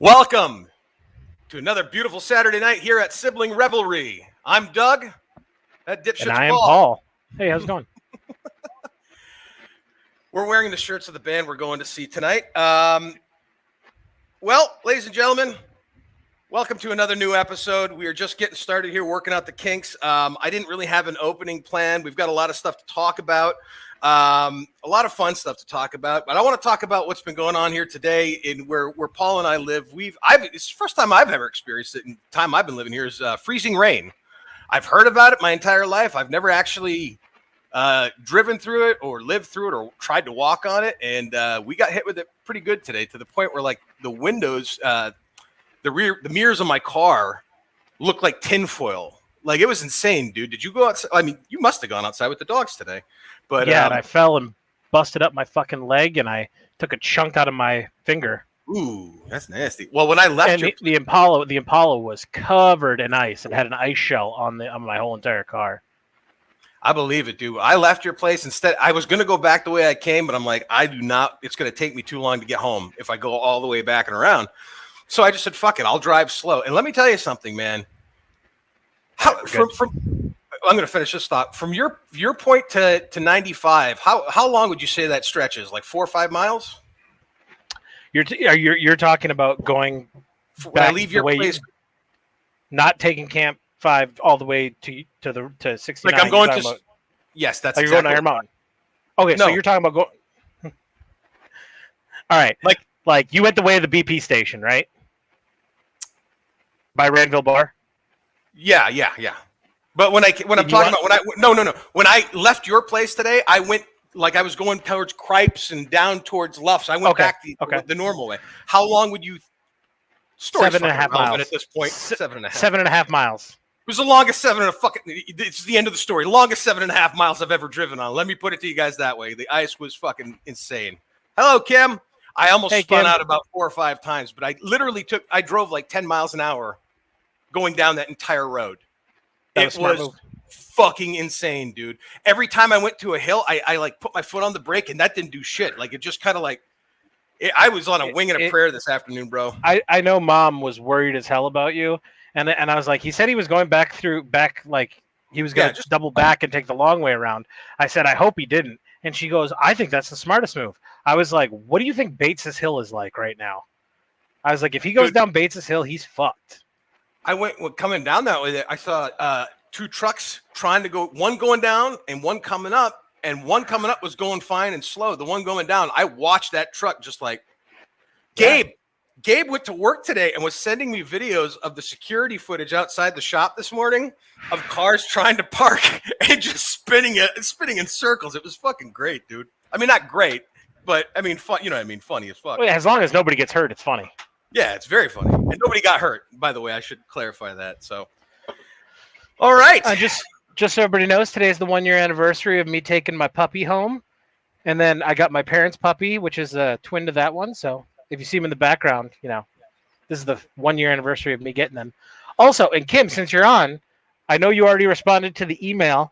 Welcome to another beautiful Saturday night here at Sibling Revelry. I'm Doug. That dipshit's And I am Paul. Hey, how's it going? We're wearing the shirts of the band we're going to see tonight. Well, ladies and gentlemen, welcome to another new episode. We are just getting started here, working out the kinks. I didn't really have an opening plan. We've got a lot of stuff to talk about. A lot of fun stuff to talk about, but I want to talk about what's been going on here today in where Paul and I live. It's the first time I've ever experienced it in the time I've been living here is freezing rain. I've heard about it my entire life. I've never actually driven through it or lived through it or tried to walk on it. And we got hit with it pretty good today, to the point where like the windows, the mirrors of my car look like tinfoil. Like, it was insane, dude. Did you go outside? I mean, you must have gone outside with the dogs today. But yeah, and I fell and busted up my fucking leg, and I took a chunk out of my finger. Ooh, that's nasty. Well, when I left, and the Impala was covered in ice and had an ice shell on my whole entire car. I believe it, dude. I left your place instead. I was going to go back the way I came, but I'm like, I do not. It's going to take me too long to get home if I go all the way back and around. So I just said, fuck it, I'll drive slow. And let me tell you something, man. I'm going to finish this thought. From your point to 95, how long would you say that stretches? Like 4 or 5 miles? You're talking about going when I leave your place, not taking Camp 5 all the way to 69. Like I'm going to. Yes, that's. You're going to Iron Mountain. Okay, no. So you're talking about going. All right, like you went the way of the BP station, right? By Randville Bar. Yeah. But when I left your place today, I went like I was going towards Cripes and down towards Luffs. I went back the normal way. How long would you? 7.5 miles at this point. 7.5. 7.5 miles. It was the longest it's the end of the story. Longest 7.5 miles I've ever driven on. Let me put it to you guys that way. The ice was fucking insane. Hello, Kim. I almost spun out about 4 or 5 times, but I drove like 10 miles an hour going down that entire road. It was fucking insane, dude. Every time I went to a hill, I like put my foot on the brake, and that didn't do shit. Like, it just kind of like I was on a wing and a prayer this afternoon, bro. I know Mom was worried as hell about you, and I was like, he said he was going back like he was going to just double back and take the long way around. I said, I hope he didn't. And she goes, I think that's the smartest move. I was like, what do you think Bates's Hill is like right now? I was like, if he goes down Bates's Hill, he's fucked. I went coming down that way. I saw 2 trucks trying to go, one going down and one coming up, and one coming up was going fine and slow. The one going down, I watched that truck just like Gabe went to work today and was sending me videos of the security footage outside the shop this morning of cars trying to park and just spinning in circles. It was fucking great, dude. I mean, not great, but I mean, fun. You know what I mean? Funny as fuck. Well, as long as nobody gets hurt, it's funny. Yeah, it's very funny. And nobody got hurt, by the way. I should clarify that. So, all right. Just so everybody knows, today is the 1-year anniversary of me taking my puppy home. And then I got my parents' puppy, which is a twin to that one. So if you see him in the background, this is the 1-year anniversary of me getting them. Also, and Kim, since you're on, I know you already responded to the email.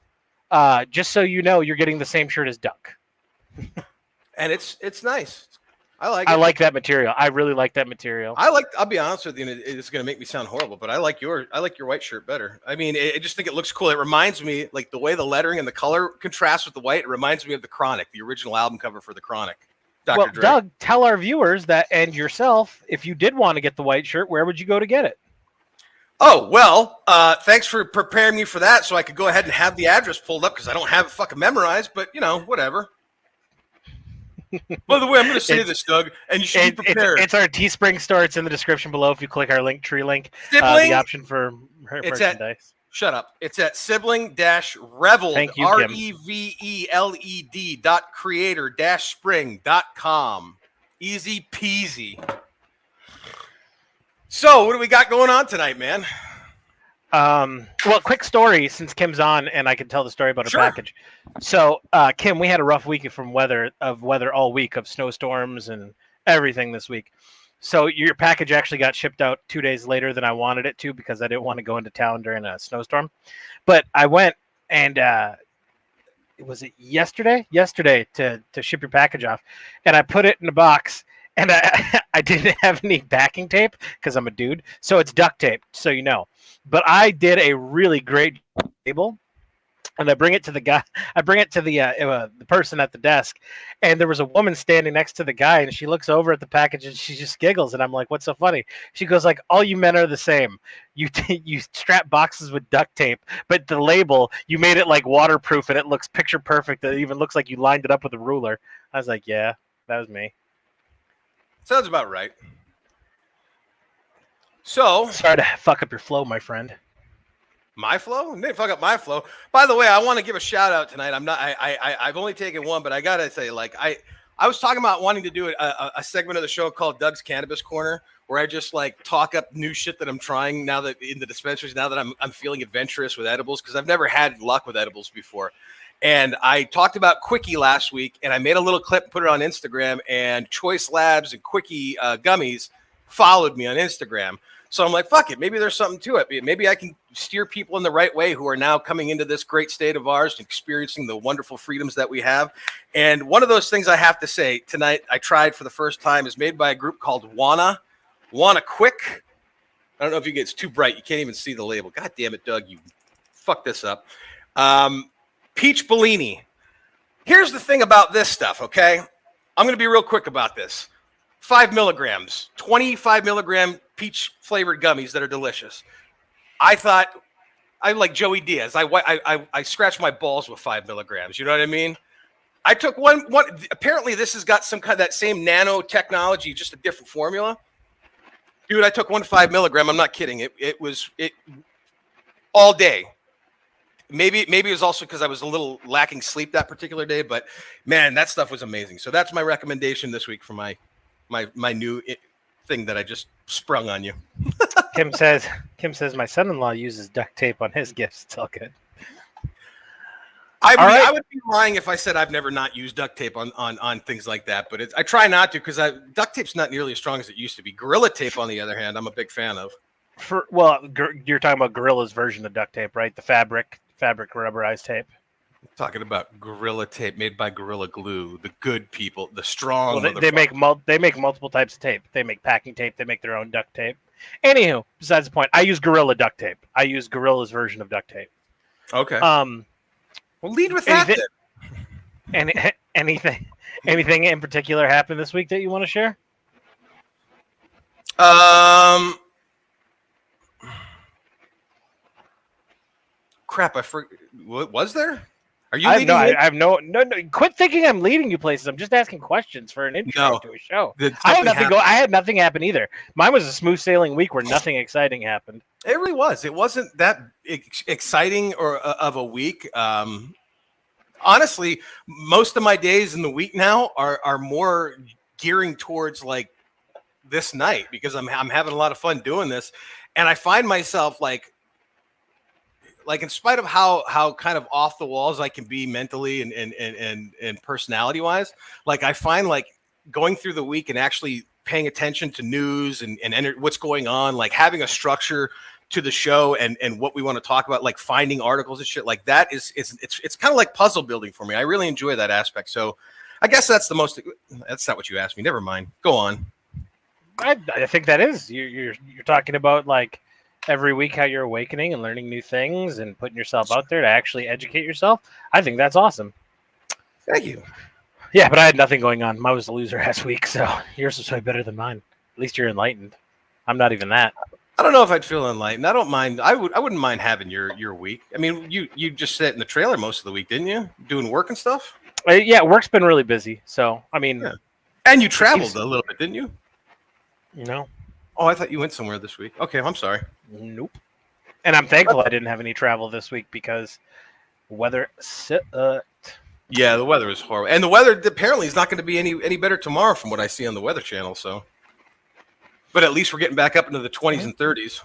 Just so you know, you're getting the same shirt as Duck. And it's nice. I like it. I like that material. I really like that material. I'll be honest with you, and it's going to make me sound horrible, but I like your white shirt better. I mean, I just think it looks cool. It reminds me, like, the way the lettering and the color contrasts with the white, it reminds me of the Chronic, the original album cover for the Chronic. Well, Dre. Doug, tell our viewers that, and yourself, if you did want to get the white shirt, where would you go to get it? Oh, well, thanks for preparing me for that so I could go ahead and have the address pulled up, because I don't have it fucking memorized, but, whatever. By the way, I'm going to say this, Doug, and you should be prepared. It's our Teespring store. It's in the description below. If you click our tree link, Sibling, the option for merchandise. Shut up. It's at sibling-reveled, reveled.creator-spring.com. Easy peasy. So, what do we got going on tonight, man? Well, quick story since Kim's on and I can tell the story about her package. So, Kim, we had a rough week of weather all week, of snowstorms and everything this week. So your package actually got shipped out 2 days later than I wanted it to, because I didn't want to go into town during a snowstorm. But I went and was it yesterday to ship your package off, and I put it in a box, and I didn't have any backing tape because I'm a dude, so it's duct tape, so you know. But I did a really great table, and I bring it to the guy. I bring it to the person at the desk, and there was a woman standing next to the guy, and she looks over at the package and she just giggles, and I'm like, "What's so funny?" She goes like, "All you men are the same. You strap boxes with duct tape, but the label you made it like waterproof, and it looks picture perfect. It even looks like you lined it up with a ruler." I was like, "Yeah, that was me." Sounds about right. So, Sorry to fuck up your flow, my friend. my flow? Didn't fuck up my flow. By the way, I want to give a shout out tonight. I've only taken one, but I gotta say, like, I was talking about wanting to do a segment of the show called Doug's Cannabis Corner, where I just like talk up new shit that I'm trying now that in the dispensaries, now that I'm feeling adventurous with edibles, because I've never had luck with edibles before. And I talked about Quickie last week, and I made a little clip, put it on Instagram, and Choice Labs and Quickie gummies followed me on Instagram. So I'm like, fuck it. Maybe there's something to it. Maybe I can steer people in the right way who are now coming into this great state of ours and experiencing the wonderful freedoms that we have. And one of those things I have to say tonight, I tried for the first time, is made by a group called Wanna Quick. I don't know if it's too bright. You can't even see the label. God damn it, Doug. You fucked this up. Peach Bellini. Here's the thing about this stuff, okay? I'm going to be real quick about this. 5 milligrams, 25 milligram peach flavored gummies that are delicious. I thought, I like Joey Diaz. I scratched my balls with 5 milligrams. You know what I mean? I took one. Apparently, this has got some kind of that same nanotechnology, just a different formula. Dude, I took 5 milligram. I'm not kidding. It was all day. Maybe it was also because I was a little lacking sleep that particular day, but man, that stuff was amazing. So that's my recommendation this week for my new thing that I just sprung on you. Kim says my son-in-law uses duct tape on his gifts. It's all good. I would be lying if I said I've never not used duct tape on things like that, but I try not to, because duct tape's not nearly as strong as it used to be. Gorilla tape, on the other hand, I'm a big fan of. You're talking about Gorilla's version of duct tape, right? The fabric rubberized tape. I'm talking about Gorilla tape made by Gorilla Glue, the good people, the strong. Well, they make multiple types of tape. They make packing tape. They make their own duct tape. Anywho, besides the point, I use Gorilla duct tape. I use Gorilla's version of duct tape. Okay. Well, lead with that. Anything in particular happened this week that you want to share? Crap! I forgot. What was there? Are you leading? I have no. Quit thinking I'm leading you places. I'm just asking questions for an intro to a show. I had nothing happen either. Mine was a smooth sailing week where nothing exciting happened. It really was. It wasn't that exciting or of a week. Honestly, most of my days in the week now are more gearing towards like this night, because I'm having a lot of fun doing this, and I find myself like in spite of how kind of off the walls I can be mentally and personality wise, like I find like going through the week and actually paying attention to news and what's going on, like having a structure to the show and what we want to talk about, like finding articles and shit like that it's kind of like puzzle building for me. I really enjoy that aspect. So I guess that's not what you asked me. Never mind. Go on. I think that is you're talking about like every week how you're awakening and learning new things and putting yourself out there to actually educate yourself. I think that's awesome. Thank you. Yeah, but I had nothing going on. Mine was a loser last week, so yours was way better than mine. At least you're enlightened. I'm not even that. I don't know if I'd feel enlightened. I don't mind. I wouldn't mind having your week. I mean, you just sat in the trailer most of the week, didn't you? Doing work and stuff? Yeah, work's been really busy. So, I mean. Yeah. And you traveled a little bit, didn't you? No. Oh, I thought you went somewhere this week. Okay, I'm sorry. Nope. And I'm thankful I didn't have any travel this week because weather sucked. Yeah, the weather is horrible. And the weather apparently is not going to be any better tomorrow from what I see on the Weather Channel. So, but at least we're getting back up into the 20s and 30s.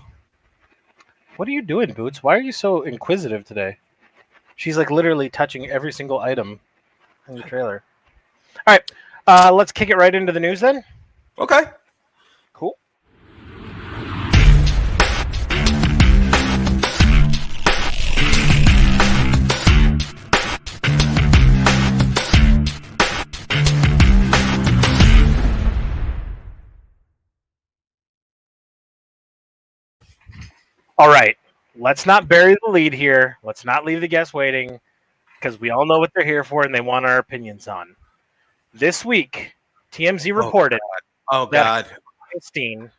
What are you doing, Boots? Why are you so inquisitive today? She's like literally touching every single item in the trailer. All right, let's kick it right into the news then. Okay. Cool. All right, let's not bury the lead here. Let's not leave the guests waiting because we all know what they're here for and they want our opinions on. This week, TMZ Oh reported oh that God. Weinstein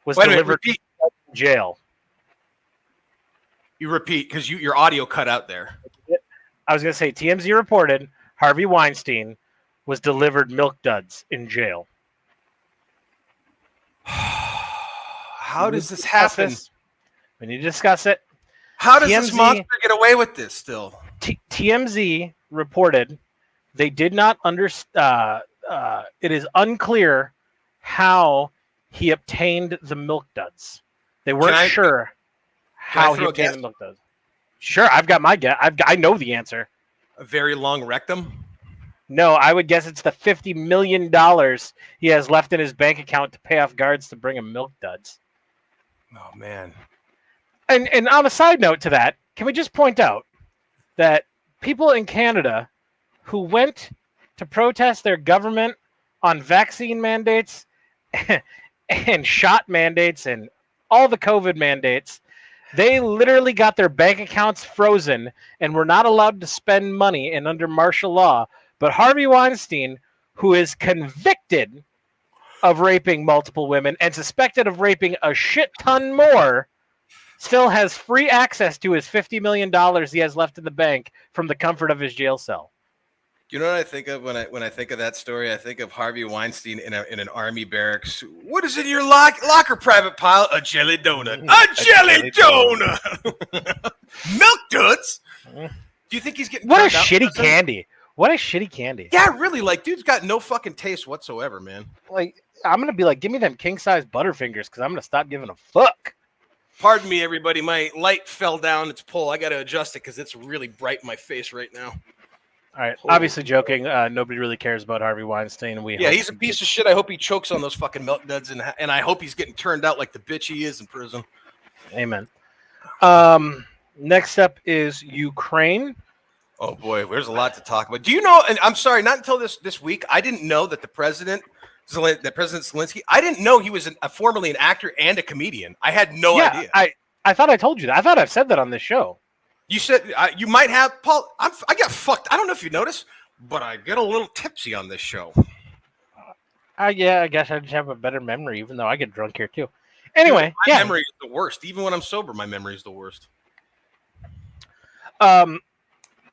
was Wait a minute. delivered Repeat. to jail. You repeat because your audio cut out there. I was going to say TMZ reported Harvey Weinstein was delivered milk duds in jail. How does this happen? We need to discuss it. How does this monster get away with this still? TMZ reported they did not understand. It is unclear how he obtained the milk duds. They weren't sure how he obtained the milk duds. Sure, I've got my guess. I know the answer. A very long rectum? No, I would guess it's the $50 million he has left in his bank account to pay off guards to bring him milk duds. Oh, man. And on a side note to that, can we just point out that people in Canada who went to protest their government on vaccine mandates and shot mandates and all the COVID mandates, they literally got their bank accounts frozen and were not allowed to spend money and under martial law. But Harvey Weinstein, who is convicted of raping multiple women and suspected of raping a shit ton more, still has free access to his $50 million he has left in the bank from the comfort of his jail cell. You know what I think of when I think of that story? I think of Harvey Weinstein in an army barracks. What is in your locker, Private Pile? A jelly donut. A jelly donut. Milk duds. Do you think he's getting? What a shitty candy. What a shitty candy. Yeah, really. Like, dude's got no fucking taste whatsoever, man. Like, I'm gonna be like, give me them king size Butterfingers because I'm gonna stop giving a fuck. Pardon me, everybody. My light fell down its pole. I got to adjust it because it's really bright in my face right now. All right. Obviously joking. Nobody really cares about Harvey Weinstein. He's a piece of shit. I hope he chokes on those fucking milk duds, and I hope he's getting turned out like the bitch he is in prison. Amen. Next up is Ukraine. Oh boy, there's a lot to talk about. Do you know? And I'm sorry, not until this week, I didn't know that President Zelensky. I didn't know he was formerly an actor and a comedian. I had no idea. I thought I told you that. I thought I've said that on this show. You said you might have, Paul. I got fucked. I don't know if you noticed, but I get a little tipsy on this show. Yeah, I guess I just have a better memory, even though I get drunk here too. Anyway, my memory is the worst. Even when I'm sober, my memory is the worst.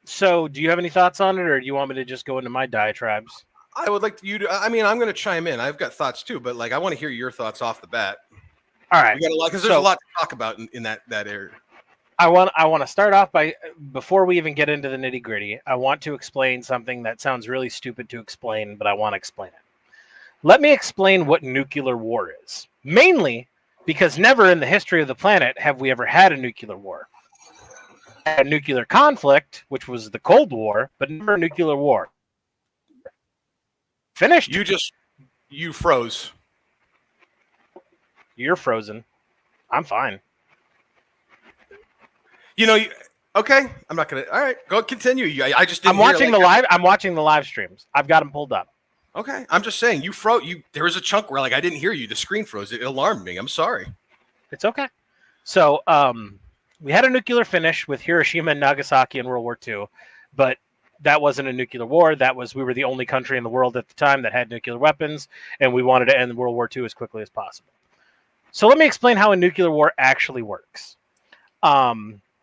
So, do you have any thoughts on it, or do you want me to just go into my diatribes? I would like you to. I mean, I'm going to chime in. I've got thoughts too, but like I want to hear your thoughts off the bat. All right, we got a lot because there's a lot to talk about in that area. I want to start off by, before we even get into the nitty gritty, I want to explain something that sounds really stupid to explain, but I want to explain it. Let me explain what nuclear war is. Mainly because never in the history of the planet have we ever had a nuclear war. A nuclear conflict, which was the Cold War, but never a nuclear war. Finished. You froze. You're frozen. I'm fine. Okay. I'm not gonna. All right, go continue. I just. I'm watching the live. I'm watching the live streams. I've got them pulled up. Okay. I'm just saying you froze. There was a chunk where I didn't hear you. The screen froze. It alarmed me. I'm sorry. It's okay. So we had a nuclear finish with Hiroshima and Nagasaki in World War II, but that wasn't a nuclear war. We were the only country in the world at the time that had nuclear weapons, and we wanted to end World War II as quickly as possible. So let me explain how a nuclear war actually works.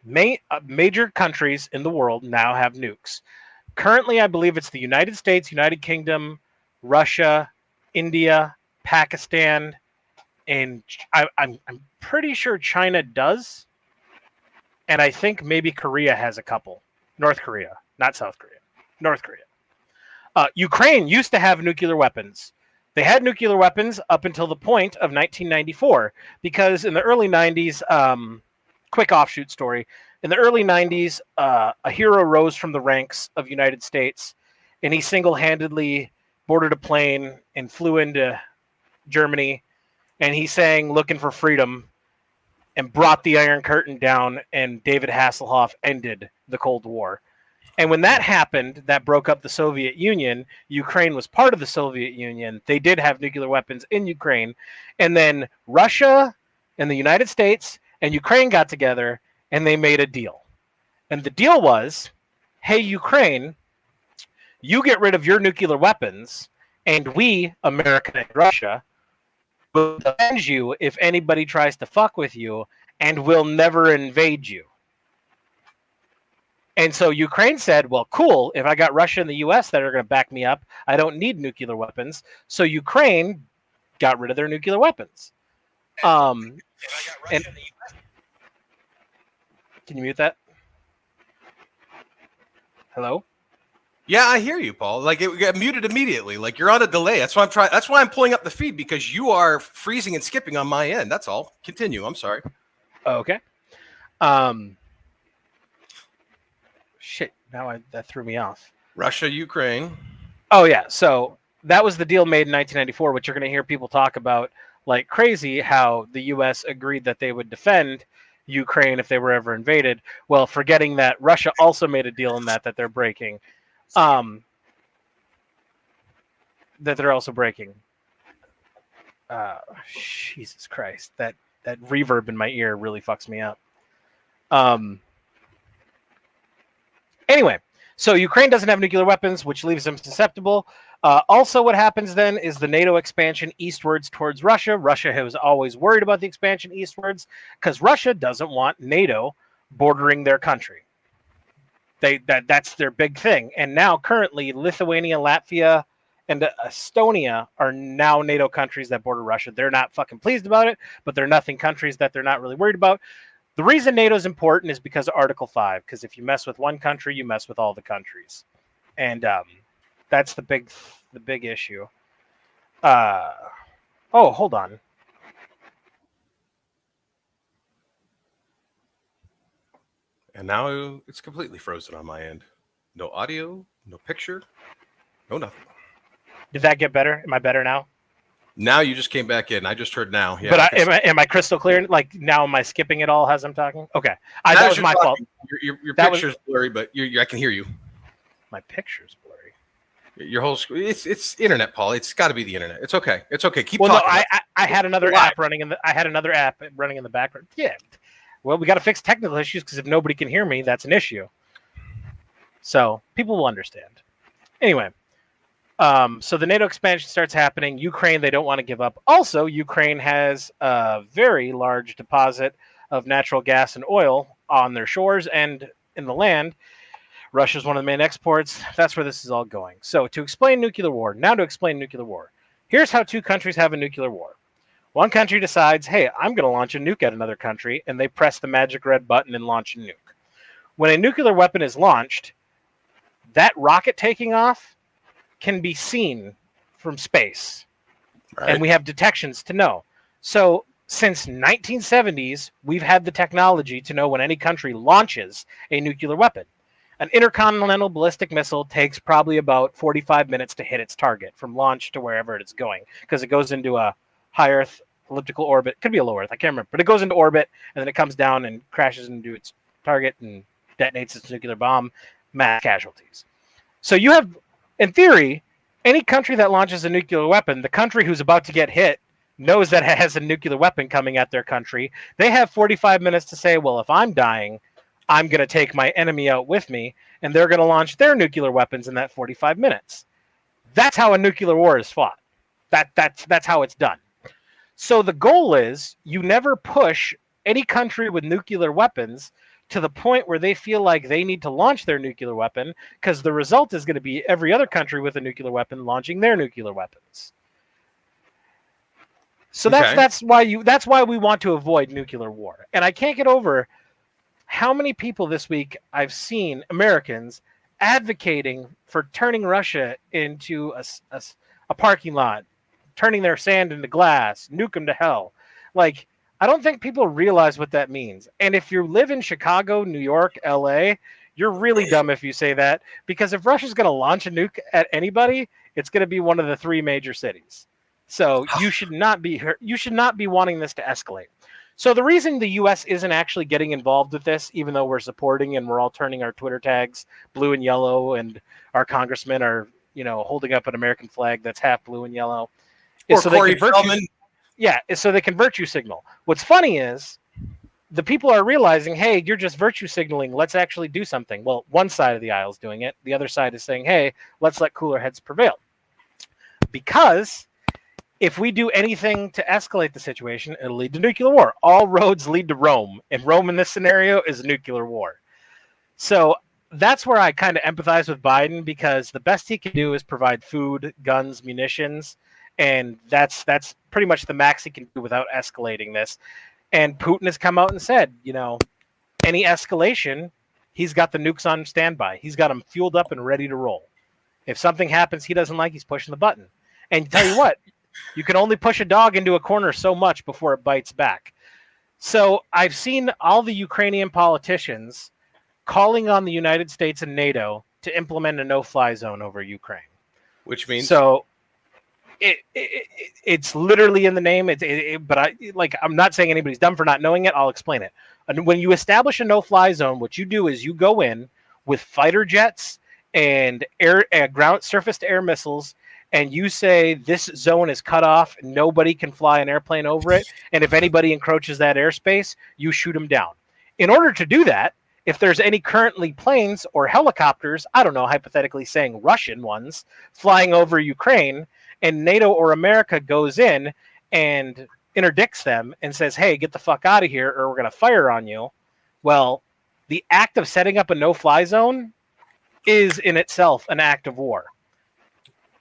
Major countries in the world now have nukes. Currently, I believe it's the United States, United Kingdom, Russia, India, Pakistan, and I'm pretty sure China does. And I think maybe Korea has a couple. North Korea, not South Korea. North Korea. Ukraine used to have nuclear weapons. They had nuclear weapons up until the point of 1994, because in the early 90s, quick offshoot story, in the early 90s, a hero rose from the ranks of United States, and he single-handedly boarded a plane and flew into Germany, and he sang "Looking for Freedom" and brought the Iron Curtain down, and David Hasselhoff ended the Cold War. And when that happened, that broke up the Soviet Union. Ukraine was part of the Soviet Union. They did have nuclear weapons in Ukraine. And then Russia and the United States and Ukraine got together and they made a deal. And the deal was, hey, Ukraine, you get rid of your nuclear weapons, and we, America and Russia, will defend you if anybody tries to fuck with you, and we'll never invade you. And so Ukraine said, well, cool, if I got Russia and the US that are going to back me up, I don't need nuclear weapons. So Ukraine got rid of their nuclear weapons. And can you mute that? Hello? Yeah, I hear you, Paul. Like it got muted immediately. Like you're on a delay. That's why I'm trying. That's why I'm pulling up the feed, because you are freezing and skipping on my end. That's all. Continue. I'm sorry. Okay. Shit. Now that threw me off. Russia, Ukraine. Oh yeah. So that was the deal made in 1994, which you're going to hear people talk about like crazy. How the U.S. agreed that they would defend Ukraine if they were ever invaded. Well, forgetting that Russia also made a deal in that they're breaking. That they're also breaking. Jesus Christ, that reverb in my ear really fucks me up. Anyway, so Ukraine doesn't have nuclear weapons, which leaves them susceptible. Also, what happens then is the NATO expansion eastwards towards Russia. Russia was always worried about the expansion eastwards because Russia doesn't want NATO bordering their country. That's their big thing. And now, currently, Lithuania, Latvia, and Estonia are now NATO countries that border Russia. They're not fucking pleased about it, but they're nothing countries that they're not really worried about. The reason NATO is important is because of Article 5, because if you mess with one country, you mess with all the countries. And that's the big issue. Oh, hold on. And now it's completely frozen on my end. No audio, no picture, no nothing. Did that get better? Am I better now? Now you just came back in. I just heard now. Yeah. But am I crystal clear? Like now, am I skipping it all as I'm talking? Okay. That was my fault. Your picture's blurry, but I can hear you. My picture's blurry. Your whole screen. It's internet, Paul. It's got to be the internet. It's okay. It's okay. Keep talking. Well, no, I had another app running in the. I had another app running in the background. Yeah. Well, we got to fix technical issues because if nobody can hear me, that's an issue. So people will understand. Anyway. So the NATO expansion starts happening. Ukraine, they don't want to give up. Also, Ukraine has a very large deposit of natural gas and oil on their shores and in the land. Russia is one of the main exports. That's where this is all going. So to explain nuclear war, here's how two countries have a nuclear war. One country decides, hey, I'm going to launch a nuke at another country, and they press the magic red button and launch a nuke. When a nuclear weapon is launched, that rocket taking off can be seen from space. Right. And we have detections to know. So since 1970s, we've had the technology to know when any country launches a nuclear weapon. An intercontinental ballistic missile takes probably about 45 minutes to hit its target from launch to wherever it's going, because it goes into a high Earth elliptical orbit. Could be a low Earth, I can't remember. But it goes into orbit, and then it comes down and crashes into its target and detonates its nuclear bomb, mass casualties. So you have, in theory, any country that launches a nuclear weapon, the country who's about to get hit knows that it has a nuclear weapon coming at their country. They have 45 minutes to say, well, if I'm dying, I'm going to take my enemy out with me, and they're going to launch their nuclear weapons in that 45 minutes. That's how a nuclear war is fought. That's how it's done. So the goal is you never push any country with nuclear weapons to the point where they feel like they need to launch their nuclear weapon, because the result is going to be every other country with a nuclear weapon launching their nuclear weapons. So that's why we want to avoid nuclear war. And I can't get over how many people this week I've seen, Americans, advocating for turning Russia into a parking lot, turning their sand into glass, nuke them to hell. Like, I don't think people realize what that means. And if you live in Chicago, New York, LA, you're really dumb if you say that, because if Russia's going to launch a nuke at anybody, it's going to be one of the three major cities. So you should not be wanting this to escalate. So the reason the U.S. isn't actually getting involved with this, even though we're supporting and we're all turning our Twitter tags blue and yellow, and our congressmen are, holding up an American flag that's half blue and yellow, is so they can virtue signal. What's funny is the people are realizing, hey, you're just virtue signaling. Let's actually do something. Well, one side of the aisle is doing it. The other side is saying, hey, let's let cooler heads prevail. Because if we do anything to escalate the situation, it'll lead to nuclear war. All roads lead to Rome, and Rome in this scenario is a nuclear war. So that's where I kind of empathize with Biden, because the best he can do is provide food, guns, munitions, and that's pretty much the max he can do without escalating this. And Putin has come out and said, any escalation, he's got the nukes on standby. He's got them fueled up and ready to roll. If something happens he doesn't like, he's pushing the button. And tell you what, you can only push a dog into a corner so much before it bites back. So I've seen all the Ukrainian politicians calling on the United States and NATO to implement a no-fly zone over Ukraine. Which means? So it's literally in the name. But I'm not saying anybody's dumb for not knowing it. I'll explain it. And when you establish a no-fly zone, what you do is you go in with fighter jets and ground surface-to-air missiles, and you say this zone is cut off, nobody can fly an airplane over it, and if anybody encroaches that airspace, you shoot them down. In order to do that, if there's any currently planes or helicopters, I don't know, hypothetically saying Russian ones, flying over Ukraine, and NATO or America goes in and interdicts them and says, hey, get the fuck out of here or we're going to fire on you, well, the act of setting up a no-fly zone is in itself an act of war.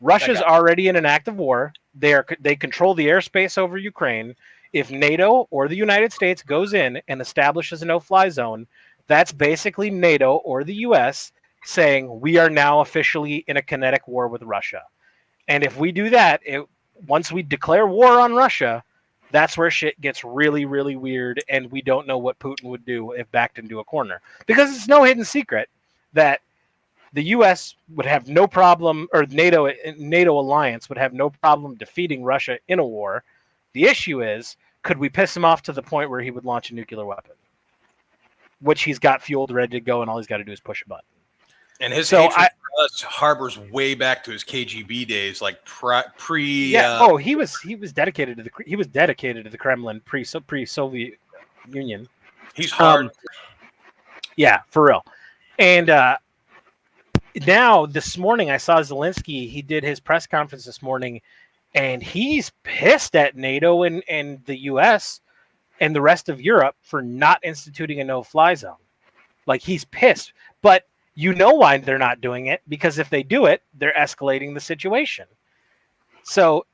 Russia's already in an act of war. They control the airspace over Ukraine. If NATO or the United States goes in and establishes a no-fly zone, that's basically NATO or the U.S. saying we are now officially in a kinetic war with Russia. And if we do that, once we declare war on Russia, that's where shit gets really, really weird, and we don't know what Putin would do if backed into a corner. Because it's no hidden secret that the U.S. would have no problem, or NATO alliance would have no problem defeating Russia in a war. The issue is, could we piss him off to the point where he would launch a nuclear weapon? Which he's got fueled, ready to go, and all he's got to do is push a button. And his hatred for us harbors way back to his KGB days, like pre. Yeah. He was dedicated to the Kremlin pre-Soviet Union. He's hard. Yeah, for real. And now this morning I saw Zelensky. He did his press conference this morning, and he's pissed at NATO and the U.S. and the rest of Europe for not instituting a no-fly zone. Like, he's pissed, but you know why they're not doing it, because if they do it, they're escalating the situation. So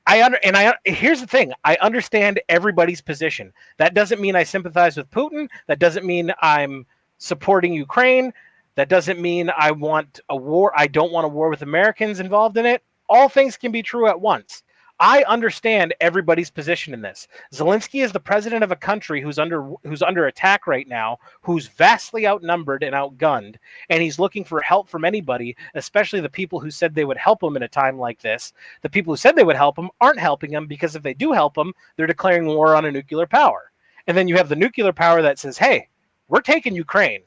here's the thing. I understand everybody's position. That doesn't mean I sympathize with Putin. That doesn't mean I'm supporting Ukraine. That doesn't mean I want a war. I don't want a war with Americans involved in it. All things can be true at once. I understand everybody's position in this. Zelensky is the president of a country who's under attack right now, who's vastly outnumbered and outgunned, and he's looking for help from anybody, especially the people who said they would help him in a time like this. The people who said they would help him aren't helping him, because if they do help him, they're declaring war on a nuclear power. And then you have the nuclear power that says, hey, we're taking Ukraine.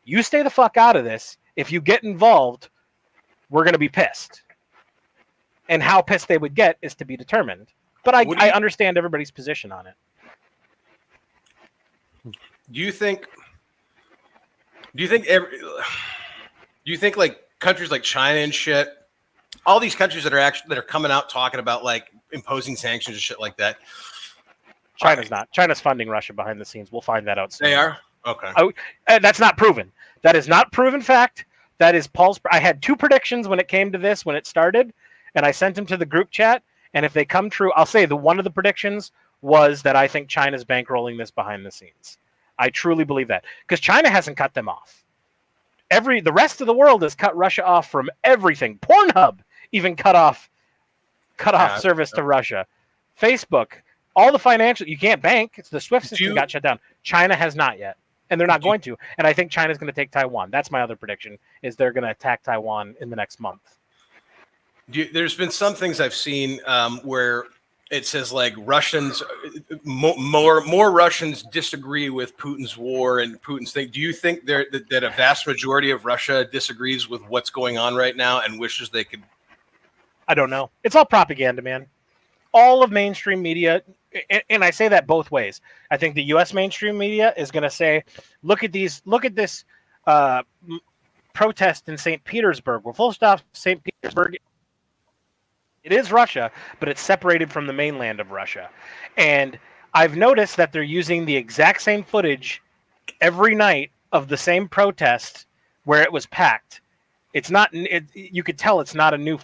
You stay the fuck out of this. If you get involved, we're going to be pissed. And how pissed they would get is to be determined. But I understand everybody's position on it. Do you think like countries like China and shit, all these countries that are coming out talking about like imposing sanctions and shit like that? China's not. China's funding Russia behind the scenes. We'll find that out soon. They are? Okay. That's not proven. That is not proven fact. That is Paul's. I had two predictions when it came to this, when it started, and I sent them to the group chat. And if they come true, I'll say one of the predictions was that I think China's bankrolling this behind the scenes. I truly believe that, because China hasn't cut them off. The rest of the world has cut Russia off from everything. Pornhub even cut off service to Russia. Facebook, all the financial, you can't bank. It's the SWIFT system got shut down. China has not yet, and they're not going to. And I think China's going to take Taiwan. That's my other prediction, is they're going to attack Taiwan in the next month. There's been some things I've seen where it says like Russians, more Russians disagree with Putin's war and Putin's thing. Do you think that a vast majority of Russia disagrees with what's going on right now and wishes they could? I don't know. It's all propaganda, man. all of mainstream media, and I say that both ways. I think the U.S. mainstream media is going to say, look at this uh, protest in St. Petersburg. Well, full stop, St. Petersburg. It is Russia, but it's separated from the mainland of Russia. And I've noticed that they're using the exact same footage every night of the same protest where it was packed. It's not. You could tell it's not new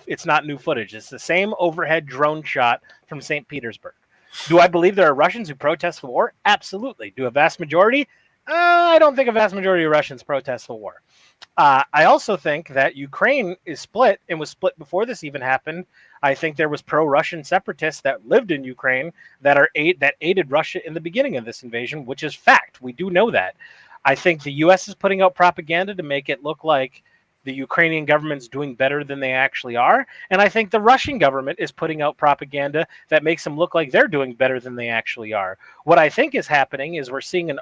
footage. It's the same overhead drone shot from St. Petersburg. Do I believe there are Russians who protest the war? Absolutely. Do a vast majority? I don't think a vast majority of Russians protest the war. I also think that Ukraine is split and was split before this even happened. I think there was pro-Russian separatists that lived in Ukraine that aided Russia in the beginning of this invasion, which is fact. We do know that. I think the U.S. is putting out propaganda to make it look like the Ukrainian government's doing better than they actually are. And I think the Russian government is putting out propaganda that makes them look like they're doing better than they actually are. What I think is happening is we're seeing an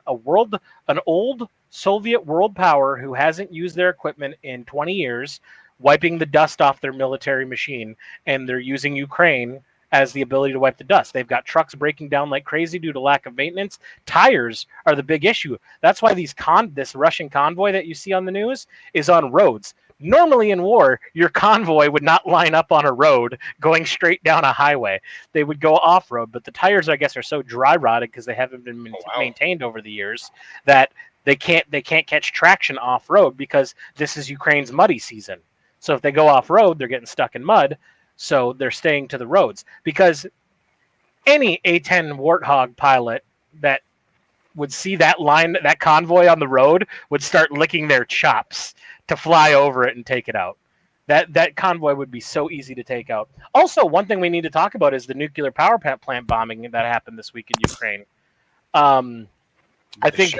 old Soviet world power who hasn't used their equipment in 20 years, wiping the dust off their military machine, and they're using Ukraine as the ability to wipe the dust. They've got trucks breaking down like crazy due to lack of maintenance. Tires are the big issue. That's why this Russian convoy that you see on the news is on roads. Normally in war, your convoy would not line up on a road going straight down a highway. They would go off-road, but the tires, I guess, are so dry-rotted because they haven't been maintained over the years that they can't catch traction off-road because this is Ukraine's muddy season. So if they go off-road, they're getting stuck in mud. So they're staying to the roads because any A-10 Warthog pilot that would see that convoy on the road would start licking their chops to fly over it and take it out. That convoy would be so easy to take out. Also, one thing we need to talk about is the nuclear power plant bombing that happened this week in Ukraine. I think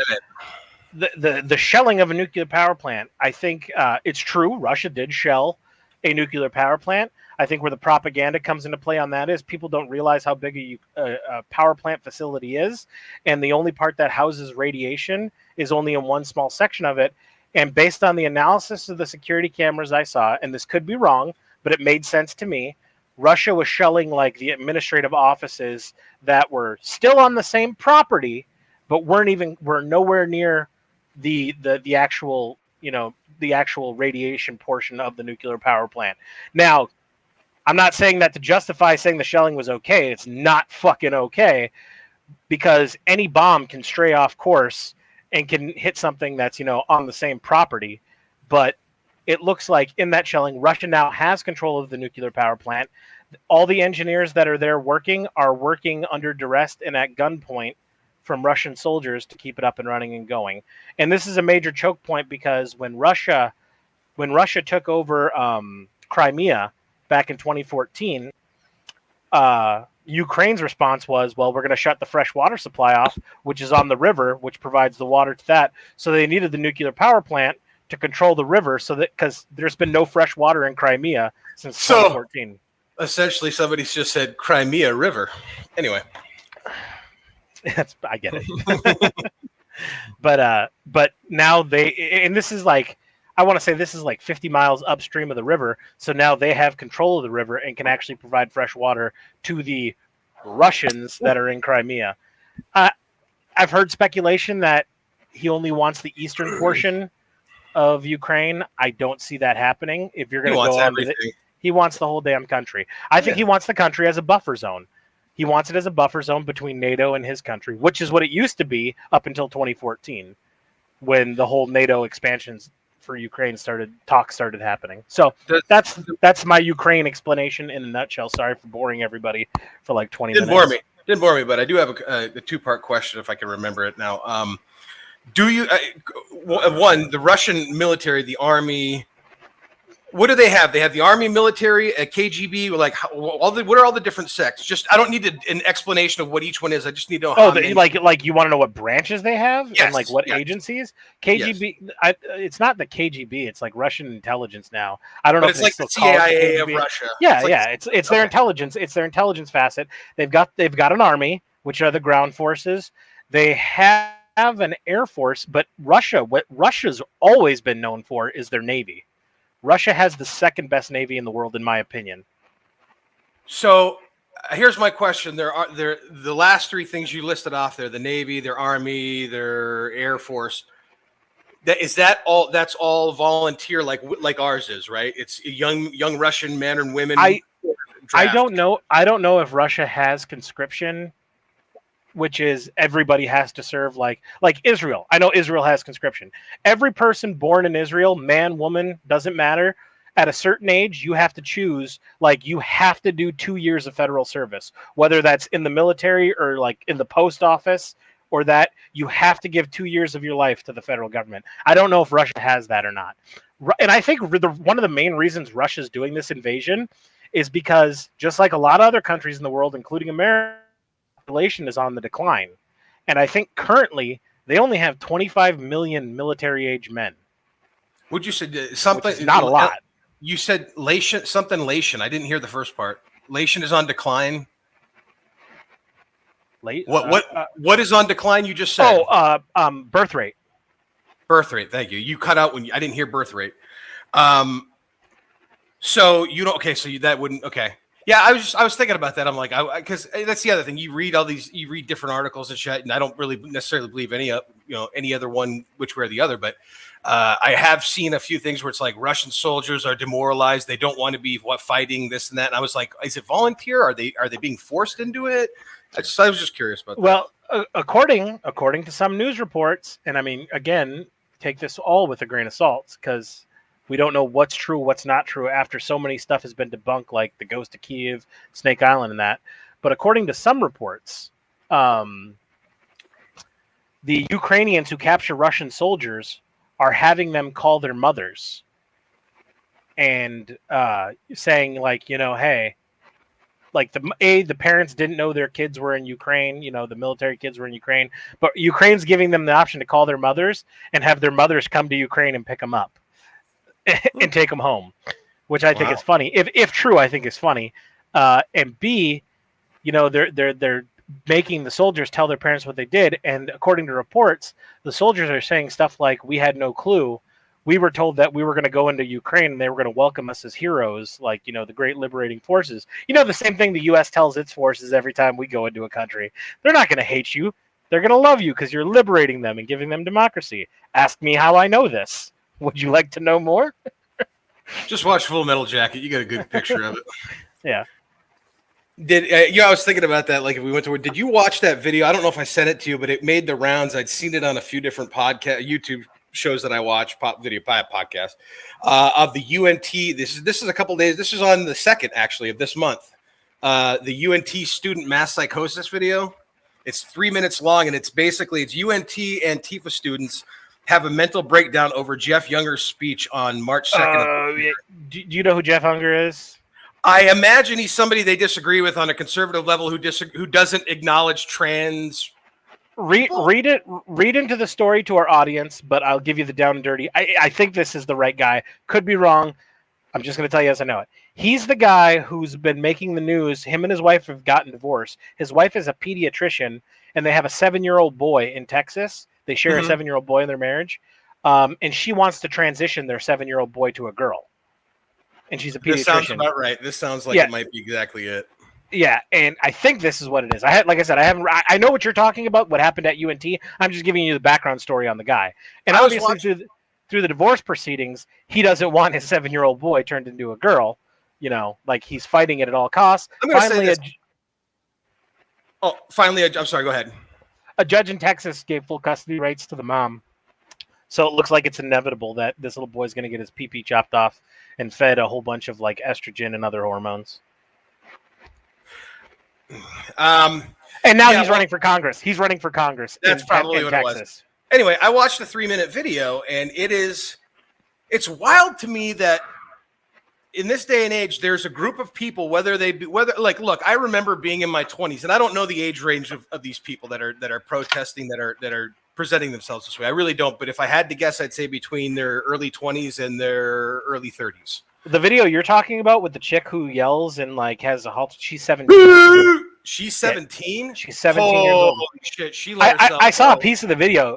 the shelling of a nuclear power plant, I think it's true. Russia did shell a nuclear power plant. I think where the propaganda comes into play on that is people don't realize how big a power plant facility is, and the only part that houses radiation is only in one small section of it. And based on the analysis of the security cameras I saw, and this could be wrong, but it made sense to me, Russia was shelling like the administrative offices that were still on the same property, but were nowhere near the actual the actual radiation portion of the nuclear power plant. Now, I'm not saying that to justify saying the shelling was okay. It's not fucking okay because any bomb can stray off course and can hit something that's, on the same property. But it looks like in that shelling, Russia now has control of the nuclear power plant. All the engineers that are there working are working under duress and at gunpoint from Russian soldiers to keep it up and running and going. And this is a major choke point because when Russia took over Crimea back in 2014, Ukraine's response was, well, we're going to shut the fresh water supply off, which is on the river, which provides the water to that. So they needed the nuclear power plant to control the river because there's been no fresh water in Crimea since 2014. Essentially, somebody's just said Crimea River. Anyway. I get it. But now this is like, I want to say this is like 50 miles upstream of the river. So now they have control of the river and can actually provide fresh water to the Russians that are in Crimea. I've heard speculation that he only wants the eastern portion of Ukraine. I don't see that happening. If you're going to go on with it, he wants the whole damn country. I think he wants the country as a buffer zone. He wants it as a buffer zone between NATO and his country, which is what it used to be up until 2014, when the whole NATO expansions for Ukraine started happening. So that's my Ukraine explanation in a nutshell. Sorry for boring everybody for like 20 minutes. Didn't bore me, but I do have a two-part question if I can remember it now. Do you the Russian military, the army? What do they have? They have the army, military, a KGB. Like, what are all the different sects? Just, I don't need an explanation of what each one is. I just need to know. Oh, like you want to know what branches they have and like what agencies? KGB. Yes. It's not the KGB. It's like Russian intelligence now. I don't know. But it's like the CIA of Russia. Yeah, it's their intelligence. It's their intelligence facet. They've got an army, which are the ground forces. They have an air force, but what Russia's always been known for is their navy. Russia has the second best navy in the world, in my opinion. So here's my question: there the last three things you listed off there: the Navy, their Army, their Air Force. That all? That's all volunteer, like ours is, right? It's young Russian men and women. I don't know. I don't know if Russia has conscription, which is everybody has to serve, like Israel. I know Israel has conscription. Every person born in Israel, man, woman, doesn't matter. At a certain age, you have to choose, like you have to do 2 years of federal service, whether that's in the military or like in the post office, or that you have to give 2 years of your life to the federal government. I don't know if Russia has that or not. And I think one of the main reasons Russia's doing this invasion is because, just like a lot of other countries in the world, including America, population is on the decline. And I think currently they only have 25 million military-age men. Would you say something? Which is not a lot. You said Lation. I didn't hear the first part. Lation is on decline. What is on decline? You just said. Birth rate. Birth rate. Thank you. You cut out when I didn't hear birth rate. So you don't. Okay. So that wouldn't. Okay. Yeah. I was thinking about that. I'm like, because that's the other thing. You read different articles and shit, and I don't really necessarily believe any other one which way or the other, but. I have seen a few things where it's like Russian soldiers are demoralized. They don't want to be fighting this and that. And I was like, is it volunteer? Are they being forced into it? I was just curious about that. Well, according to some news reports, and I mean, again, take this all with a grain of salt because we don't know what's true, what's not true after so many stuff has been debunked, like the ghost of Kiev, Snake Island, and that. But according to some reports, the Ukrainians who capture Russian soldiers are having them call their mothers and saying, like, hey, like the parents didn't know their kids were in Ukraine, the military kids were in Ukraine, but Ukraine's giving them the option to call their mothers and have their mothers come to Ukraine and pick them up and take them home, which I think is funny. If true, I think is funny. And B, they're making the soldiers tell their parents what they did, and according to reports, the soldiers are saying stuff like, "We had no clue. We were told that we were going to go into Ukraine and they were going to welcome us as heroes, like the great liberating forces." The same thing the U.S. tells its forces every time we go into a country. They're not going to hate you. They're going to love you because you're liberating them and giving them democracy. Ask me how I know this. Would you like to know more? Just watch Full Metal Jacket. You got a good picture of it. Yeah. I was thinking about that. Like, if we went to, did you watch that video? I don't know if I sent it to you, but it made the rounds. I'd seen it on a few different YouTube shows that I watch, podcast of the UNT. This is a couple days. This is on the 2nd, actually, of this month. The UNT student mass psychosis video. It's 3 minutes long, and it's UNT Antifa students have a mental breakdown over Jeff Younger's speech on March 2nd. Do you know who Jeff Younger is? I imagine he's somebody they disagree with on a conservative level who doesn't acknowledge trans. Read into the story to our audience, but I'll give you the down and dirty. I think this is the right guy. Could be wrong. I'm just going to tell you as I know it. He's the guy who's been making the news. Him and his wife have gotten divorced. His wife is a pediatrician, and they have a 7-year-old boy in Texas. They share a 7-year-old boy in their marriage, and she wants to transition their 7-year-old boy to a girl. And she's a pediatrician. This sounds about right. This sounds like it might be exactly it. Yeah, and I think this is what it is. I know what you're talking about, what happened at UNT. I'm just giving you the background story on the guy. And obviously through the divorce proceedings, he doesn't want his 7-year-old boy turned into a girl. Like he's fighting it at all costs. I'm sorry, go ahead. A judge in Texas gave full custody rights to the mom. So it looks like it's inevitable that this little boy's going to get his pee-pee chopped off and fed a whole bunch of like estrogen and other hormones. And now he's running for Congress. He's running for Congress. That's probably what Texas. It was. Anyway, I watched the 3-minute video, and it's wild to me that in this day and age, there's a group of people, look, I remember being in my 20s, and I don't know the age range of these people that are protesting, that are presenting themselves this way. I really don't. But if I had to guess, I'd say between their early 20s and their early 30s. The video you're talking about with the chick who yells and like has a halt, she's 17. She's 17. She's 17 years old. Holy shit, she let herself I saw a go. piece of the video.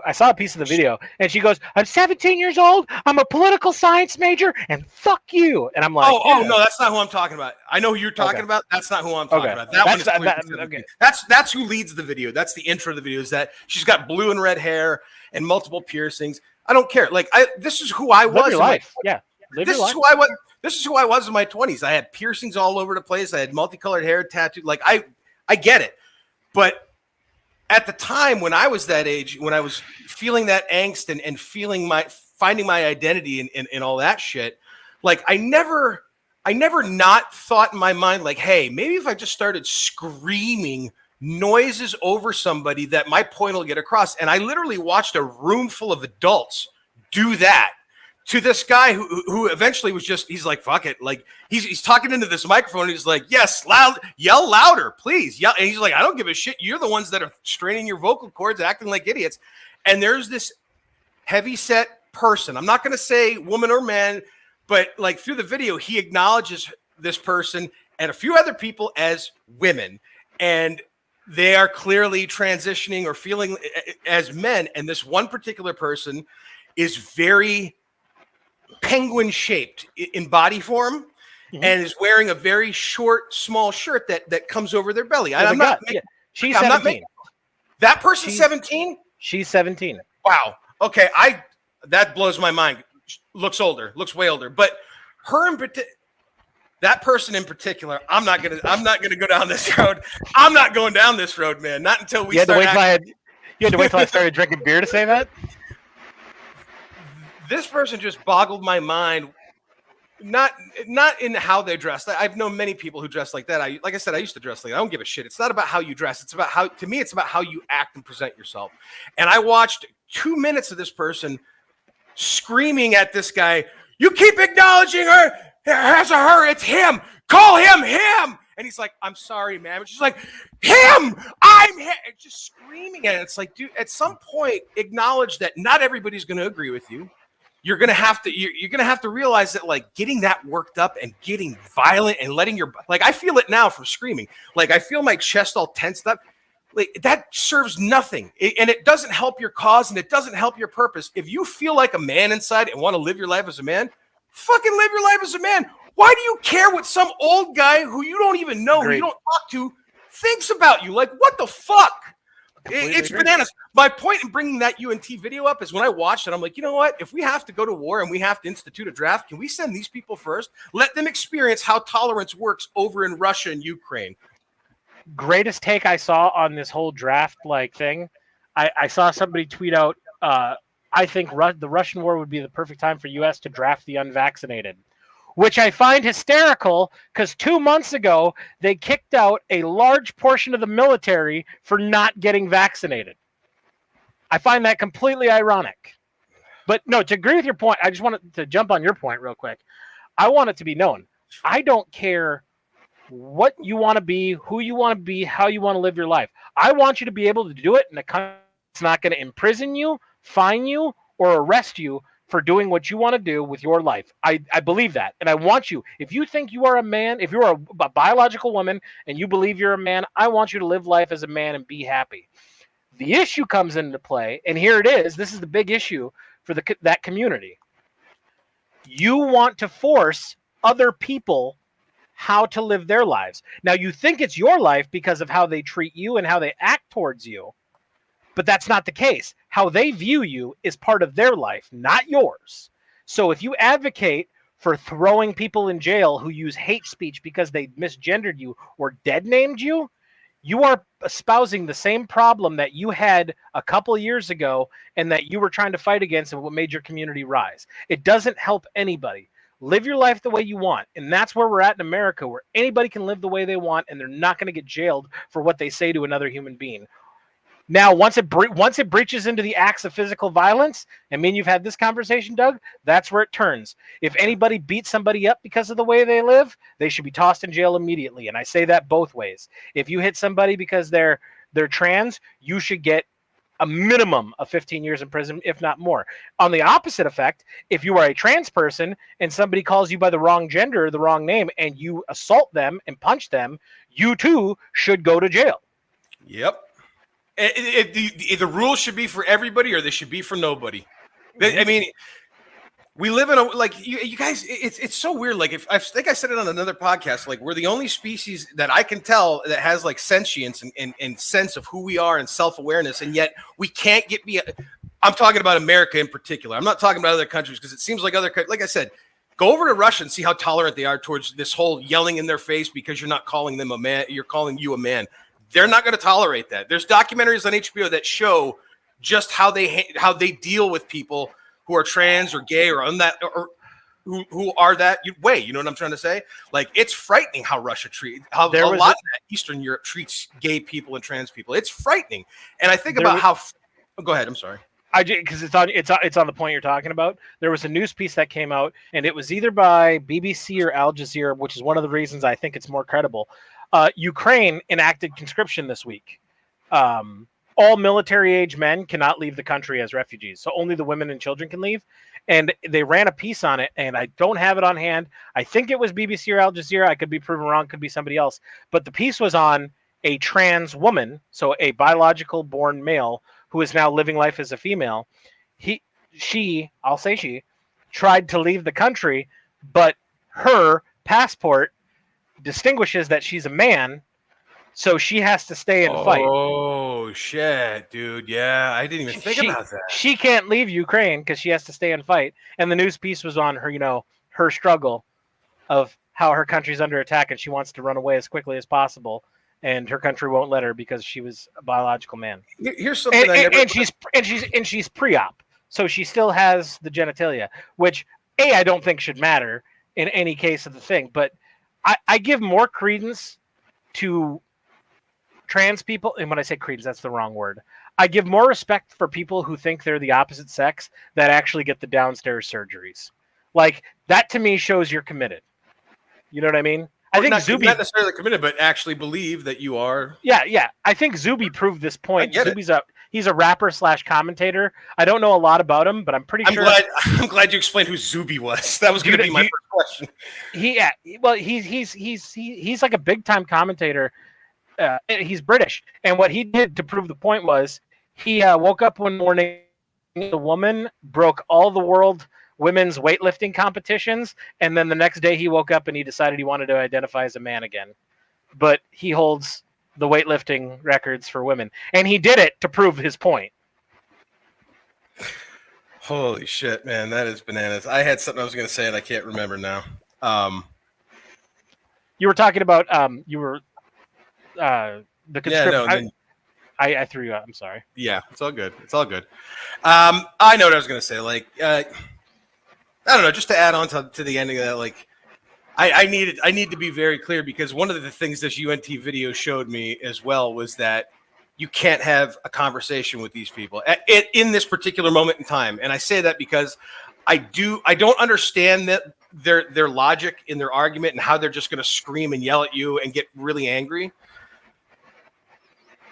And she goes, "I'm 17 years old. I'm a political science major, and fuck you." And I'm like, Oh no, that's not who I'm talking about. I know who you're talking Okay. about. That's not who I'm talking Okay. about. That one is clearly that, 17. okay. That's who leads the video. That's the intro of the video. Is that she's got blue and red hair and multiple piercings. I don't care. Like this is who I was. Live your life. Yeah. This is who I was. This is who I was in my 20s. I had piercings all over the place. I had multicolored hair, tattooed. Like I get it, but at the time when I was that age, when I was feeling that angst and finding my identity and all that shit, like I never not thought in my mind, like, hey, maybe if I just started screaming noises over somebody that my point will get across. And I literally watched a room full of adults do that to this guy who eventually was just, he's like, fuck it. Like he's talking into this microphone. And he's like, yes, yell louder, please. Yell. And he's like, I don't give a shit. You're the ones that are straining your vocal cords, acting like idiots. And there's this heavy set person. I'm not going to say woman or man, but like through the video, he acknowledges this person and a few other people as women. And they are clearly transitioning or feeling as men. And this one particular person is very penguin shaped in body form and is wearing a very short, small shirt that comes over their belly. I'm not making, She's 17. That person's 17? She's 17. Wow. Okay. That blows my mind. Looks older, looks way older, but that person in particular, I'm not gonna go down this road. I'm not going down this road, man. Not until we You had to wait till I started drinking beer to say that? This person just boggled my mind. Not in how they dress. I've known many people who dress like that. Like I said, I used to dress like that. I don't give a shit. It's not about how you dress. It's about it's about how you act and present yourself. And I watched 2 minutes of this person screaming at this guy, you keep acknowledging her as a her, it's him. Call him him. And he's like, I'm sorry, man. And she's like, him, I'm him. Just screaming at it. It's like, dude, at some point, acknowledge that not everybody's going to agree with you. You're gonna have to realize that, like, getting that worked up and getting violent and letting your, like, I feel it now from screaming. Like, I feel my chest all tensed up. Like, that serves nothing, and it doesn't help your cause, and it doesn't help your purpose. If you feel like a man inside and want to live your life as a man, fucking live your life as a man. Why do you care what some old guy who you don't even know, who you don't talk to, thinks about you? Like, what the fuck? It's bananas. My point in bringing that UNT video up is when I watched it, I'm like, you know what? If we have to go to war and we have to institute a draft, can we send these people first? Let them experience how tolerance works over in Russia and Ukraine. Greatest take I saw on this whole draft like thing. I saw somebody tweet out, I think the Russian war would be the perfect time for U.S. to draft the unvaccinated, which I find hysterical because 2 months ago, they kicked out a large portion of the military for not getting vaccinated. I find that completely ironic. But no, to agree with your point, I just wanted to jump on your point real quick. I want it to be known. I don't care what you want to be, who you want to be, how you want to live your life. I want you to be able to do it in a country that's not going to imprison you, fine you, or arrest you for doing what you want to do with your life. I believe that. And I want you, if you think you are a man, if you're a biological woman and you believe you're a man, I want you to live life as a man and be happy. The issue comes into play, and here it is. This is the big issue for that community. You want to force other people how to live their lives. Now, you think it's your life because of how they treat you and how they act towards you, but that's not the case. How they view you is part of their life, not yours. So if you advocate for throwing people in jail who use hate speech because they misgendered you or dead named you, you are espousing the same problem that you had a couple of years ago and that you were trying to fight against and what made your community rise. It doesn't help anybody. Live your life the way you want. And that's where we're at in America, where anybody can live the way they want and they're not going to get jailed for what they say to another human being. Now, once it breaches into the acts of physical violence, I mean, you've had this conversation, Doug, that's where it turns. If anybody beats somebody up because of the way they live, they should be tossed in jail immediately. And I say that both ways. If you hit somebody because they're trans, you should get a minimum of 15 years in prison, if not more. On the opposite effect, if you are a trans person and somebody calls you by the wrong gender, the wrong name, and you assault them and punch them, you too should go to jail. Yep. The rules should be for everybody, or they should be for nobody. I mean, we live in a, like, you guys, it's so weird. Like, if I think I said it on another podcast, like, we're the only species that I can tell that has like sentience and sense of who we are and self-awareness, and yet we can't I'm talking about America in particular. I'm not talking about other countries, because it seems like other countries, like I said, go over to Russia and see how tolerant they are towards this whole yelling in their face because you're not calling them a man, you're calling you a man. They're not going to tolerate that. There's documentaries on HBO that show just how they deal with people who are trans or gay or on that, or who are that way. You know what I'm trying to say? Like, it's frightening how Russia how a lot of Eastern Europe treats gay people and trans people. It's frightening. And I think about how. Go ahead. I'm sorry. Because it's on the point you're talking about. There was a news piece that came out, and it was either by BBC or Al Jazeera, which is one of the reasons I think it's more credible. Ukraine enacted conscription this week. All military-age men cannot leave the country as refugees, so only the women and children can leave. And they ran a piece on it, and I don't have it on hand. I think it was BBC or Al Jazeera. I could be proven wrong, could be somebody else. But the piece was on a trans woman, so a biological born male who is now living life as a female. She tried to leave the country, but her passport distinguishes that she's a man, so she has to stay and fight. Oh shit, dude! Yeah, I didn't even think about that. She can't leave Ukraine because she has to stay and fight. And the news piece was on her, her struggle of how her country's under attack, and she wants to run away as quickly as possible, and her country won't let her because she was a biological man. Here's something and she's pre-op, so she still has the genitalia, which I don't think should matter in any case of the thing, but I give more credence to trans people, and when I say credence, that's the wrong word. I give more respect for people who think they're the opposite sex that actually get the downstairs surgeries. Like, that to me shows you're committed. You know what I mean? I think Zuby not necessarily committed, but actually believe that you are. Yeah. I think Zuby proved this point. He's a rapper / commentator. I don't know a lot about him, but I'm pretty sure. I'm glad you explained who Zuby was. That was going to be my first question. He's like a big time commentator. He's British, and what he did to prove the point was he woke up one morning. The woman broke all the world women's weightlifting competitions, and then the next day he woke up and he decided he wanted to identify as a man again. But he holds the weightlifting records for women, and he did it to prove his point. Holy shit, man, that is bananas. I had something I was going to say and I can't remember now. You were talking about the conscription. I threw you out. I'm sorry. Yeah, it's all good. I know what I was going to say. Like, I don't know, just to add on to the ending of that, like, I need to be very clear, because one of the things this UNT video showed me as well was that you can't have a conversation with these people in this particular moment in time. And I say that because I don't understand that their logic in their argument and how they're just going to scream and yell at you and get really angry.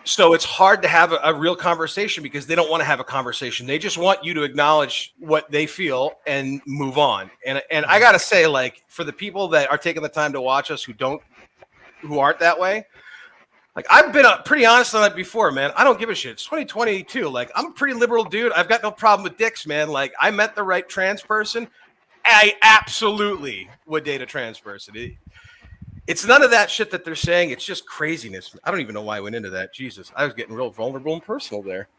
So it's hard to have a real conversation because they don't want to have a conversation. They just want you to acknowledge what they feel and move on. And I got to say, like, for the people that are taking the time to watch us who aren't that way, like, I've been pretty honest on that before, man. I don't give a shit. It's 2022. Like, I'm a pretty liberal dude. I've got no problem with dicks, man. Like, I met the right trans person. I absolutely would date a trans person. It's none of that shit that they're saying. It's just craziness. I don't even know why I went into that. Jesus, I was getting real vulnerable and personal there.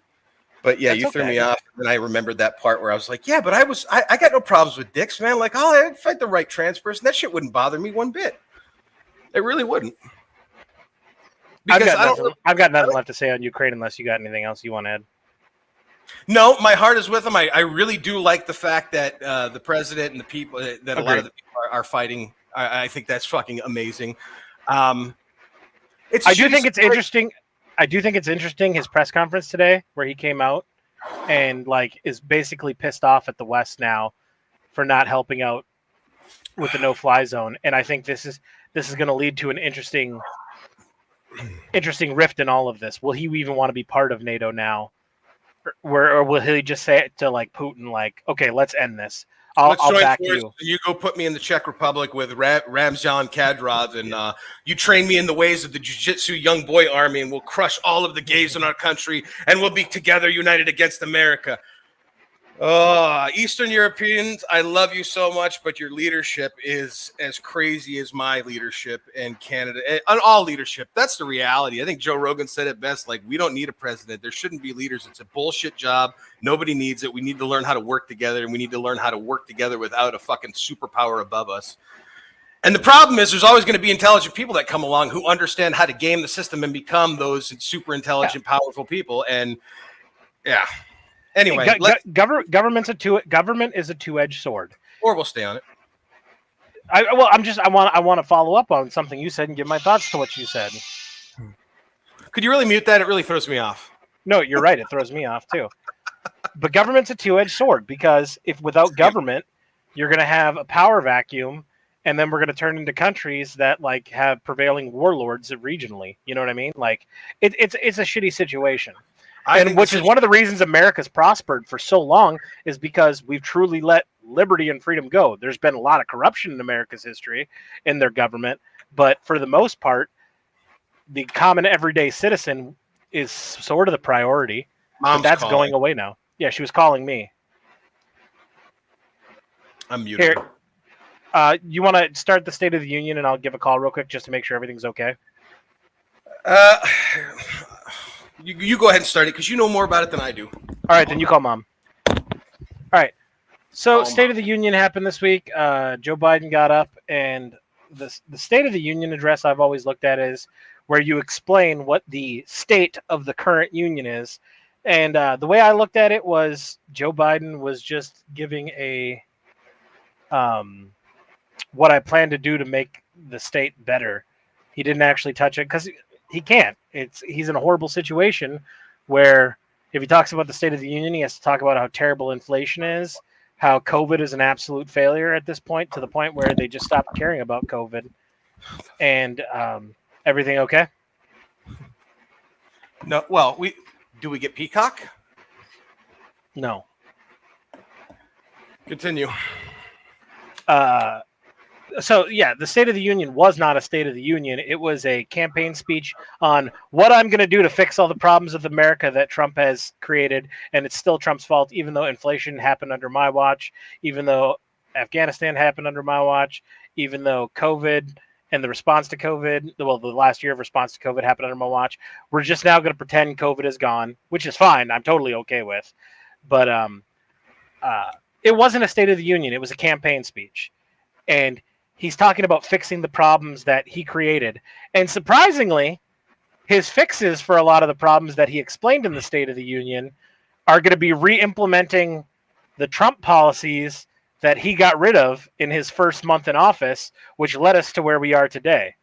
But yeah, you threw me off, and I remembered that part where I was like, yeah, but I got no problems with dicks, man. Like, I'd fight the right trans person. That shit wouldn't bother me one bit. It really wouldn't. Because I've got nothing left to say on Ukraine unless you got anything else you want to add. No, my heart is with them. I really do like the fact that the president and the people that a lot of the people are fighting. I think that's fucking amazing. I do think it's interesting his press conference today, where he came out and like is basically pissed off at the West now for not helping out with the no-fly zone. And I think this is going to lead to an interesting rift in all of this. Will he even want to be part of NATO now or will he just say it to like Putin, like, okay, let's end this. I'll join back forces. you. You go put me in the Czech Republic with Ramzan Kadyrov, and you train me in the ways of the Jiu-Jitsu young boy army, and we'll crush all of the gays in our country, and we'll be together, united against America. Oh, Eastern Europeans, I love you so much, but your leadership is as crazy as my leadership in Canada. And all leadership, that's the reality. I think Joe Rogan said it best, like, we don't need a president. There shouldn't be leaders. It's a bullshit job. Nobody needs it. We need to learn how to work together, and we need to learn how to work together without a fucking superpower above us. And the problem is there's always going to be intelligent people that come along who understand how to game the system and become those super intelligent, powerful people. And yeah. Anyway, government is a two-edged sword. Or we'll stay on it. I want to follow up on something you said and give my thoughts to what you said. Could you really mute that? It really throws me off. No, you're right. It throws me off too. But government's a two-edged sword, because if without government, you're going to have a power vacuum, and then we're going to turn into countries that like have prevailing warlords regionally. You know what I mean? Like it's a shitty situation. And which is one of the reasons America's prospered for so long, is because we've truly let liberty and freedom go. There's been a lot of corruption in America's history in their government, but for the most part, the common everyday citizen is sort of the priority. But that's going away now. Yeah, she was calling me. I'm muted. Here, you want to start the State of the Union, and I'll give a call real quick just to make sure everything's okay? You go ahead and start it, because you know more about it than I do. All right, then you call Mom. All right. So State of the Union happened this week. Joe Biden got up, and the State of the Union address I've always looked at is where you explain what the state of the current union is. And the way I looked at it was Joe Biden was just giving a what I plan to do to make the state better. He didn't actually touch it because he can't. He's in a horrible situation where if he talks about the State of the Union, he has to talk about how terrible inflation is, how COVID is an absolute failure at this point, to the point where they just stopped caring about COVID. And everything okay? No. Well, do we get Peacock? No. Continue. So, yeah, the State of the Union was not a State of the Union. It was a campaign speech on what I'm going to do to fix all the problems of America that Trump has created. And it's still Trump's fault, even though inflation happened under my watch, even though Afghanistan happened under my watch, even though COVID and the response to COVID, the last year of response to COVID happened under my watch. We're just now going to pretend COVID is gone, which is fine. I'm totally okay with. But it wasn't a State of the Union. It was a campaign speech. And he's talking about fixing the problems that he created. And surprisingly, his fixes for a lot of the problems that he explained in the State of the Union are going to be re-implementing the Trump policies that he got rid of in his first month in office, which led us to where we are today,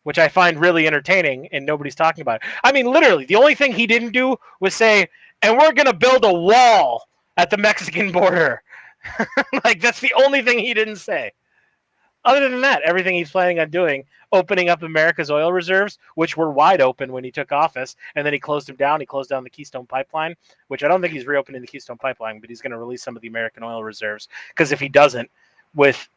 which I find really entertaining, and nobody's talking about it. I mean, literally, the only thing he didn't do was say, and we're going to build a wall at the Mexican border. Like, that's the only thing he didn't say. Other than that, everything he's planning on doing, opening up America's oil reserves, which were wide open when he took office, and then he closed them down. He closed down the Keystone Pipeline, which I don't think he's reopening the Keystone Pipeline, but he's going to release some of the American oil reserves. Because if he doesn't, with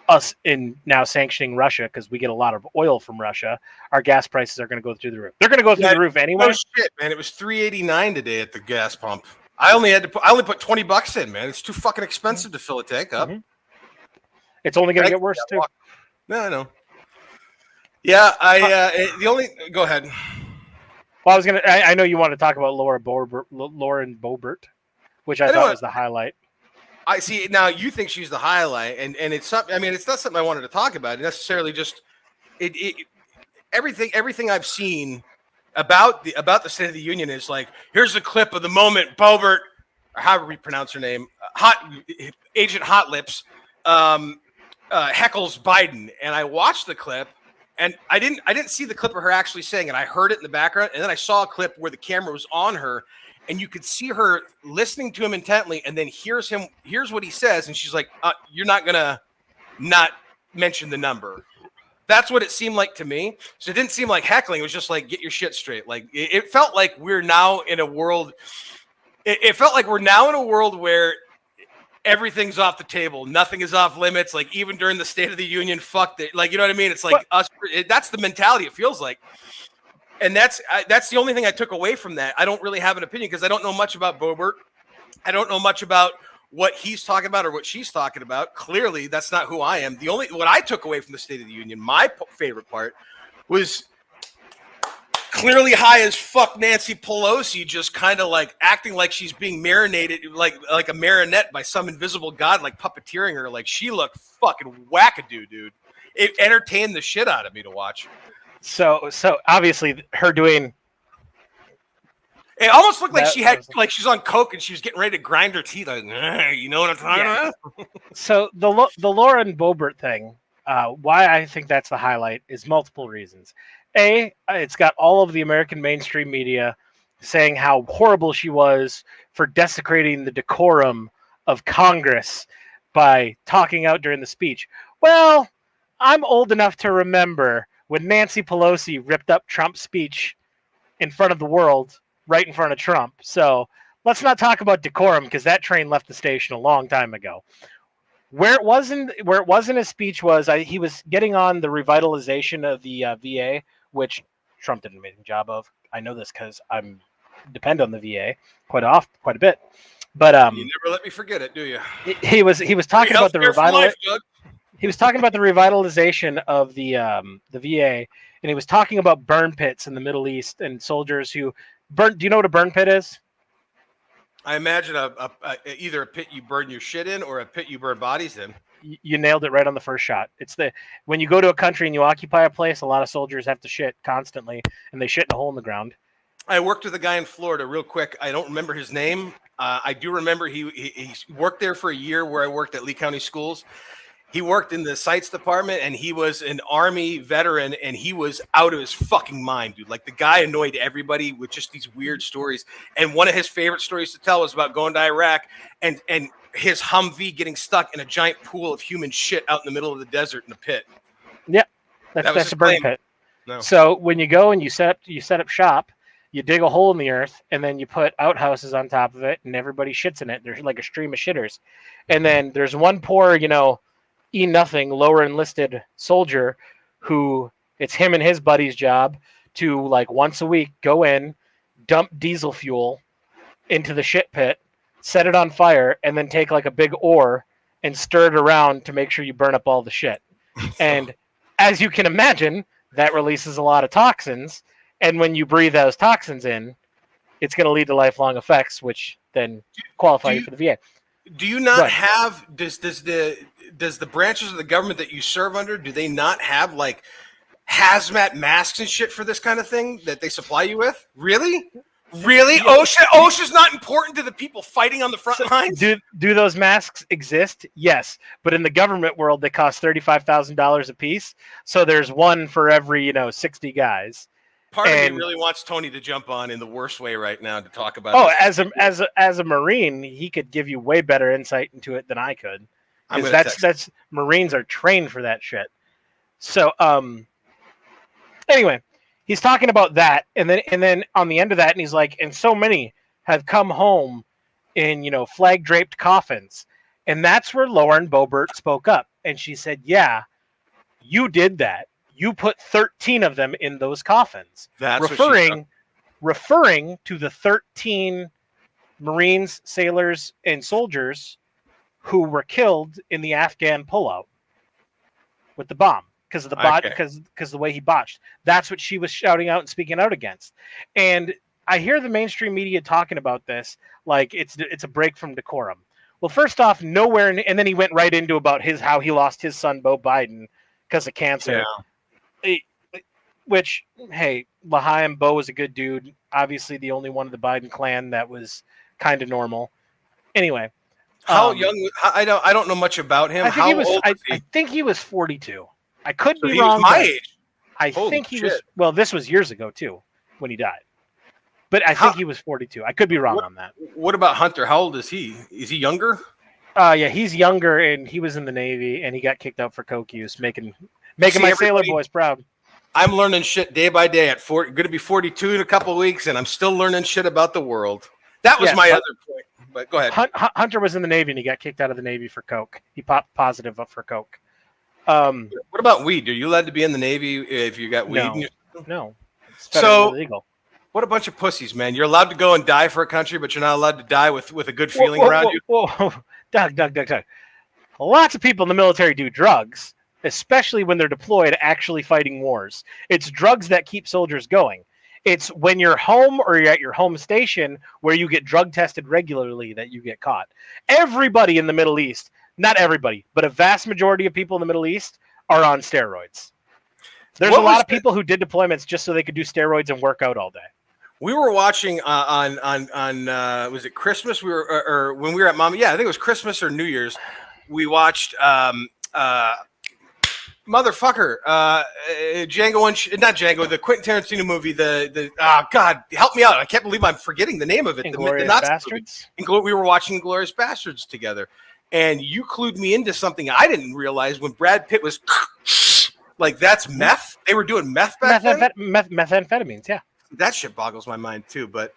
us in now sanctioning Russia, because we get a lot of oil from Russia, our gas prices are going to go through the roof. They're going to go through the roof anyway. No shit, man. It was $3.89 today at the gas pump. I only put $20 in, man. It's too fucking expensive to fill a tank up. Mm-hmm. It's only going to get worse too. No, I know. Yeah, go ahead. Well, I know you want to talk about Lauren Boebert, which I thought was the highlight. I see. Now you think she's the highlight, and it's something. I mean, it's not something I wanted to talk about. Necessarily, just everything I've seen about the State of the Union is like, here's a clip of the moment Boebert, or however we pronounce her name, Agent Hot Lips, heckles Biden. And I watched the clip, and I didn't see the clip of her actually saying it. I heard it in the background, and then I saw a clip where the camera was on her, and you could see her listening to him intently, and then here's what he says, and she's like, you're not gonna not mention the number. That's what it seemed like to me. So it didn't seem like heckling. It was just like, get your shit straight. Like, it felt like we're now in a world. it felt like we're now in a world where everything's off the table. Nothing is off limits. Like even during the State of the Union, fuck it. Like, you know what I mean? It's like that's the mentality it feels like. And that's the only thing I took away from that. I don't really have an opinion because I don't know much about Boebert. I don't know much about what he's talking about or what she's talking about. Clearly, that's not who I am. What I took away from the State of the Union, my favorite part, was clearly high as fuck Nancy Pelosi just kind of like acting like she's being marinated like a marionette by some invisible god, like puppeteering her. Like she looked fucking wackadoo, dude. It entertained the shit out of me to watch. So obviously her doing it almost looked like like she's on coke and she was getting ready to grind her teeth. Like, you know what I'm talking about? So the Lauren Boebert thing, why I think that's the highlight is multiple reasons. A, it's got all of the American mainstream media saying how horrible she was for desecrating the decorum of Congress by talking out during the speech. Well, I'm old enough to remember when Nancy Pelosi ripped up Trump's speech in front of the world, right in front of Trump. So let's not talk about decorum because that train left the station a long time ago. Where it wasn't a speech was he was getting on the revitalization of the VA, which Trump did an amazing job of. I know this because I'm depend on the VA quite a bit. But you never let me forget it, do you? He was talking about the He was talking about the revitalization of the VA, and he was talking about burn pits in the Middle East and soldiers who burn. Do you know what a burn pit is? I imagine either a pit you burn your shit in or a pit you burn bodies in. You nailed it right on the first shot. It's when you go to a country and you occupy a place, a lot of soldiers have to shit constantly, and they shit in a hole in the ground. I worked with a guy in Florida real quick. I don't remember his name. I do remember he worked there for a year where I worked at Lee County Schools. He worked in the sites department, and he was an Army veteran, and he was out of his fucking mind, dude. Like, the guy annoyed everybody with just these weird stories. And one of his favorite stories to tell was about going to Iraq and his Humvee getting stuck in a giant pool of human shit out in the middle of the desert in a pit. Yeah, that's a burn pit. No. So when you go and you set up shop, you dig a hole in the earth, and then you put outhouses on top of it, and everybody shits in it. There's like a stream of shitters. And then there's one poor, E-nothing lower enlisted soldier who it's him and his buddy's job to, like, once a week go in, dump diesel fuel into the shit pit, set it on fire, and then take like a big oar and stir it around to make sure you burn up all the shit. And as you can imagine, that releases a lot of toxins, and when you breathe those toxins in, it's going to lead to lifelong effects, which then qualify you for the VA. Do you not have does the branches of the government that you serve under, do they not have like hazmat masks and shit for this kind of thing that they supply you with? Really? Yeah. OSHA's not important to the people fighting on the front lines? Do those masks exist? Yes. But in the government world, they cost $35,000 a piece. So there's one for every, 60 guys. Part of me really wants Tony to jump on in the worst way right now to talk about. Oh, as a Marine, he could give you way better insight into it than I could. That's Marines are trained for that shit. So anyway, he's talking about that, and then on the end of that, and he's like, and so many have come home in flag draped coffins, and that's where Lauren Boebert spoke up, and she said, "Yeah, you did that. You put 13 of them in those coffins." That's referring to the 13 Marines, sailors, and soldiers who were killed in the Afghan pullout with the bomb because of the because the way he botched. That's what she was shouting out and speaking out against. And I hear the mainstream media talking about this like it's a break from decorum. Well, first off, nowhere, and then he went right into about how he lost his son Beau Biden because of cancer. Yeah. Which, hey, L'Chaim Beau was a good dude. Obviously, the only one of the Biden clan that was kind of normal. Anyway, how young? I don't know much about him. How old was he? I think he was 42. I could be he wrong. Was my age. I think he was. Well, this was years ago too, when he died. But I think he was 42. I could be wrong on that. What about Hunter? How old is he? Is he younger? Yeah, he's younger, and he was in the Navy, and he got kicked out for coke use, making my sailor boys proud. I'm learning shit day by day. Going to be 42 in a couple of weeks, and I'm still learning shit about the world. That was Yeah, my other point. But go ahead. Hunter was in the Navy and he got kicked out of the Navy for coke. He popped positive for coke. What about weed? Are you allowed to be in the Navy if you got weed? No, no, it's federally So illegal. what a bunch of pussies, man. You're allowed to go and die for a country, but you're not allowed to die with a good feeling around you. Whoa. Doug. Lots of people in the military do drugs, especially when they're deployed actually fighting wars. It's drugs that keep soldiers going. It's when you're home or you're at your home station where you get drug tested regularly that you get caught. Everybody in the Middle East, not everybody, but a vast majority of people in the Middle East are on steroids. There's a lot of people who did deployments just so they could do steroids and work out all day. We were watching on was it Christmas? We were or when we were at Mama. Yeah, I think it was Christmas or New Year's. We watched motherfucker Django not Django, the Quentin Tarantino movie. The God help me out! I can't believe I'm forgetting the name of it. Inglourious Bastards. We were watching Inglourious Bastards together, and you clued me into something I didn't realize when Brad Pitt was like, that's meth. They were doing meth back then. Methamphetamines, yeah. That shit boggles my mind too. But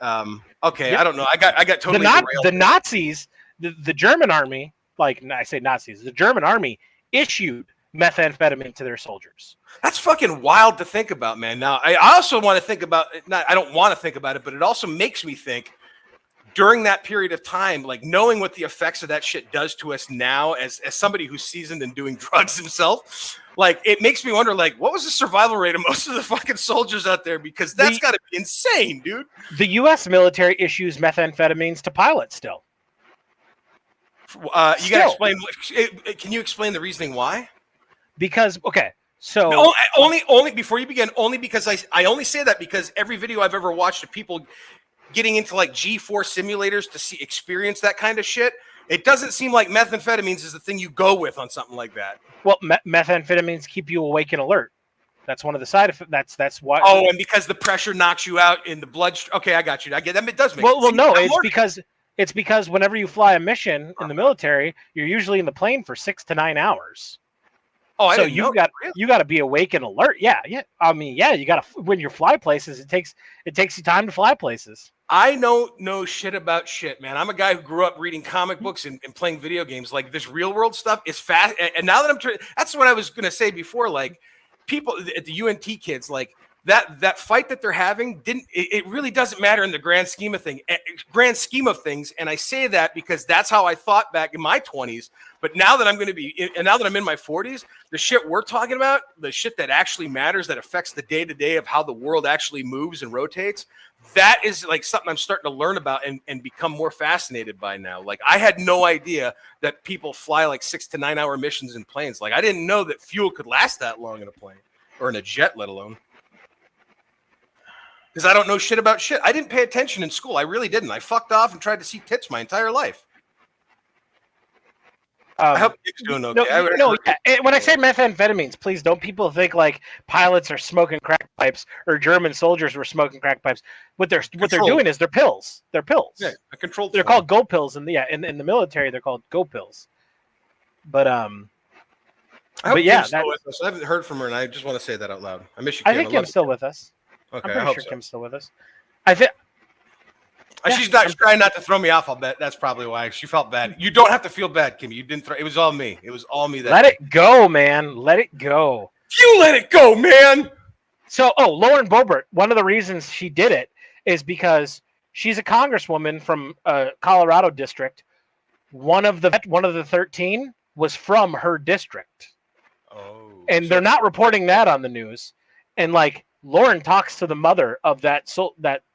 okay, Yep. I don't know. I got totally the Nazis, the German army. Like I say, Nazis. The German army issued methamphetamine to their soldiers. That's fucking wild to think about, man. Now, I also want to think about it. I don't want to think about it, but it also makes me think during that period of time, like knowing what the effects of that shit does to us now as somebody who's seasoned in doing drugs himself, like it makes me wonder, like, what was the survival rate of most of the fucking soldiers out there? Because that's got to be insane, dude. The U.S. military issues methamphetamines to pilots still. You got to explain. Can you explain the reasoning why? Because so no, only before you begin. Only because I only say that because every video I've ever watched of people getting into like G4 simulators to experience that kind of shit, it doesn't seem like methamphetamines is the thing you go with on something like that. Well, methamphetamines keep you awake and alert. That's one of the side effects. That's why. Oh, and because the pressure knocks you out in the blood. Okay, I got you. I get that. It does make sense. Well, no, it's because whenever you fly a mission in the military, you're usually in the plane for 6 to 9 hours. Oh, so you got to be awake and alert. Yeah. I mean, yeah, you got to when you fly places. It takes you time to fly places. I don't know shit about shit, man. I'm a guy who grew up reading comic books and playing video games. Like this real world stuff is fast. And now that that's what I was gonna say before. Like people at the UNT kids, like that fight that they're having it really doesn't matter in the grand scheme of things. And I say that because that's how I thought back in my 20s. But now that I'm in my 40s, the shit we're talking about, the shit that actually matters, that affects the day to day of how the world actually moves and rotates, that is like something I'm starting to learn about and become more fascinated by now. Like I had no idea that people fly like 6 to 9 hour missions in planes. Like I didn't know that fuel could last that long in a plane or in a jet, let alone. Because I don't know shit about shit. I didn't pay attention in school. I really didn't. I fucked off and tried to see tits my entire life. I hope Nick's doing okay. No. When I say methamphetamines, please don't people think like pilots are smoking crack pipes or German soldiers were smoking crack pipes. What they're doing is they're pills. They're pills. Yeah, a controlled. They're called go pills, and in the military they're called go pills. But I haven't heard from her, and I just want to say that out loud. I miss you, Kim. I think Kim's still with us. Okay, I'm pretty sure Kim's still with us. I think. She's trying not to throw me off. I'll bet that's probably why she felt bad. You don't have to feel bad, Kim. You didn't throw. It was all me. It was all me. Let it go, man. Let it go. You let it go, man. So, Lauren Boebert. One of the reasons she did it is because she's a congresswoman from Colorado district. One of the 13 was from her district. Oh. And they're not reporting that on the news. And like Lauren talks to the mother of that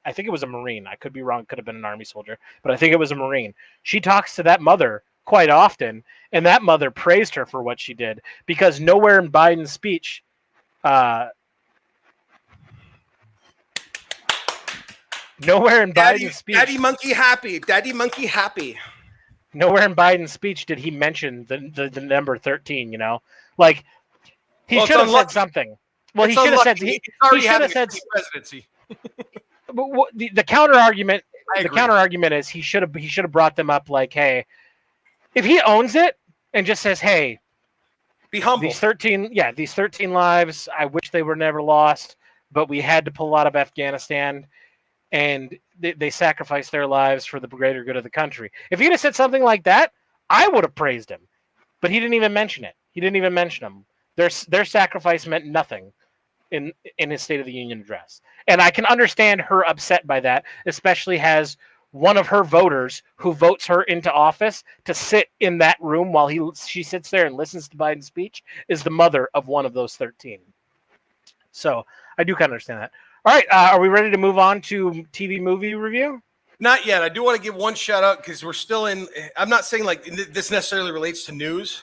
I think it was a Marine. I could be wrong. Could have been an Army soldier, but I think it was a Marine. She talks to that mother quite often, and that mother praised her for what she did because nowhere in Biden's speech, Daddy monkey happy. Daddy monkey happy. Nowhere in Biden's speech did he mention the number 13. You know, like he should have said something. Well, he should have said he should have said presidency. But the counter argument is he should have brought them up like, hey, if he owns it and just says, hey, be humble. These 13 lives, I wish they were never lost, but we had to pull out of Afghanistan. and they sacrificed their lives for the greater good of the country. If he'd have said something like that, I would have praised him. But he didn't even mention it. He didn't even mention them. Their sacrifice meant nothing in his State of the Union address. And I can understand her upset by that, especially as one of her voters who votes her into office to sit in that room while she sits there and listens to Biden's speech is the mother of one of those 13. So I do kind of understand that. All right, are we ready to move on to TV movie review? Not yet. I do want to give one shout out because we're still in. I'm not saying like this necessarily relates to news,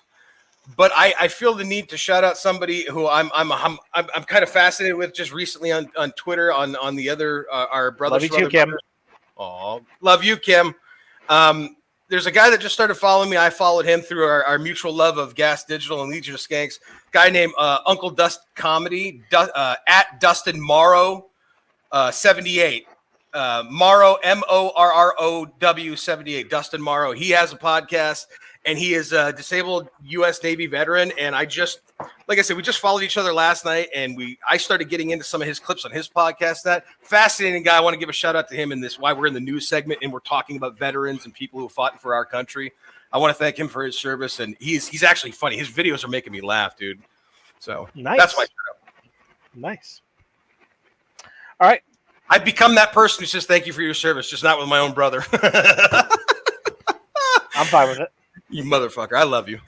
but I feel the need to shout out somebody who I'm kind of fascinated with just recently on Twitter on the other our brothers. Love you too, Kim. Oh, love you, Kim. There's a guy that just started following me. I followed him through our mutual love of Gas Digital and Legion of Skanks. Guy named Uncle Dust Comedy at Dustin Morrow 78. Morrow, Morrow 78. Dustin Morrow. He has a podcast, and he is a disabled U.S. Navy veteran. And I just, like I said, we just followed each other last night, and I started getting into some of his clips on his podcast. That fascinating guy. I want to give a shout out to him in this. Why we're in the news segment, and we're talking about veterans and people who fought for our country. I want to thank him for his service, and he's actually funny. His videos are making me laugh, dude. So nice. That's my shout out. Nice. All right. I've become that person who says thank you for your service, just not with my own brother. I'm fine with it. You motherfucker. I love you.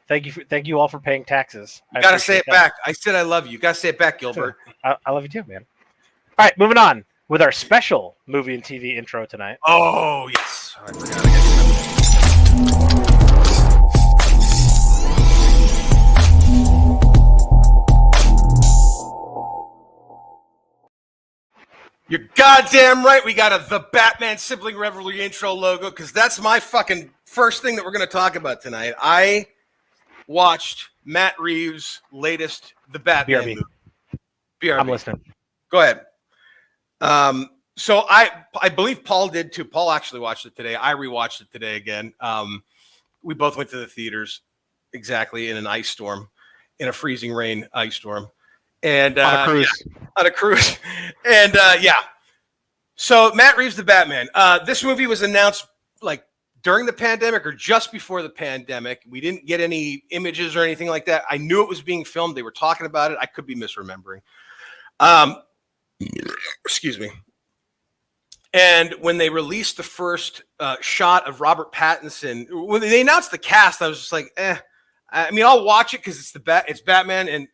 Thank you all for paying taxes. You got to say it back. I said I love you. You got to say it back, Gilbert. I love you too, man. All right, moving on with our special movie and TV intro tonight. Oh, yes. I forgot. You're goddamn right. We got the Batman Sibling Revelry intro logo because that's my fucking first thing that we're going to talk about tonight. I watched Matt Reeves' latest The Batman movie. BRB. I'm listening. Go ahead. So I believe Paul did too. Paul actually watched it today. I rewatched it today again. We both went to the theaters exactly in an ice storm, in a freezing rain ice storm. And on a cruise. Yeah, on a cruise. And yeah. So Matt Reeves, the Batman. This movie was announced like during the pandemic or just before the pandemic. We didn't get any images or anything like that. I knew it was being filmed. They were talking about it. I could be misremembering. Excuse me. And when they released the first shot of Robert Pattinson, when they announced the cast, I was just like, I mean, I'll watch it because it's Batman, and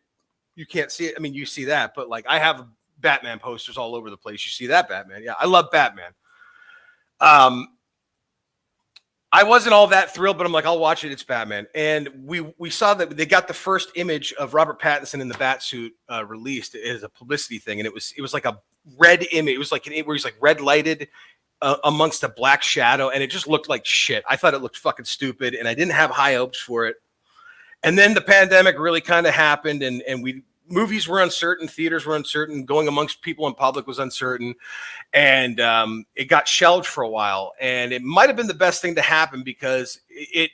you can't see it. I mean, you see that, but like I have Batman posters all over the place. You see that Batman? Yeah, I love Batman. I wasn't all that thrilled, but I'm like, I'll watch it. It's Batman, and we saw that they got the first image of Robert Pattinson in the Batsuit released as a publicity thing, and it was like a red image. It was like where he's like red lighted amongst a black shadow, and it just looked like shit. I thought it looked fucking stupid, and I didn't have high hopes for it. And then the pandemic really kind of happened, and movies were uncertain, theaters were uncertain, going amongst people in public was uncertain, and it got shelved for a while. And it might have been the best thing to happen because it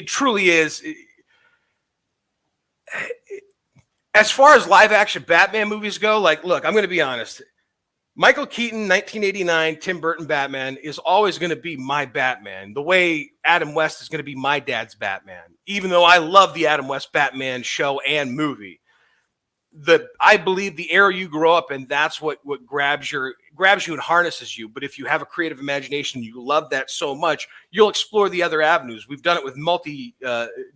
truly is. As far as live action Batman movies go, like, look, I'm going to be honest. Michael Keaton, 1989, Tim Burton Batman is always going to be my Batman. The way Adam West is going to be my dad's Batman, even though I love the Adam West Batman show and movie. I believe the era you grow up in, that's what grabs you and harnesses you. But if you have a creative imagination, you love that so much, you'll explore the other avenues. We've done it with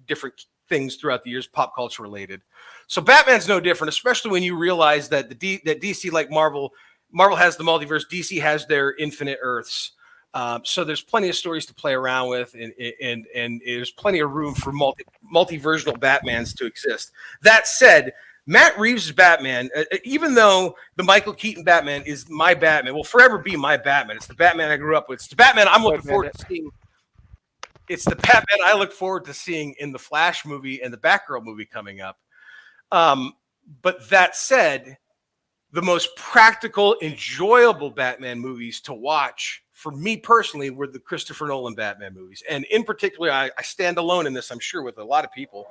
different things throughout the years, pop culture related. So Batman's no different, especially when you realize that that DC, like Marvel has the multiverse, DC has their infinite Earths. So there's plenty of stories to play around with, and there's plenty of room for multiversional Batmans to exist. That said, Matt Reeves' Batman, even though the Michael Keaton Batman is my Batman, will forever be my Batman. It's the Batman I grew up with. It's the Batman I'm looking forward to seeing. It's the Batman I look forward to seeing in the Flash movie and the Batgirl movie coming up. But that said, the most practical, enjoyable Batman movies to watch for me personally were the Christopher Nolan Batman movies. And in particular, I stand alone in this, I'm sure, with a lot of people.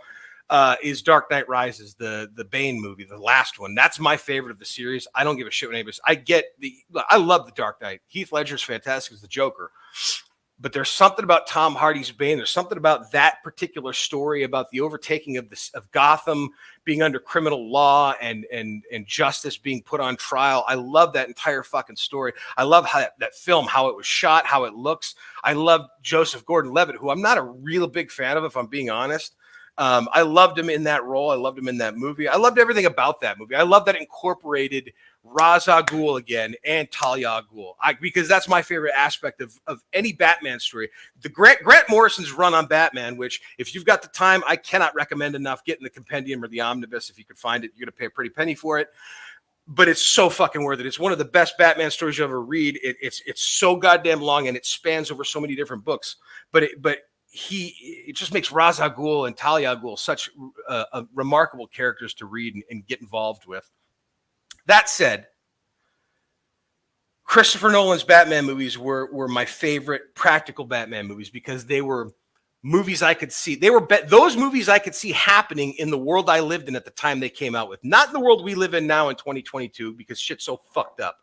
is Dark Knight Rises, the Bane movie, the last one. That's my favorite of the series. I don't give a shit what anybody says. I love the Dark Knight. Heath Ledger's fantastic as the Joker. But there's something about Tom Hardy's Bane. There's something about that particular story, about the overtaking of Gotham being under criminal law and justice being put on trial. I love that entire fucking story. I love how that film, how it was shot, how it looks. I love Joseph Gordon-Levitt, who I'm not a real big fan of, if I'm being honest. I loved him in that role. I loved him in that movie. I loved everything about that movie. I love that incorporated Ra's al Ghul again and Talia al Ghul, because that's my favorite aspect of any Batman story. The Grant Morrison's run on Batman, which if you've got the time, I cannot recommend enough. Getting the compendium or the omnibus, if you could find it, you're going to pay a pretty penny for it. But it's so fucking worth it. It's one of the best Batman stories you ever read. It's so goddamn long, and it spans over so many different books. But it just makes Ra's al Ghul and Talia al Ghul such remarkable characters to read and get involved with. That said, Christopher Nolan's Batman movies were my favorite practical Batman movies because they were movies I could see. They were those movies I could see happening in the world I lived in at the time they came out with. Not in the world we live in now in 2022 because shit's so fucked up.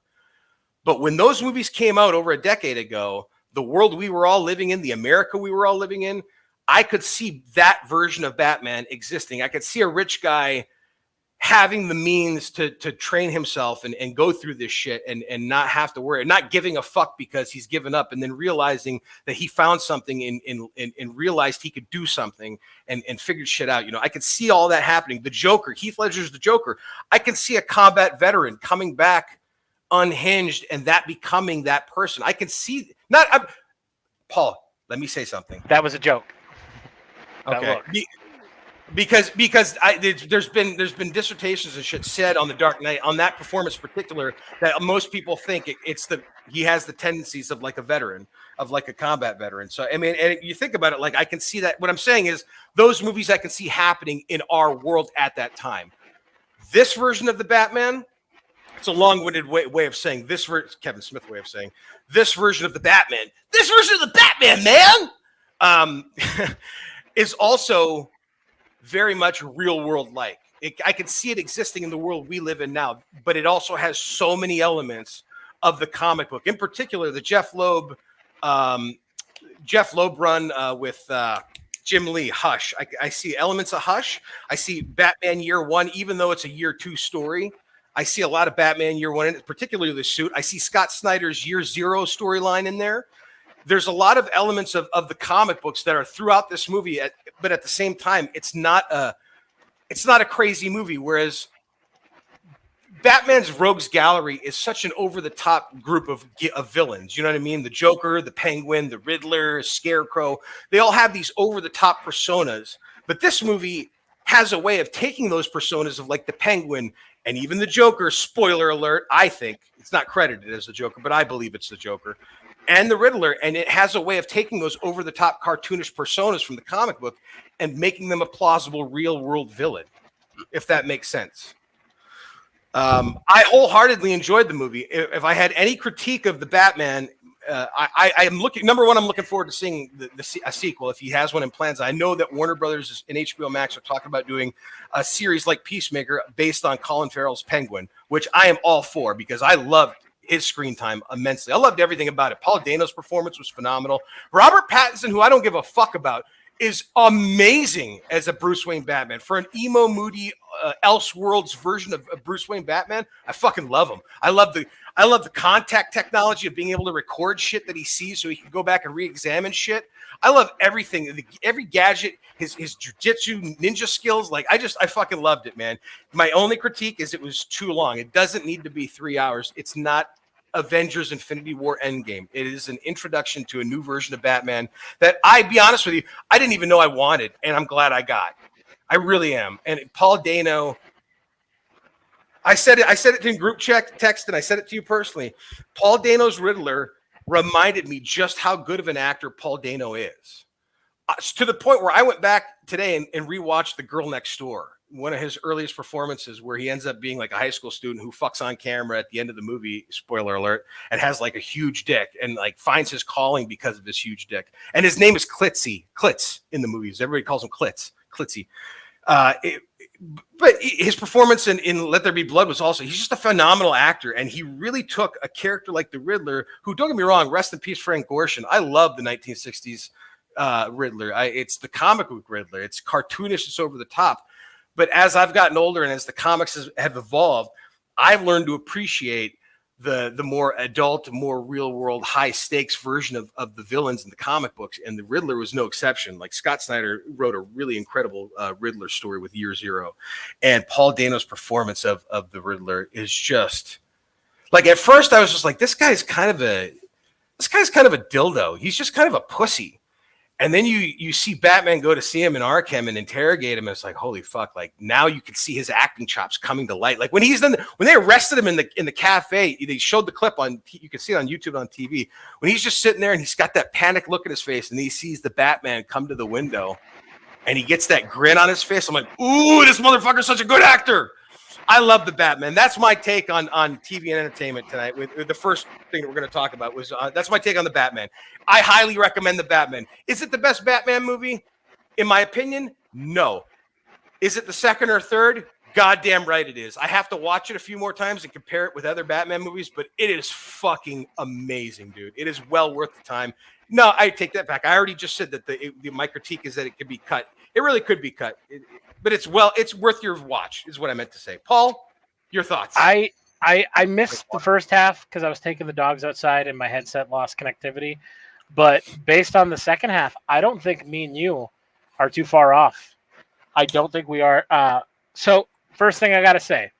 But when those movies came out over a decade ago, the world we were all living in, the America we were all living in, I could see that version of Batman existing. I could see a rich guy having the means to train himself and go through this shit and not have to worry, not giving a fuck because he's given up, and then realizing that he found something and realized he could do something and figured shit out. You know, I could see all that happening. The Joker, Heath Ledger's the Joker. I can see a combat veteran coming back unhinged and that becoming that person. I can see Paul, let me say something. That was a joke. Okay. Because there's been dissertations and shit said on the Dark Knight, on that performance in particular, that most people think he has the tendencies of like a veteran, of like a combat veteran. So I mean, and you think about it, like I can see that. What I'm saying is those movies I can see happening in our world at that time. This version of the Batman, it's a long-winded way of saying this. Kevin Smith way of saying this version of the Batman. This version of the Batman, man, is also very much real world like. I can see it existing in the world we live in now, but it also has so many elements of the comic book, in particular the Jeff Loeb run with Jim Lee, Hush. I see elements of Hush. I see Batman Year One, even though it's a Year Two story. I see a lot of Batman Year One, particularly the suit. I see Scott Snyder's Year Zero storyline in there. There's a lot of elements of the comic books that are throughout this movie, but at the same time, it's not a crazy movie. Whereas Batman's Rogues Gallery is such an over-the-top group of villains. You know what I mean? The Joker, the Penguin, the Riddler, Scarecrow. They all have these over-the-top personas. But this movie has a way of taking those personas of like the Penguin and even the Joker. Spoiler alert, I think. It's not credited as the Joker, but I believe it's the Joker. And the Riddler, and it has a way of taking those over-the-top cartoonish personas from the comic book and making them a plausible real-world villain, if that makes sense. I wholeheartedly enjoyed the movie. If I had any critique of the Batman, I am looking. Number one, I'm looking forward to seeing a sequel if he has one in plans. I know that Warner Brothers and HBO Max are talking about doing a series like Peacemaker based on Colin Farrell's Penguin, which I am all for because I loved his screen time immensely. I loved everything about it. Paul Dano's performance was phenomenal. Robert Pattinson, who I don't give a fuck about, is amazing as a Bruce Wayne Batman. For an emo, moody, Elseworlds version of Bruce Wayne Batman, I fucking love him. I love the contact technology of being able to record shit that he sees so he can go back and re-examine shit. I love everything, every gadget, his jujitsu ninja skills. Like I fucking loved it, man. My only critique is it was too long. It doesn't need to be 3 hours. It's not Avengers Infinity War Endgame. It is an introduction to a new version of Batman that be honest with you, I didn't even know I wanted, and I'm glad I got. I really am. And Paul Dano, I said it in group text, and I said it to you personally. Paul Dano's Riddler reminded me just how good of an actor Paul Dano is. To the point where I went back today and rewatched The Girl Next Door, one of his earliest performances, where he ends up being like a high school student who fucks on camera at the end of the movie, spoiler alert, and has like a huge dick and like finds his calling because of his huge dick. And his name is Klitz in the movies. Everybody calls him Klitzy. But his performance in Let There Be Blood was also, he's just a phenomenal actor. And he really took a character like the Riddler, who, don't get me wrong, rest in peace, Frank Gorshin. I love the 1960s Riddler. It's the comic book Riddler. It's cartoonish. It's over the top. But as I've gotten older and as the comics have evolved, I've learned to appreciate the more adult, more real world, high stakes version of the villains in the comic books. And the Riddler was no exception. Like, Scott Snyder wrote a really incredible Riddler story with Year Zero. And Paul Dano's performance of the Riddler is just like, at first I was just like, this guy's kind of a dildo. He's just kind of a pussy. And then you see Batman go to see him in Arkham and interrogate him, and it's like, holy fuck! Like, now you can see his acting chops coming to light. Like, when they arrested him in the cafe, they showed the clip on. You can see it on YouTube, on TV. When he's just sitting there and he's got that panic look in his face, and he sees the Batman come to the window, and he gets that grin on his face. I'm like, ooh, this motherfucker's such a good actor. I love the Batman. That's my take on TV and entertainment tonight. With the first thing that we're going to talk about was that's my take on the Batman. I highly recommend the Batman. Is it the best Batman movie? In my opinion, no. Is it the second or third? Goddamn right it is. I have to watch it a few more times and compare it with other Batman movies, but it is fucking amazing, dude. It is well worth the time. No, I take that back. I already just said that my critique is that it could be cut. It really could be cut. But it's worth your watch, is what I meant to say. Paul, your thoughts? I missed the first half because I was taking the dogs outside and my headset lost connectivity. But based on the second half, I don't think me and you are too far off. I don't think we are. So first thing I got to say,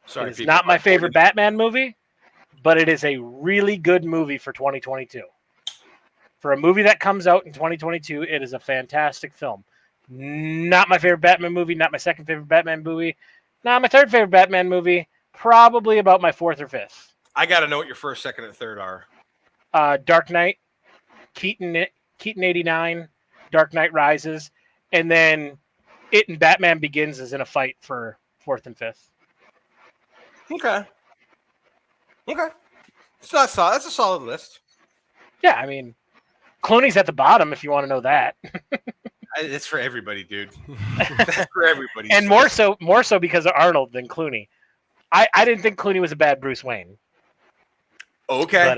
it's not my favorite Batman movie, but it is a really good movie for 2022. For a movie that comes out in 2022, it is a fantastic film. Not my favorite Batman movie, not my second favorite Batman movie, not my third favorite Batman movie, probably about my fourth or fifth. I got to know what your first, second, and third are. Dark Knight, Keaton 89, Dark Knight Rises, and then it and Batman Begins is in a fight for fourth and fifth. Okay. So that's a solid list. Yeah, I mean, Clooney's at the bottom if you want to know that. It's for everybody, dude. That's for everybody. And more so because of Arnold than Clooney. I didn't think Clooney was a bad Bruce Wayne. Okay.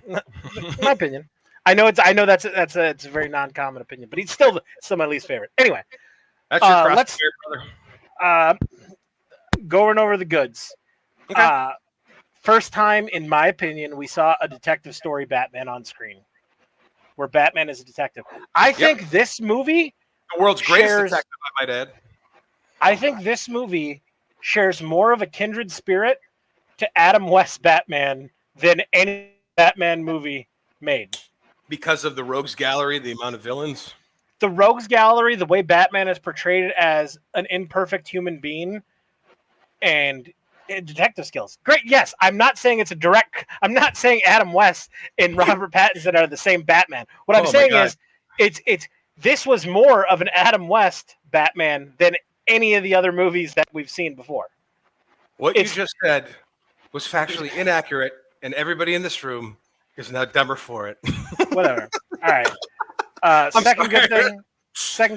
But my opinion. I know that's a very non-common opinion, but he's still my least favorite. Anyway, that's your let's brother. Going over the goods. Okay. First time, in my opinion, we saw a detective story Batman on screen, where Batman is a detective. I think this movie, the world's greatest detective, I might add. I think this movie shares more of a kindred spirit to Adam West's Batman than any Batman movie made. Because of the Rogues Gallery, the amount of villains? The Rogues Gallery, the way Batman is portrayed as an imperfect human being, and detective skills. Great, yes. I'm not saying Adam West and Robert Pattinson are the same Batman. What I'm saying is it's this was more of an Adam West Batman than any of the other movies that we've seen before. What you just said was factually inaccurate, and everybody in this room is now dumber for it. Whatever. All right. Second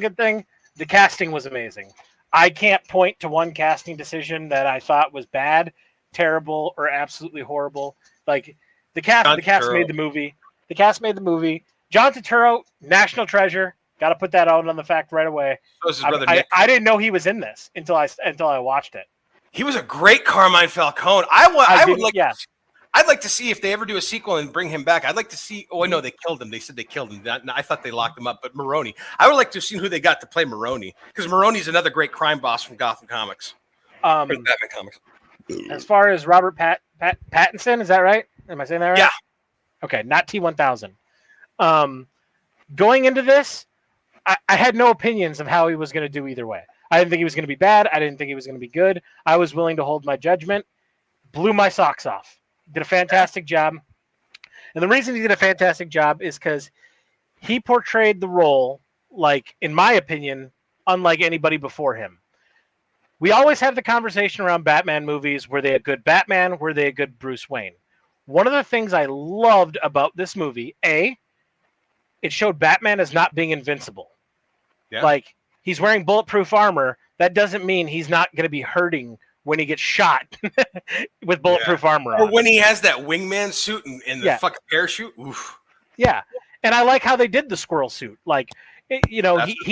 good thing, the casting was amazing. I can't point to one casting decision that I thought was bad, terrible, or absolutely horrible. Like the cast made the movie. The cast made the movie. John Turturro, national treasure. Got to put that out on the fact right away. I didn't know he was in this until I watched it. He was a great Carmine Falcone. I'd like to see if they ever do a sequel and bring him back. I'd like to see. Oh, no, they killed him. They said they killed him. I thought they locked him up. But Maroni, I would like to have seen who they got to play Maroni, because Maroni's another great crime boss from Gotham Comics, or Batman Comics. As far as Robert Pattinson, is that right? Am I saying that right? Yeah. Okay, not T-1000. Going into this, I had no opinions of how he was going to do either way. I didn't think he was going to be bad. I didn't think he was going to be good. I was willing to hold my judgment. Blew my socks off. Did a fantastic job. And the reason he did a fantastic job is because he portrayed the role, like, in my opinion, unlike anybody before him. We always have the conversation around Batman movies. Were they a good Batman? Were they a good Bruce Wayne? One of the things I loved about this movie, it showed Batman as not being invincible. Yeah. Like, he's wearing bulletproof armor, that doesn't mean he's not going to be hurting when he gets shot with bulletproof armor on. Or when he has that wingman suit and the fucking parachute. Oof. Yeah, and I like how they did the squirrel suit. Like, he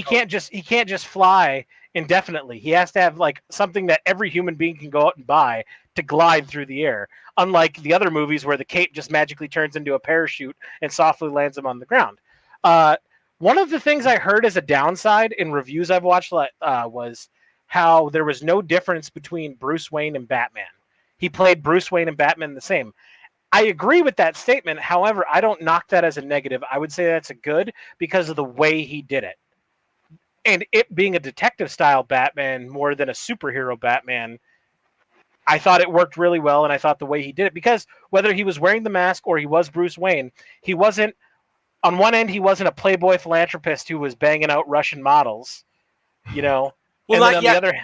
can't just fly indefinitely. He has to have like something that every human being can go out and buy to glide through the air. Unlike the other movies where the cape just magically turns into a parachute and softly lands him on the ground. One of the things I heard as a downside in reviews I've watched was how there was no difference between Bruce Wayne and Batman. He played Bruce Wayne and Batman the same. I agree with that statement. However, I don't knock that as a negative. I would say that's a good because of the way he did it. And it being a detective style Batman more than a superhero Batman, I thought it worked really well. And I thought the way he did it, because whether he was wearing the mask or he was Bruce Wayne, he wasn't, on one end, he wasn't a playboy philanthropist who was banging out Russian models, Well, and not on yet. the other,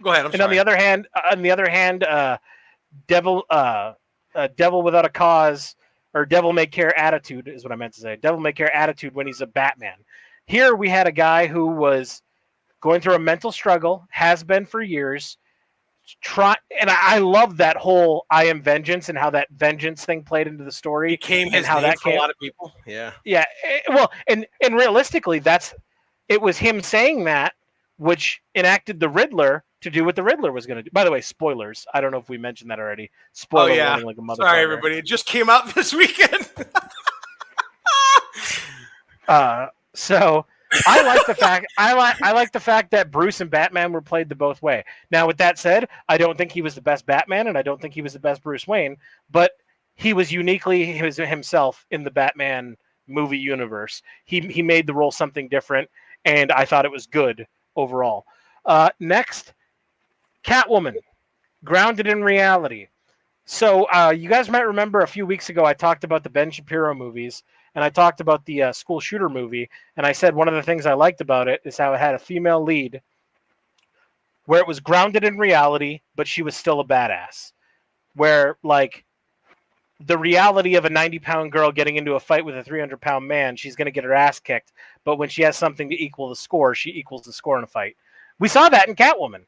Go ahead. I'm sorry. on the other hand, devil without a cause, or devil may care attitude is what I meant to say. Devil may care attitude when he's a Batman. Here we had a guy who was going through a mental struggle, has been for years. And I love that whole "I am vengeance" and how that vengeance thing played into the story. Became his and how name that for a lot of people. Yeah. Yeah. Well, and realistically, it was him saying that which enacted the Riddler to do what the Riddler was going to do. By the way, spoilers. I don't know if we mentioned that already. Spoiler warning, like a motherfucker. Sorry, everybody. It just came out this weekend. So I like the fact I like the fact that Bruce and Batman were played the both way. Now, with that said, I don't think he was the best Batman, and I don't think he was the best Bruce Wayne, but he was uniquely himself in the Batman movie universe. He made the role something different, and I thought it was good overall. Next, Catwoman, grounded in reality. So you guys might remember a few weeks ago I talked about the Ben Shapiro movies, and I talked about the school shooter movie, and I said one of the things I liked about it is how it had a female lead where it was grounded in reality, but she was still a badass. Where, like, the reality of a 90-pound girl getting into a fight with a 300-pound man, she's going to get her ass kicked, but when she has something to equal the score, she equals the score in a fight. We saw that in Catwoman.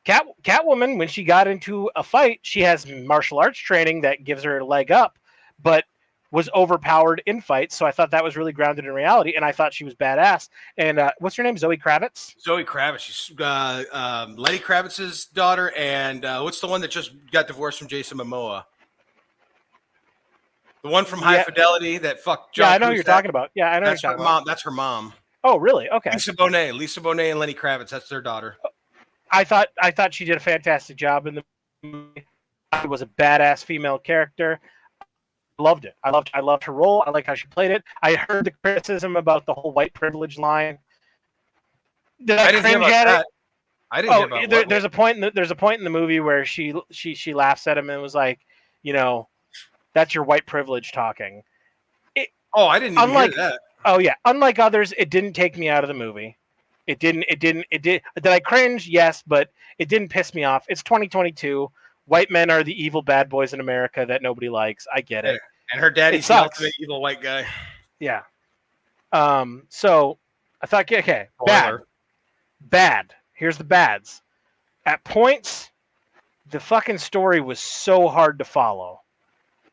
Catwoman, when she got into a fight, she has martial arts training that gives her a leg up, but was overpowered in fights. So I thought that was really grounded in reality, and I thought she was badass. And what's her name? Zoe Kravitz? Zoe Kravitz. She's Lenny Kravitz's daughter, and what's the one that just got divorced from Jason Momoa? The one from High Fidelity that fucked John. Yeah, I know who you're talking about. Yeah, I know that's her mom. That's her mom. Oh, really? Okay. Lisa Bonet, and Lenny Kravitz. That's their daughter. I thought she did a fantastic job in the movie. She was a badass female character. Loved it. I loved her role. I liked how she played it. I heard the criticism about the whole white privilege line. I didn't hear about that. I didn't hear about that. There's a point in the movie where she laughs at him and was like, that's your white privilege talking. I didn't even hear that. Oh yeah. Unlike others, it didn't take me out of the movie. It did. Did I cringe? Yes, but it didn't piss me off. It's 2022. White men are the evil bad boys in America that nobody likes. I get it. And her daddy's the ultimate evil white guy. Yeah. So I thought, okay, bad. Here's the bads. At points, the fucking story was so hard to follow.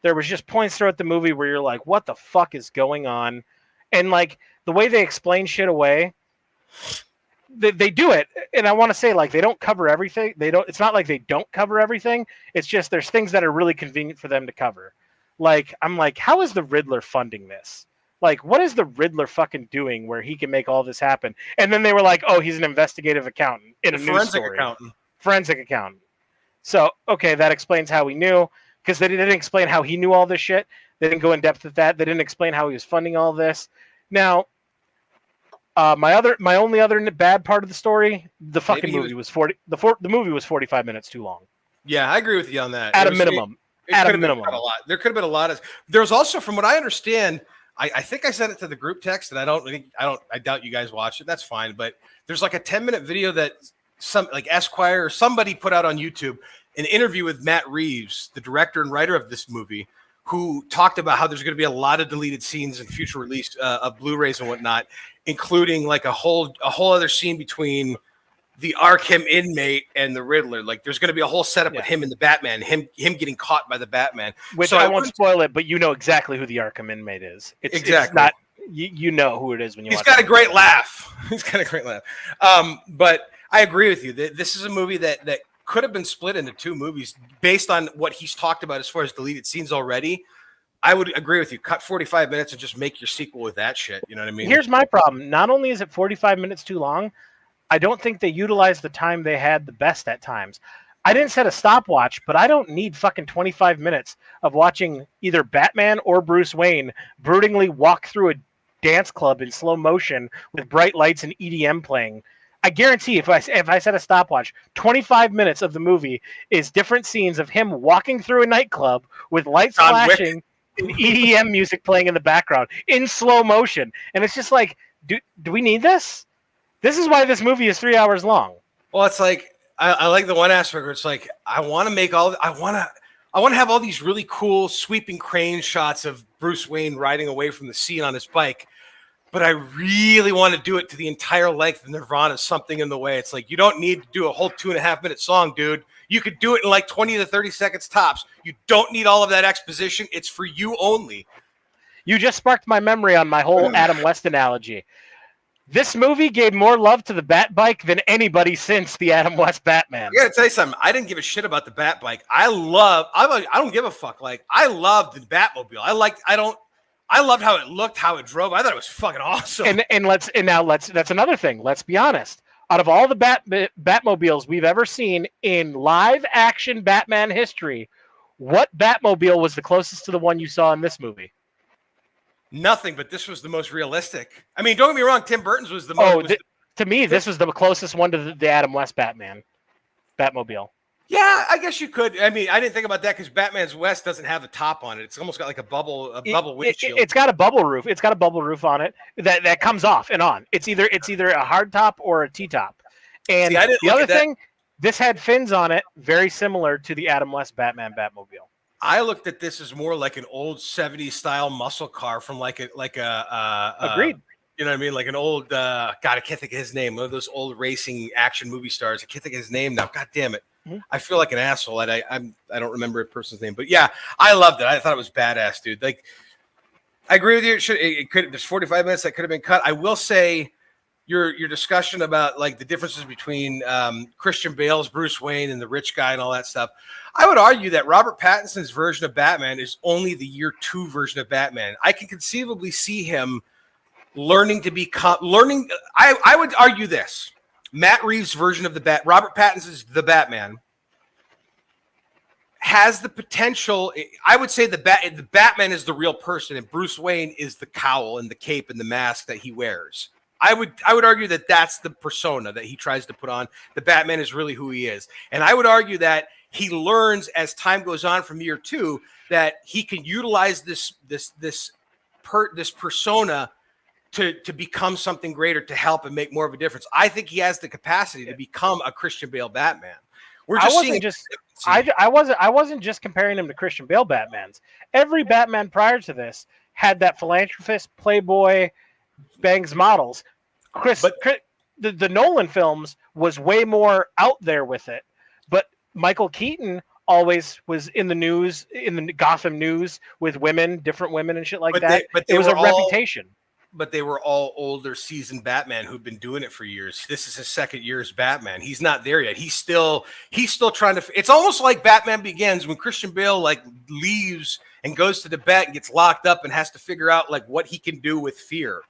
There was just points throughout the movie where you're like, what the fuck is going on? And like the way they explain shit away, they do it. And I want to say, like, they don't cover everything. It's not like they don't cover everything. It's just there's things that are really convenient for them to cover. Like, I'm like, how is the Riddler funding this? Like, what is the Riddler fucking doing where he can make all this happen? And then they were like, oh, he's an investigative accountant in a news story. Forensic accountant. So, okay, that explains how he knew, because they didn't explain how he knew all this shit. They didn't go in depth with that. They didn't explain how he was funding all this. Now, my only other bad part of the story, the movie was 45 minutes too long. Yeah, I agree with you on that. At a minimum. At a minimum. There could have been a lot of. There's also, from what I understand, I think I sent it to the group text, and I doubt you guys watched it. That's fine, but there's like a 10-minute video that some like Esquire or somebody put out on YouTube, an interview with Matt Reeves, the director and writer of this movie, who talked about how there's going to be a lot of deleted scenes in future release of Blu-rays and whatnot, including like a whole other scene between the Arkham inmate and the Riddler. Like, there's going to be a whole setup with Yeah. him and the Batman, him getting caught by the Batman. Which So I I won't wouldn't- spoil it, but you know exactly who the Arkham inmate is. It's Exactly. not you know who it is when you He's watch got a the great movie. laugh. He's got a great laugh. But I agree with you. This is a movie that could have been split into two movies based on what he's talked about as far as deleted scenes already. I would agree with you. Cut 45 minutes and just make your sequel with that shit. You know what I mean? Here's my problem. Not only is it 45 minutes too long, I don't think they utilized the time they had the best at times. I didn't set a stopwatch, but I don't need fucking 25 minutes of watching either Batman or Bruce Wayne broodingly walk through a dance club in slow motion with bright lights and EDM playing. I guarantee if I set a stopwatch, 25 minutes of the movie is different scenes of him walking through a nightclub with lights John Wick. flashing and EDM music playing in the background in slow motion. And it's just like, do we need this? This is why this movie is 3 hours long. Well, it's like I like the one aspect where it's like I want to have all these really cool sweeping crane shots of Bruce Wayne riding away from the scene on his bike, but I really want to do it to the entire length of Nirvana. Something in the way. It's like you don't need to do a whole 2.5-minute song, dude. You could do it in like 20 to 30 seconds tops. You don't need all of that exposition. It's for you only. You just sparked my memory on my whole Adam West analogy. This movie gave more love to the Bat Bike than anybody since the Adam West Batman. I gotta tell you something. I didn't give a shit about the Bat Bike. I don't give a fuck. Like, I loved the Batmobile. I loved how it looked, how it drove. I thought it was fucking awesome. And that's another thing. Let's be honest. Out of all the Batmobiles we've ever seen in live action Batman history, what Batmobile was the closest to the one you saw in this movie? Nothing, but this was the most realistic. I mean, don't get me wrong. Tim Burton's was the most. To me, this was the closest one to the Adam West Batmobile. Yeah, I guess you could. I mean, I didn't think about that because Batman's West doesn't have a top on it. It's almost got like a bubble windshield. It's got a bubble roof. It's got a bubble roof on it that comes off and on. It's either a hard top or a T top. And See, the other thing, this had fins on it, very similar to the Adam West Batmobile. I looked at this as more like an old 70s style muscle car from like a Agreed. You know what I mean? Like an old God, I can't think of his name. One of those old racing action movie stars. I can't think of his name now. God damn it. Mm-hmm. I feel like an asshole. I don't remember a person's name. But yeah, I loved it. I thought it was badass, dude. Like, I agree with you. There's 45 minutes that could have been cut. I will say your discussion about like the differences between Christian Bale's Bruce Wayne and the rich guy and all that stuff. I would argue that Robert Pattinson's version of Batman is only the year 2 version of Batman. I can conceivably see him learning. I would argue this. Matt Reeves' version of Robert Pattinson's The Batman has the potential. I would say the Batman is the real person, and Bruce Wayne is the cowl and the cape and the mask that he wears. I would argue that that's the persona that he tries to put on. The Batman is really who he is, and I would argue that he learns as time goes on from year 2 that he can utilize this persona to become something greater, to help and make more of a difference. I think he has the capacity to become a Christian Bale Batman. I wasn't just comparing him to Christian Bale Batmans. Every Batman prior to this had that philanthropist, playboy, bangs models. The Nolan films was way more out there with it, but Michael Keaton always was in the news, in the Gotham news with different women and shit like that. It was a reputation. But they were all older, seasoned Batman who've been doing it for years. This is his second year as Batman. He's not there yet. He's still trying to. It's almost like Batman Begins when Christian Bale like leaves and goes to Tibet and gets locked up and has to figure out like what he can do with fear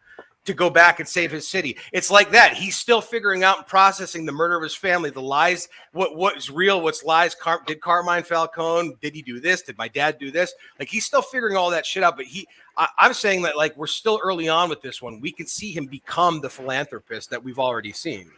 to go back and save his city. It's like that. He's still figuring out and processing the murder of his family, the lies, what's real, what's lies. Did Carmine Falcone, did he do this? Did my dad do this? Like, he's still figuring all that shit out, but I'm saying that like we're still early on with this one. We can see him become the philanthropist that we've already seen.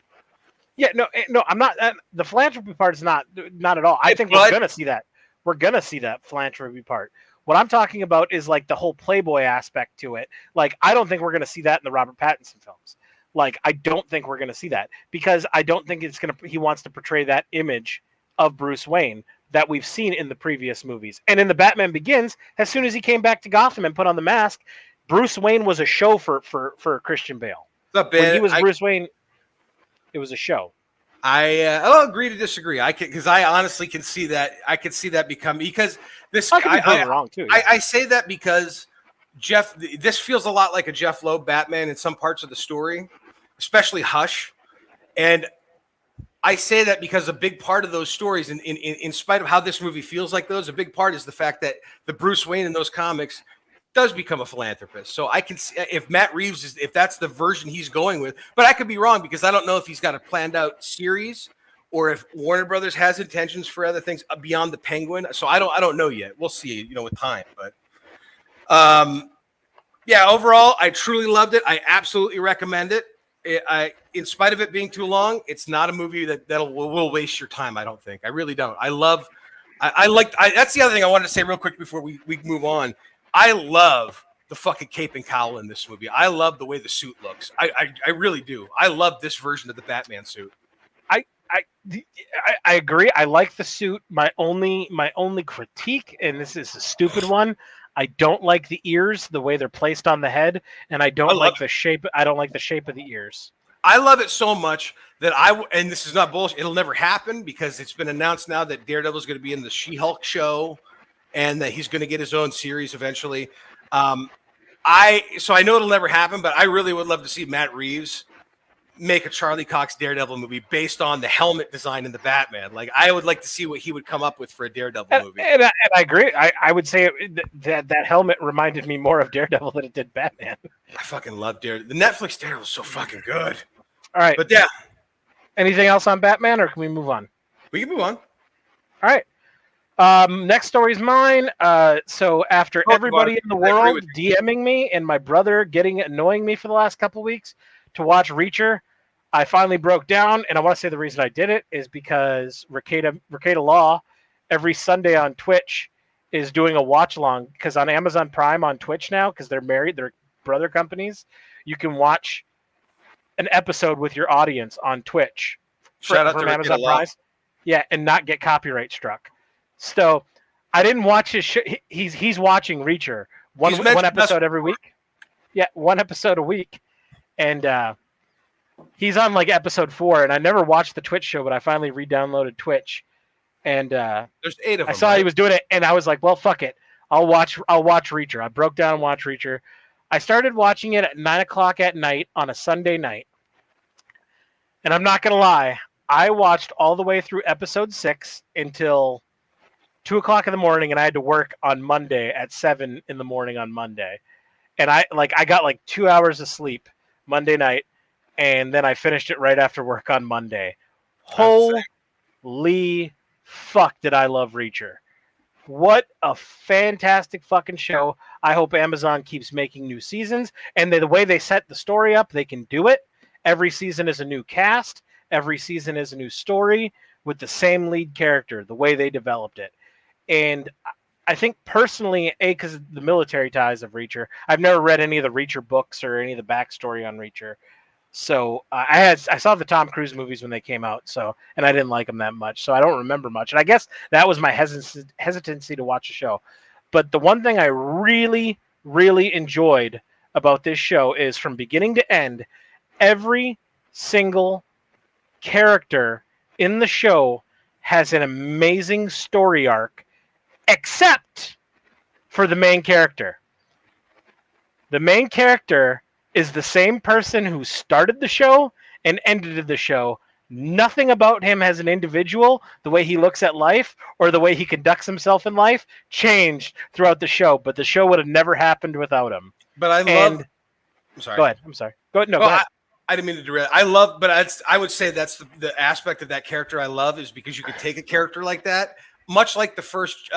Yeah, no, I'm not. The philanthropy part is not at all. I think we're gonna see that. We're gonna see that philanthropy part. What I'm talking about is like the whole playboy aspect to it. Like, I don't think we're gonna see that in the Robert Pattinson films. Like, I don't think we're gonna see that because I don't think he wants to portray that image of Bruce Wayne that we've seen in the previous movies. And in the Batman Begins, as soon as he came back to Gotham and put on the mask, Bruce Wayne was a show for Christian Bale. When he was Bruce Wayne, it was a show. I'll agree to disagree. I can because I honestly can see that. I can see that become because this. I could be proven wrong too. Yeah. I say that because Jeff. This feels a lot like a Jeff Loeb Batman in some parts of the story, especially Hush. And I say that because a big part of those stories, in spite of how this movie feels like those, a big part is the fact that the Bruce Wayne in those comics does become a philanthropist. So I can see if Matt Reeves if that's the version he's going with, but I could be wrong because I don't know if he's got a planned out series or if Warner Brothers has intentions for other things beyond the Penguin. So I don't know yet. We'll see, with time. But yeah, overall, I truly loved it. I absolutely recommend it. In spite of it being too long, it's not a movie that will waste your time. I don't think. I really don't. That's the other thing I wanted to say real quick before we move on. I love the fucking cape and cowl in this movie. I love the way the suit looks. I really do. I love this version of the Batman suit. I agree. I like the suit. My only critique, and this is a stupid one, I don't like the ears, the way they're placed on the head, and I don't like the shape. I don't like the shape of the ears. I love it so much that and this is not bullshit. It'll never happen because it's been announced now that Daredevil is going to be in the She-Hulk show, and that he's going to get his own series eventually. So I know it'll never happen, but I really would love to see Matt Reeves make a Charlie Cox Daredevil movie based on the helmet design in the Batman. Like, I would like to see what he would come up with for a Daredevil movie. And I agree. I would say that helmet reminded me more of Daredevil than it did Batman. I fucking love Daredevil. The Netflix Daredevil is so fucking good. All right. But yeah. Anything else on Batman, or can we move on? We can move on. All right. Next story is mine. So after everybody in the world DMing me and my brother annoying me for the last couple weeks to watch Reacher, I finally broke down, and I want to say the reason I did it is because Ricada Law every Sunday on Twitch is doing a watch along, because on Amazon Prime on Twitch now, because they're married, they're brother companies, you can watch an episode with your audience on Twitch. Shout out to Amazon Prime. Yeah, and not get copyright struck. So I didn't watch his show. He's watching Reacher one episode every week. Yeah, one episode a week, and he's on like episode 4. And I never watched the Twitch show, but I finally re-downloaded Twitch, and there's 8 of them. I saw he was doing it, and I was like, well, fuck it, I'll watch Reacher. I broke down and watched Reacher. I started watching it at 9:00 at night on a Sunday night, and I'm not gonna lie, I watched all the way through episode 6 until 2:00 in the morning, and I had to work on Monday at 7 in the morning on Monday. And I got like 2 hours of sleep Monday night, and then I finished it right after work on Monday. Holy fuck, did I love Reacher. What a fantastic fucking show. I hope Amazon keeps making new seasons, and the way they set the story up, they can do it. Every season is a new cast. Every season is a new story with the same lead character, the way they developed it. And I think personally, because of the military ties of Reacher, I've never read any of the Reacher books or any of the backstory on Reacher. So I saw the Tom Cruise movies when they came out, and I didn't like them that much, so I don't remember much. And I guess that was my hesitancy to watch the show. But the one thing I really, really enjoyed about this show is from beginning to end, every single character in the show has an amazing story arc, except for the main character. The main character is the same person who started the show and ended the show. Nothing about him as an individual, the way he looks at life or the way he conducts himself in life, changed throughout the show, but the show would have never happened without him. But I'm sorry. Go ahead. I'm sorry. Go ahead. No, go ahead. I didn't mean to derail. I would say that's the aspect of that character I love, is because you could take a character like that, much like the first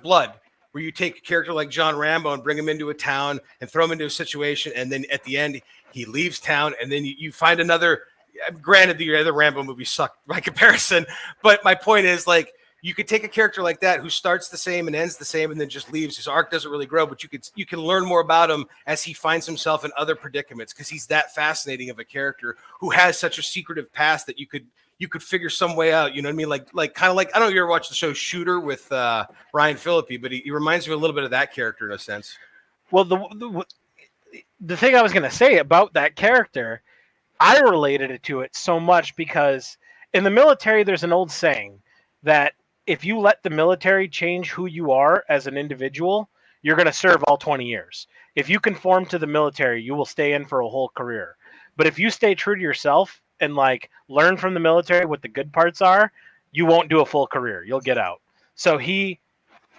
Blood, where you take a character like John Rambo and bring him into a town and throw him into a situation, and then at the end he leaves town, and then you find another. Granted, the other Rambo movies sucked by comparison, but my point is, like, you could take a character like that who starts the same and ends the same and then just leaves. His arc doesn't really grow, but you can learn more about him as he finds himself in other predicaments, because he's that fascinating of a character who has such a secretive past that you could figure some way out. You know what I mean? Like kind of like, I don't know if you ever watched the show Shooter with Ryan Phillippe, but he reminds me a little bit of that character in a sense. Well, the thing I was going to say about that character, I related it to it so much because in the military, there's an old saying that if you let the military change who you are as an individual, you're going to serve all 20 years. If you conform to the military, you will stay in for a whole career. But if you stay true to yourself and like learn from the military what the good parts are, you won't do a full career. You'll get out. So he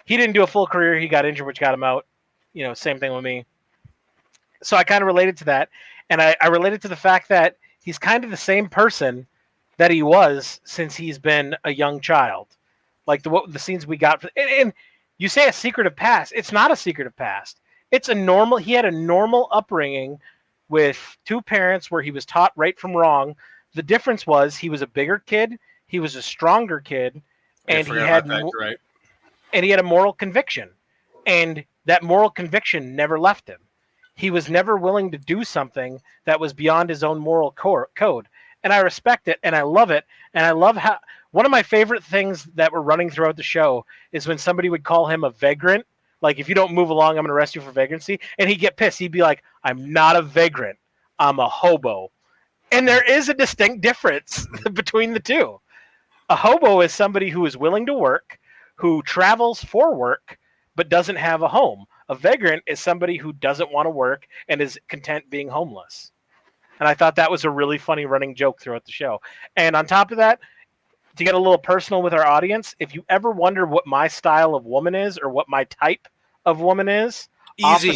didn't do a full career. He got injured, which got him out. Same thing with me. So I kind of related to that. And I related to the fact that he's kind of the same person that he was since he's been a young child. Like the scenes we got. And you say a secretive past. It's not a secretive past. It's a normal. He had a normal upbringing with two parents where he was taught right from wrong. The difference was he was a bigger kid. He was a stronger kid. And he had right. And he had a moral conviction. And that moral conviction never left him. He was never willing to do something that was beyond his own moral code. And I respect it, and I love it. And I love how one of my favorite things that were running throughout the show is when somebody would call him a vagrant. Like, if you don't move along, I'm going to arrest you for vagrancy. And he'd get pissed. He'd be like, I'm not a vagrant. I'm a hobo. And there is a distinct difference between the two. A hobo is somebody who is willing to work, who travels for work, but doesn't have a home. A vagrant is somebody who doesn't want to work and is content being homeless. And I thought that was a really funny running joke throughout the show. And on top of that, to get a little personal with our audience, if you ever wonder what my style of woman is or what my type of woman is, Easy.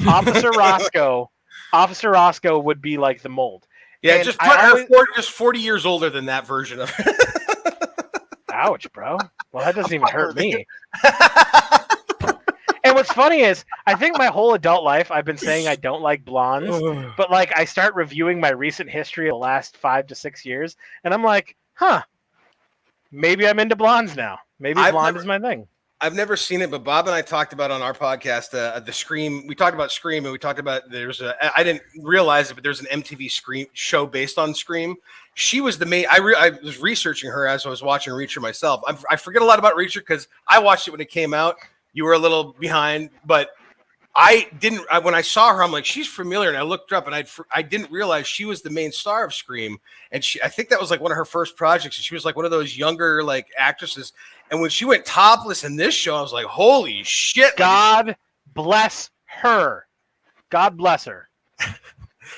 Officer Roscoe would be like the mold. Yeah, and just put her just 40 years older than that version of it. Ouch, bro. Well, that doesn't even hurt me. And what's funny is, I think my whole adult life I've been saying I don't like blondes, but like I start reviewing my recent history of the last 5 to 6 years, and I'm like, maybe I'm into blondes now. Maybe blonde is my thing. I've never seen it, but Bob and I talked about on our podcast the Scream. We talked about Scream, and we talked about I didn't realize it, but there's an MTV Scream show based on Scream. She was the main. I was researching her as I was watching Reacher myself. I forget a lot about Reacher because I watched it when it came out. You were a little behind, but I didn't. When I saw her, I'm like, she's familiar, and I looked her up, and I didn't realize she was the main star of Scream, and I think that was like one of her first projects, and she was like one of those younger like actresses. And when she went topless in this show, I was like, holy shit! God bless her. God bless her.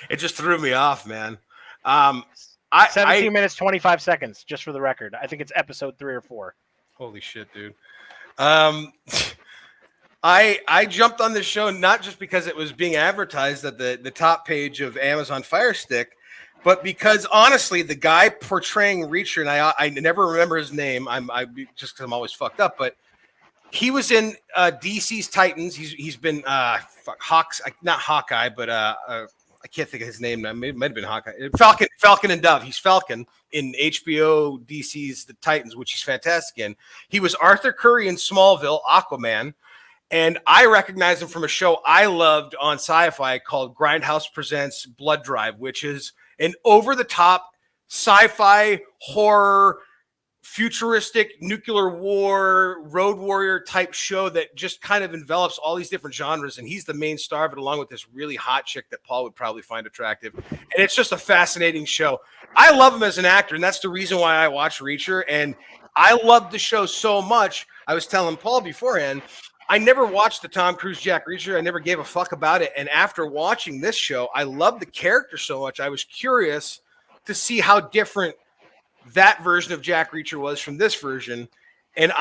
It just threw me off, man. 17 minutes 25 seconds, just for the record. I think it's episode 3 or 4. Holy shit, dude. I jumped on this show not just because it was being advertised at the top page of Amazon Fire Stick, but because honestly, the guy portraying Reacher, and I never remember his name. Just because I'm always fucked up, but he was in DC's Titans. He's been not Hawkeye, but I can't think of his name now. It might have been Hawkeye. Falcon and Dove. He's Falcon in HBO DC's The Titans, which he's fantastic in. He was Arthur Curry in Smallville, Aquaman. And I recognize him from a show I loved on Sci-Fi called Grindhouse Presents Blood Drive, which is an over-the-top sci-fi horror, futuristic nuclear war, road warrior type show that just kind of envelops all these different genres. And he's the main star of it, along with this really hot chick that Paul would probably find attractive. And it's just a fascinating show. I love him as an actor, and that's the reason why I watch Reacher. And I love the show so much. I was telling Paul beforehand, I never watched the Tom Cruise Jack Reacher. I never gave a fuck about it. And after watching this show, I loved the character so much. I was curious to see how different that version of Jack Reacher was from this version. And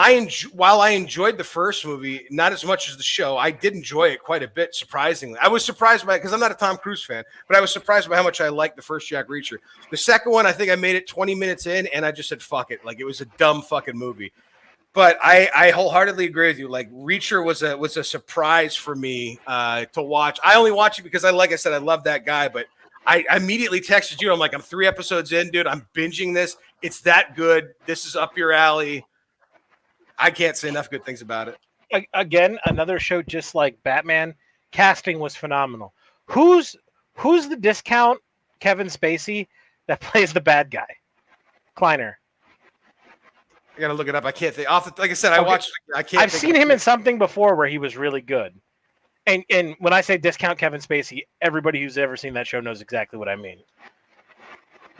while I enjoyed the first movie, not as much as the show, I did enjoy it quite a bit, surprisingly. I was surprised by it because I'm not a Tom Cruise fan, but I was surprised by how much I liked the first Jack Reacher. The second one, I think I made it 20 minutes in, and I just said, fuck it. Like, it was a dumb fucking movie. But I wholeheartedly agree with you. Like, Reacher was a surprise for me to watch. I only watched it because like I said, I love that guy. But I immediately texted you. I'm like, I'm 3 episodes in, dude. I'm binging this. It's that good. This is up your alley. I can't say enough good things about it. Again, another show just like Batman. Casting was phenomenal. Who's the discount Kevin Spacey that plays the bad guy? Kleiner. I gotta look it up. I can't think. Like I said, I watched. I can't. I've seen him in something before where he was really good. And when I say discount Kevin Spacey, everybody who's ever seen that show knows exactly what I mean.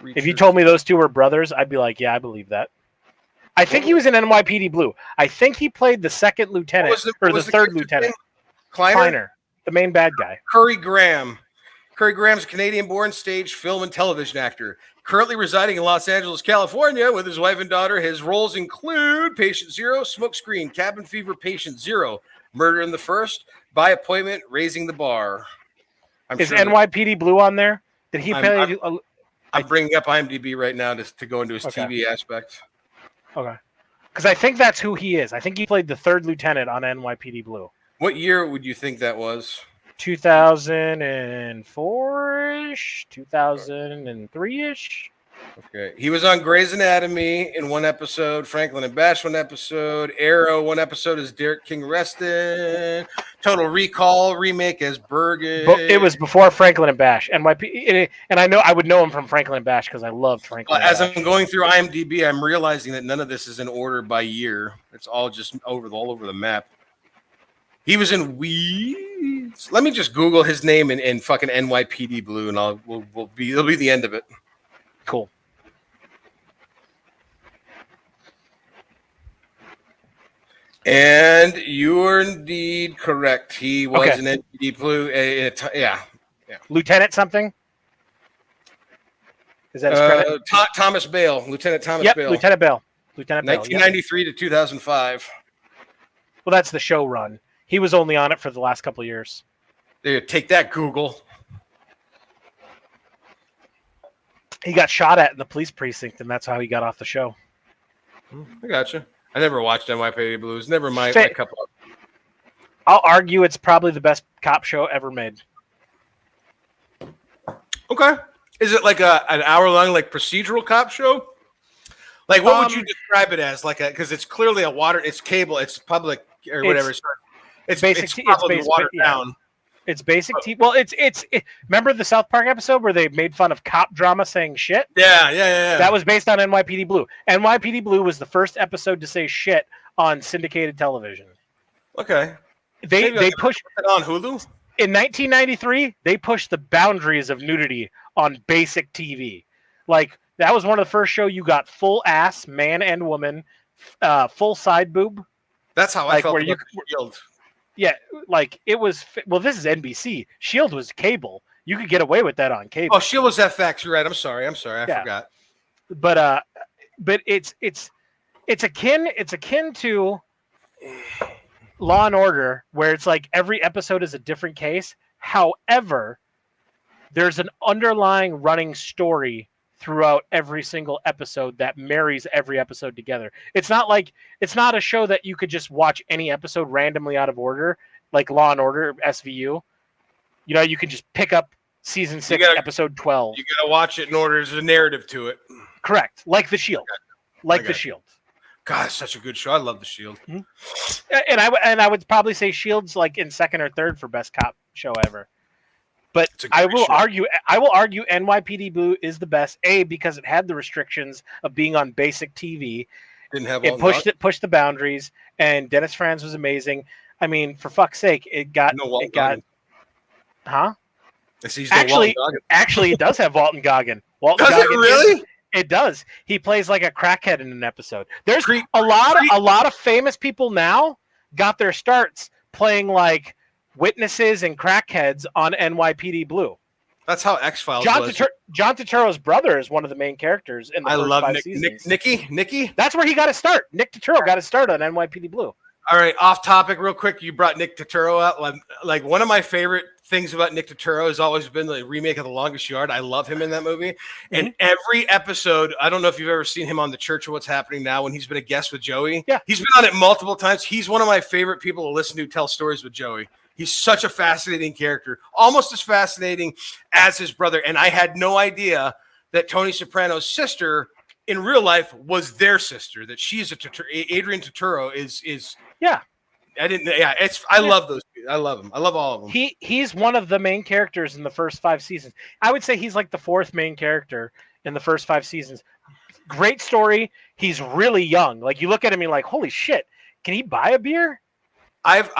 If you told me those two were brothers, I'd be like, yeah, I believe that. I think he was in NYPD Blue. I think he played the second lieutenant or the third lieutenant. Kleiner, the main bad guy. Curry Graham. Curry Graham's a Canadian-born stage, film, and television actor. Currently residing in Los Angeles, California with his wife and daughter. His roles include Patient Zero, Smokescreen, Cabin Fever, Patient Zero, Murder in the First, By Appointment, Raising the Bar. Is NYPD Blue on there? Did he play? I'm bringing up IMDb right now to go into his TV aspect. Okay. Because I think that's who he is. I think he played the third lieutenant on NYPD Blue. What year would you think that was? 2004-ish? 2003-ish? Okay. He was on Grey's Anatomy in one episode, Franklin and Bash one episode, Arrow one episode as Derek King Reston, Total Recall remake as Bergen. It was before Franklin and Bash. And I know I would know him from Franklin and Bash because I loved Franklin. As I'm going through IMDb, I'm realizing that none of this is in order by year. It's all just all over the map. He was in Weeds. Let me just Google his name in fucking NYPD Blue, and it'll be the end of it. Cool. And you're indeed correct. He was an NPD Blue. Yeah. Lieutenant something? Is that his credit? Thomas Bale. Lieutenant Thomas Bale. Lieutenant Bale. 1993 to 2005. Well, that's the show run. He was only on it for the last couple of years. There, take that, Google. He got shot at in the police precinct, and that's how he got off the show. I gotcha. I never watched NYPD Blues. Never my cup of. I'll argue it's probably the best cop show ever made. Okay. Is it like an hour-long like procedural cop show? Like what would you describe it as? Like because it's clearly it's cable, it's public or whatever. It's probably watered down. It's basic TV. Well, it's remember the South Park episode where they made fun of cop drama saying shit? Yeah. That was based on NYPD Blue. NYPD Blue was the first episode to say shit on syndicated television. Okay. They pushed it on Hulu? In 1993, they pushed the boundaries of nudity on basic TV. Like that was one of the first show you got full ass, man and woman, full side boob. That's how I felt where Shield. Yeah, like it was. Well, this is NBC. Shield was cable. You could get away with that on cable. Oh, Shield was FX. You're right. I'm sorry. I forgot. But it's akin to Law and Order, where it's like every episode is a different case. However, there's an underlying running story throughout every single episode that marries every episode together. It's not a show that you could just watch any episode randomly out of order, like Law and Order SVU. You know, you can just pick up season 6, episode 12. You gotta watch it in order. There's a narrative to it. Correct, like The Shield. The Shield. God, it's such a good show. I love The Shield. Mm-hmm. And I would probably say Shield's like in second or third for best cop show ever. But I will argue NYPD Blue is the best. A, because it had the restrictions of being on basic TV. Didn't have pushed the boundaries, and Dennis Franz was amazing. I mean, for fuck's sake, huh? Actually, it does have Walton Goggin. Does it really? It does. He plays like a crackhead in an episode. There's a lot of famous people now got their starts playing like witnesses and crackheads on NYPD Blue. That's how X-Files was. John Turturro's brother is one of the main characters in the first 5 seasons. Nicky? That's where he got his start. Nick Turturro got his start on NYPD Blue. All right, off topic real quick. You brought Nick Turturro out. Like one of my favorite things about Nick Turturro has always been the remake of The Longest Yard. I love him in that movie. And every episode, I don't know if you've ever seen him on The Church of What's Happening Now when he's been a guest with Joey. Yeah. He's been on it multiple times. He's one of my favorite people to listen to tell stories with Joey. He's such a fascinating character, almost as fascinating as his brother. And I had no idea that Tony Soprano's sister in real life was their sister, that she's Adrian Turturro is. Yeah. I love those people. I love him. I love all of them. He's one of the main characters in the first 5 seasons. I would say he's like the 4th main character in the first 5 seasons. Great story. He's really young. Like you look at him, you're like, holy shit, can he buy a beer? I've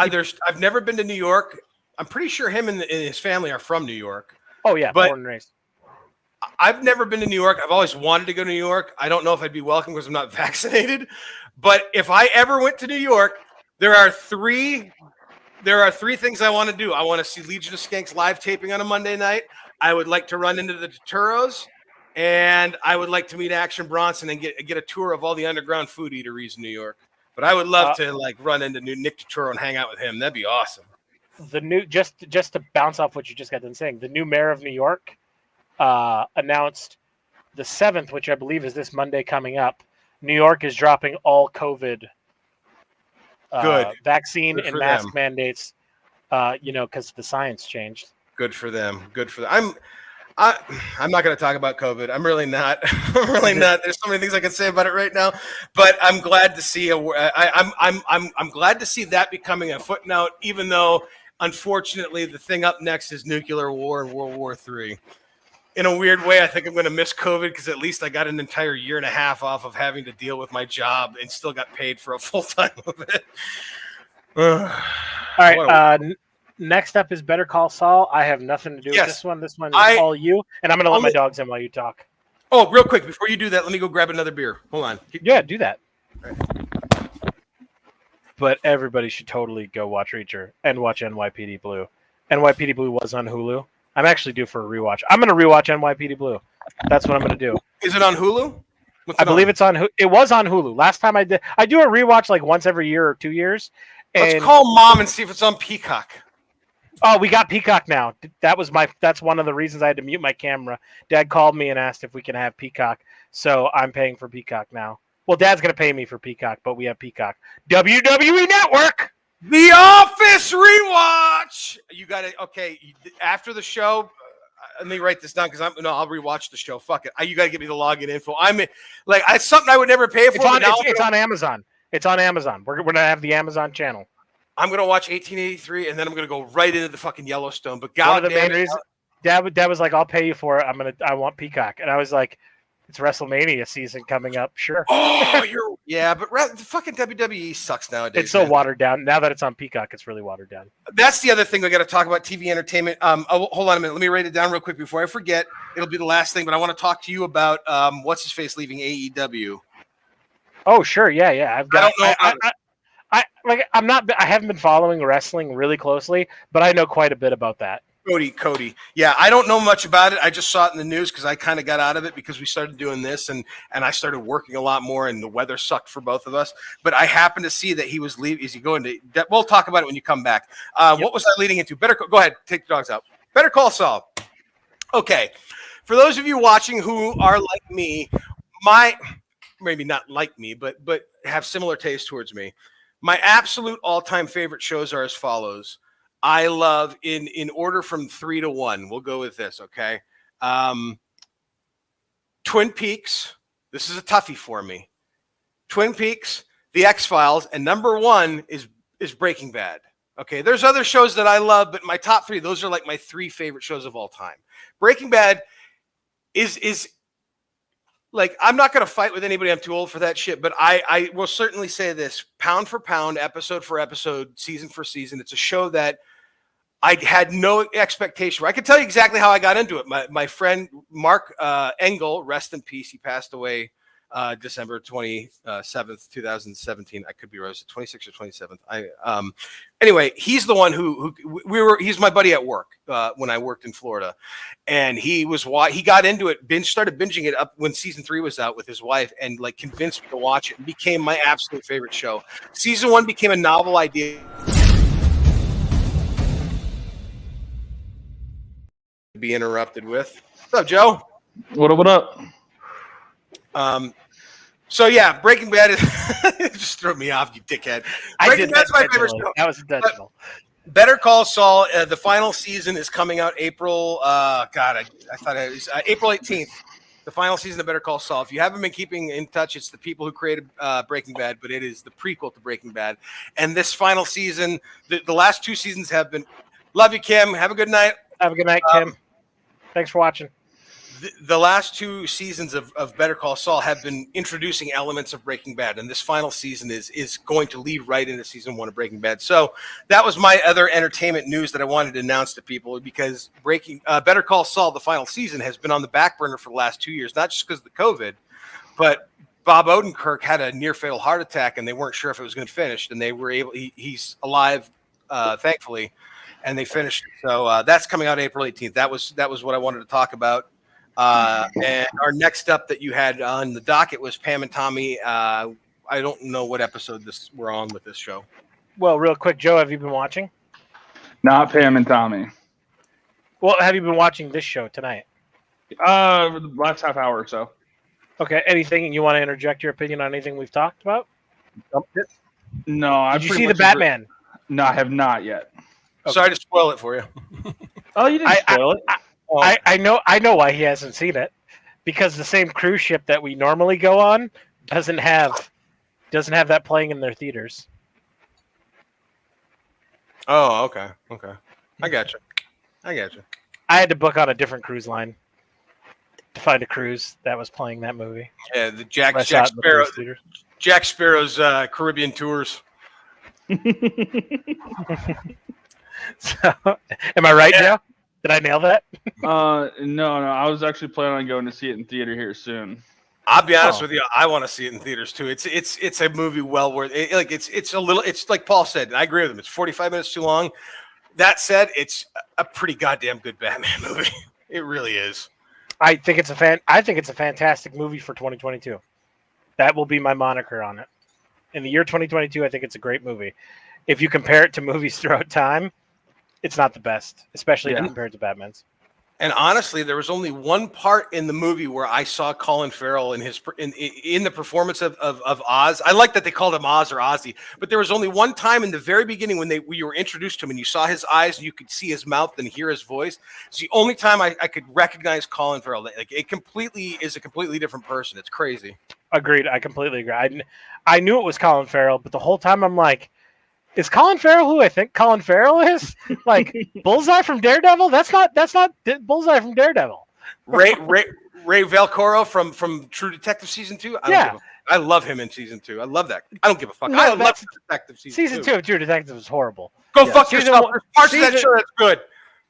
never been to New York. I'm pretty sure him and his family are from New York. Oh yeah, born and raised. I've never been to New York. I've always wanted to go to New York. I don't know if I'd be welcome because I'm not vaccinated. But if I ever went to New York, there are three things I want to do. I want to see Legion of Skanks live taping on a Monday night. I would like to run into the Tuturos, and I would like to meet Action Bronson and get a tour of all the underground food eateries in New York. But I would love to run into Nick Turturro and hang out with him. That'd be awesome. The new just to bounce off what you just got done saying, the new mayor of New York announced the 7th, which I believe is this Monday coming up. New York is dropping all COVID vaccine and mask mandates, because the science changed. Good for them. I'm not going to talk about COVID. I'm really not. I'm really not. There's so many things I can say about it right now, but I'm glad to see I'm glad to see that becoming a footnote, even though unfortunately the thing up next is nuclear war and World War III. In a weird way, I think I'm going to miss COVID because at least I got an entire year and a half off of having to deal with my job and still got paid for a full time of it. All right. Next up is Better Call Saul. I have nothing to do with this one. This one is all you, and I'm going to let my dogs in while you talk. Oh, real quick, before you do that, let me go grab another beer. Hold on. Yeah, do that. Right. But everybody should totally go watch Reacher and watch NYPD Blue. NYPD Blue was on Hulu. I'm actually due for a rewatch. I'm going to rewatch NYPD Blue. That's what I'm going to do. Is it on Hulu? I believe it's on. It was on Hulu. Last time I do a rewatch like once every year or 2 years. Let's call Mom and see if it's on Peacock. Oh, we got Peacock now. That's one of the reasons I had to mute my camera. Dad called me and asked if we can have Peacock, so I'm paying for Peacock now. Well, Dad's gonna pay me for Peacock, but we have Peacock. WWE Network. The Office rewatch. You got it. Okay, after the show. Let me write this down because I'll rewatch the show. Fuck it. You got to give me the login info. It's something I would never pay for. It's on Amazon. It's on Amazon. We're gonna have the Amazon channel. I'm gonna watch 1883, and then I'm gonna go right into the fucking Yellowstone. But goddamn it, Dad was like, "I'll pay you for it. I want Peacock," and I was like, "It's WrestleMania season coming up, sure." Oh, but the fucking WWE sucks nowadays. It's so watered down. Now that it's on Peacock, it's really watered down. That's the other thing we got to talk about: TV entertainment. Hold on a minute. Let me write it down real quick before I forget. It'll be the last thing, but I want to talk to you about what's his face leaving AEW. Oh, sure, yeah. I haven't been following wrestling really closely, but I know quite a bit about that. Cody. Yeah, I don't know much about it. I just saw it in the news because I kind of got out of it because we started doing this and I started working a lot more and the weather sucked for both of us. But I happened to see that he was leaving. Is he going to? We'll talk about it when you come back. Yep. What was I leading into? Go ahead. Take the dogs out. Better Call Saul. Okay. For those of you watching who are like me, maybe not like me, but have similar tastes towards me. My absolute all-time favorite shows are as follows. I love in order from 3 to 1. We'll go with this, okay? Twin Peaks. This is a toughie for me. Twin Peaks, The X-Files, and number 1 is Breaking Bad. Okay, there's other shows that I love, but my top 3, those are like my 3 favorite shows of all time. Breaking Bad is like, I'm not going to fight with anybody. I'm too old for that shit. But I will certainly say this, pound for pound, episode for episode, season for season. It's a show that I had no expectation. I can tell you exactly how I got into it. My friend, Mark Engel, rest in peace. He passed away December 27th, 2017. I could be wrong. 26th or 27th. Anyway, he's the one he's my buddy at work when I worked in Florida. And he got into it, started binging it up when season 3 was out with his wife and like convinced me to watch it and became my absolute favorite show. Season 1 became a novel idea. Be interrupted with. What's up, Joe? What up? So yeah, Breaking Bad is just threw me off, you dickhead. Breaking Bad's my favorite show. That was intentional. Better Call Saul. The final season is coming out April. I thought it was April 18th. The final season of Better Call Saul. If you haven't been keeping in touch, it's the people who created Breaking Bad, but it is the prequel to Breaking Bad. And this final season, the last 2 seasons have been. Love you, Kim. Have a good night. Have a good night, Kim. Thanks for watching. the last 2 seasons of Better Call Saul have been introducing elements of Breaking Bad, and this final season is going to lead right into season 1 of Breaking Bad. So that was my other entertainment news that I wanted to announce to people, because Better Call Saul, the final season, has been on the back burner for the last 2 years, not just because of the COVID, but Bob Odenkirk had a near fatal heart attack, and they weren't sure if it was going to finish, and they were able. He's alive, thankfully, and they finished. So that's coming out April 18th. That was what I wanted to talk about. And our next up that you had on the docket was Pam and Tommy. I don't know what episode we're on with this show. Well, real quick, Joe, have you been watching? Not Pam and Tommy. Well, have you been watching this show tonight? The last half hour or so. Okay, anything you want to interject your opinion on anything we've talked about? No, Did you see the Batman? No, I have not yet. Okay. Sorry to spoil it for you. Oh, you didn't spoil it. I know why he hasn't seen it, because the same cruise ship that we normally go on doesn't have that playing in their theaters. Oh, okay. I got you. I had to book on a different cruise line to find a cruise that was playing that movie. Yeah, the Jack Sparrow's Caribbean tours. So, am I right, Joe? Did I nail that? No. I was actually planning on going to see it in theater here soon. I'll be honest with you. I want to see it in theaters too. It's a movie well worth it. Like it's like Paul said, and I agree with him. It's 45 minutes too long. That said, it's a pretty goddamn good Batman movie. It really is. I think it's a fantastic movie for 2022. That will be my moniker on it. In the year 2022, I think it's a great movie. If you compare it to movies throughout time, it's not the best, especially compared to Batman's. And honestly, there was only one part in the movie where I saw Colin Farrell in the performance of Oz. I like that they called him Oz or Ozzy, but there was only one time in the very beginning when you were introduced to him and you saw his eyes and you could see his mouth and hear his voice. It's the only time I could recognize Colin Farrell. Like it completely is a completely different person. It's crazy. Agreed. I completely agree. I knew it was Colin Farrell, but the whole time I'm like, is Colin Farrell who I think Colin Farrell is? Like Bullseye from Daredevil? That's not Bullseye from Daredevil. Ray Valcoro from True Detective season 2. I love him in season 2. I love that. I don't give a fuck. I love True Detective season 2 of True Detective is horrible. Go fuck yourself. There's parts of that show that's good.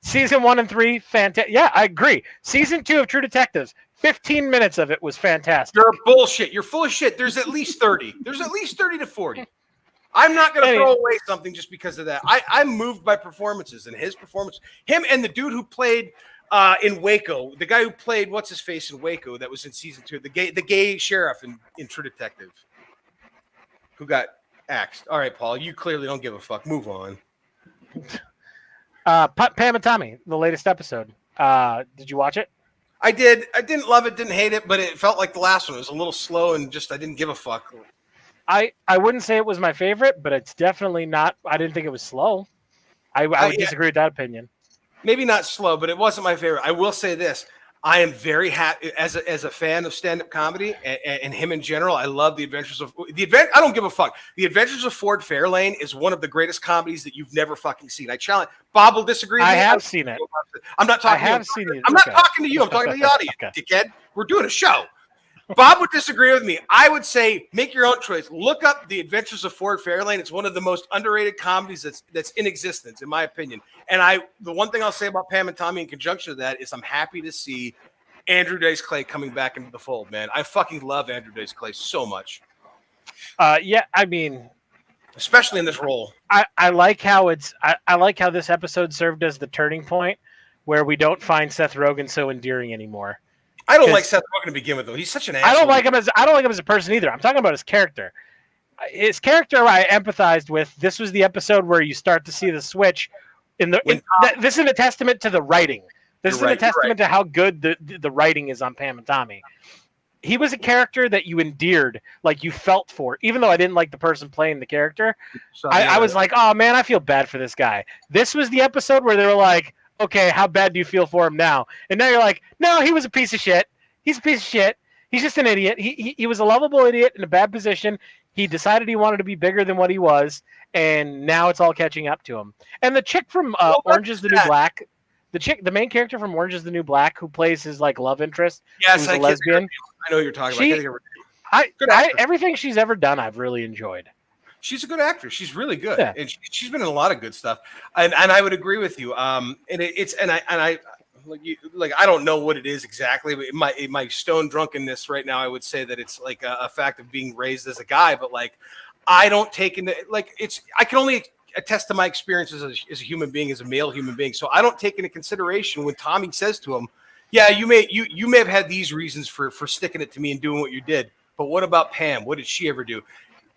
Season 1 and 3, fantastic. Yeah, I agree. Season 2 of True Detectives, 15 minutes of it was fantastic. You're bullshit. You're full of shit. There's at least 30. There's at least 30 to 40. I'm not going to throw away something just because of that. I'm moved by performances, and his performance, him and the dude who played in Waco, the guy who played what's his face in Waco that was in season 2, the gay sheriff in True Detective, who got axed. All right, Paul, you clearly don't give a fuck. Move on. Pam and Tommy, the latest episode. Did you watch it? I did. I didn't love it, didn't hate it, but it felt like the last one. It was a little slow and just I didn't give a fuck. I wouldn't say it was my favorite, but it's definitely not. I didn't think it was slow. I would disagree with that opinion. Maybe not slow, but it wasn't my favorite. I will say this. I am very happy as a fan of stand-up comedy and him in general. I love I don't give a fuck. The Adventures of Ford Fairlane is one of the greatest comedies that you've never fucking seen. I challenge. Bob will disagree. I have seen it. I'm not talking. I have seen it. I'm not talking to you. I'm talking to the audience, dickhead. We're doing a show. Bob would disagree with me. I would say make your own choice. Look up The Adventures of Ford Fairlane. It's one of the most underrated comedies that's in existence, in my opinion. And the one thing I'll say about Pam and Tommy in conjunction with that is I'm happy to see Andrew Dice Clay coming back into the fold, man. I fucking love Andrew Dice Clay so much. Yeah, I mean, especially in this role. I like how I like how this episode served as the turning point where we don't find Seth Rogen so endearing anymore. I don't like Seth Rogen to begin with, though. He's such an asshole. I don't like him as a person either. I'm talking about his character. His character I empathized with. This was the episode where you start to see the switch. This is a testament to the writing. This is a testament to how good the writing is on Pam and Tommy. He was a character that you endeared, like you felt for, even though I didn't like the person playing the character. I was like, oh man, I feel bad for this guy. This was the episode where they were like, okay, how bad do you feel for him now? And now you're like, no, he was a piece of shit. He's a piece of shit. He's just an idiot. He was a lovable idiot in a bad position. He decided he wanted to be bigger than what he was, and now it's all catching up to him. And the chick from Orange is the New Black, the main character from Orange Is the New Black, who plays his like love interest, Yes, who's a lesbian. I know what you're talking about. I can't think of her name. Good I actress. everything she's ever done, I've really enjoyed. She's a good actress. She's really good, Yeah. and she's been in a lot of good stuff. And I would agree with you. And I like I don't know what it is exactly, but my stone drunkenness right now, I would say that it's like a fact of being raised as a guy. But like, I don't take into like it's. I can only attest to my experiences as a human being, as a male human being. So I don't take into consideration when Tommy says to him, "Yeah, you may have had these reasons for sticking it to me and doing what you did, but what about Pam? What did she ever do?"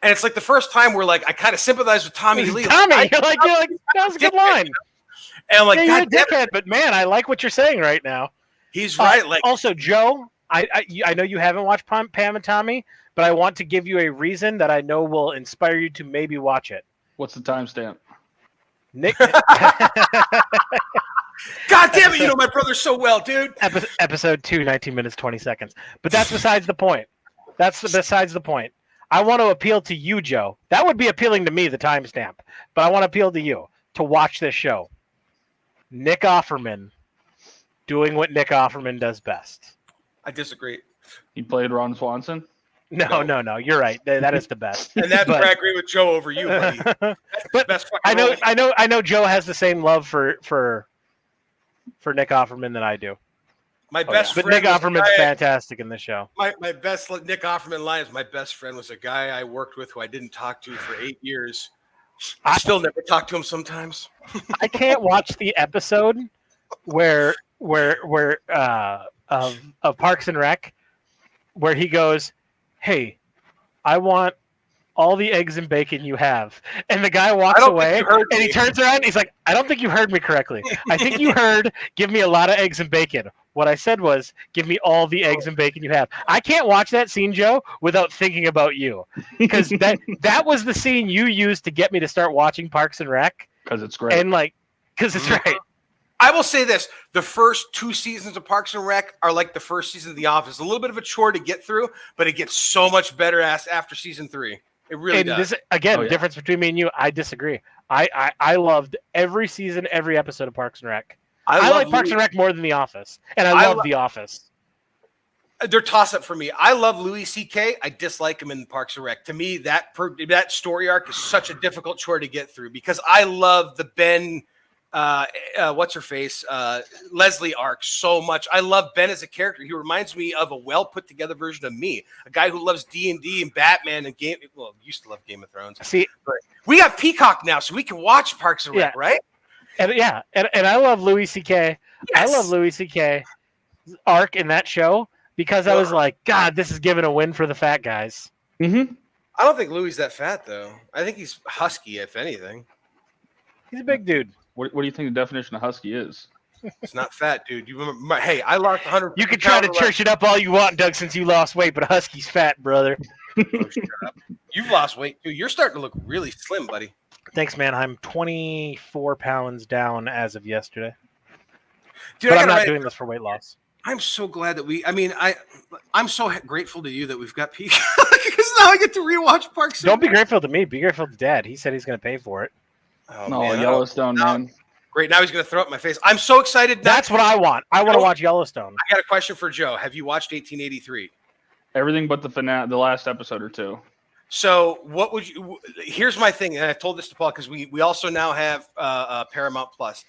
And it's like the first time where like I kind of sympathize with Tommy Lee. Tommy, you're like that was a good line. And I'm like, yeah, God you're a dickhead, but man, I like what you're saying right now. He's right. Like, also, Joe, I know you haven't watched Pam and Tommy, but I want to give you a reason that I know will inspire you to maybe watch it. What's the timestamp? Nick. God damn it, you know my brother so well, dude. Episode 2, 19 minutes, 20 seconds. But that's besides the point. Besides the point. I want to appeal to you, Joe. That would be appealing to me, the timestamp. But I want to appeal to you to watch this show. Nick Offerman doing what Nick Offerman does best. I disagree. He played Ron Swanson? No. You're right. That is the best. And that's where I agree with Joe over you, buddy. That's but the best I know Joe has the same love for Nick Offerman that I do. My best But friend Nick Offerman's fantastic in this show. My best Nick Offerman line is my best friend was a guy I worked with who I didn't talk to for 8 years. I still never talk to him sometimes. I can't watch the episode where of Parks and Rec where he goes, "Hey, I want all the eggs and bacon you have," and the guy walks away and he turns around and he's like, "I don't think you heard me correctly. I think you heard give me a lot of eggs and bacon. What I said was give me all the eggs and bacon you have." I can't watch that scene, Joe, without thinking about you, because that was the scene you used to get me to start watching Parks and Rec. Because it's great. And because it's right. I will say this: the first 2 seasons of Parks and Rec are like the first season of The Office. A little bit of a chore to get through, but it gets so much better after season 3. It really does. This, again, difference between me and you, I disagree. I loved every season, every episode of Parks and Rec. I like Parks and Rec more than The Office, and I love The Office. They're toss-up for me. I love Louis C.K. I dislike him in Parks and Rec. To me, that story arc is such a difficult chore to get through because I love the Ben, what's her face, Leslie arc so much. I love Ben as a character. He reminds me of a well put together version of me, a guy who loves D&D and Batman and used to love Game of Thrones. See, but we have Peacock now, so we can watch Parks and Rec, right? And I love Louis C.K. Yes. I love Louis C.K. arc in that show because I was like, God, this is giving a win for the fat guys. Mm-hmm. I don't think Louis is that fat though. I think he's husky, if anything. He's a big dude. What do you think the definition of husky is? It's not fat, dude. You remember? Hey, I lost 100. You can try to church it up all you want, Doug, since you lost weight, but a husky's fat, brother. Oh, shut up. You've lost weight too. You're starting to look really slim, buddy. Thanks, man. I'm 24 pounds down as of yesterday. Dude, but I'm not doing this for weight loss. I'm so glad that I'm so grateful to you that we've got Peacock because now I get to rewatch Parks. Don't be grateful to me. Be grateful to Dad. He said he's going to pay for it. Oh, man. Yellowstone, man. Great. Now he's going to throw up my face. I'm so excited. That's what I want. I want to watch Yellowstone. I got a question for Joe. Have you watched 1883? Everything but the last episode or two. So what would you? Here's my thing, and I told this to Paul because we also now have Paramount Plus.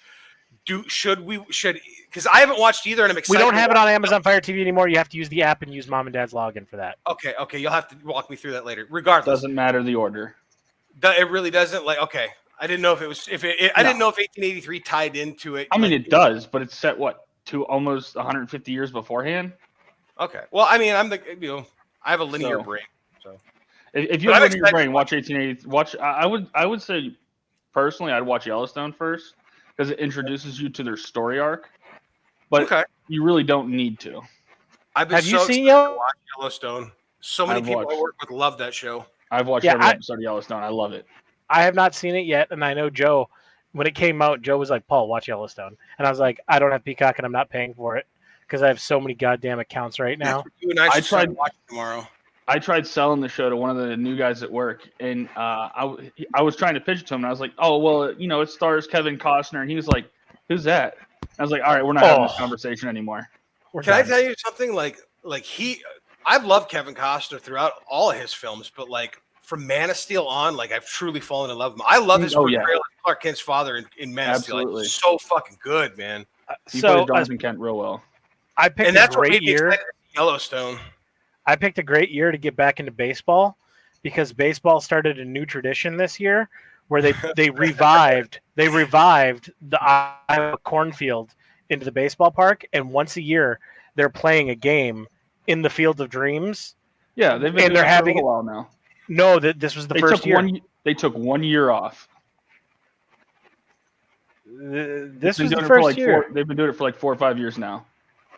Should because I haven't watched either, and I'm excited. We don't have it on Amazon Fire TV anymore. You have to use the app and use Mom and Dad's login for that. Okay, you'll have to walk me through that later. Regardless, doesn't matter the order. It really doesn't. Okay, I didn't know if it was I didn't know if 1883 tied into it. I mean, it does, but it's set to almost 150 years beforehand. Okay, well, I mean, I have a linear brain, so. If you have a linear brain, watch 1880. I would say personally, I'd watch Yellowstone first because it introduces you to their story arc. But you really don't need to. Have you seen Yellowstone? So many people I work with love that show. I've watched every episode of Yellowstone. I love it. I have not seen it yet, and I know Joe. When it came out, Joe was like, "Paul, watch Yellowstone," and I was like, "I don't have Peacock, and I'm not paying for it because I have so many goddamn accounts right now." I tried watching tomorrow. I tried selling the show to one of the new guys at work, and I was trying to pitch it to him, and I was like, "Oh, well, it stars Kevin Costner," and he was like, "Who's that?" I was like, all right, we're not having this conversation anymore. Can I tell you something? I've loved Kevin Costner throughout all of his films, but like from Man of Steel on, like I've truly fallen in love with him. I love his portrayal of Clark Kent's father in Man of Steel. Like, so fucking good, man. He plays Jonathan Kent real well. I picked a great year. Yellowstone. I picked a great year to get back into baseball because baseball started a new tradition this year where they revived the Iowa cornfield into the baseball park, and once a year they're playing a game in the Field of Dreams. Yeah, they've been doing it for a while now. No, this was the first year. They took 1 year off. This was the first year. They've been doing it for like 4 or 5 years now.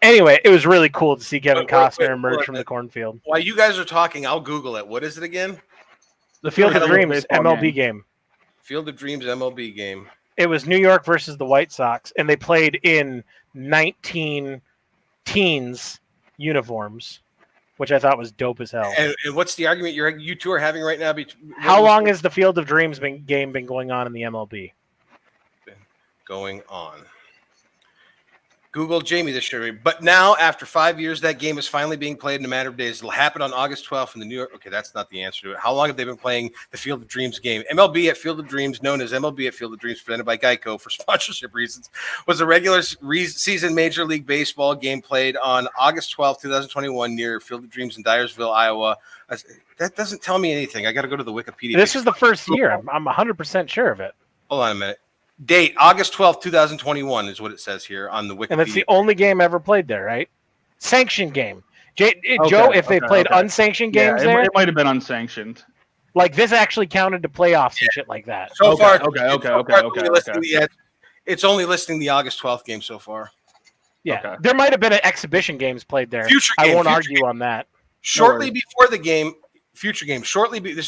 Anyway, it was really cool to see Kevin Costner emerge from the cornfield. While you guys are talking, I'll Google it. What is it again? The Field of Dreams MLB game. Field of Dreams MLB game. It was New York versus the White Sox, and they played in 19 teens uniforms, which I thought was dope as hell. And what's the argument you two are having right now? How long has the Field of Dreams game been going on in the MLB? Going on. Google Jamie this year. But now, after 5 years, that game is finally being played in a matter of days. It'll happen on August 12th in the New York. Okay, that's not the answer to it. How long have they been playing the Field of Dreams game? MLB at Field of Dreams, known as MLB at Field of Dreams, presented by Geico for sponsorship reasons, was a regular season Major League Baseball game played on August 12th, 2021, near Field of Dreams in Dyersville, Iowa. That doesn't tell me anything. I got to go to the Wikipedia. This is the first year. I'm 100% sure of it. Hold on a minute. Date, August 12th, 2021 is what it says here on the Wikipedia. And it's the only game ever played there, right? Sanctioned game. Joe, if they played unsanctioned games there. It might have been unsanctioned. Like this actually counted to playoffs and shit like that. So far, okay. It's only listing the August 12th game so far. Yeah, there might have been exhibition games played there. I won't argue on that. Shortly before the game, this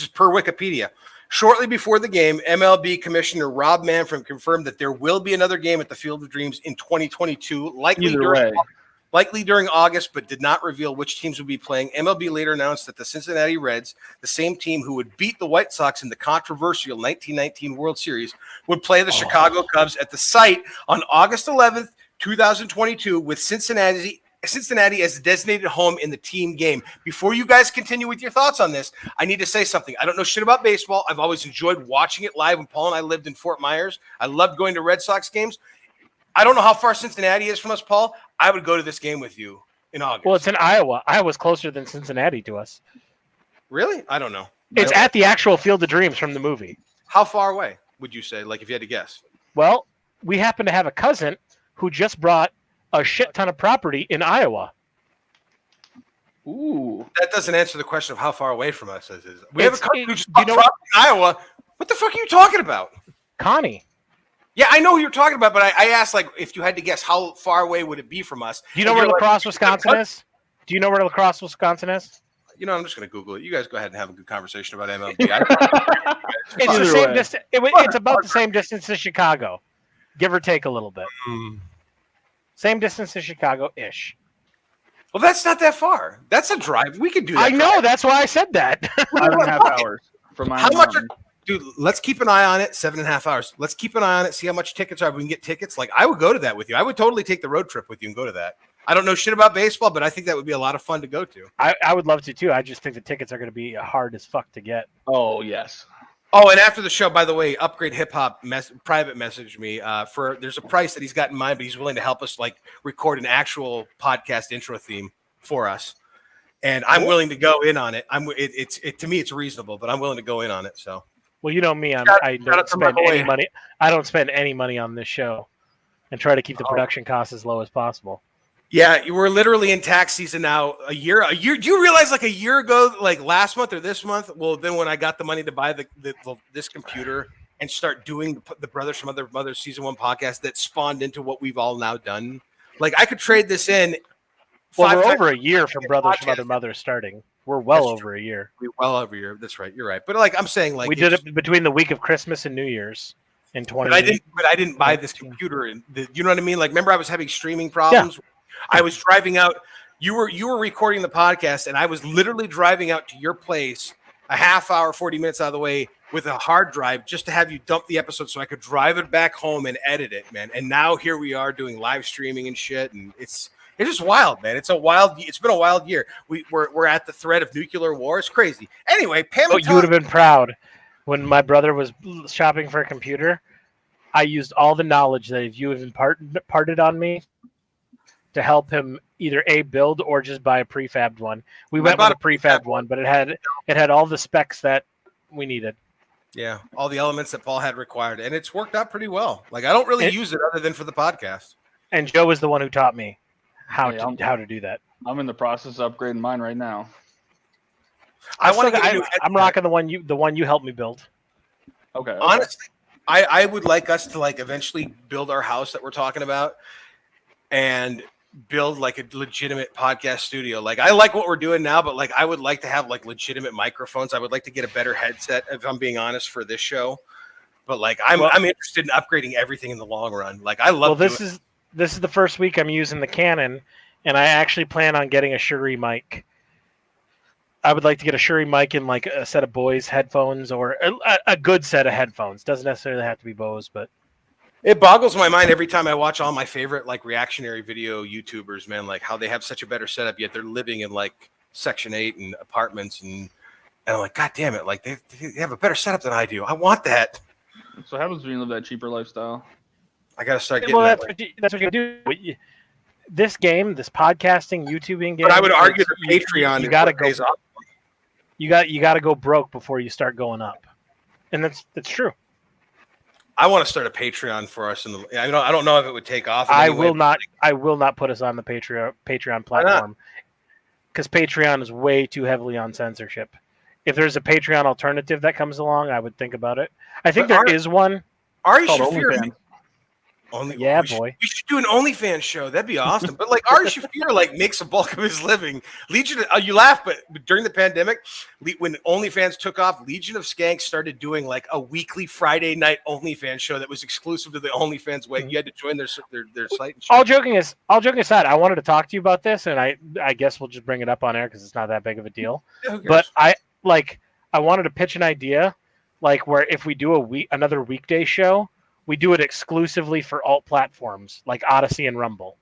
is per Wikipedia. Shortly before the game, MLB Commissioner Rob Manfred confirmed that there will be another game at the Field of Dreams in 2022, likely during August, but did not reveal which teams would be playing. MLB later announced that the Cincinnati Reds, the same team who would beat the White Sox in the controversial 1919 World Series, would play the Chicago Cubs at the site on August 11th, 2022, with Cincinnati as the designated home in the team game. Before you guys continue with your thoughts on this, I need to say something. I don't know shit about baseball. I've always enjoyed watching it live when Paul and I lived in Fort Myers. I loved going to Red Sox games. I don't know how far Cincinnati is from us, Paul. I would go to this game with you in August. Well, it's in Iowa. Iowa's closer than Cincinnati to us. Really? I don't know. It's at the actual Field of Dreams from the movie. How far away would you say, like if you had to guess? Well, we happen to have a cousin who just brought a shit ton of property in Iowa. Ooh. That doesn't answer the question of how far away from us this is. We have a cousin who just bought property in Iowa. What the fuck are you talking about? Connie. Yeah, I know who you're talking about, but I asked, like, if you had to guess, how far away would it be from us? Do you know where La Crosse, Wisconsin is? Do you know where La Crosse, Wisconsin is? You know, I'm just going to Google it. You guys go ahead and have a good conversation about MLB. It's the same distance. It's about the same distance as Chicago, give or take a little bit. Same distance as Chicago-ish. Well, that's not that far. That's a drive. We could do that. I know. That's why I said that. 5.5 hours from my Dude, let's keep an eye on it. 7.5 hours. Let's keep an eye on it. See how much tickets are. We can get tickets. Like, I would go to that with you. I would totally take the road trip with you and go to that. I don't know shit about baseball, but I think that would be a lot of fun to go to. I would love to, too. I just think the tickets are going to be hard as fuck to get. Oh, yes. Oh, and after the show, by the way, Upgrade Hip Hop private messaged me there's a price that he's got in mind, but he's willing to help us like record an actual podcast intro theme for us, and I'm willing to go in on it. To me, it's reasonable, but I'm willing to go in on it. So, well, you know me, I don't spend any money. I don't spend any money on this show, and try to keep the production costs as low as possible. Yeah, you were literally in tax season now. A year. Do you realize like a year ago, like last month or this month? Well, then when I got the money to buy this computer and start doing the Brothers from Other Mothers season 1 podcast that spawned into what we've all now done, like I could trade this in. Well, we're over a year from Brothers from Other Mothers starting. We're well over a year. We're well over a year. That's right. You're right. But like I'm saying, like we did it between the week of Christmas and New Year's in 20. But I didn't buy this computer, and you know what I mean. Like remember, I was having streaming problems. Yeah. I was driving out. You were recording the podcast, and I was literally driving out to your place a half hour, 40 minutes out of the way with a hard drive just to have you dump the episode so I could drive it back home and edit it, man. And now here we are doing live streaming and shit, and it's just wild, man. It's been a wild year. We're at the threat of nuclear war. It's crazy. Anyway, Pam. Oh, you would have been proud when my brother was shopping for a computer. I used all the knowledge that you have imparted on me to help him either build or just buy a prefabbed one. We went with a prefabbed one, but it had all the specs that we needed. Yeah, all the elements that Paul had required, and it's worked out pretty well. Like I don't really use it other than for the podcast. And Joe was the one who taught me how to do that. I'm in the process of upgrading mine right now. I'm rocking the one you helped me build. Okay. Honestly, I would like us to like eventually build our house that we're talking about and build like a legitimate podcast studio. Like I like what we're doing now, but like I would like to have like legitimate microphones. I would like to get a better headset if I'm being honest for this show. But like I'm interested in upgrading everything in the long run. Like I love this is the first week I'm using the Canon, and I actually plan on getting a Shure mic. I would like to get a Shure mic and like a set of Bose headphones or a good set of headphones. Doesn't necessarily have to be Bose, but it boggles my mind every time I watch all my favorite like reactionary video YouTubers, man, like how they have such a better setup, yet they're living in like Section 8 and apartments. And I'm like, God damn it. Like they have a better setup than I do. I want that. So what happens when you live that cheaper lifestyle? I got to start getting that. That's what you do. This game, this podcasting, YouTubing game. But I would argue the Patreon you got to go. Off. You got to go broke before you start going up. And that's true. I want to start a Patreon for us. I don't know if it would take off. I will not put us on the Patreon platform because Patreon is way too heavily on censorship. If there's a Patreon alternative that comes along, I would think about it. I think there is one. Ari Shaffir. Boy. We should do an OnlyFans show. That'd be awesome. But like Ari Shaffir like makes a bulk of his living. Legion, you laugh, but during the pandemic, when OnlyFans took off, Legion of Skanks started doing like a weekly Friday night OnlyFans show that was exclusive to the OnlyFans way. You had to join their site. And all joking aside, I wanted to talk to you about this, and I guess we'll just bring it up on air because it's not that big of a deal. Yeah, but I wanted to pitch an idea, like where if we do another weekday show, we do it exclusively for alt platforms like Odyssey and Rumble,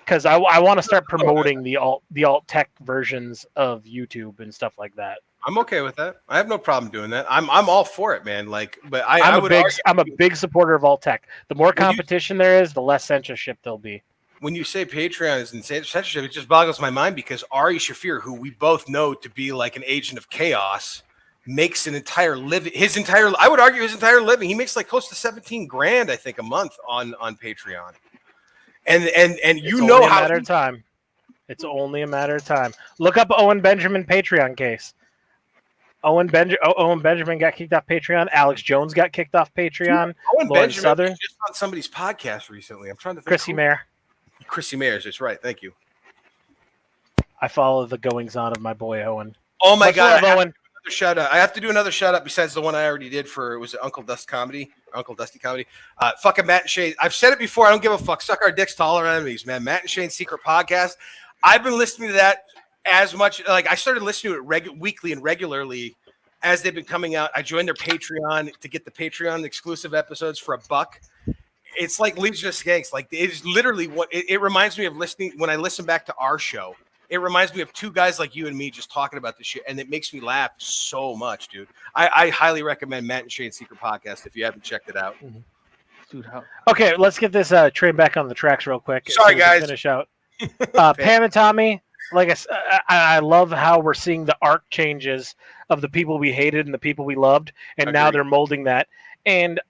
because I want to start promoting the alt tech versions of YouTube and stuff like that. I'm okay with that. I have no problem doing that. I'm all for it, man. Like, but I'm a big supporter of alt tech. The more competition there is, the less censorship there'll be. When you say Patreon is insane censorship, it just boggles my mind because Ari Shaffir, who we both know to be like an agent of chaos, makes an entire living. I would argue his entire living. He makes like close to $17,000, I think, a month on Patreon. And you know how. It's only a matter of time. Look up Owen Benjamin Patreon case. Owen Benjamin got kicked off Patreon. Alex Jones got kicked off Patreon. Owen Benjamin was just on somebody's podcast recently. I'm trying to think. Chrissy Mayers, that's right. Thank you. I follow the goings on of my boy Owen. Oh my God, Owen. Shout out. I have to do another shout out besides the one I already did for Uncle Dusty Comedy. Fucking Matt and Shane. I've said it before. I don't give a fuck. Suck our dicks to all our enemies, man. Matt and Shane's Secret Podcast. I've been listening to that as much. Like I started listening to it weekly and regularly as they've been coming out. I joined their Patreon to get the Patreon exclusive episodes for $1. It's like Legion of Skanks. Like it is literally what it reminds me of listening when I listen back to our show. It reminds me of two guys like you and me just talking about this shit, and it makes me laugh so much, dude. I highly recommend Matt and Shane's Secret Podcast if you haven't checked it out. Dude, okay, let's get this train back on the tracks real quick. Sorry, guys. Finish out. Pam and Tommy, like I love how we're seeing the arc changes of the people we hated and the people we loved, and now they're molding that. And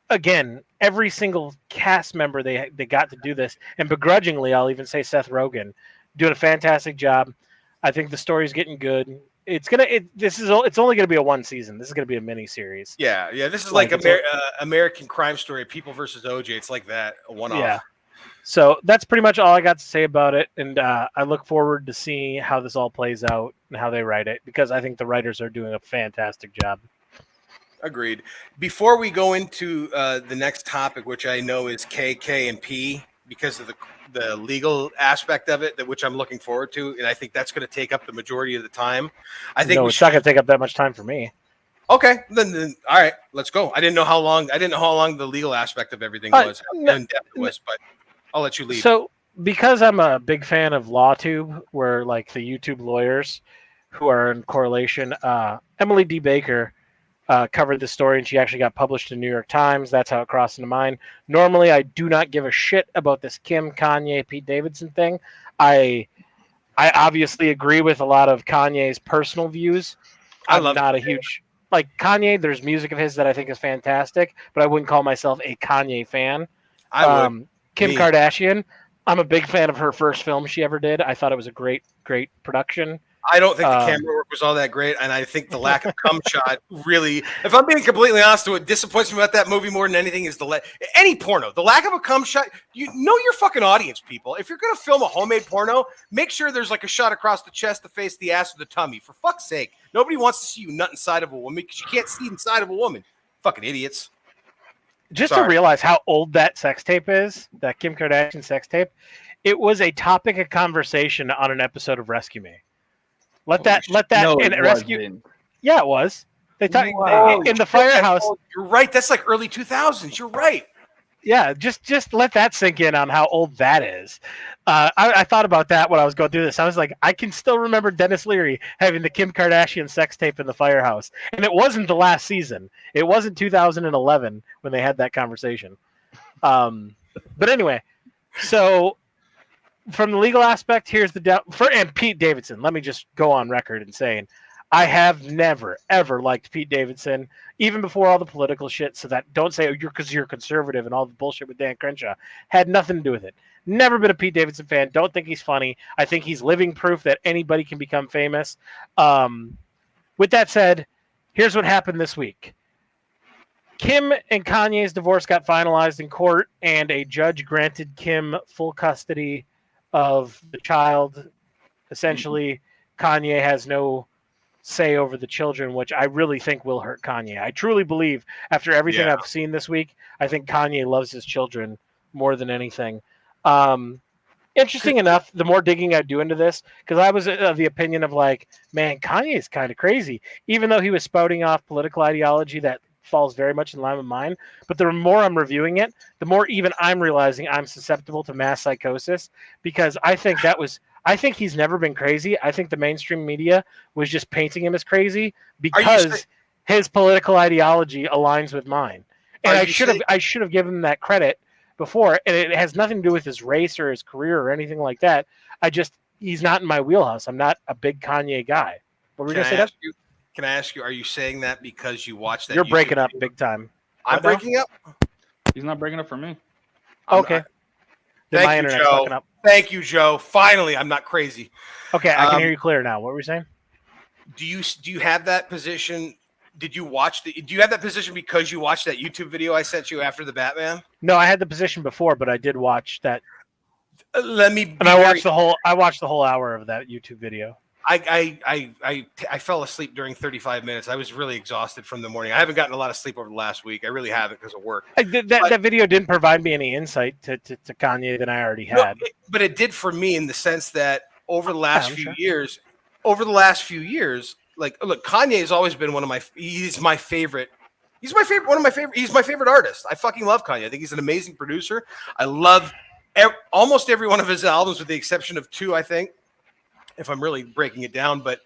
again, every single cast member they got to do this, and begrudgingly, I'll even say Seth Rogen, doing a fantastic job. I think the story's getting good. It's only gonna be a one season. This is gonna be a mini series. Yeah. This is like American Crime Story, People versus OJ. It's like that, a one-off. Yeah. So that's pretty much all I got to say about it, and I look forward to seeing how this all plays out and how they write it, because I think the writers are doing a fantastic job. Agreed. Before we go into the next topic, which I know is K, and P, because of the legal aspect of it, which I'm looking forward to, and I think that's going to take up the majority of the time. It's not going to take up that much time for me. Okay, then all right, let's go. I didn't know how long the legal aspect of everything was, how in-depth it was, but I'll let you lead. So, because I'm a big fan of LawTube, where like the YouTube lawyers who are in correlation, Emily D. Baker covered the story, and she actually got published in New York Times. That's how it crossed into mine. Normally, I do not give a shit about this Kim, Kanye, Pete Davidson thing. I obviously agree with a lot of Kanye's personal views. I'm not a huge like Kanye. There's music of his that I think is fantastic, but I wouldn't call myself a Kanye fan. I would. Kim Kardashian, I'm a big fan of her first film she ever did. I thought it was a great production. I don't think the camera work was all that great, and I think the lack of cum shot really, if I'm being completely honest, what disappoints me about that movie more than anything is any porno. The lack of a cum shot, you know your fucking audience, people. If you're going to film a homemade porno, make sure there's like a shot across the chest, the face, the ass, or the tummy. For fuck's sake. Nobody wants to see you nut inside of a woman because you can't see inside of a woman. Fucking idiots. Just to realize how old that sex tape is, that Kim Kardashian sex tape, it was a topic of conversation on an episode of Rescue Me. Let that rescue. Yeah, it was. They talked in the firehouse. You're right. That's like early 2000s. You're right. Yeah, just let that sink in on how old that is. I thought about that when I was going through this. I was like, I can still remember Dennis Leary having the Kim Kardashian sex tape in the firehouse, and it wasn't the last season. It wasn't 2011 when they had that conversation. But anyway, so. From the legal aspect, here's and Pete Davidson. Let me just go on record and saying, I have never ever liked Pete Davidson, even before all the political shit. So that don't say because you're conservative and all the bullshit with Dan Crenshaw had nothing to do with it. Never been a Pete Davidson fan. Don't think he's funny. I think he's living proof that anybody can become famous. With that said, here's what happened this week. Kim and Kanye's divorce got finalized in court, and a judge granted Kim full custody of the child. Essentially, Kanye has no say over the children, which I really think will hurt Kanye. I truly believe, after everything I've seen this week, I think Kanye loves his children more than anything. Interesting enough, the more digging I do into this, because I was of the opinion of like, man, Kanye is kind of crazy, even though he was spouting off political ideology that falls very much in line with mine. But the more I'm reviewing it, the more even I'm realizing I'm susceptible to mass psychosis, because I think he's never been crazy. I think the mainstream media was just painting him as crazy because his political ideology aligns with mine. And I should have given him that credit before. And it has nothing to do with his race or his career or anything like that. He's not in my wheelhouse. I'm not a big Kanye guy. What were you going to say? Can I ask you, are you saying that because you watched that? You're breaking up big time. I'm breaking up? He's not breaking up for me. Okay. Thank you, Joe. Thank you, Joe. Finally, I'm not crazy. Okay, I can hear you clear now. What were you saying? Do you have that position? Do you have that position because you watched that YouTube video I sent you after the Batman? No, I had the position before, but I did watch that. I watched the whole hour of that YouTube video. I fell asleep during 35 minutes. I was really exhausted from the morning. I haven't gotten a lot of sleep over the last week. I really haven't because of work. That video didn't provide me any insight to Kanye than I already had. No, but it did for me in the sense that over the last few years, like, look, Kanye has always been he's my favorite artist. I fucking love Kanye. I think he's an amazing producer. I love almost every one of his albums with the exception of 2, I think, if I'm really breaking it down. But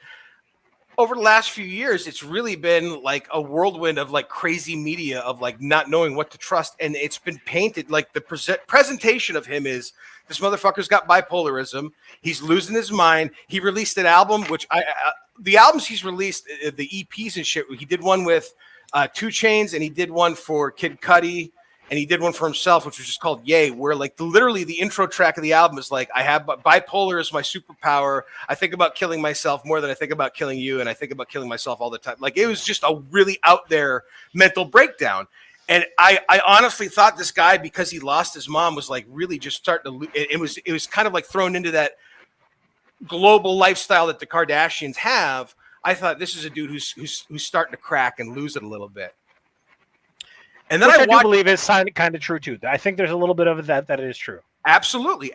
over the last few years, it's really been like a whirlwind of like crazy media of like not knowing what to trust. And it's been painted like the presentation of him is this motherfucker's got bipolarism. He's losing his mind. He released an album, which the albums he's released, the EPs and shit, he did one with 2 Chainz and he did one for Kid Cudi. And he did one for himself, which was just called Yay, where like literally the intro track of the album is like, I have bipolar is my superpower. I think about killing myself more than I think about killing you. And I think about killing myself all the time. Like it was just a really out there mental breakdown. And I honestly thought this guy, because he lost his mom, was like really just starting to, it was kind of like thrown into that global lifestyle that the Kardashians have. I thought this is a dude who's starting to crack and lose it a little bit. And then I do believe is kind of true too. I think there's a little bit of that it is true. Absolutely.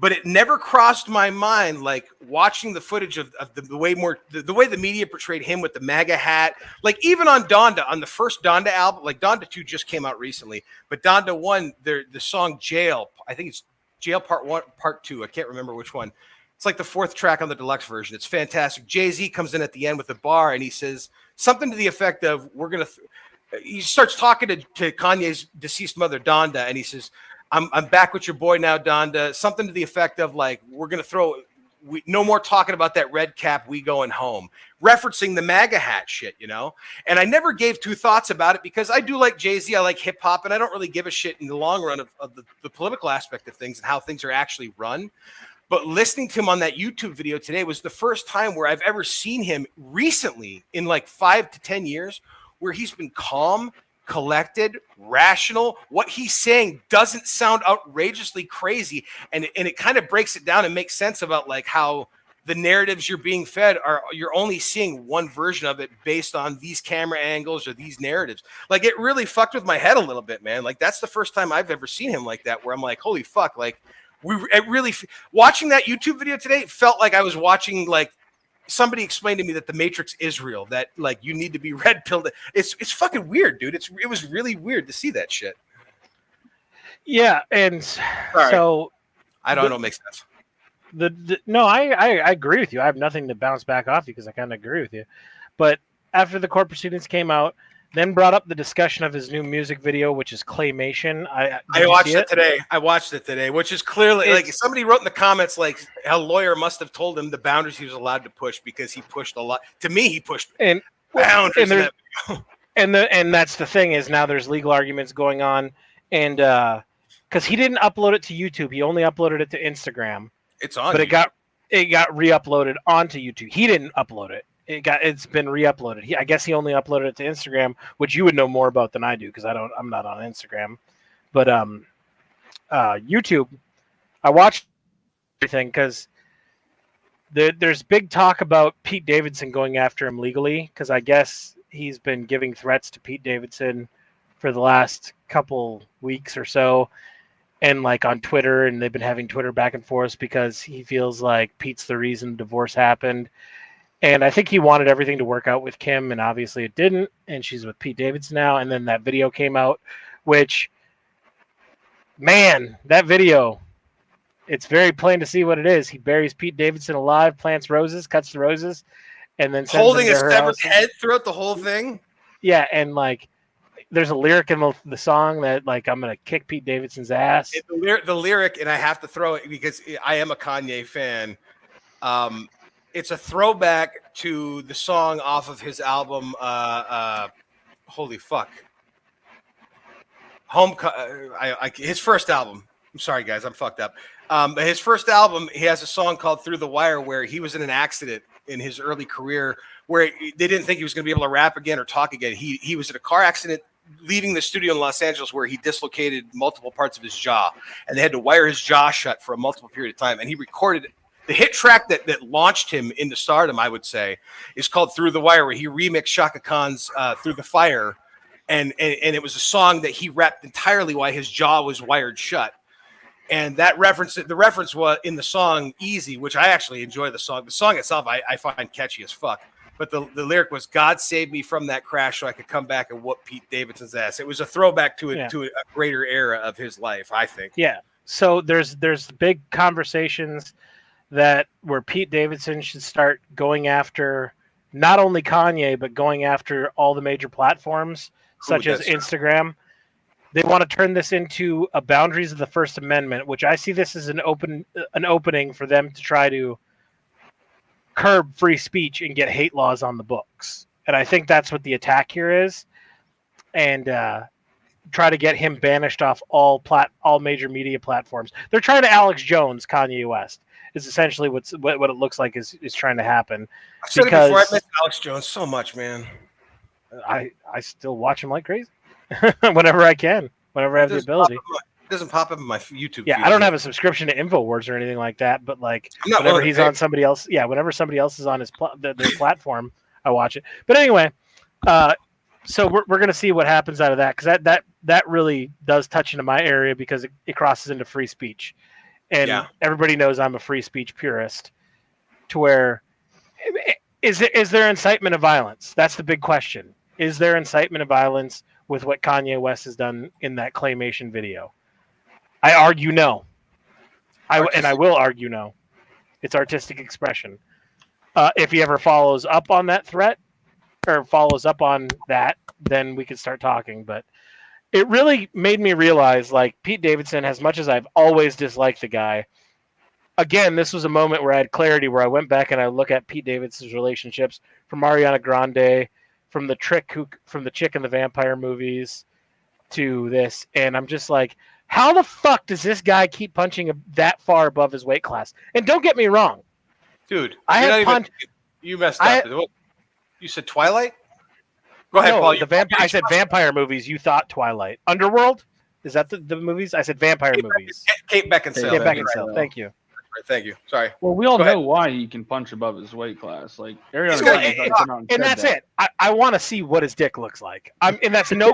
but it never crossed my mind, like watching the footage of the way the media portrayed him with the MAGA hat, like even on Donda, on the first Donda album, like Donda 2 just came out recently, but Donda 1, the song Jail, I think it's Jail Part 1, Part 2, I can't remember which one. It's like the 4th track on the deluxe version. It's fantastic. Jay-Z comes in at the end with a bar and he says something to the effect of, he starts talking to Kanye's deceased mother, Donda, and he says, I'm back with your boy now, Donda. Something to the effect of like, no more talking about that red cap, we going home. Referencing the MAGA hat shit, you know? And I never gave two thoughts about it because I do like Jay-Z, I like hip hop, and I don't really give a shit in the long run of the political aspect of things and how things are actually run. But listening to him on that YouTube video today was the first time where I've ever seen him recently in like 5 to 10 years where he's been calm, collected, rational. What he's saying doesn't sound outrageously crazy. And it kind of breaks it down and makes sense about like how the narratives you're being fed you're only seeing one version of it based on these camera angles or these narratives. Like it really fucked with my head a little bit, man. Like that's the first time I've ever seen him like that, where I'm like, holy fuck. Like watching that YouTube video today felt like I was watching like, somebody explained to me that the Matrix is real, that like you need to be red pilled. It's fucking weird, dude. It was really weird to see that shit. Yeah, and so I don't know, it makes sense. No, I agree with you. I have nothing to bounce back off you because I kind of agree with you. But after the court proceedings came out, then brought up the discussion of his new music video, which is Claymation. I watched it today. I watched it today, which is clearly like somebody wrote in the comments, like a lawyer must have told him the boundaries he was allowed to push because he pushed a lot. To me, he pushed boundaries. And that's the thing is now there's legal arguments going on, and because he didn't upload it to YouTube, he only uploaded it to Instagram. It's on, but it got re-uploaded onto YouTube. He didn't upload it. It's been re-uploaded. I guess he only uploaded it to Instagram, which you would know more about than I do because I'm not on Instagram. But YouTube, I watched everything because there's big talk about Pete Davidson going after him legally because I guess he's been giving threats to Pete Davidson for the last couple weeks or so, and like on Twitter, and they've been having Twitter back and forth because he feels like Pete's the reason divorce happened. And I think he wanted everything to work out with Kim, and obviously it didn't. And she's with Pete Davidson now. And then that video came out, which, man, that video, it's very plain to see what it is. He buries Pete Davidson alive, plants roses, cuts the roses, and then holding a severed head throughout the whole thing. Yeah, and like, there's a lyric in the song that like I'm gonna kick Pete Davidson's ass. The lyric, and I have to throw it because I am a Kanye fan. It's a throwback to the song off of his album. Holy fuck! His first album. I'm sorry, guys, I'm fucked up. His first album, he has a song called "Through the Wire," where he was in an accident in his early career, where they didn't think he was going to be able to rap again or talk again. He was in a car accident leaving the studio in Los Angeles, where he dislocated multiple parts of his jaw, and they had to wire his jaw shut for a multiple period of time. And he recorded it. The hit track that launched him into stardom, I would say, is called "Through the Wire," where he remixed Shaka Khan's "Through the Fire," and it was a song that he rapped entirely while his jaw was wired shut. And the reference was in the song "Easy," which I actually enjoy the song. The song itself I find catchy as fuck. But the lyric was, "God save me from that crash so I could come back and whoop Pete Davidson's ass." It was a throwback to a greater era of his life, I think. Yeah. So there's big conversations that where Pete Davidson should start going after not only Kanye, but going after all the major platforms such as Instagram. They want to turn this into a boundaries of the First Amendment, which I see this as an opening for them to try to curb free speech and get hate laws on the books. And I think that's what the attack here is. And try to get him banished off all major media platforms. They're trying to Alex Jones Kanye West. Is essentially what it looks like is trying to happen. I said it before, I miss Alex Jones so much, man. I still watch him like crazy whenever I can, whenever I have the ability. It doesn't pop up in my YouTube. Yeah, I don't have a subscription to InfoWars or anything like that, but like whenever he's on somebody else, whenever somebody else is on his their platform, I watch it. But anyway, so we're gonna see what happens out of that because that really does touch into my area because it crosses into free speech. And everybody knows I'm a free speech purist. To where is there incitement of violence? That's the big question. Is there incitement of violence with what Kanye West has done in that claymation video? I argue no. I will argue no. It's artistic expression. If he ever follows up on that threat or follows up on that, then we could start talking. But it really made me realize, like, Pete Davidson, as much as I've always disliked the guy, again, this was a moment where I had clarity, where I went back and I look at Pete Davidson's relationships from Ariana Grande, from the chick in the vampire movies to this. And I'm just like, how the fuck does this guy keep punching that far above his weight class? And don't get me wrong. Dude, you messed up. You said Twilight? Go ahead, Paul. I said vampire movies. You thought Twilight. Underworld? Is that the movies? I said vampire movies. Kate Beckinsale. Kate Beckinsale. Thank you. Thank you. Sorry. Well, we all know why he can punch above his weight class. Like Ariana, and that's it. I want to see what his dick looks like. And that's no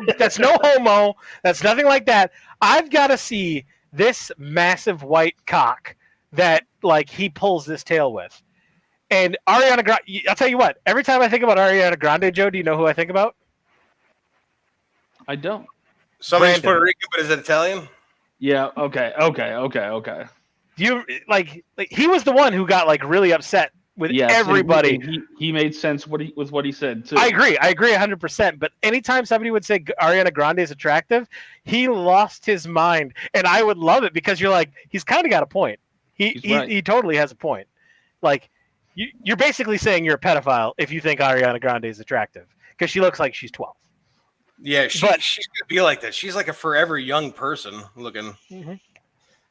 homo. That's nothing like that. I've got to see this massive white cock that like he pulls this tail with. And Ariana Grande, I'll tell you what. Every time I think about Ariana Grande, Joe, do you know who I think about? I don't. Somebody's Puerto Rican, but is it Italian? Yeah. Okay. Do you like he was the one who got like really upset with everybody. He made sense with what he said too. I agree 100%. But anytime somebody would say Ariana Grande is attractive, he lost his mind, and I would love it because you're like, he's kind of got a point. He totally has a point. Like you're basically saying you're a pedophile if you think Ariana Grande is attractive because she looks like she's 12. Yeah, she's gonna be like that. She's like a forever young person looking. Mm-hmm.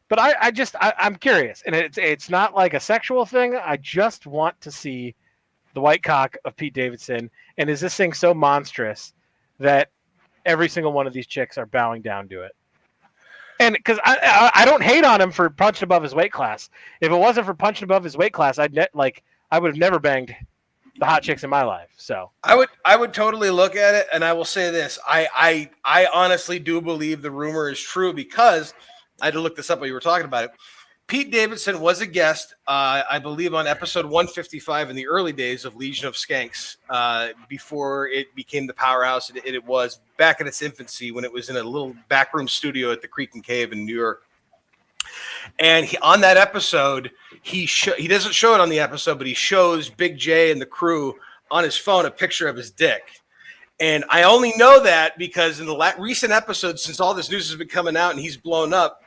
But I'm curious, and it's not like a sexual thing. I just want to see the white cock of Pete Davidson, and is this thing so monstrous that every single one of these chicks are bowing down to it? And because I don't hate on him for punching above his weight class. If it wasn't for punching above his weight class, I would have never banged the hot chicks in my life. So I would totally look at it, and I will say this: I honestly do believe the rumor is true because I had to look this up while you were talking about it. Pete Davidson was a guest, I believe, on episode 155 in the early days of Legion of Skanks, before it became the powerhouse it was back in its infancy when it was in a little backroom studio at the Creek and Cave in New York. And on that episode, he doesn't show it on the episode, but he shows Big J and the crew on his phone a picture of his dick. And I only know that because in the recent episodes, since all this news has been coming out and he's blown up,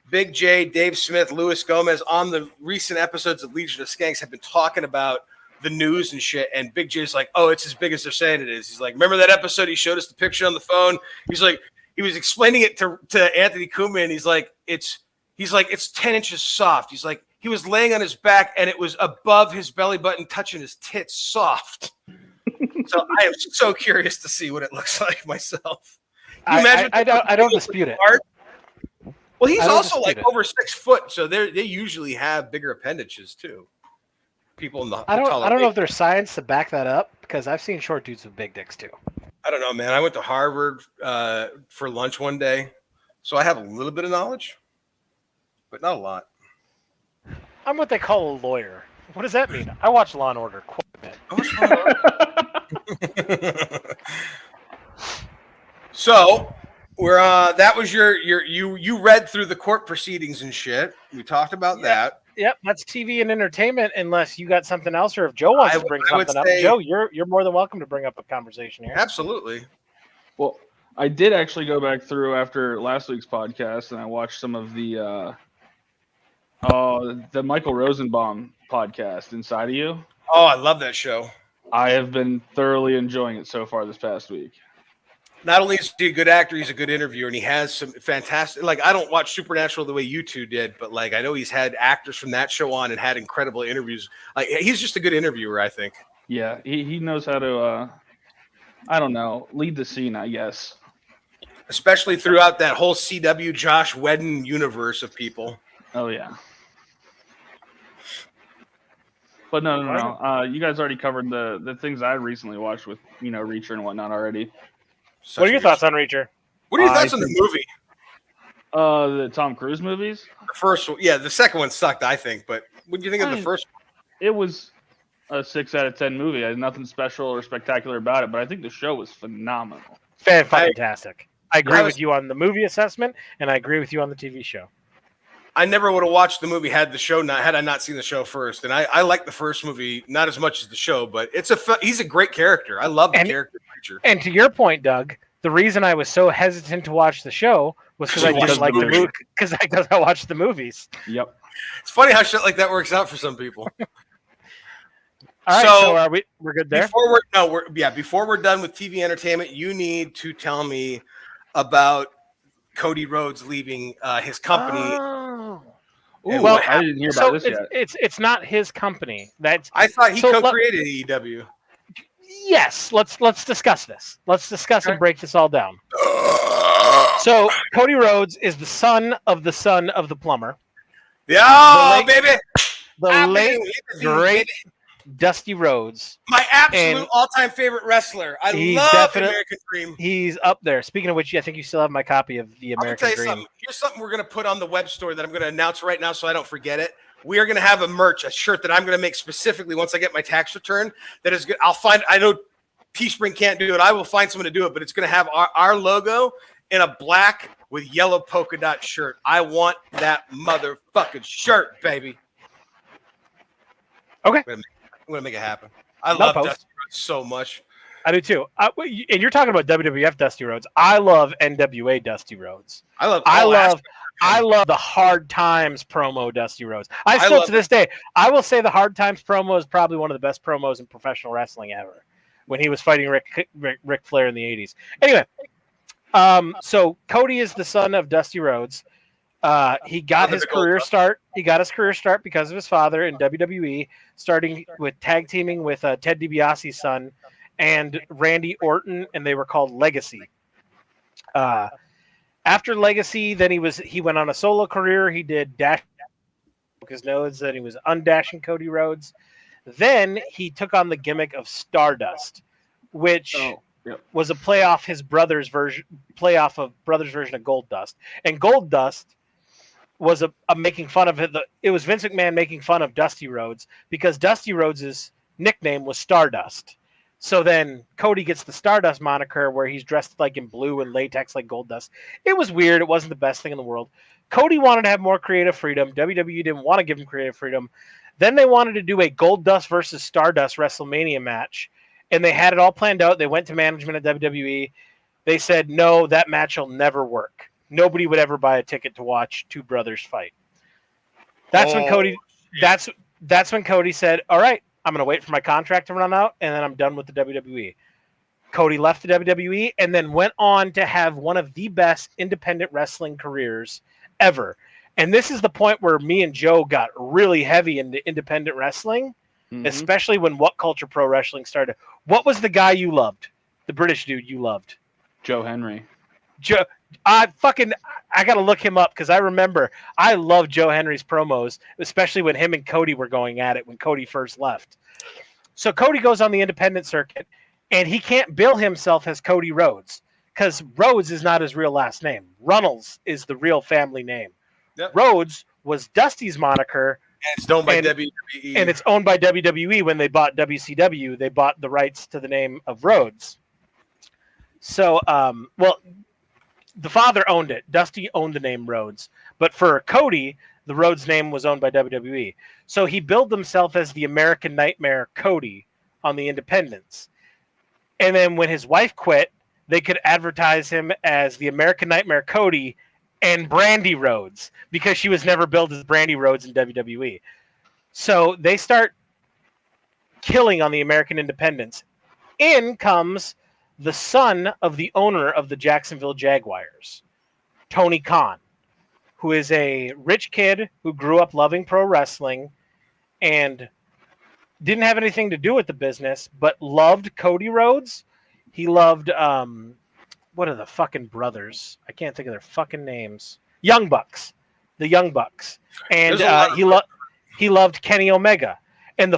Big J, Dave Smith, Luis Gomez on the recent episodes of Legion of Skanks have been talking about the news and shit. And Big J's like, oh, it's as big as they're saying it is. He's like, remember that episode? He showed us the picture on the phone. He's like, he was explaining it to Anthony Kuma, and he's like, it's 10 inches soft. He's like, he was laying on his back and it was above his belly button, touching his tits soft. So I am so curious to see what it looks like myself. I don't dispute it. Well, he's also like over 6 foot, so they usually have bigger appendages too. People in the I don't know if there's science to back that up because I've seen short dudes with big dicks too. I don't know, man. I went to Harvard for lunch one day, so I have a little bit of knowledge, but not a lot. I'm what they call a lawyer. What does that mean? I watch Law and Order quite a bit. So that was you read through the court proceedings and shit. We talked about that. Yep, that's TV and entertainment. Unless you got something else, or if Joe wants to bring something up, Joe, you're more than welcome to bring up a conversation here. Absolutely. Well, I did actually go back through after last week's podcast, and I watched some of the Michael Rosenbaum podcast, Inside of You. Oh, I love that show. I have been thoroughly enjoying it so far this past week. Not only is he a good actor, he's a good interviewer, and he has some fantastic. Like, I don't watch Supernatural the way you two did, but like I know he's had actors from that show on and had incredible interviews. Like, he's just a good interviewer, I think. Yeah, he knows how to. I don't know, lead the scene, I guess. Especially throughout that whole CW Josh Whedon universe of people. Oh yeah. But no. You guys already covered the things I recently watched with Reacher and whatnot already. What are your thoughts on Reacher? What are your thoughts on the movie? The Tom Cruise movies? The first one, yeah. The second one sucked, I think. But what do you think of the first one? It was a 6 out of 10 movie. I had nothing special or spectacular about it, but I think the show was phenomenal. Fantastic. I agree with you on the movie assessment, and I agree with you on the TV show. I never would have watched the movie had I not seen the show first. And I like the first movie not as much as the show, but he's a great character. I love the character feature. And to your point, Doug, the reason I was so hesitant to watch the show was because I didn't like the movie. Because I watched the movies. Yep. It's funny how shit like that works out for some people. All right, so are we're good there? Before we're done with TV entertainment, you need to tell me about Cody Rhodes leaving his company. Ooh, well, I didn't hear about this yet. It's not his company. I thought he co-created AEW. Yes, let's discuss this. Let's discuss and break this all down. So Cody Rhodes is the son of the plumber. Yeah, baby. The late great Dusty Rhodes. My absolute all-time favorite wrestler. I love the American Dream. He's up there. Speaking of which, I think you still have my copy of the American Dream. Something. Here's something we're going to put on the web store that I'm going to announce right now so I don't forget it. We are going to have a shirt that I'm going to make specifically once I get my tax return. That is good. I know Teespring can't do it. I will find someone to do it, but it's going to have our logo in a black with yellow polka dot shirt. I want that motherfucking shirt, baby. Okay. I'm going to make it happen. I love Dusty Rhodes so much. I do too. And you're talking about WWF Dusty Rhodes. I love NWA Dusty Rhodes. I love the Hard Times promo Dusty Rhodes. To this day, I will say the Hard Times promo is probably one of the best promos in professional wrestling ever. When he was fighting Ric Flair in the 80s. Anyway, so Cody is the son of Dusty Rhodes. He got his career start. He got his career start because of his father in WWE, starting with tag teaming with Ted DiBiase's son and Randy Orton, and they were called Legacy. After Legacy, then he went on a solo career. He did Dash his nose, then he was undashing Cody Rhodes. Then he took on the gimmick of Stardust, which was a playoff of Brothers' version of Goldust. And Goldust was a making fun of it. It was Vince McMahon making fun of Dusty Rhodes because Dusty Rhodes' nickname was Stardust. So then Cody gets the Stardust moniker where he's dressed like in blue and latex like Goldust. It was weird. It wasn't the best thing in the world. Cody wanted to have more creative freedom. WWE didn't want to give him creative freedom. Then they wanted to do a Goldust versus Stardust WrestleMania match, and they had it all planned out. They went to management at WWE. They said, no, that match will never work. Nobody would ever buy a ticket to watch two brothers fight. That's when Cody said, all right, I'm going to wait for my contract to run out, and then I'm done with the WWE. Cody left the WWE and then went on to have one of the best independent wrestling careers ever. And this is the point where me and Joe got really heavy into independent wrestling, especially when What Culture Pro Wrestling started. What was the guy you loved? The British dude you loved? Joe Henry. I got to look him up because I remember I loved Joe Henry's promos, especially when him and Cody were going at it when Cody first left. So Cody goes on the independent circuit, and he can't bill himself as Cody Rhodes because Rhodes is not his real last name. Runnels is the real family name. Yep. Rhodes was Dusty's moniker. And it's owned by WWE. And it's owned by WWE. When they bought WCW, they bought the rights to the name of Rhodes. So, the father owned it. Dusty owned the name Rhodes. But for Cody, the Rhodes name was owned by WWE. So he billed himself as the American Nightmare Cody on the independents. And then when his wife quit, they could advertise him as the American Nightmare Cody and Brandy Rhodes because she was never billed as Brandy Rhodes in WWE. So they start killing on the American independents. In comes the son of the owner of the Jacksonville Jaguars, Tony Khan, who is a rich kid who grew up loving pro wrestling and didn't have anything to do with the business, but loved Cody Rhodes. He loved what are the fucking brothers? I can't think of their fucking names. Young Bucks. The Young Bucks. And he loved Kenny Omega. And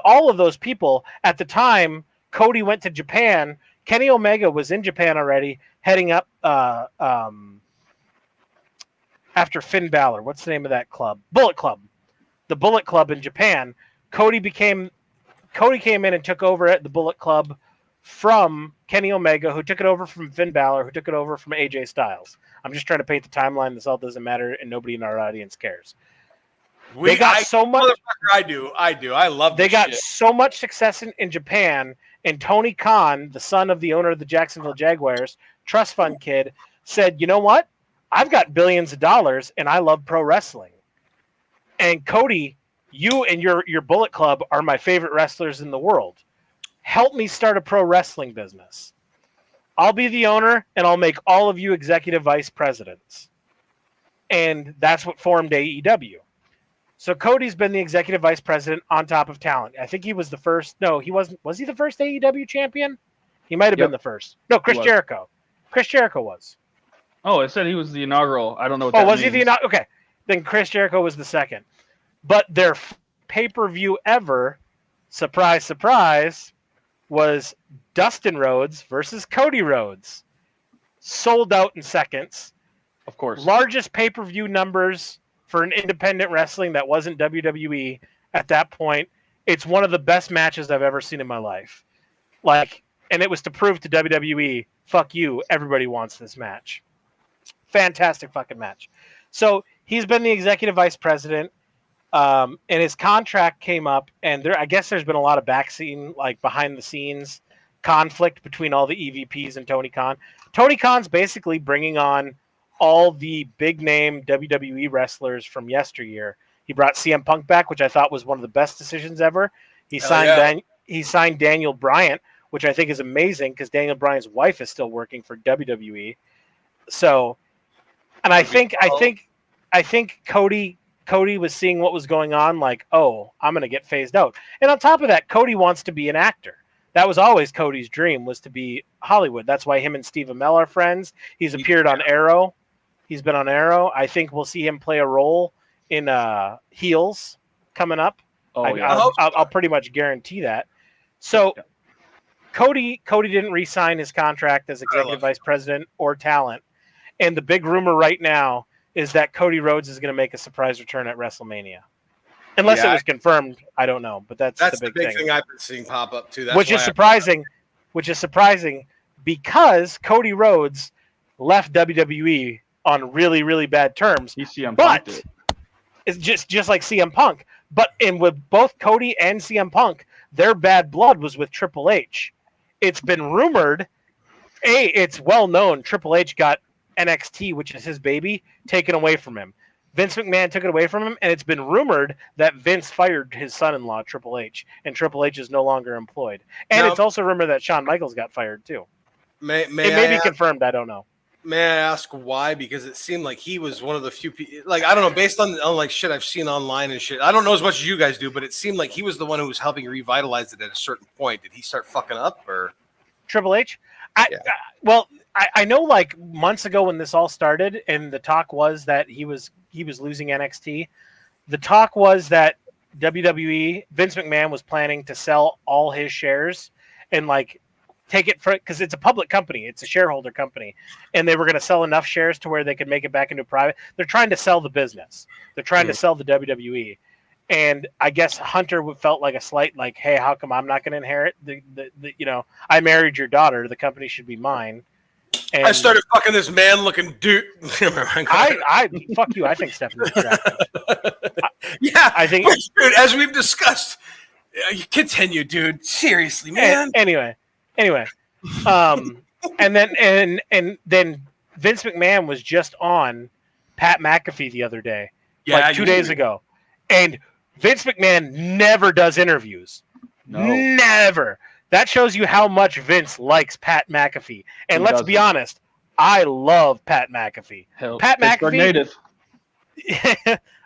all of those people at the time, Cody went to Japan. Kenny Omega was in Japan already, heading up after Finn Balor. What's the name of that club? Bullet Club. The Bullet Club in Japan. Cody came in and took over at the Bullet Club from Kenny Omega, who took it over from Finn Balor, who took it over from AJ Styles. I'm just trying to paint the timeline. This all doesn't matter, and nobody in our audience cares. They got so much. I do. I love. They got so much success in Japan, and Tony Khan, the son of the owner of the Jacksonville Jaguars, trust fund kid, said, "You know what? I've got billions of dollars, and I love pro wrestling. And Cody, you and your Bullet Club are my favorite wrestlers in the world. Help me start a pro wrestling business. I'll be the owner, and I'll make all of you executive vice presidents." And that's what formed AEW. So Cody's been the executive vice president on top of talent. I think he was the first. No, he wasn't. Was he the first AEW champion? He might have been the first. No, Chris Jericho. Chris Jericho was. Oh, it said he was the inaugural. I don't know what that was means. He the inaugural? Okay. Then Chris Jericho was the second. But their pay-per-view ever, surprise, surprise, was Dustin Rhodes versus Cody Rhodes. Sold out in seconds. Of course. Largest pay-per-view numbers for an independent wrestling that wasn't WWE at that point. It's one of the best matches I've ever seen in my life. And it was to prove to WWE, fuck you, everybody wants this match. Fantastic fucking match. So he's been the executive vice president, and his contract came up, and I guess there's been a lot of behind the scenes conflict between all the EVPs and Tony Khan. Tony Khan's basically bringing on all the big name WWE wrestlers from yesteryear. He brought CM Punk back, which I thought was one of the best decisions ever. He signed Daniel Bryant, which I think is amazing because Daniel Bryan's wife is still working for WWE. So, and I think Cody was seeing what was going on, like, oh, I'm going to get phased out. And on top of that, Cody wants to be an actor. That was always Cody's dream, was to be Hollywood. That's why him and Steve Amell are friends. He's appeared on Arrow. He's been on Arrow. I think we'll see him play a role in Heels coming up. Oh, I'll pretty much guarantee that. So Cody didn't re-sign his contract as executive vice president or talent. And the big rumor right now is that Cody Rhodes is going to make a surprise return at WrestleMania. Unless it was confirmed, I don't know. But that's the big thing I've been seeing pop up too. Which is surprising because Cody Rhodes left WWE on really, really bad terms. But it's just like CM Punk. But with both Cody and CM Punk, their bad blood was with Triple H. It's been rumored, it's well known, Triple H got NXT, which is his baby, taken away from him. Vince McMahon took it away from him, and it's been rumored that Vince fired his son-in-law, Triple H, and Triple H is no longer employed. And it's also rumored that Shawn Michaels got fired, too. It may be confirmed, I don't know. May I ask why? Because it seemed like he was one of the few people, I don't know, based on shit I've seen online and shit. I don't know as much as you guys do, but it seemed like he was the one who was helping revitalize it at a certain point. Did he start fucking up, or Triple H? I know, months ago when this all started, and the talk was that he was losing NXT. The talk was that WWE, Vince McMahon was planning to sell all his shares and take it because it's a public company, it's a shareholder company, and they were going to sell enough shares to where they could make it back into private. They're trying to sell the business. They're trying to sell the WWE. And I guess Hunter felt like a slight, hey, how come I'm not going to inherit I married your daughter. The company should be mine. And I started fucking this man-looking dude. I fuck you. I think Stephanie's attractive. I think, dude. As we've discussed, you continue, dude. Seriously, man. Anyway, and then Vince McMahon was just on Pat McAfee the other day, 2 days ago, and Vince McMahon never does interviews. No. Never. That shows you how much Vince likes Pat McAfee. And let's be honest, I love Pat McAfee. Pat McAfee, native.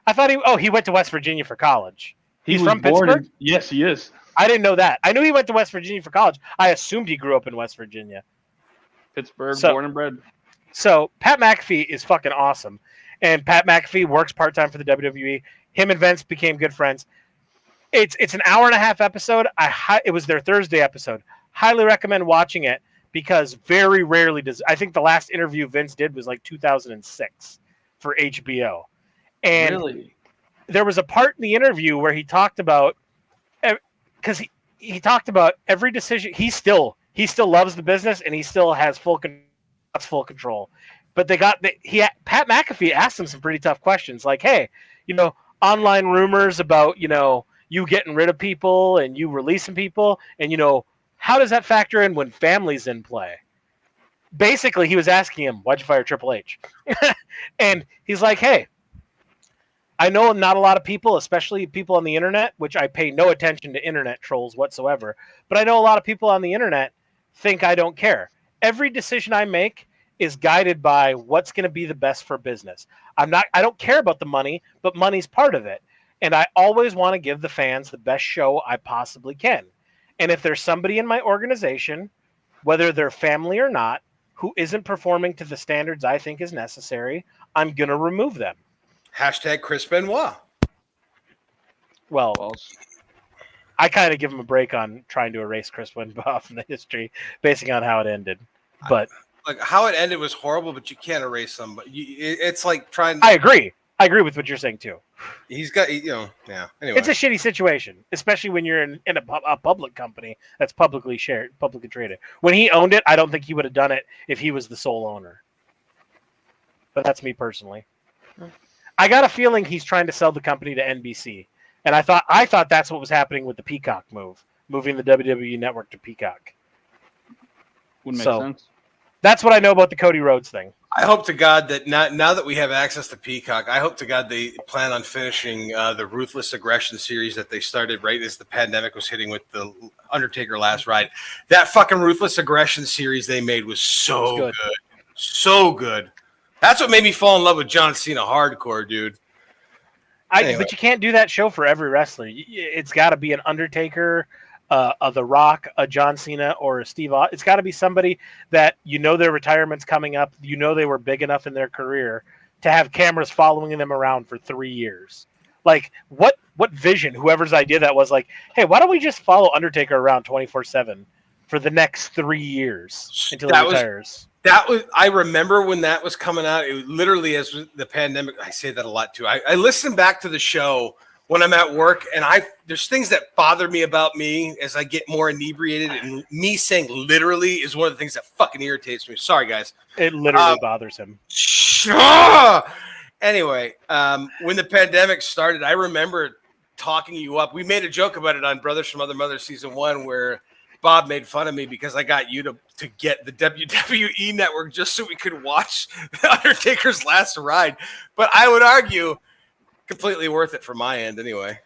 I thought he went to West Virginia for college. He's from Pittsburgh? Yes, he is. I didn't know that. I knew he went to West Virginia for college. I assumed he grew up in West Virginia. Pittsburgh, born and bred. So Pat McAfee is fucking awesome. And Pat McAfee works part-time for the WWE. Him and Vince became good friends. It's an hour and a half episode. It was their Thursday episode. Highly recommend watching it because very rarely does. I think the last interview Vince did was 2006. for HBO. And really? there was a part in the interview where he talked about, because he talked about every decision. He still loves the business and he still has full control. But Pat McAfee asked him some pretty tough questions, like, hey, online rumors about you getting rid of people and you releasing people, and how does that factor in when family's in play? Basically, he was asking him, why'd you fire Triple H? And he's like, hey, I know not a lot of people, especially people on the internet, which I pay no attention to internet trolls whatsoever, but I know a lot of people on the internet think I don't care. Every decision I make is guided by what's going to be the best for business. I don't care about the money, but money's part of it. And I always want to give the fans the best show I possibly can. And if there's somebody in my organization, whether they're family or not, who isn't performing to the standards I think is necessary, I'm going to remove them. Hashtag Chris Benoit. Well, I kind of give him a break on trying to erase Chris Benoit from the history, basing on how it ended. But like how it ended was horrible, but you can't erase somebody. It's like trying. I agree with what you're saying too. He's got, yeah. Anyway, it's a shitty situation, especially when you're in a public company that's publicly traded. When he owned it, I don't think he would have done it if he was the sole owner. But that's me personally. I got a feeling he's trying to sell the company to NBC, and I thought that's what was happening with the Peacock moving the WWE network to Peacock. Would make sense. That's what I know about the Cody Rhodes thing. I hope to God that now that we have access to Peacock, I hope to God they plan on finishing the Ruthless Aggression series that they started right as the pandemic was hitting with the Undertaker Last Ride. That fucking Ruthless Aggression series they made was so good. So good. That's what made me fall in love with John Cena hardcore, dude. Anyway. But you can't do that show for every wrestler. It's got to be an Undertaker, a The Rock, a John Cena, or a Steve Austin. It's got to be somebody that their retirement's coming up. They were big enough in their career to have cameras following them around for 3 years. Like, what vision, whoever's idea that was, like, hey, why don't we just follow Undertaker around 24/7 for the next 3 years until he retires? I remember when that was coming out. It was literally as the pandemic. I say that a lot too. I listen back to the show when I'm at work, and there's things that bother me about me as I get more inebriated, and me saying literally is one of the things that fucking irritates me. Sorry, guys. It literally bothers him. Anyway, when the pandemic started, I remember talking you up. We made a joke about it on Brothers from Other Mothers season 1, where Bob made fun of me because I got you to get the WWE network just so we could watch The Undertaker's Last Ride. But I would argue completely worth it from my end anyway.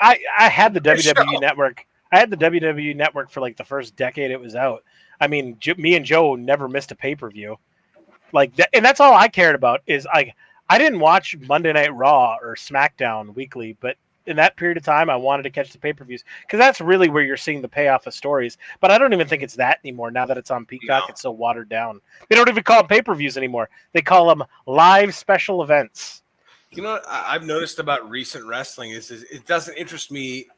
I had the WWE network. I had the WWE network for like the first decade it was out. I mean, me and Joe never missed a pay-per-view. Like that, and that's all I cared about is I didn't watch Monday Night Raw or SmackDown weekly, but in that period of time, I wanted to catch the pay-per-views because that's really where you're seeing the payoff of stories. But I don't even think it's that anymore. Now that it's on Peacock, It's so watered down. They don't even call them pay-per-views anymore. They call them live special events. You know what I've noticed about recent wrestling is it doesn't interest me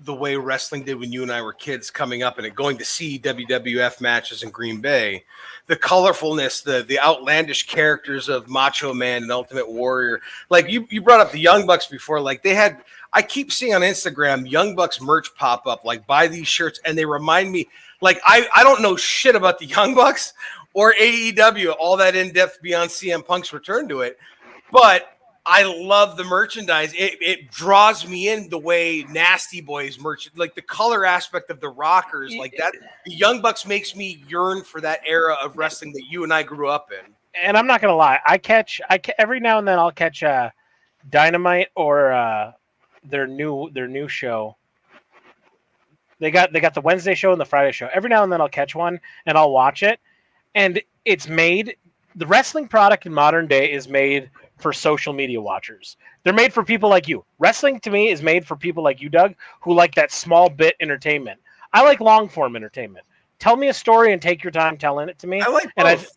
the way wrestling did when you and I were kids coming up and going to see WWF matches in Green Bay. The colorfulness, the outlandish characters of Macho Man and Ultimate Warrior. Like you brought up the Young Bucks before. Like I keep seeing on Instagram Young Bucks merch pop up, like buy these shirts, and they remind me, like I don't know shit about the Young Bucks or AEW, all that in-depth beyond CM Punk's return to it. But I love the merchandise. It draws me in the way Nasty Boys merch, like the color aspect of the Rockers, like that. The Young Bucks makes me yearn for that era of wrestling that you and I grew up in. And I'm not gonna lie, I every now and then I'll catch Dynamite or their new show. They got the Wednesday show and the Friday show. Every now and then I'll catch one and I'll watch it. And the wrestling product in modern day is made for social media watchers. They're made for people like you. Wrestling to me is made for people like you, Doug, who like that small bit entertainment. I like long form entertainment. Tell me a story and take your time telling it to me. I like both.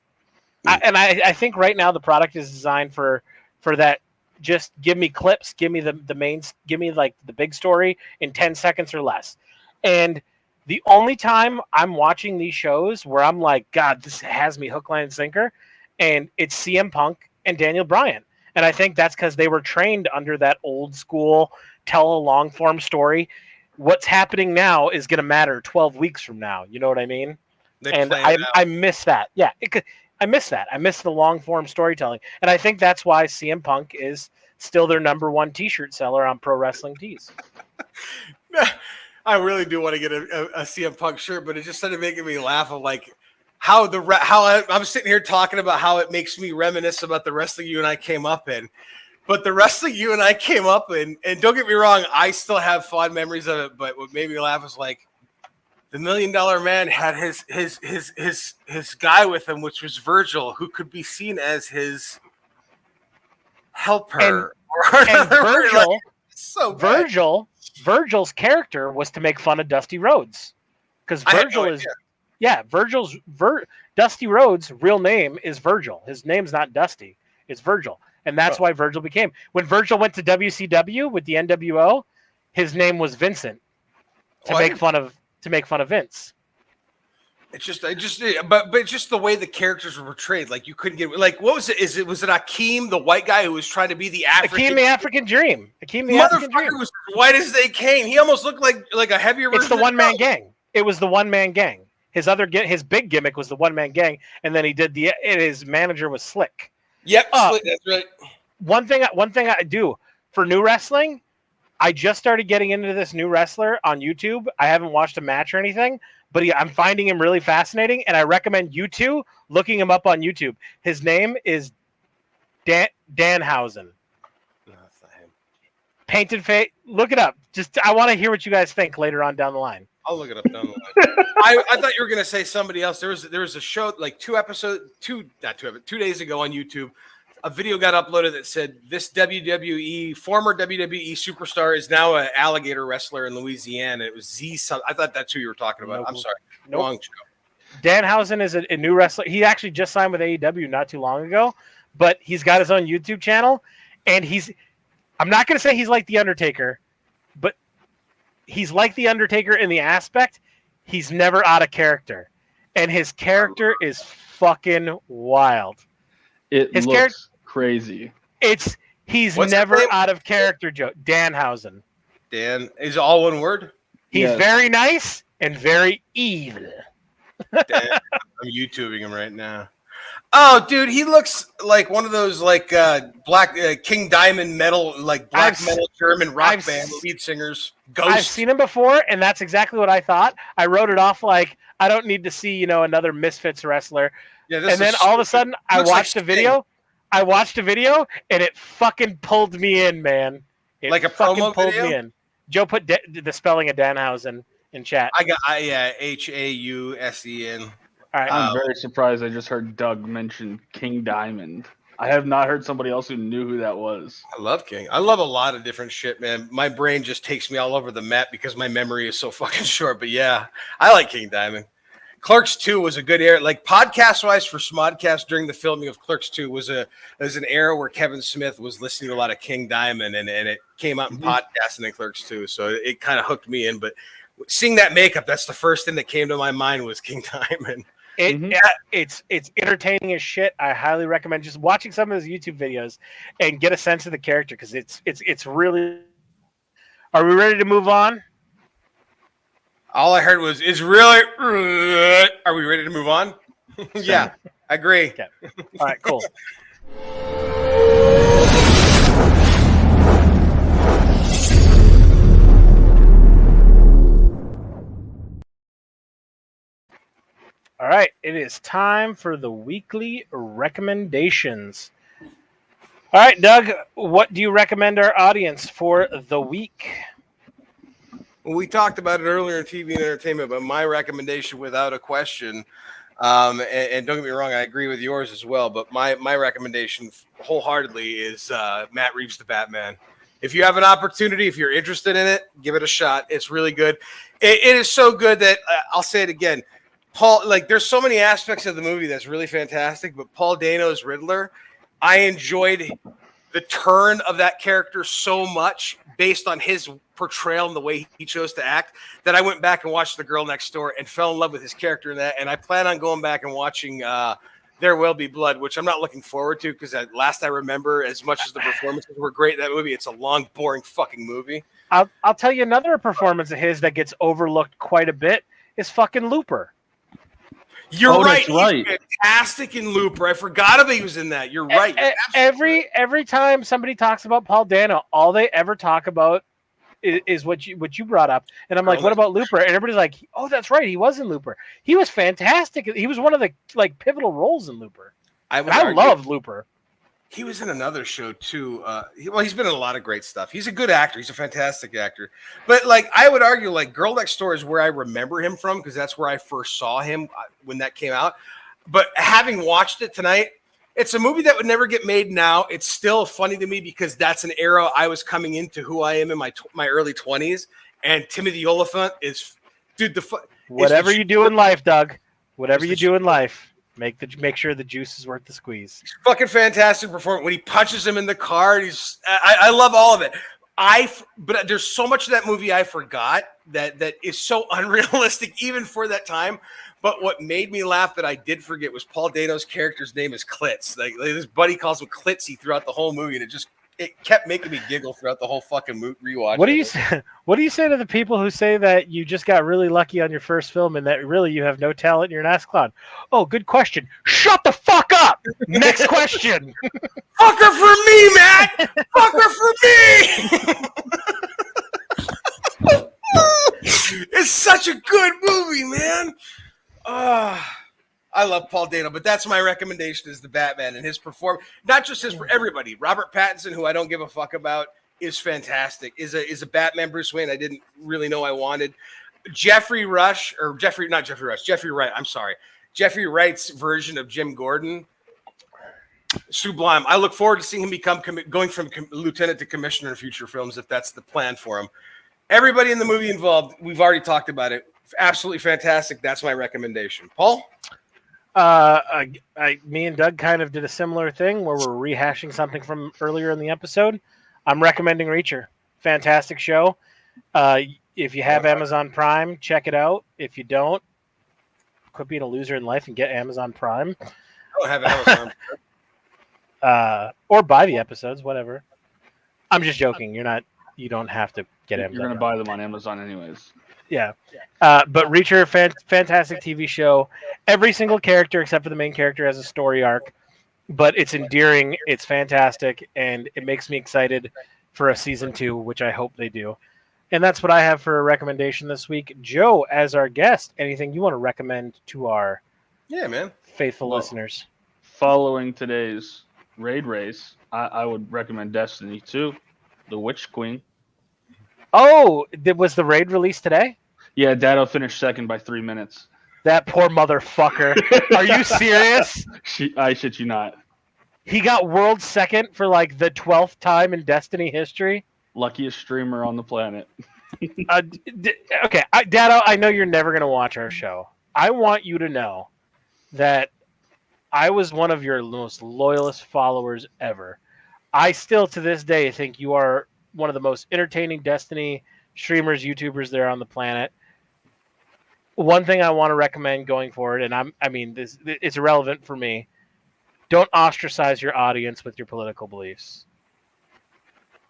I think right now the product is designed for that. Just give me clips, give me the mains, give me like the big story in 10 seconds or less. And the only time I'm watching these shows where I'm like, God, this has me hook, line, and sinker, and it's CM Punk and Daniel Bryan. And I think that's because they were trained under that old school tell a long form story. What's happening now is going to matter 12 weeks from now. You know what I mean? And I miss that. Yeah, I miss that. I miss the long form storytelling. And I think that's why CM Punk is still their #1 T-shirt seller on Pro Wrestling Tees. I really do want to get a CM Punk shirt, but it just started making me laugh of like how I'm sitting here talking about how it makes me reminisce about the wrestling you and I came up in. But the wrestling you and I came up in, and don't get me wrong, I still have fond memories of it. But what made me laugh was like the $1 Million Man had his guy with him, which was Virgil, who could be seen as his helper. And Virgil, like, Virgil's character was to make fun of Dusty Rhodes, because Virgil Dusty Rhodes' real name is Virgil. His name's not Dusty; it's Virgil. And that's why Virgil became. When Virgil went to WCW with the NWO, his name was Vincent to make fun of Vince. It's just but just the way the characters were portrayed, like you couldn't get like what was it? Was it Akeem, the white guy who was trying to be the African? Akeem the African Dream. Motherfucker was as white as they came. He almost looked like a heavier version. It's the one man gang. It was the one man gang. His big gimmick was the one man gang, and then he did his manager was Slick. Yep, that's right. One thing I do for new wrestling, I just started getting into this new wrestler on YouTube. I haven't watched a match or anything, but I'm finding him really fascinating, and I recommend you two looking him up on YouTube. His name is Danhausen. No, that's not him. Painted face. Look it up. I want to hear what you guys think later on down the line. I'll look it up down the line. I thought you were gonna say somebody else. There was a show like 2 days ago on YouTube. A video got uploaded that said this former WWE superstar is now an alligator wrestler in Louisiana. It was Z. I thought that's who you were talking about. I'm sorry, wrong show. Danhausen is a new wrestler. He actually just signed with AEW not too long ago, but he's got his own YouTube channel, and I'm not gonna say he's like the Undertaker, but he's like the Undertaker in the aspect he's never out of character, and his character is fucking wild. His looks crazy. He's never out of character, Joe. Danhausen. Dan is all one word. He's very nice and very evil. Dan, I'm YouTubing him right now. Oh, dude, he looks like one of those like black King Diamond metal, like black metal German rock band lead singers. Ghost. I've seen him before, and that's exactly what I thought. I wrote it off like I don't need to see another Misfits wrestler. Yeah, and then all of a sudden, I watched a video. And it fucking pulled me in, man. It like a promo pulled video? me in. Joe put the spelling of Danhausen in chat. I got Hausen. All right. I'm very surprised I just heard Doug mention King Diamond. I have not heard somebody else who knew who that was. I love King. I love a lot of different shit, man. My brain just takes me all over the map because my memory is so fucking short. But yeah, I like King Diamond. Clerks 2 was a good era. Like podcast-wise for Smodcast during the filming of Clerks 2 was an era where Kevin Smith was listening to a lot of King Diamond, and it came out in podcasting in Clerks 2. So it kind of hooked me in. But seeing that makeup, that's the first thing that came to my mind was King Diamond. It's entertaining as shit. I highly recommend just watching some of his YouTube videos and get a sense of the character because it's really. Are we ready to move on? All I heard was "is really." Are we ready to move on? Yeah, I agree. Okay. All right, cool. All right, it is time for the weekly recommendations. All right, Doug, what do you recommend our audience for the week? Well, we talked about it earlier in TV and entertainment, but my recommendation, without a question, and don't get me wrong, I agree with yours as well, but my recommendation wholeheartedly is Matt Reeves' The Batman. If you have an opportunity, if you're interested in it, give it a shot. It's really good. It is so good that I'll say it again. Paul, like, there's so many aspects of the movie that's really fantastic, but Paul Dano's Riddler, I enjoyed the turn of that character so much based on his portrayal and the way he chose to act that I went back and watched The Girl Next Door and fell in love with his character in that. And I plan on going back and watching There Will Be Blood, which I'm not looking forward to because last I remember, as much as the performances were great in that movie, it's a long, boring fucking movie. I'll tell you another performance of his that gets overlooked quite a bit is fucking Looper. You're right. He's fantastic in Looper. I forgot about he was in that. You're right. Every time somebody talks about Paul Dano, all they ever talk about is what you brought up, and I'm like, what about Looper? And everybody's like, oh, that's right, he was in Looper. He was fantastic. He was one of the pivotal roles in Looper. I love Looper. He was in another show too. He's been in a lot of great stuff. He's a good actor. He's a fantastic actor. But I would argue, Girl Next Door is where I remember him from because that's where I first saw him when that came out. But having watched it tonight, it's a movie that would never get made now. It's still funny to me because that's an era I was coming into who I am in my early 20s. And Timothy Olyphant is, dude, whatever you do in life, Doug. Whatever you do in life. Make sure the juice is worth the squeeze. Fucking fantastic performance when he punches him in the car. I love all of it. But there's so much of that movie I forgot that is so unrealistic even for that time. But what made me laugh that I did forget was Paul Dano's character's name is Klitz. His buddy calls him Klitzy throughout the whole movie, and it kept making me giggle throughout the whole fucking rewatch. What do you say to the people who say that you just got really lucky on your first film and that really you have no talent and you're an ass clown? Oh, good question. Shut the fuck up. Next question. Fucker for me, Matt. Fucker for me. It's such a good movie, man. I love Paul Dano, but that's my recommendation is the Batman and his performance. Not just his, for everybody. Robert Pattinson, who I don't give a fuck about, is fantastic. Is a Batman Bruce Wayne I didn't really know I wanted. Jeffrey Wright. I'm sorry. Jeffrey Wright's version of Jim Gordon, sublime. I look forward to seeing him going from lieutenant to commissioner in future films if that's the plan for him. Everybody in the movie involved, we've already talked about it. Absolutely fantastic. That's my recommendation. Paul? Me and Doug kind of did a similar thing where we're rehashing something from earlier in the episode. I'm recommending Reacher. Fantastic show. If you have Amazon Prime, check it out. If you don't, quit being a loser in life and get Amazon Prime. I don't have Amazon Prime. Or buy the episodes, whatever. I'm just joking. You don't have to get Amazon. You're going to buy them on Amazon anyways. Yeah. But Reacher, fantastic TV show. Every single character except for the main character has a story arc, but it's endearing, it's fantastic, and it makes me excited for a season 2, which I hope they do. And that's what I have for a recommendation this week. Joe, as our guest, anything you want to recommend to our faithful listeners? Following today's raid race, I would recommend Destiny 2, The Witch Queen. Oh, was the raid released today? Yeah, Dado finished second by 3 minutes. That poor motherfucker. Are you serious? I shit you not. He got world second for the 12th time in Destiny history? Luckiest streamer on the planet. Okay, Dado, I know you're never going to watch our show. I want you to know that I was one of your most loyalist followers ever. I still, to this day, think you are one of the most entertaining Destiny streamers, YouTubers there on the planet. One thing I want to recommend going forward, and it's irrelevant for me. Don't ostracize your audience with your political beliefs.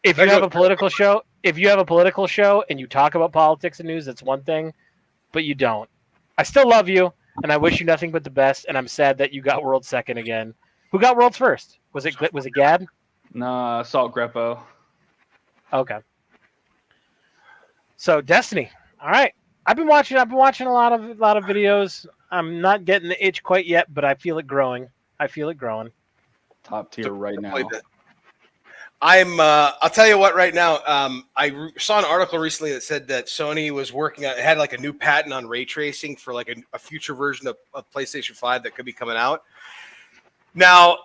If you have a political show, and you talk about politics and news, that's one thing, but you don't. I still love you, and I wish you nothing but the best, and I'm sad that you got world second again. Who got worlds first? Was it Gad? Nah, Salt Greppo. Okay. So Destiny. All right. I've been watching a lot of videos. I'm not getting the itch quite yet, but I feel it growing. Top tier right now. I'll tell you what right now. I saw an article recently that said that Sony was working on, it had a new patent on ray tracing for a future version of PlayStation 5 that could be coming out. Now,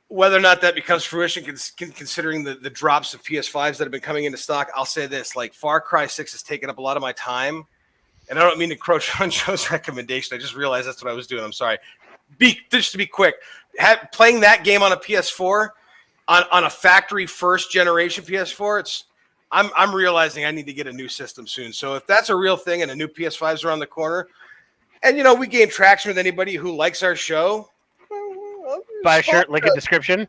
whether or not that becomes fruition, considering the drops of PS5s that have been coming into stock, I'll say this: Far Cry 6 has taken up a lot of my time, and I don't mean to encroach on Joe's recommendation. I just realized that's what I was doing. I'm sorry. Just to be quick, playing that game on a PS4, on a factory first generation PS4, I'm realizing I need to get a new system soon. So if that's a real thing and a new PS5's around the corner, and we gain traction with anybody who likes our show, Buy a shirt, link in description.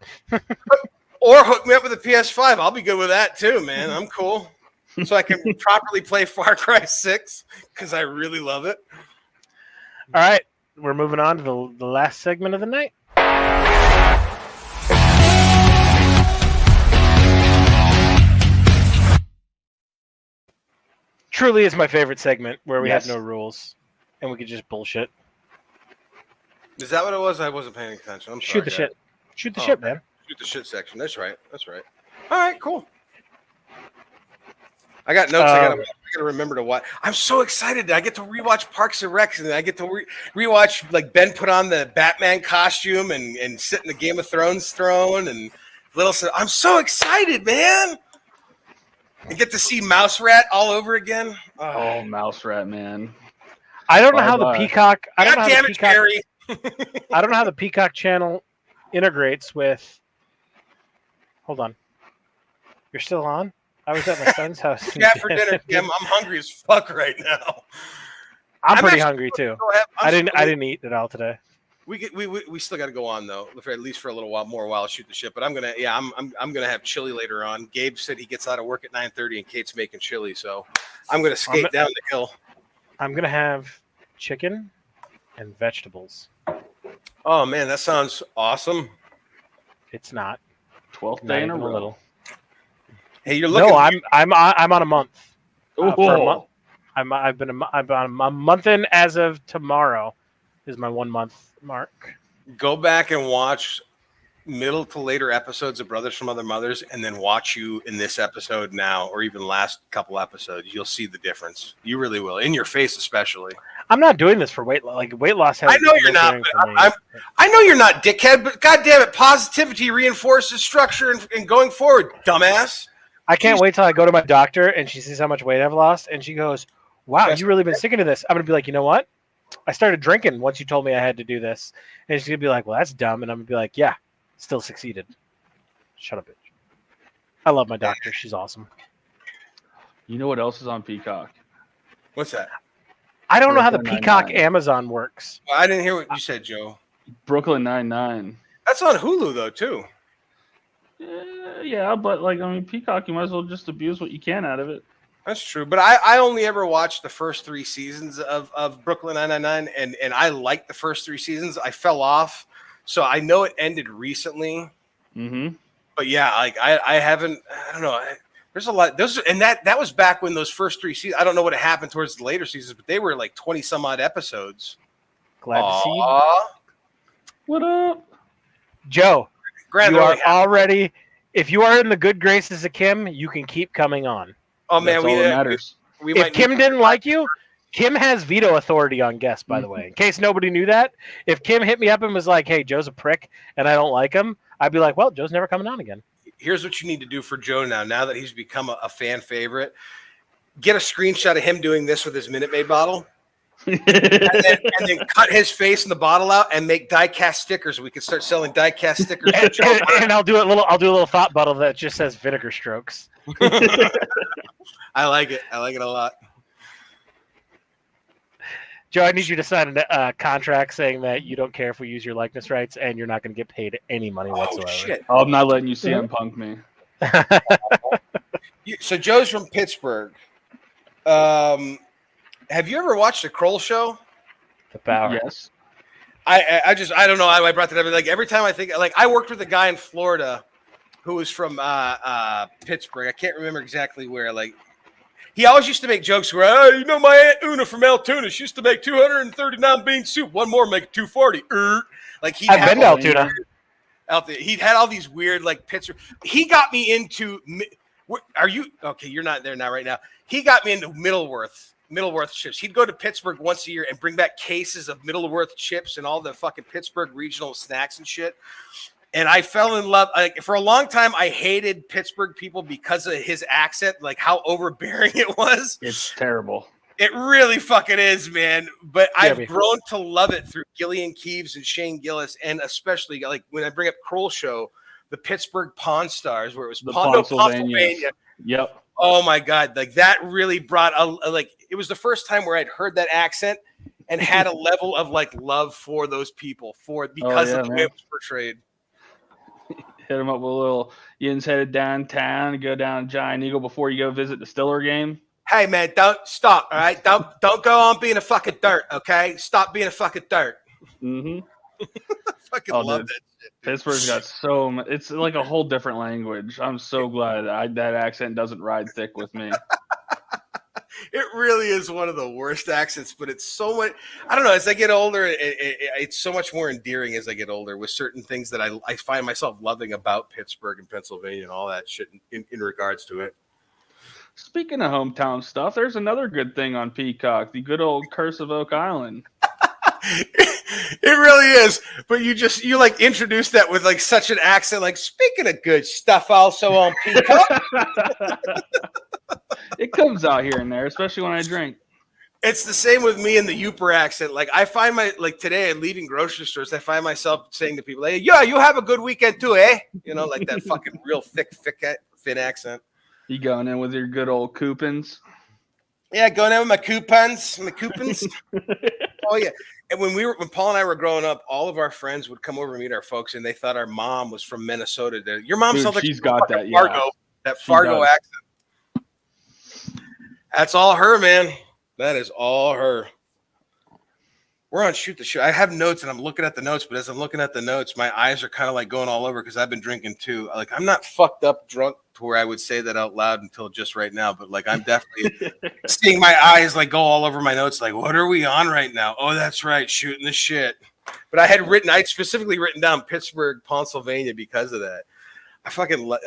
Or hook me up with a PS5. I'll be good with that too, man. I'm cool. So I can properly play Far Cry 6 because I really love it. All right, we're moving on to the last segment of the night. Truly is my favorite segment where we have no rules and we can just bullshit. Is that what it was? I wasn't paying attention. I'm sorry. Shoot the shit. Shoot the shit, man. Shoot the shit section. That's right. All right, cool. I got notes. I gotta remember to watch. I'm so excited. I get to rewatch Parks and Rec, and I get to rewatch like Ben put on the Batman costume and sit in the Game of Thrones throne and little. I'm so excited, man. And get to see Mouse Rat all over again. Oh, Mouse Rat, man. I don't know how the Peacock. God damn it, Jerry. I don't know how the Peacock channel integrates with. Hold on. You're still on? I was at my son's house. Yeah, for dinner, Kim. I'm hungry as fuck right now. I'm pretty hungry too. I didn't eat at all today. We still got to go on though, at least for a little while. Shoot the shit. But I'm gonna have chili later on. Gabe said he gets out of work at 9:30, and Kate's making chili, so I'm gonna skate down the hill. I'm gonna have chicken and vegetables. Oh man, that sounds awesome. It's not. 12th day in a row. Hey, you're looking. No, I'm on a month. For a month. I'm on a month in as of tomorrow. Is my 1 month mark. Go back and watch middle to later episodes of Brothers from Other Mothers, and then watch you in this episode now, or even last couple episodes. You'll see the difference. You really will, in your face especially. I'm not doing this for weight loss. Like weight loss. I know you're not. I know you're not, dickhead. But God damn it, positivity reinforces structure and going forward, dumbass. I can't wait till I go to my doctor and she sees how much weight I've lost, and she goes, "Wow, you've really been sticking to this." I'm gonna be like, you know what? I started drinking once you told me I had to do this, and she's gonna be like, "Well, that's dumb," and I'm gonna be like, "Yeah, still succeeded." Shut up, bitch. I love my doctor. She's awesome. You know what else is on Peacock? What's that? I don't know how the Peacock Amazon works. Well, I didn't hear what you said, Joe. Brooklyn Nine-Nine. That's on Hulu though too. Yeah, but Peacock, you might as well just abuse what you can out of it. That's true, but I only ever watched the first 3 seasons of Brooklyn Nine-Nine, and I liked the first 3 seasons. I fell off, so I know it ended recently. Mm-hmm. But yeah, like I haven't. I don't know. There's a lot. That was back when those first 3 seasons. I don't know what happened towards the later seasons, but they were like 20 some odd episodes. Glad to see you. What up, Joe? You are already. If you are in the good graces of Kim, you can keep coming on. Oh man, all that matters. If Kim didn't like you, Kim has veto authority on guests. By the way, in case nobody knew that, if Kim hit me up and was like, "Hey, Joe's a prick and I don't like him," I'd be like, "Well, Joe's never coming on again." Here's what you need to do for Joe now. Now that he's become a fan favorite, get a screenshot of him doing this with his Minute Maid bottle. and then cut his face in the bottle out and make die-cast stickers. We can start selling die-cast stickers. and I'll do a little thought bottle that just says vinegar strokes. I like it. I like it a lot. Joe, I need you to sign a contract saying that you don't care if we use your likeness rights and you're not going to get paid any money whatsoever. Shit. I'm not letting you CM Punk me. So Joe's from Pittsburgh. Have you ever watched the Kroll Show? The Power. Yes. I don't know. I brought that up. Like every time I think, like I worked with a guy in Florida who was from Pittsburgh. I can't remember exactly where. Like he always used to make jokes where, "Oh, you know, my Aunt Una from Altoona, she used to make 239 bean soup. One more, make it 240." Like I've been to Altoona. Out there, he'd had all these weird like Pittsburgh. He got me into. Are you okay? You're not there now, right now. He got me into Middleworth chips. He'd go to Pittsburgh once a year and bring back cases of Middleworth chips and all the fucking Pittsburgh regional snacks and shit. And I fell in love. Like for a long time, I hated Pittsburgh people because of his accent, like how overbearing it was. It's terrible. It really fucking is, man. But I've grown to love it through Gillian Keeves and Shane Gillis, and especially like when I bring up Kroll Show, the Pittsburgh Pawn Stars, where it was Pondo, Pennsylvania. Yep. Oh my God. Like that really brought it was the first time where I'd heard that accent and had a level of like love for those people because of the way it was portrayed. Hit him up with a little Ian's headed downtown, go down Giant Eagle before you go visit the Stiller game. Hey man, don't stop, all right? Don't go on being a fucking dirt, okay? Stop being a fucking dirt. Mm-hmm. I fucking love that shit. Pittsburgh's got so much. It's like a whole different language. I'm so glad that accent doesn't ride thick with me. It really is one of the worst accents, but it's so much. I don't know. As I get older, it's so much more endearing as I get older with certain things that I find myself loving about Pittsburgh and Pennsylvania and all that shit in regards to it. Speaking of hometown stuff, there's another good thing on Peacock, the good old Curse of Oak Island. It really is, but you like introduce that with like such an accent. Like, speaking of good stuff, also on Peacock. It comes out here and there, especially when I drink. It's the same with me and the Uper accent. Like, I find today leaving grocery stores, I find myself saying to people, "Hey, yeah, you have a good weekend too, eh?" You know, like that fucking real thick, thin accent. You going in with your good old coupons? Yeah, going in with my coupons. Oh yeah. And when Paul and I were growing up, all of our friends would come over and meet our folks, and they thought our mom was from Minnesota. Your mom sounds like she's got that Fargo, that Fargo accent. That's all her, man. That is all her. We're on Shoot the Shit. I have notes, and I'm looking at the notes, but as I'm looking at the notes, my eyes are kind of like going all over because I've been drinking too. Like, I'm not fucked up drunk to where I would say that out loud until just right now, but like I'm definitely seeing my eyes like go all over my notes. Like, what are we on right now? Oh, that's right, Shooting the Shit. But I'd specifically written down Pittsburgh, Pennsylvania because of that.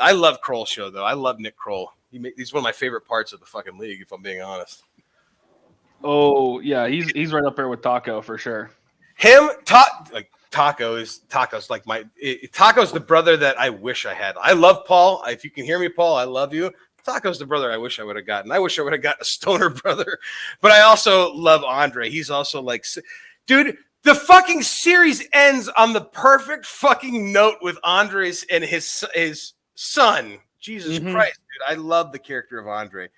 I love Kroll show though. I love Nick Kroll. He's one of my favorite parts of the fucking league, if I'm being honest. Oh yeah, he's right up there with Taco for sure. Taco's like Taco's the brother that I wish I had. I love Paul. If you can hear me, Paul, I love you. Taco's the brother I wish I would have gotten. I wish I would have gotten a stoner brother. But I also love Andre. He's also like, dude, the fucking series ends on the perfect fucking note with Andres and his son. Jesus Christ, dude. I love the character of Andre.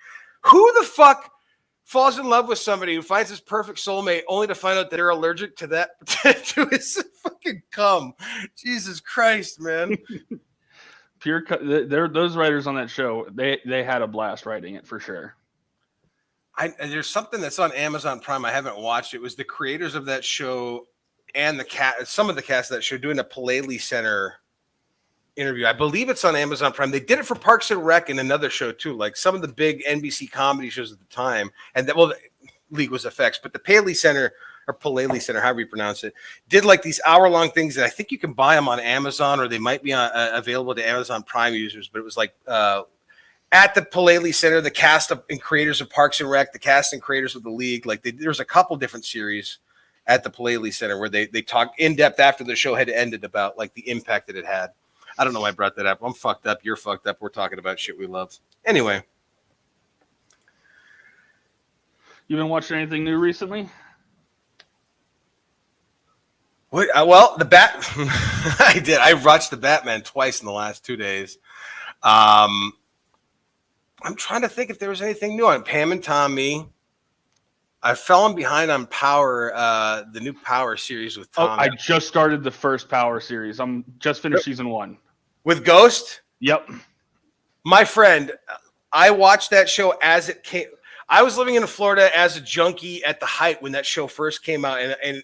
Who the fuck falls in love with somebody who finds his perfect soulmate only to find out that they're allergic to that to his fucking cum? Jesus Christ, man. Those writers on that show, they had a blast writing it for sure. There's something that's on Amazon Prime I haven't watched. It was the creators of that show and some of the cast of that show doing a Paley Center interview. I believe it's on Amazon Prime. They did it for Parks and Rec and another show too, like some of the big NBC comedy shows at the time. And the League was FX, but the Paley Center or Paley Center, however you pronounce it, did like these hour-long things that I think you can buy them on Amazon or they might be available to Amazon Prime users. But it was like at the Paley Center, the cast and creators of Parks and Rec, the cast and creators of the League, like there's a couple different series at the Paley Center where they talked in depth after the show had ended about like the impact that it had. I don't know why I brought that up. I'm fucked up. You're fucked up. We're talking about shit we love. Anyway. You been watching anything new recently? What? Well, I did. I watched the Batman twice in the last 2 days. I'm trying to think if there was anything new on Pam and Tommy. I've fallen behind on Power, the new Power series with Tommy. I just started the first Power series. I'm just finished season 1. With Ghost? Yep. My friend, I watched that show as it came. I was living in Florida as a junkie at the height when that show first came out. And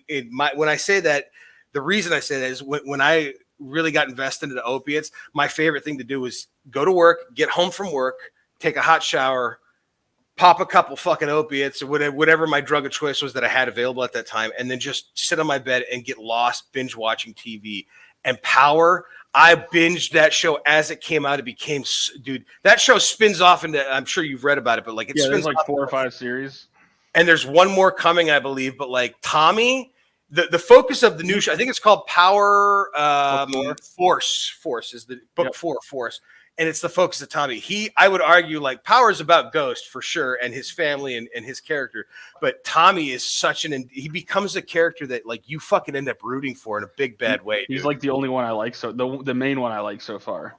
when I say that, the reason I say that is when I really got invested into opiates, my favorite thing to do was go to work, get home from work, take a hot shower, pop a couple fucking opiates or whatever my drug of choice was that I had available at that time, and then just sit on my bed and get lost binge watching TV. And Power, I binged that show as it came out. It became, dude, that show spins off into, I'm sure you've read about it, but like it spins there's like 4 or 5 series. And there's one more coming, I believe. But like Tommy, the focus of the new show, I think it's called Power Force. Force is the book 4, Force. And it's the focus of Tommy. I would argue like Power is about Ghost for sure and his family and his character. But Tommy is he becomes a character that like you fucking end up rooting for in a big bad way. He's like the only one I like. So the main one I like so far.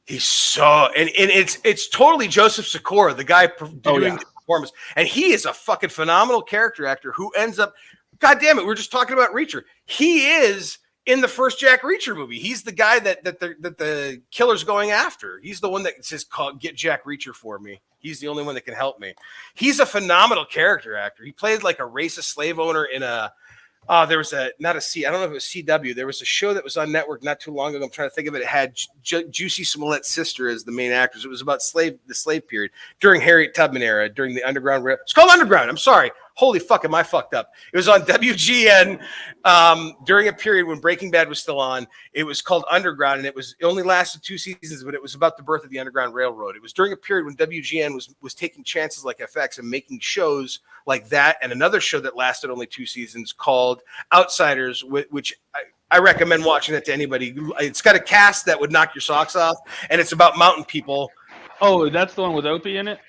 He's so, and it's totally Joseph Sikora, the guy doing the performance. And he is a fucking phenomenal character actor who ends up God damn it, we're just talking about Reacher. He is in the first Jack Reacher movie. He's the guy that the killer's going after. He's the one that says, "Get Jack Reacher for me." He's the only one that can help me. He's a phenomenal character actor. He played like a racist slave owner in a. There was I don't know if it was CW. There was a show that was on network not too long ago. I'm trying to think of it. It had Juicy Smollett's sister as the main actress. It was about the slave period during Harriet Tubman era, during the Underground Rail. It's called Underground. I'm sorry. Holy fuck, am I fucked up? It was on WGN during a period when Breaking Bad was still on. It was called Underground, and it only lasted 2 seasons, but it was about the birth of the Underground Railroad. It was during a period when WGN was taking chances like FX and making shows like that, and another show that lasted only 2 seasons called Outsiders, which I recommend watching it to anybody. It's got a cast that would knock your socks off, and it's about mountain people. Oh, that's the one with Opie in it?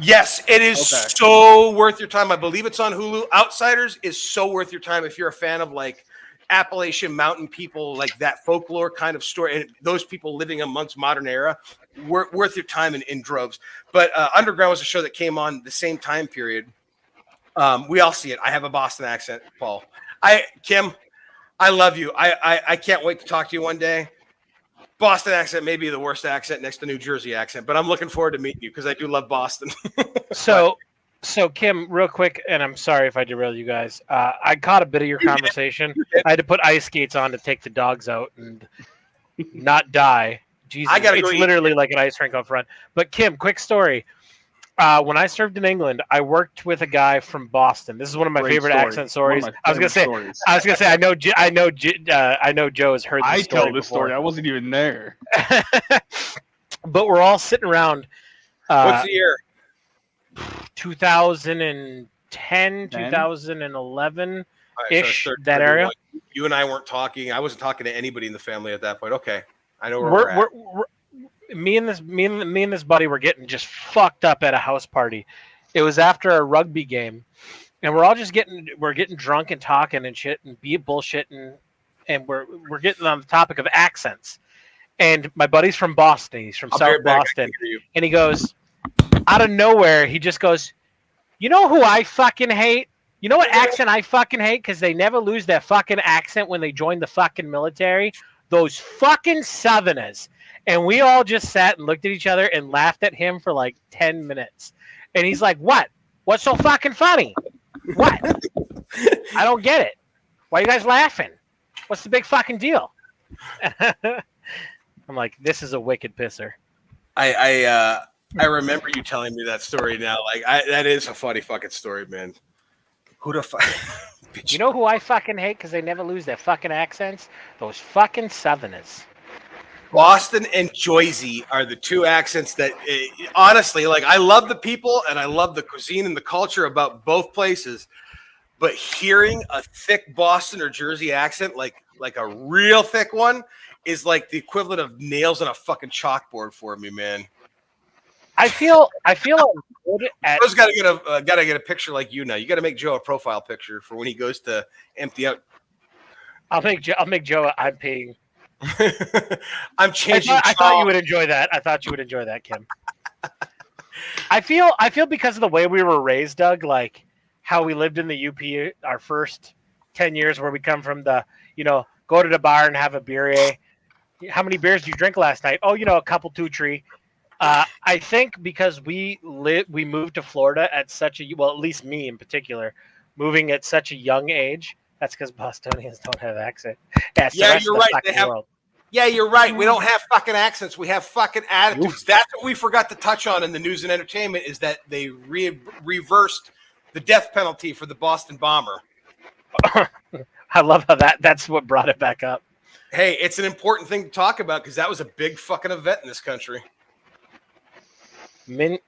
Yes, it is so worth your time. I believe it's on Hulu. Outsiders is so worth your time if you're a fan of like Appalachian mountain people, like that folklore kind of story, and those people living amongst modern era. Worth your time in droves. But Underground was a show that came on the same time period. We all see it. I have a Boston accent, Paul. Kim, I love you. I can't wait to talk to you one day. Boston accent may be the worst accent next to New Jersey accent, but I'm looking forward to meeting you because I do love Boston. So Kim, real quick, and I'm sorry if I derailed you guys. I caught a bit of your conversation. I had to put ice skates on to take the dogs out and not die. Jesus, it's literally like an ice rink up front. But Kim, quick story. When I served in England, I worked with a guy from Boston. This is one of my favorite accent stories. I was gonna say, I know Joe has heard this story. I tell this story. I wasn't even there. But we're all sitting around. What's the year? 2010, 2011 ish. So that area. You and I weren't talking. I wasn't talking to anybody in the family at that point. Okay, I know where we're at. Me and this buddy were getting just fucked up at a house party. It was after a rugby game, and we're all just getting drunk and talking and shit and bullshitting, and we're getting on the topic of accents. And my buddy's from Boston. He's from South Boston, and he goes out of nowhere. He just goes, "You know who I fucking hate? You know what accent I fucking hate? Because they never lose their fucking accent when they join the fucking military. Those fucking Southerners." And we all just sat and looked at each other and laughed at him for like 10 minutes. And he's like, "What? What's so fucking funny? What? I don't get it. Why are you guys laughing? What's the big fucking deal?" I'm like, this is a wicked pisser. I remember you telling me that story now. Like, that is a funny fucking story, man. Who the fuck? You know who I fucking hate because they never lose their fucking accents? Those fucking Southerners. Boston and Jersey are the two accents that, honestly, like, I love the people and I love the cuisine and the culture about both places. But hearing a thick Boston or Jersey accent, like a real thick one, is like the equivalent of nails on a fucking chalkboard for me, man. I feel good at. Joe's gotta get a picture like you now. You got to make Joe a profile picture for when he goes to empty out. I'll make Joe. I'm peeing. I'm changing. I thought you would enjoy that. I thought you would enjoy that, Kim. I feel because of the way we were raised, Doug, like how we lived in the UP our first 10 years, where we come from the, go to the bar and have a beer. How many beers did you drink last night? Oh, a couple, 2-3. I think because we moved to Florida at such a, well, at least me in particular, moving at such a young age. That's because Bostonians don't have accent. Yeah, you're right. Yeah, you're right. We don't have fucking accents. We have fucking attitudes. Oof. That's what we forgot to touch on in the news and entertainment, is that they reversed the death penalty for the Boston bomber. I love how that's what brought it back up. Hey, it's an important thing to talk about because that was a big fucking event in this country.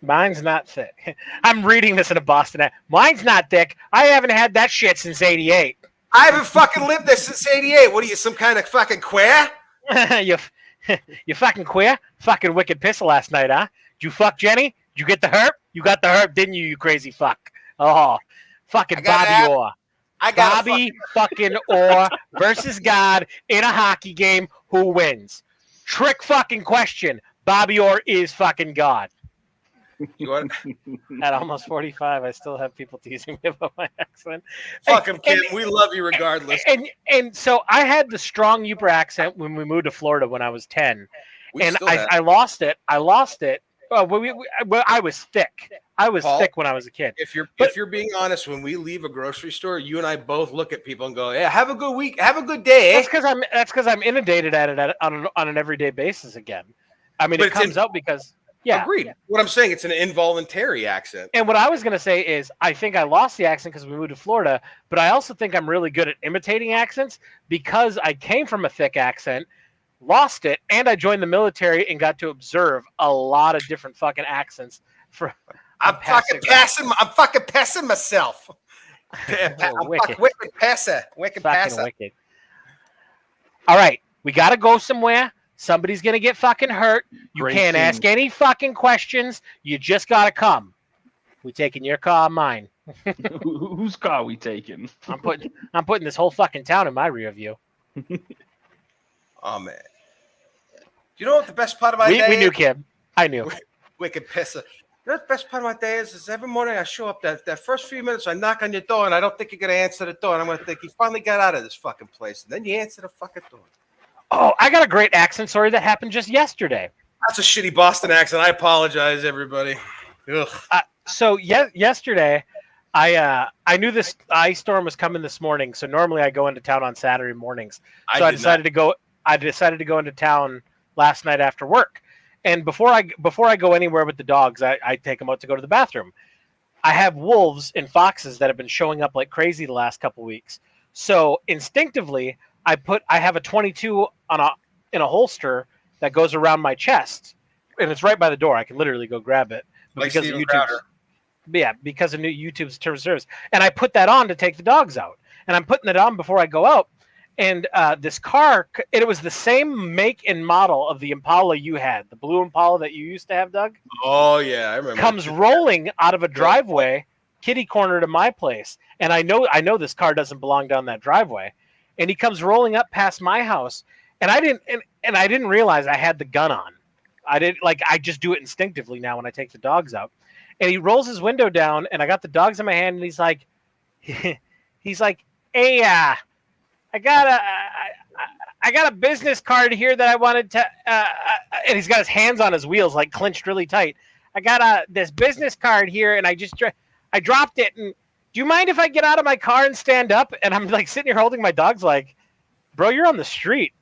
Mine's not thick. I'm reading this in a Boston. Mine's not thick. I haven't had that shit since '88. I haven't fucking lived this since '88. What are you, some kind of fucking queer? you fucking queer? Fucking wicked pisser last night, huh? Did you fuck Jenny? Did you get the herp? You got the herp, didn't you, you crazy fuck? Oh, fucking Bobby Orr. Bobby fucking Orr versus God in a hockey game. Who wins? Trick fucking question. Bobby Orr is fucking God. At almost 45, I still have people teasing me about my accent. Fuck him, Kim. We love you regardless. And so I had the strong Uber accent when we moved to Florida when I was 10. I lost it. I was thick. I was thick when I was a kid. If you're being honest, when we leave a grocery store, you and I both look at people and go, "Yeah, have a good week, have a good day." That's because I'm inundated at it on an everyday basis again. I mean, it comes out because agreed. Yeah. What I'm saying, it's an involuntary accent. And what I was going to say is, I think I lost the accent because we moved to Florida, but I also think I'm really good at imitating accents because I came from a thick accent. Lost it, and I joined the military and got to observe a lot of different fucking accents. I'm fucking passing myself. I'm wicked passer. Wicked passer. Wicked. All right, we got to go somewhere. Somebody's going to get fucking hurt. You can't ask any fucking questions. You just got to come. We taking your car, mine. Whose car we taking? I'm putting this whole fucking town in my rear view. Oh, man. You know what the best part of my day is? We knew, Kim. I knew. Wicked pisser. You know what the best part of my day is every morning I show up, that first few minutes I knock on your door and I don't think you're going to answer the door. And I'm going to think you finally got out of this fucking place. And then you answer the fucking door. Oh, I got a great accent story that happened just yesterday. That's a shitty Boston accent. I apologize, everybody. Ugh. So yesterday, I knew this ice storm was coming this morning. So normally I go into town on Saturday mornings. So I decided to go. I decided to go into town last night after work. And before I go anywhere with the dogs, I take them out to go to the bathroom. I have wolves and foxes that have been showing up like crazy the last couple weeks. So instinctively, I have a 22 in a holster that goes around my chest, and it's right by the door. I can literally go grab it. But like because of because of YouTube's terms of service. And I put that on to take the dogs out. And I'm putting it on before I go out. And this car, it was the same make and model of the Impala you had, the blue Impala that you used to have, Doug. Oh, yeah, I remember. Comes rolling out of a driveway, kitty corner to my place. And I know this car doesn't belong down that driveway. And he comes rolling up past my house. And I didn't realize I had the gun on. I just do it instinctively now when I take the dogs out. And he rolls his window down, and I got the dogs in my hand, and he's like, hey, I got a business card here that I wanted to, and he's got his hands on his wheels, like clenched really tight. I got this business card here, and I dropped it. And do you mind if I get out of my car and stand up? And I'm like sitting here holding my dogs, like, bro, you're on the street.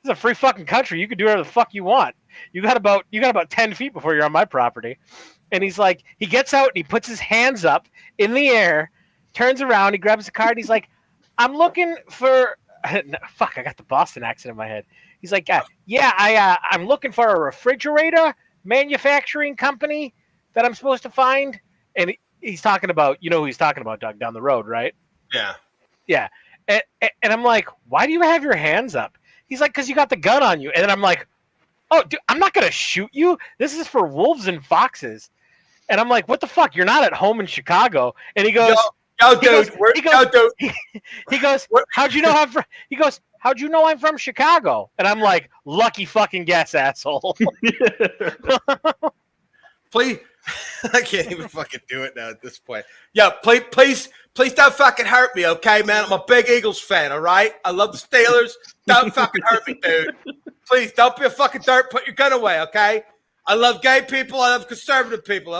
This is a free fucking country. You can do whatever the fuck you want. You got about 10 feet before you're on my property. And he's like, he gets out and he puts his hands up in the air, turns around, he grabs the card, and he's like, I'm looking for fuck, I got the Boston accent in my head. He's like, I'm looking for a refrigerator manufacturing company that I'm supposed to find. And he's talking about, you know who he's talking about, Doug, down the road, right? Yeah. Yeah. And I'm like, why do you have your hands up? He's like, because you got the gun on you. And then I'm like, oh, dude, I'm not going to shoot you. This is for wolves and foxes. And I'm like, what the fuck? You're not at home in Chicago. And he goes, dude. He goes, how'd you know I'm from? He goes, how'd you know I'm from Chicago? And I'm like, lucky fucking guess, asshole. Please, I can't even fucking do it now at this point. Yeah, please don't fucking hurt me, okay, man? I'm a big Eagles fan, all right? I love the Steelers. Don't fucking hurt me, dude. Please, don't be a fucking dirt. Put your gun away, okay? I love gay people. I love conservative people.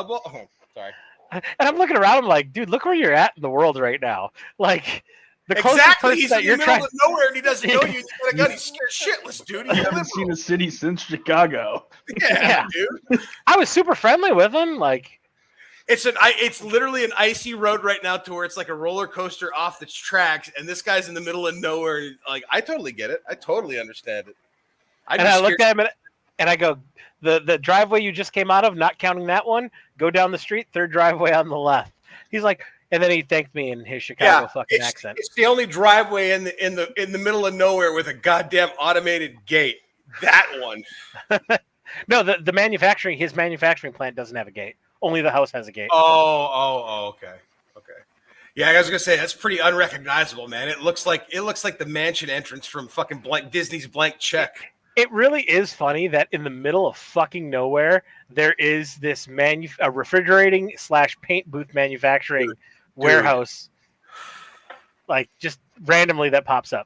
Sorry. And I'm looking around. I'm like, dude, look where you're at in the world right now. Like, the closest exactly. person He's that in you're the middle trying of nowhere and he doesn't know you. He's got a gun. He's scared shitless, dude. I haven't seen a city since Chicago. Yeah, dude. I was super friendly with him. Like, it's literally an icy road right now to where it's like a roller coaster off the tracks, and this guy's in the middle of nowhere. Like, I totally get it. I totally understand it. I looked at him and I go, the driveway you just came out of, not counting that one, go down the street, third driveway on the left. He's like, and then he thanked me in his Chicago fucking accent. It's the only driveway in the middle of nowhere with a goddamn automated gate. That one. No, the manufacturing, his manufacturing plant doesn't have a gate. Only the house has a gate. Oh, okay. Yeah, I was gonna say that's pretty unrecognizable, man. It looks like the mansion entrance from fucking Disney's Blank Check. It really is funny that in the middle of fucking nowhere, there is this refrigerating / paint booth manufacturing warehouse, like just randomly that pops up.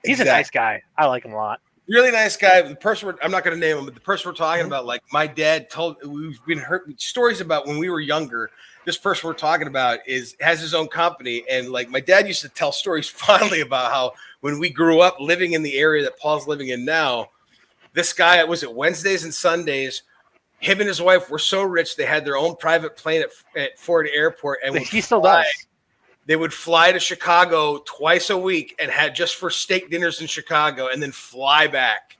He's a nice guy. I like him a lot. Really nice guy. The person I'm not going to name him, but the person we're talking about, like my dad we've been heard stories about when we were younger. This person we're talking about has his own company, and like my dad used to tell stories fondly about how when we grew up living in the area that Paul's living in now, this guy was it Wednesdays and Sundays. Him and his wife were so rich they had their own private plane at Ford Airport, and he still does. They would fly to Chicago twice a week and had just for steak dinners in Chicago and then fly back.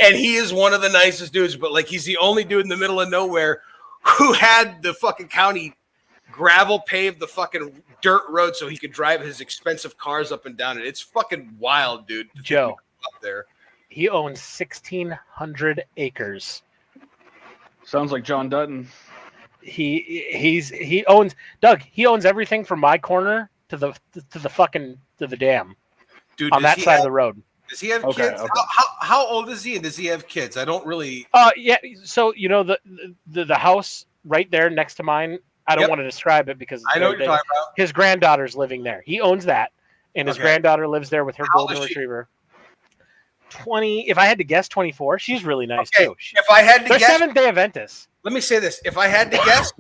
And he is one of the nicest dudes, but like he's the only dude in the middle of nowhere who had the fucking county gravel pave the fucking dirt road so he could drive his expensive cars up and down it. It's fucking wild, dude. Joe, up there. He owns 1,600 acres. Sounds like John Dutton. He owns everything from my corner to the dam, dude, on that side of the road. Does he have kids? Okay. How old is he, and does he have kids? I don't really. Yeah. So the house right there next to mine. I don't want to describe it because I know what you're talking about. His granddaughter's living there. He owns that, and his granddaughter lives there with her golden retriever. 20. If I had to guess, 24. She's really nice too. If I had to guess, Seventh-day Adventist. Let me say this. If I had to guess,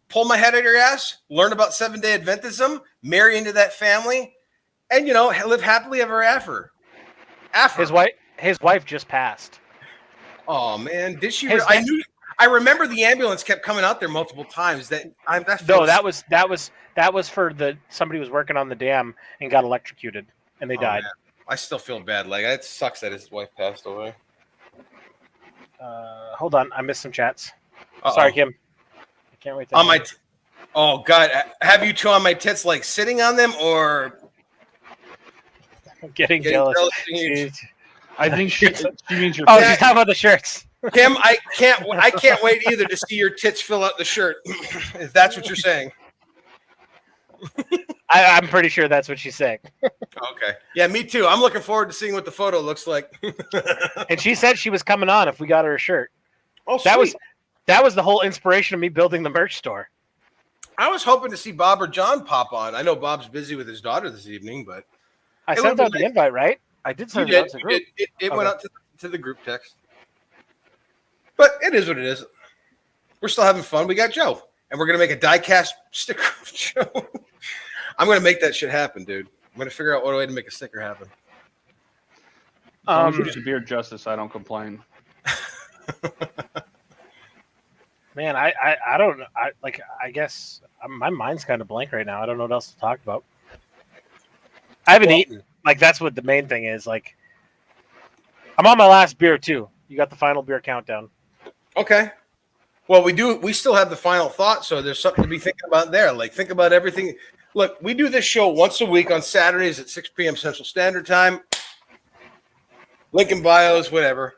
pull my head out of your ass, learn about Seventh-day Adventism, marry into that family, and, live happily ever after. His wife just passed. Oh, man. Did she? I remember the ambulance kept coming out there multiple times. That was for somebody was working on the dam and got electrocuted, and they died. Man. I still feel bad. Like, it sucks that his wife passed away. Hold on. I missed some chats. Sorry, Kim. I can't wait. On my oh God, have you two on my tits like sitting on them or getting jealous? I think she means your. Oh, she's talking about the shirts. Kim, I can't wait either to see your tits fill out the shirt. If that's what you're saying. I'm pretty sure that's what she's saying. Okay. Yeah, me too. I'm looking forward to seeing what the photo looks like. And she said she was coming on if we got her a shirt. Oh, sweet. That was the whole inspiration of me building the merch store. I was hoping to see Bob or John pop on. I know Bob's busy with his daughter this evening, but I sent out the invite, right? I did send it out to the group. It went out to the group text. But it is what it is. We're still having fun. We got Joe. And we're going to make a die-cast sticker of Joe. I'm going to make that shit happen, dude. I'm going to figure out what way to make a sticker happen. It's a beard justice. I don't complain. Man, I don't know. I guess my mind's kind of blank right now. I don't know what else to talk about. I haven't eaten. Like, that's what the main thing is. Like, I'm on my last beer, too. You got the final beer countdown. Okay. Well, we still have the final thought, so there's something to be thinking about there. Like, think about everything. Look, we do this show once a week on Saturdays at 6 p.m. Central Standard Time. Link in bios, whatever.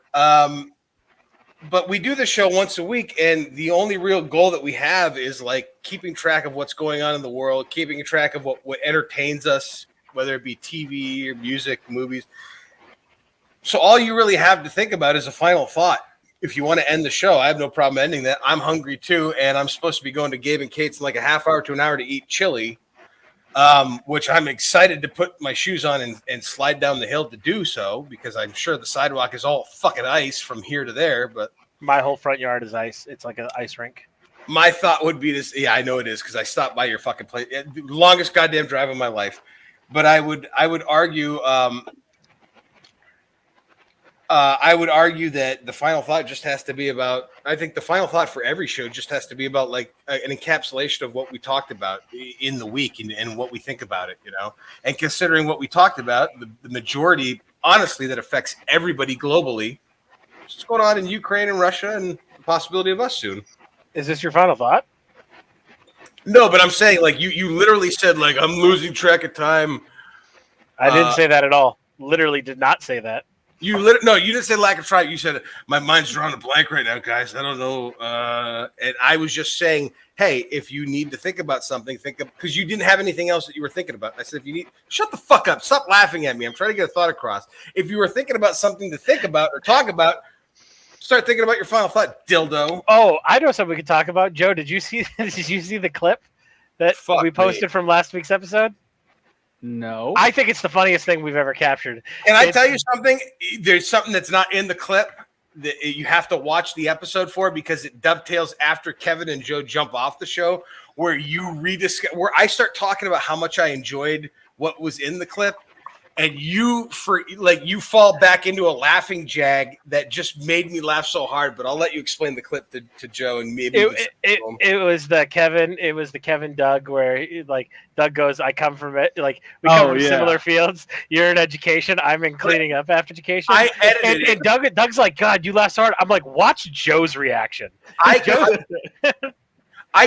But we do this show once a week, and the only real goal that we have is, like, keeping track of what's going on in the world, keeping track of what entertains us, whether it be TV or music, movies. So all you really have to think about is a final thought. If you want to end the show, I have no problem ending that. I'm hungry too, and I'm supposed to be going to Gabe and Kate's in like a half hour to an hour to eat chili, which I'm excited to put my shoes on and slide down the hill to do so, because I'm sure the sidewalk is all fucking ice from here to there. But my whole front yard is ice. It's like an ice rink. My thought would be this. Yeah, I know it is because I stopped by your fucking place. The longest goddamn drive of my life. But I would argue. I would argue that the final thought just has to be about. I think the final thought for every show just has to be about like an encapsulation of what we talked about in the week and what we think about it, you know. And considering what we talked about, the majority, honestly, that affects everybody globally. What's going on in Ukraine and Russia, and the possibility of us soon. Is this your final thought? No, but I'm saying like you literally said like I'm losing track of time. I didn't say that at all. Literally did not say that. You didn't say lack of try. You said my mind's drawing a blank right now, guys. I don't know. And I was just saying, hey, if you need to think about something, because you didn't have anything else that you were thinking about. I said, if you need, shut the fuck up. Stop laughing at me. I'm trying to get a thought across. If you were thinking about something to think about or talk about, start thinking about your final thought, dildo. Oh, I know something we could talk about. Joe, did you see the clip that we posted from last week's episode? No. I think it's the funniest thing we've ever captured. And I tell you something, there's something that's not in the clip that you have to watch the episode for, because it dovetails after Kevin and Joe jump off the show, where where I start talking about how much I enjoyed what was in the clip, and you fall back into a laughing jag that just made me laugh so hard. But I'll let you explain the clip to Joe, and maybe it was the Kevin Doug, where Doug goes, I come from it, we come from similar fields. You're in education, I'm in cleaning up after education. I edited it. And Doug's like, God, you laughed so hard. I'm like, watch Joe's reaction. I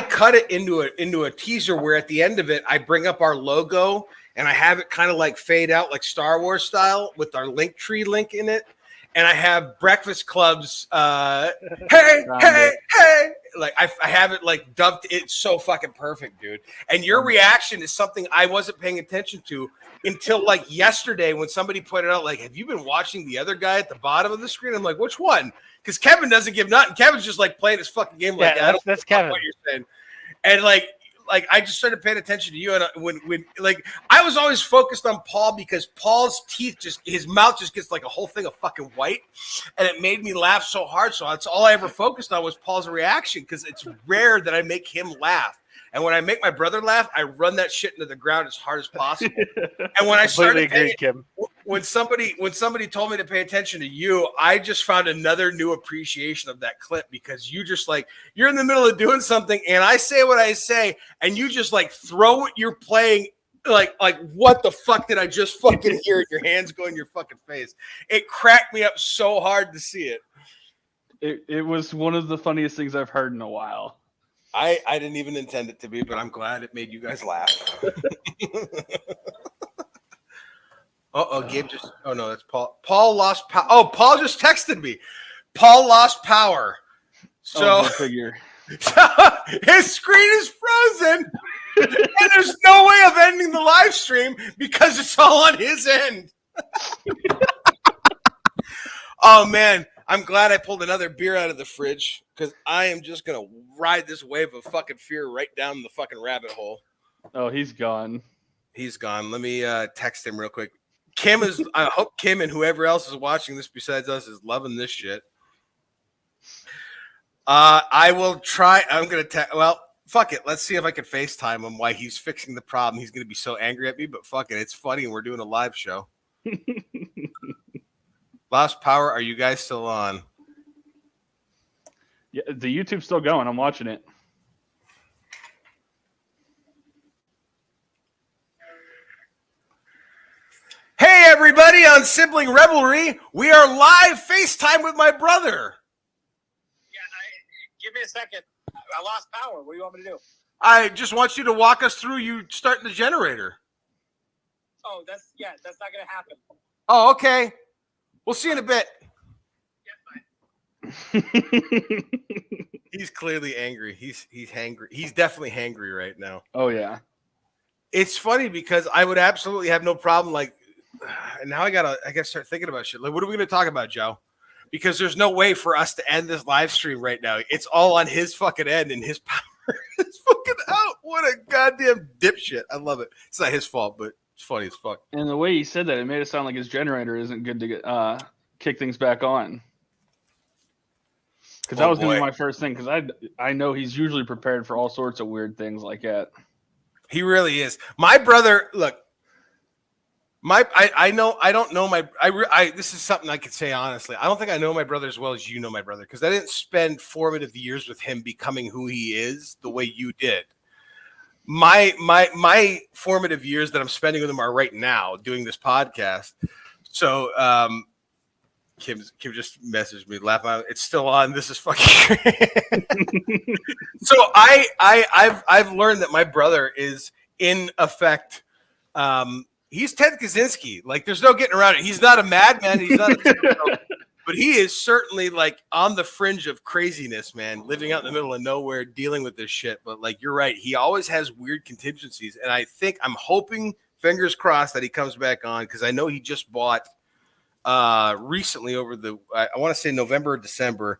cut it into a teaser where at the end of it I bring up our logo. And I have it kind of like fade out like Star Wars style with our Linktree link in it. And I have Breakfast Club's hey. Like I have it like dubbed. It's so fucking perfect, dude. And your reaction is something I wasn't paying attention to until like yesterday when somebody pointed out, like, have you been watching the other guy at the bottom of the screen? I'm like, which one? Because Kevin doesn't give nothing. Kevin's just like playing his fucking game. Like, that's Kevin. What you're saying. And like I just started paying attention to you, and when I was always focused on Paul, because Paul's his mouth just gets like a whole thing of fucking white, and it made me laugh so hard. So that's all I ever focused on was Paul's reaction, because it's rare that I make him laugh. And when I make my brother laugh, I run that shit into the ground as hard as possible. And when I started when somebody told me to pay attention to you, I just found another new appreciation of that clip, because you just you're in the middle of doing something and I say what I say and you just throw what you're playing, like what the fuck did I just fucking hear? And your hands go in your fucking face. It cracked me up so hard to see it. It was one of the funniest things I've heard in a while. I didn't even intend it to be, but I'm glad it made you guys laugh. Gabe just. Oh no, that's Paul. Paul lost power. Oh, Paul just texted me. Paul lost power. So figure. His screen is frozen, and there's no way of ending the live stream because it's all on his end. Oh man, I'm glad I pulled another beer out of the fridge, because I am just gonna ride this wave of fucking fear right down the fucking rabbit hole. Oh, he's gone. He's gone. Let me text him real quick. I hope Kim and whoever else is watching this besides us is loving this shit. I will try. I'm going to well, fuck it. Let's see if I can FaceTime him while he's fixing the problem. He's going to be so angry at me, but fuck it. It's funny, and we're doing a live show. Lost power. Are you guys still on? Yeah, the YouTube's still going. I'm watching it. Hey, everybody, on Sibling Revelry, we are live FaceTime with my brother. Yeah, give me a second. I lost power. What do you want me to do? I just want you to walk us through you starting the generator. Oh, that's not going to happen. Oh, okay. We'll see you in a bit. Yeah, fine. He's clearly angry. He's hangry. He's definitely hangry right now. Oh, yeah. It's funny because I would absolutely have no problem. And now I gotta start thinking about shit. Like, what are we gonna talk about, Joe? Because there's no way for us to end this live stream right now. It's all on his fucking end, and his power is fucking out. What a goddamn dipshit! I love it. It's not his fault, but it's funny as fuck. And the way he said that, it made it sound like his generator isn't good to get kick things back on. Because that was gonna be my first thing. Because I know he's usually prepared for all sorts of weird things like that. He really is. My brother, look. I don't know this is something I could say honestly. I don't think I know my brother as well as you know my brother, because I didn't spend formative years with him becoming who he is the way you did. My formative years that I'm spending with him are right now doing this podcast. So Kim just messaged me laughing. It's still on. This is fucking great. So I've learned that my brother is in effect he's Ted Kaczynski. Like, there's no getting around it. He's not a madman. He's not But he is certainly like on the fringe of craziness, man, living out in the middle of nowhere, dealing with this shit. But like, you're right. He always has weird contingencies. And I'm hoping, fingers crossed, that he comes back on, because I know he just bought recently over I want to say November or December.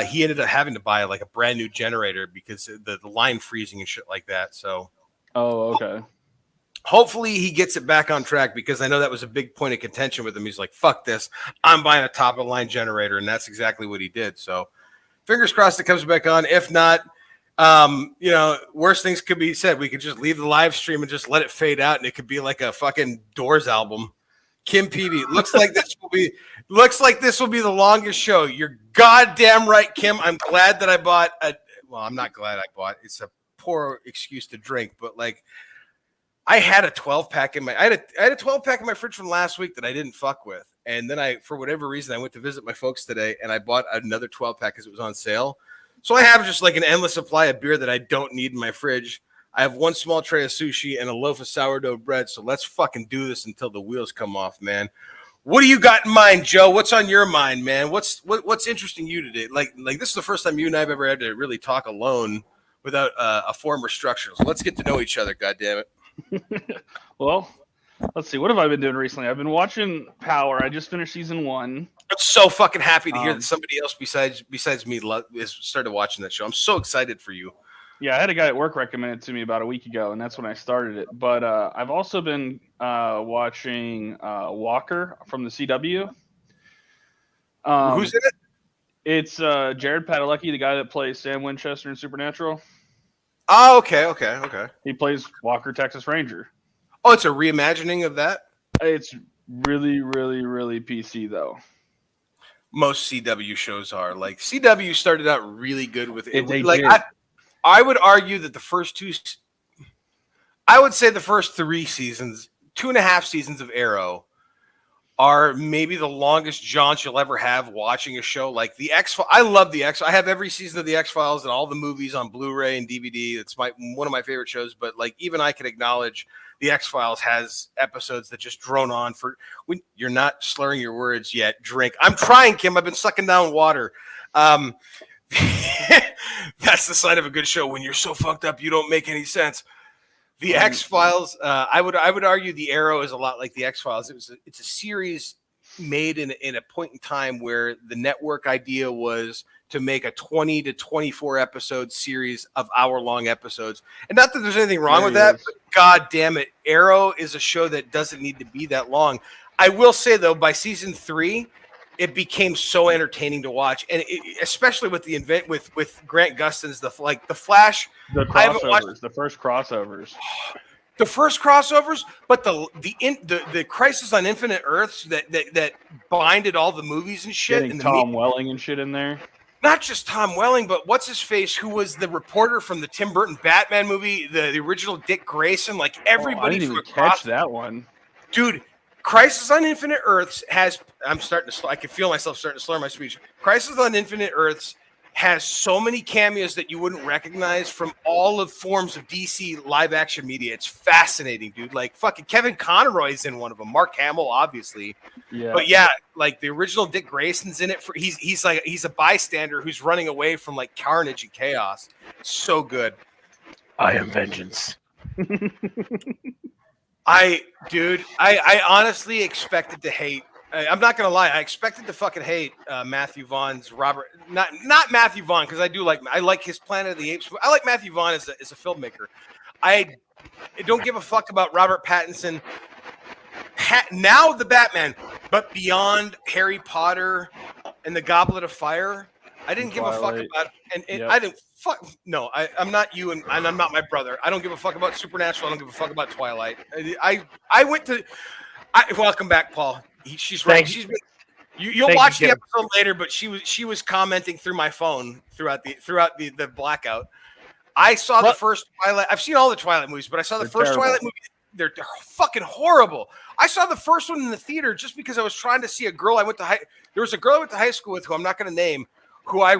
He ended up having to buy like a brand new generator because the line freezing and shit like that. So, okay. Hopefully he gets it back on track, because I know that was a big point of contention with him. He's like, fuck this. I'm buying a top of the line generator. And that's exactly what he did. So fingers crossed it comes back on. If not, worse things could be said. We could just leave the live stream and just let it fade out. And it could be like a fucking Doors album. Kim Peavy, looks like this will be the longest show. You're goddamn right, Kim. I'm glad that I bought I'm not glad I bought. It's a poor excuse to drink, but like, I had a 12-pack I had a 12-pack in my fridge from last week that I didn't fuck with. And then for whatever reason, I went to visit my folks today and I bought another 12-pack because it was on sale. So I have just like an endless supply of beer that I don't need in my fridge. I have one small tray of sushi and a loaf of sourdough bread. So let's fucking do this until the wheels come off, man. What do you got in mind, Joe? What's on your mind, man? What's interesting you today? Like this is the first time you and I have ever had to really talk alone without a former structure. So let's get to know each other, goddammit. Well, let's see. What have I been doing recently? I've been watching Power. I just finished season 1. I'm so fucking happy to hear that somebody else besides me has started watching that show. I'm so excited for you. Yeah, I had a guy at work recommend it to me about a week ago, and that's when I started it. But I've also been watching Walker from the CW. Who's in it? It's Jared Padalecki, the guy that plays Sam Winchester in Supernatural. Oh, okay. He plays Walker, Texas Ranger. Oh, it's a reimagining of that? It's really, really, really PC, though. Most CW shows are. Like, CW started out really good with it. They like, did. I would argue that the first 3 seasons, 2.5 seasons of Arrow are maybe the longest jaunt you'll ever have watching a show. Like the X-Files. I love the X. I have every season of the X-Files and all the movies on Blu-ray and DVD. It's one of my favorite shows. But like, even I can acknowledge the X-Files has episodes that just drone on for when you're not slurring your words yet. Drink. I'm trying, Kim. I've been sucking down water. That's the sign of a good show, when you're so fucked up you don't make any sense. The X-Files, I would argue the Arrow is a lot like the X-Files. It's a series made in a point in time where the network idea was to make a 20 to 24 episode series of hour-long episodes. And not that there's anything wrong with that, but god damn it, Arrow is a show that doesn't need to be that long. I will say, though, by season 3, it became so entertaining to watch, and especially with the with Grant Gustin's the Flash. The crossovers, the first crossovers. The first crossovers, but the Crisis on Infinite Earths that binded all the movies and shit. Getting Tom Welling and shit in there. Not just Tom Welling, but what's his face, who was the reporter from the Tim Burton Batman movie, the original Dick Grayson. Like everybody, I didn't even catch that one, dude. Crisis on Infinite Earths has. I can feel myself starting to slur my speech. Crisis on Infinite Earths has so many cameos that you wouldn't recognize from all of forms of DC live action media. It's fascinating, dude. Like fucking Kevin Conroy's in one of them. Mark Hamill, obviously. Yeah. But yeah, like the original Dick Grayson's in it. He's a bystander who's running away from like carnage and chaos. So good. I am vengeance. I honestly expected to hate. I'm not gonna lie. I expected to fucking hate Matthew Vaughn's Robert. Not Matthew Vaughn, because I like his Planet of the Apes. I like Matthew Vaughn as a filmmaker. I don't give a fuck about Robert Pattinson. Now the Batman, but beyond Harry Potter and the Goblet of Fire, I didn't give a fuck about. And yep. I didn't fuck. No, I'm not you, and I'm not my brother. I don't give a fuck about Supernatural. I don't give a fuck about Twilight. I went to. Welcome back, Paul. She's right. She's been. You'll watch the episode later, but she was commenting through my phone throughout the blackout. I saw the first Twilight. I've seen all the Twilight movies, but I saw the first Twilight movie. They're fucking horrible. I saw the first one in the theater just because I was trying to see a girl I went to high. There was a girl I went to high school with who I'm not going to name, who I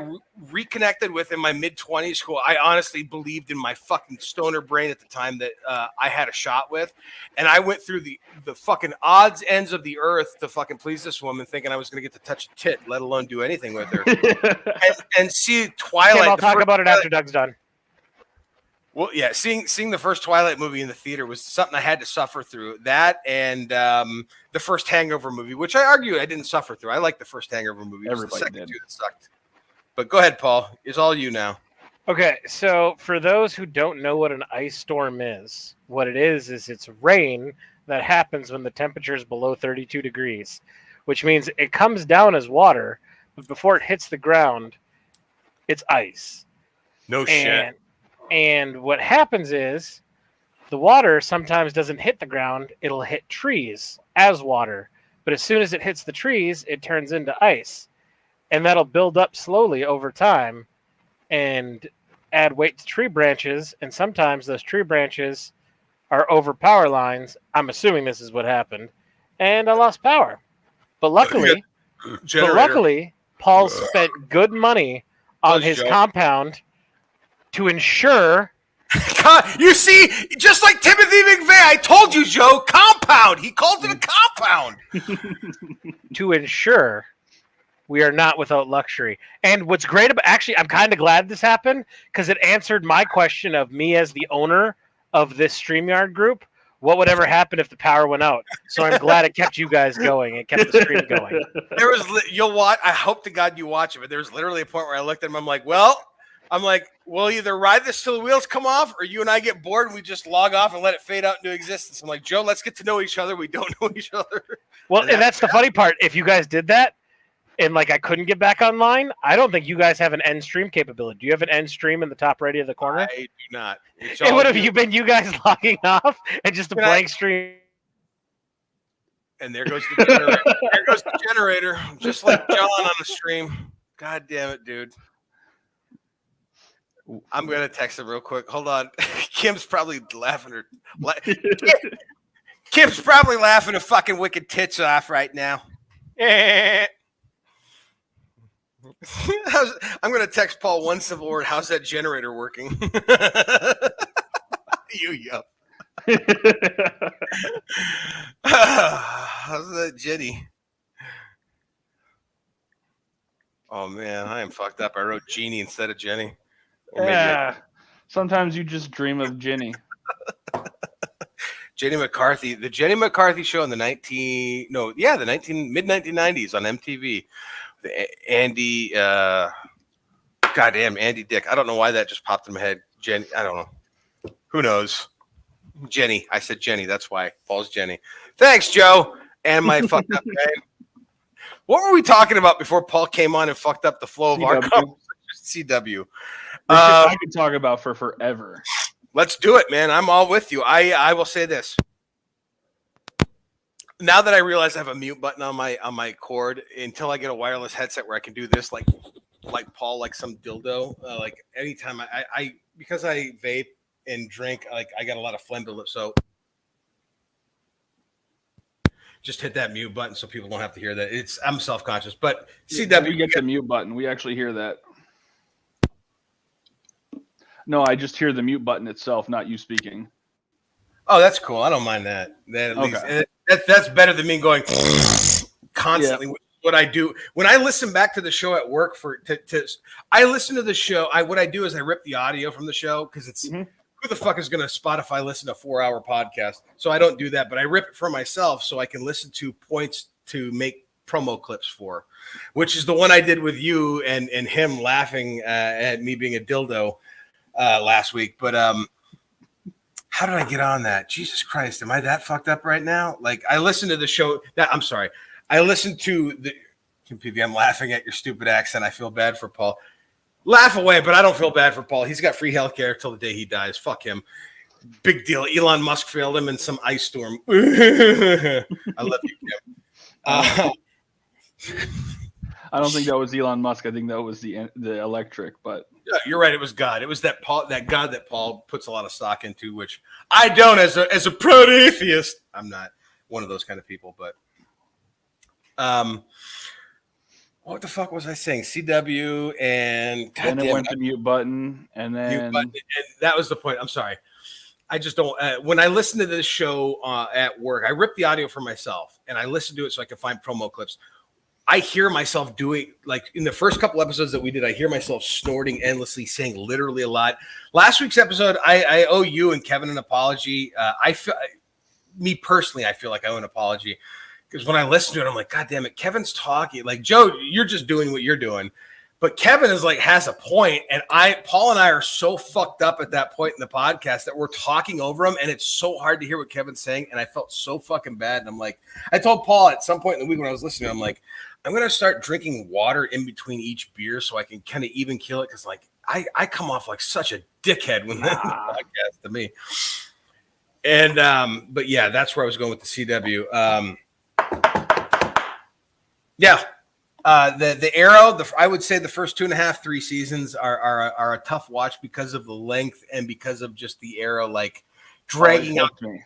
reconnected with in my mid-20s, who I honestly believed in my fucking stoner brain at the time that I had a shot with. And I went through the fucking odds ends of the earth to fucking please this woman, thinking I was going to get to touch a tit, let alone do anything with her. and see Twilight. Tim, I'll talk about it after Doug's done. Well, yeah, seeing the first Twilight movie in the theater was something I had to suffer through. That and the first Hangover movie, which I argue I didn't suffer through. I like the first Hangover movie. It was the second two that sucked. But go ahead, Paul. It's all you now. Okay, so for those who don't know what an ice storm is, what it is it's rain that happens when the temperature is below 32 degrees, which means it comes down as water, but before it hits the ground, it's ice. No shit. And what happens is the water sometimes doesn't hit the ground, it'll hit trees as water. But as soon as it hits the trees, it turns into ice. And that'll build up slowly over time and add weight to tree branches. And sometimes those tree branches are over power lines. I'm assuming this is what happened. And I lost power. But luckily, Paul spent good money on his compound to ensure. You see, just like Timothy McVeigh, I told you, Joe, compound. He called it a compound. To ensure we are not without luxury. And what's great about, actually, I'm kind of glad this happened because it answered my question of me as the owner of this StreamYard group. What would ever happen if the power went out? So I'm glad it kept you guys going. It kept the stream going. You'll watch. I hope to God you watch it, but there was literally a point where I looked at him. I'm like, we'll either ride this till the wheels come off or you and I get bored and we just log off and let it fade out into existence. I'm like, Joe, let's get to know each other. We don't know each other. Well, and that's the funny part. If you guys did that and like I couldn't get back online, I don't think you guys have an end stream capability. Do you have an end stream in the top right of the corner? I do not. It would have you been you guys logging off and just a blank stream. And there goes the generator. There goes the generator. Just like John on the stream. God damn it, dude. I'm going to text him real quick. Hold on. Kim's probably laughing Kim's probably laughing her fucking wicked tits off right now. I'm going to text Paul one simple word. How's that generator working? You yup. How's that Jenny? Oh, man. I am fucked up. I wrote Jeannie instead of Jenny. Yeah. Sometimes you just dream of Jenny. Jenny McCarthy, the Jenny McCarthy show in the mid-1990s on MTV. Andy, goddamn Andy Dick. I don't know why that just popped in my head. Jenny, I don't know. Who knows? Jenny. I said Jenny. That's why. Paul's Jenny. Thanks, Joe. And my fucked up name. What were we talking about before Paul came on and fucked up the flow of our conversation? CW. I could talk about for forever. Let's do it, man. I'm all with you. I will say this. Now that I realize I have a mute button on my cord, until I get a wireless headset where I can do this like Paul, like some dildo. Like anytime I because I vape and drink, like I got a lot of phlegm buildup. So just hit that mute button so people don't have to hear that. I'm self-conscious, but CW, we get the mute button. We actually hear that. No, I just hear the mute button itself, not you speaking. Oh, that's cool. I don't mind that. That at least that's better than me going constantly. Yeah. What I do when I listen back to the show at work I listen to the show. What I do is I rip the audio from the show because it's who the fuck is going to Spotify listen to a 4-hour podcast? So I don't do that, but I rip it for myself so I can listen to points to make promo clips for, which is the one I did with you and him laughing at me being a dildo. Last week, but how did I get on that? Jesus Christ, am I that fucked up right now? Like I listened to the show. I'm sorry. I listened to the PV. I'm laughing at your stupid accent. I feel bad for Paul. Laugh away, but I don't feel bad for Paul. He's got free healthcare till the day he dies. Fuck him. Big deal. Elon Musk failed him in some ice storm. I love you, Kim. I don't think that was Elon Musk. I think that was the electric, but. Yeah, you're right. It was God. It was that God that Paul puts a lot of stock into, which I don't as a proud atheist. I'm not one of those kind of people, but What the fuck was I saying? CW and then it went to mute button, and then mute button, and that was the point. I'm sorry. I just don't. When I listen to this show at work, I rip the audio for myself and I listen to it so I can find promo clips. I hear myself doing, like in the first couple episodes that we did, I hear myself snorting endlessly, saying literally a lot. Last week's episode, I owe you and Kevin an apology. Me personally, I feel like I owe an apology because when I listen to it, I'm like, God damn it, Kevin's talking. Like, Joe, you're just doing what you're doing. But Kevin is like, has a point, and Paul and I are so fucked up at that point in the podcast that we're talking over him, and it's so hard to hear what Kevin's saying, and I felt so fucking bad. And I'm like, I told Paul at some point in the week when I was listening, I'm like, I'm gonna start drinking water in between each beer so I can kind of even kill it, because like I come off like such a dickhead when the podcast to me. And but yeah, that's where I was going with the CW. Yeah. The Arrow, I would say the first 2.5, 3 seasons are a tough watch because of the length and because of just the Arrow like dragging out me.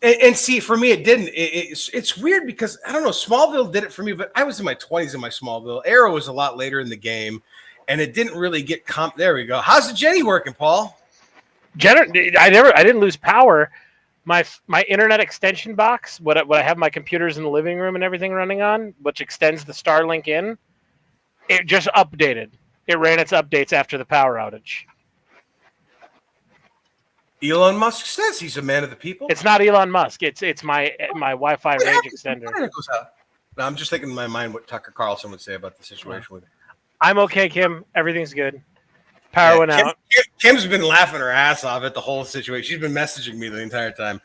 And see, for me, it didn't. It's weird because I don't know. Smallville did it for me, but I was in my 20s in my Smallville. Arrow was a lot later in the game, and it didn't really get There we go. How's the Jenny working, Paul? I didn't lose power. My internet extension box, what I have my computers in the living room and everything running on, which extends the Starlink in, it just updated. It ran its updates after the power outage. Elon Musk says he's a man of the people. It's not Elon Musk. It's my Wi-Fi range extender. No, I'm just thinking in my mind what Tucker Carlson would say about the situation with it. I'm okay, Kim. Everything's good. Power went out. Kim's been laughing her ass off at the whole situation. She's been messaging me the entire time.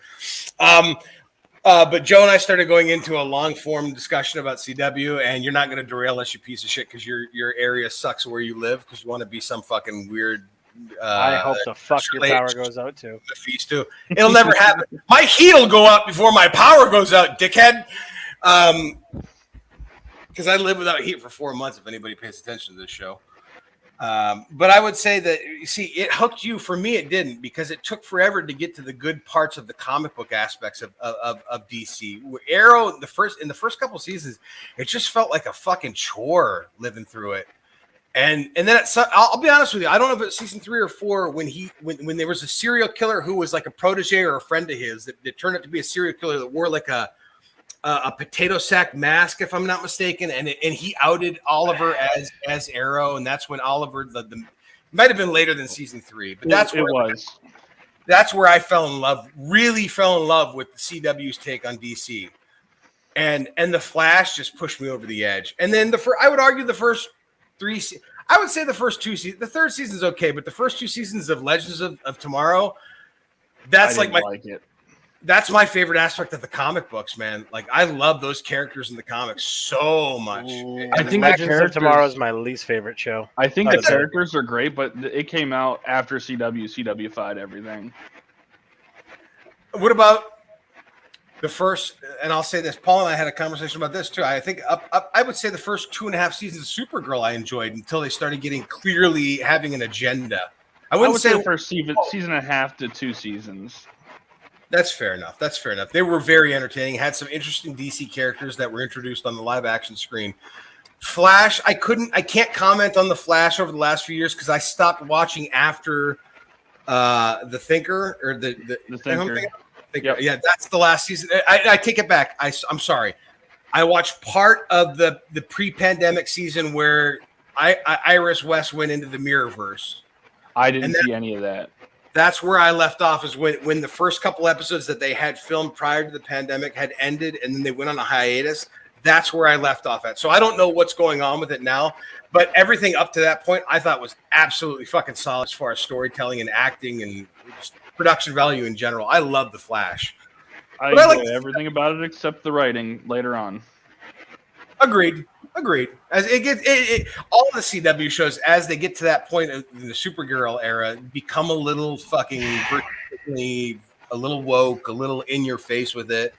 But Joe and I started going into a long-form discussion about CW, and you're not going to derail us, you piece of shit, because your area sucks where you live, because you want to be some fucking weird. I hope the fuck your power goes out too. The feast too. It'll never happen. My heat'll go up before my power goes out, dickhead. Because I lived without heat for 4 months. If anybody pays attention to this show. But I would say that, you see, it hooked you. For me, it didn't, because it took forever to get to the good parts of the comic book aspects of DC. Arrow, in the first couple seasons, it just felt like a fucking chore living through it. And then I'll be honest with you, I don't know if it's season 3 or 4 when there was a serial killer who was like a protege or a friend of his that turned out to be a serial killer that wore like a potato sack mask, if I'm not mistaken, and he outed Oliver as Arrow, and that's when Oliver might have been later than season 3, but that's where I really fell in love with the CW's take on DC, and the Flash just pushed me over the edge. And then I would argue the first 3, I would say the first 2 seasons, the third season's okay, but the first 2 seasons of Legends of Tomorrow, that's That's my favorite aspect of the comic books, man. Like, I love those characters in the comics so much. I think Legends of Tomorrow is my least favorite show. I think the characters are great, but it came out after CW-fied everything. What about the first, and I'll say this, Paul and I had a conversation about this too. I think I would say the first 2.5 seasons of Supergirl I enjoyed until they started getting clearly having an agenda. I would say the first season and a half to 2 seasons. That's fair enough. They were very entertaining. Had some interesting DC characters that were introduced on the live action screen. Flash, I can't comment on the Flash over the last few years because I stopped watching after the Thinker or the Thinker. Yep. Yeah, that's the last season. I take it back. I'm sorry. I watched part of the pre-pandemic season where Iris West went into the Mirrorverse. I didn't see any of that. That's where I left off, is when the first couple episodes that they had filmed prior to the pandemic had ended, and then they went on a hiatus. That's where I left off at. So I don't know what's going on with it now, but everything up to that point I thought was absolutely fucking solid as far as storytelling and acting and just production value in general. I love The Flash. I enjoy everything about it except the writing later on. Agreed. As it gets, all the CW shows, as they get to that point in the Supergirl era, become a little fucking, a little woke, a little in your face with it.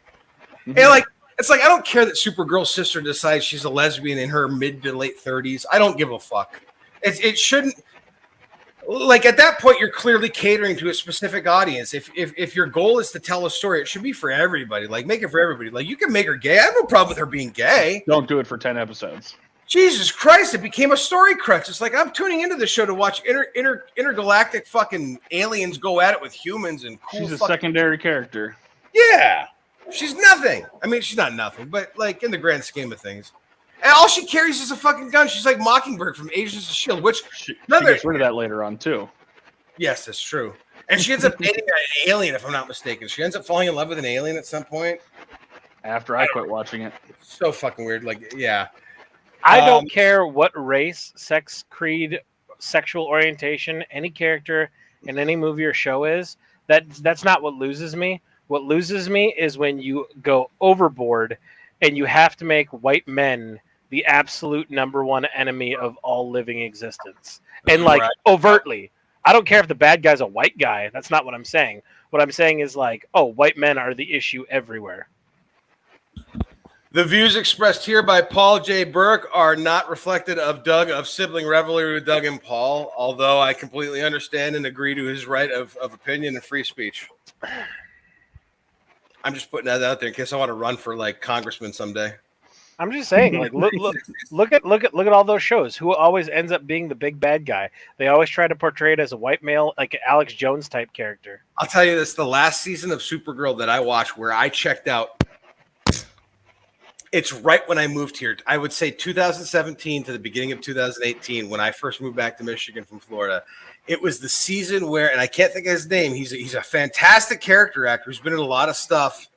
Mm-hmm. And it's like I don't care that Supergirl's sister decides she's a lesbian in her mid to late 30s. I don't give a fuck. It shouldn't. Like, at that point, you're clearly catering to a specific audience. If your goal is to tell a story, it should be for everybody. Like, make it for everybody. Like, you can make her gay. I have no problem with her being gay. Don't do it for 10 episodes. Jesus Christ, it became a story crutch. It's like I'm tuning into the show to watch intergalactic fucking aliens go at it with humans and cool. She's a secondary character. Yeah. She's nothing. I mean, she's not nothing, but like in the grand scheme of things. And all she carries is a fucking gun. She's like Mockingbird from Agents of S.H.I.E.L.D., which she gets rid of that later on, too. Yes, that's true. And she ends up dating an alien, if I'm not mistaken. She ends up falling in love with an alien at some point. After I quit watching it. It's so fucking weird. Like, yeah. I don't care what race, sex, creed, sexual orientation, any character in any movie or show is. That's not what loses me. What loses me is when you go overboard and you have to make white men the absolute number one enemy of all living existence. And like overtly. I don't care if the bad guy's a white guy. That's not what I'm saying. What I'm saying is like, oh, white men are the issue everywhere. The views expressed here by Paul J. Burke are not reflected of Sibling Revelry with Doug and Paul, although I completely understand and agree to his right of opinion and free speech. I'm just putting that out there in case I want to run for like congressman someday. I'm just saying, like, look at all those shows. Who always ends up being the big bad guy? They always try to portray it as a white male, like an Alex Jones type character. I'll tell you this: the last season of Supergirl that I watched, where I checked out, it's right when I moved here. I would say 2017 to the beginning of 2018, when I first moved back to Michigan from Florida. It was the season where, and I can't think of his name. He's a fantastic character actor who's been in a lot of stuff.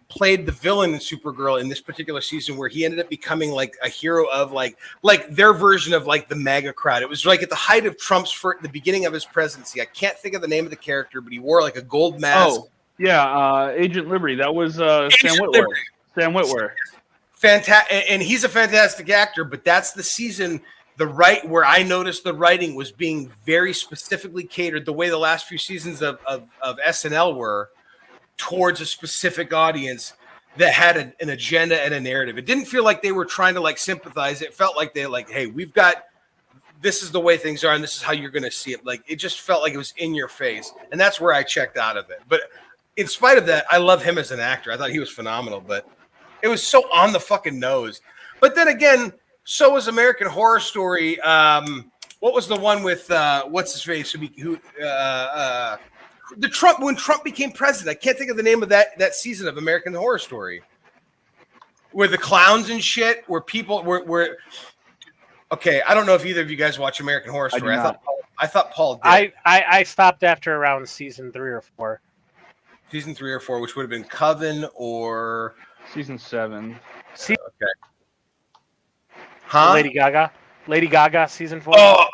Played the villain in Supergirl in this particular season, where he ended up becoming like a hero of like their version of like the MAGA crowd. It was like at the height of Trump's the beginning of his presidency. I can't think of the name of the character, but he wore like a gold mask. Oh, yeah, Agent Liberty. That was Sam Witwer. Sam Witwer. Fantastic, and he's a fantastic actor. But that's the season, where I noticed the writing was being very specifically catered, the way the last few seasons of SNL were, towards a specific audience that had an agenda and a narrative. It didn't feel like they were trying to like sympathize. It felt like they like, hey, this is the way things are, and this is how you're going to see it. Like, it just felt like it was in your face, and that's where I checked out of it. But in spite of that, I love him as an actor. I thought he was phenomenal, but it was so on the fucking nose. But then again, so was American Horror Story. What was the one with what's his face? When Trump became president. I can't think of the name of that season of American Horror Story, where the clowns and shit, where people were. Okay, I don't know if either of you guys watch American Horror Story. I thought Paul did. I stopped after around season 3 or 4. Season 3 or 4, which would have been Coven or season 7. Okay. Huh? Lady Gaga season 4. Oh,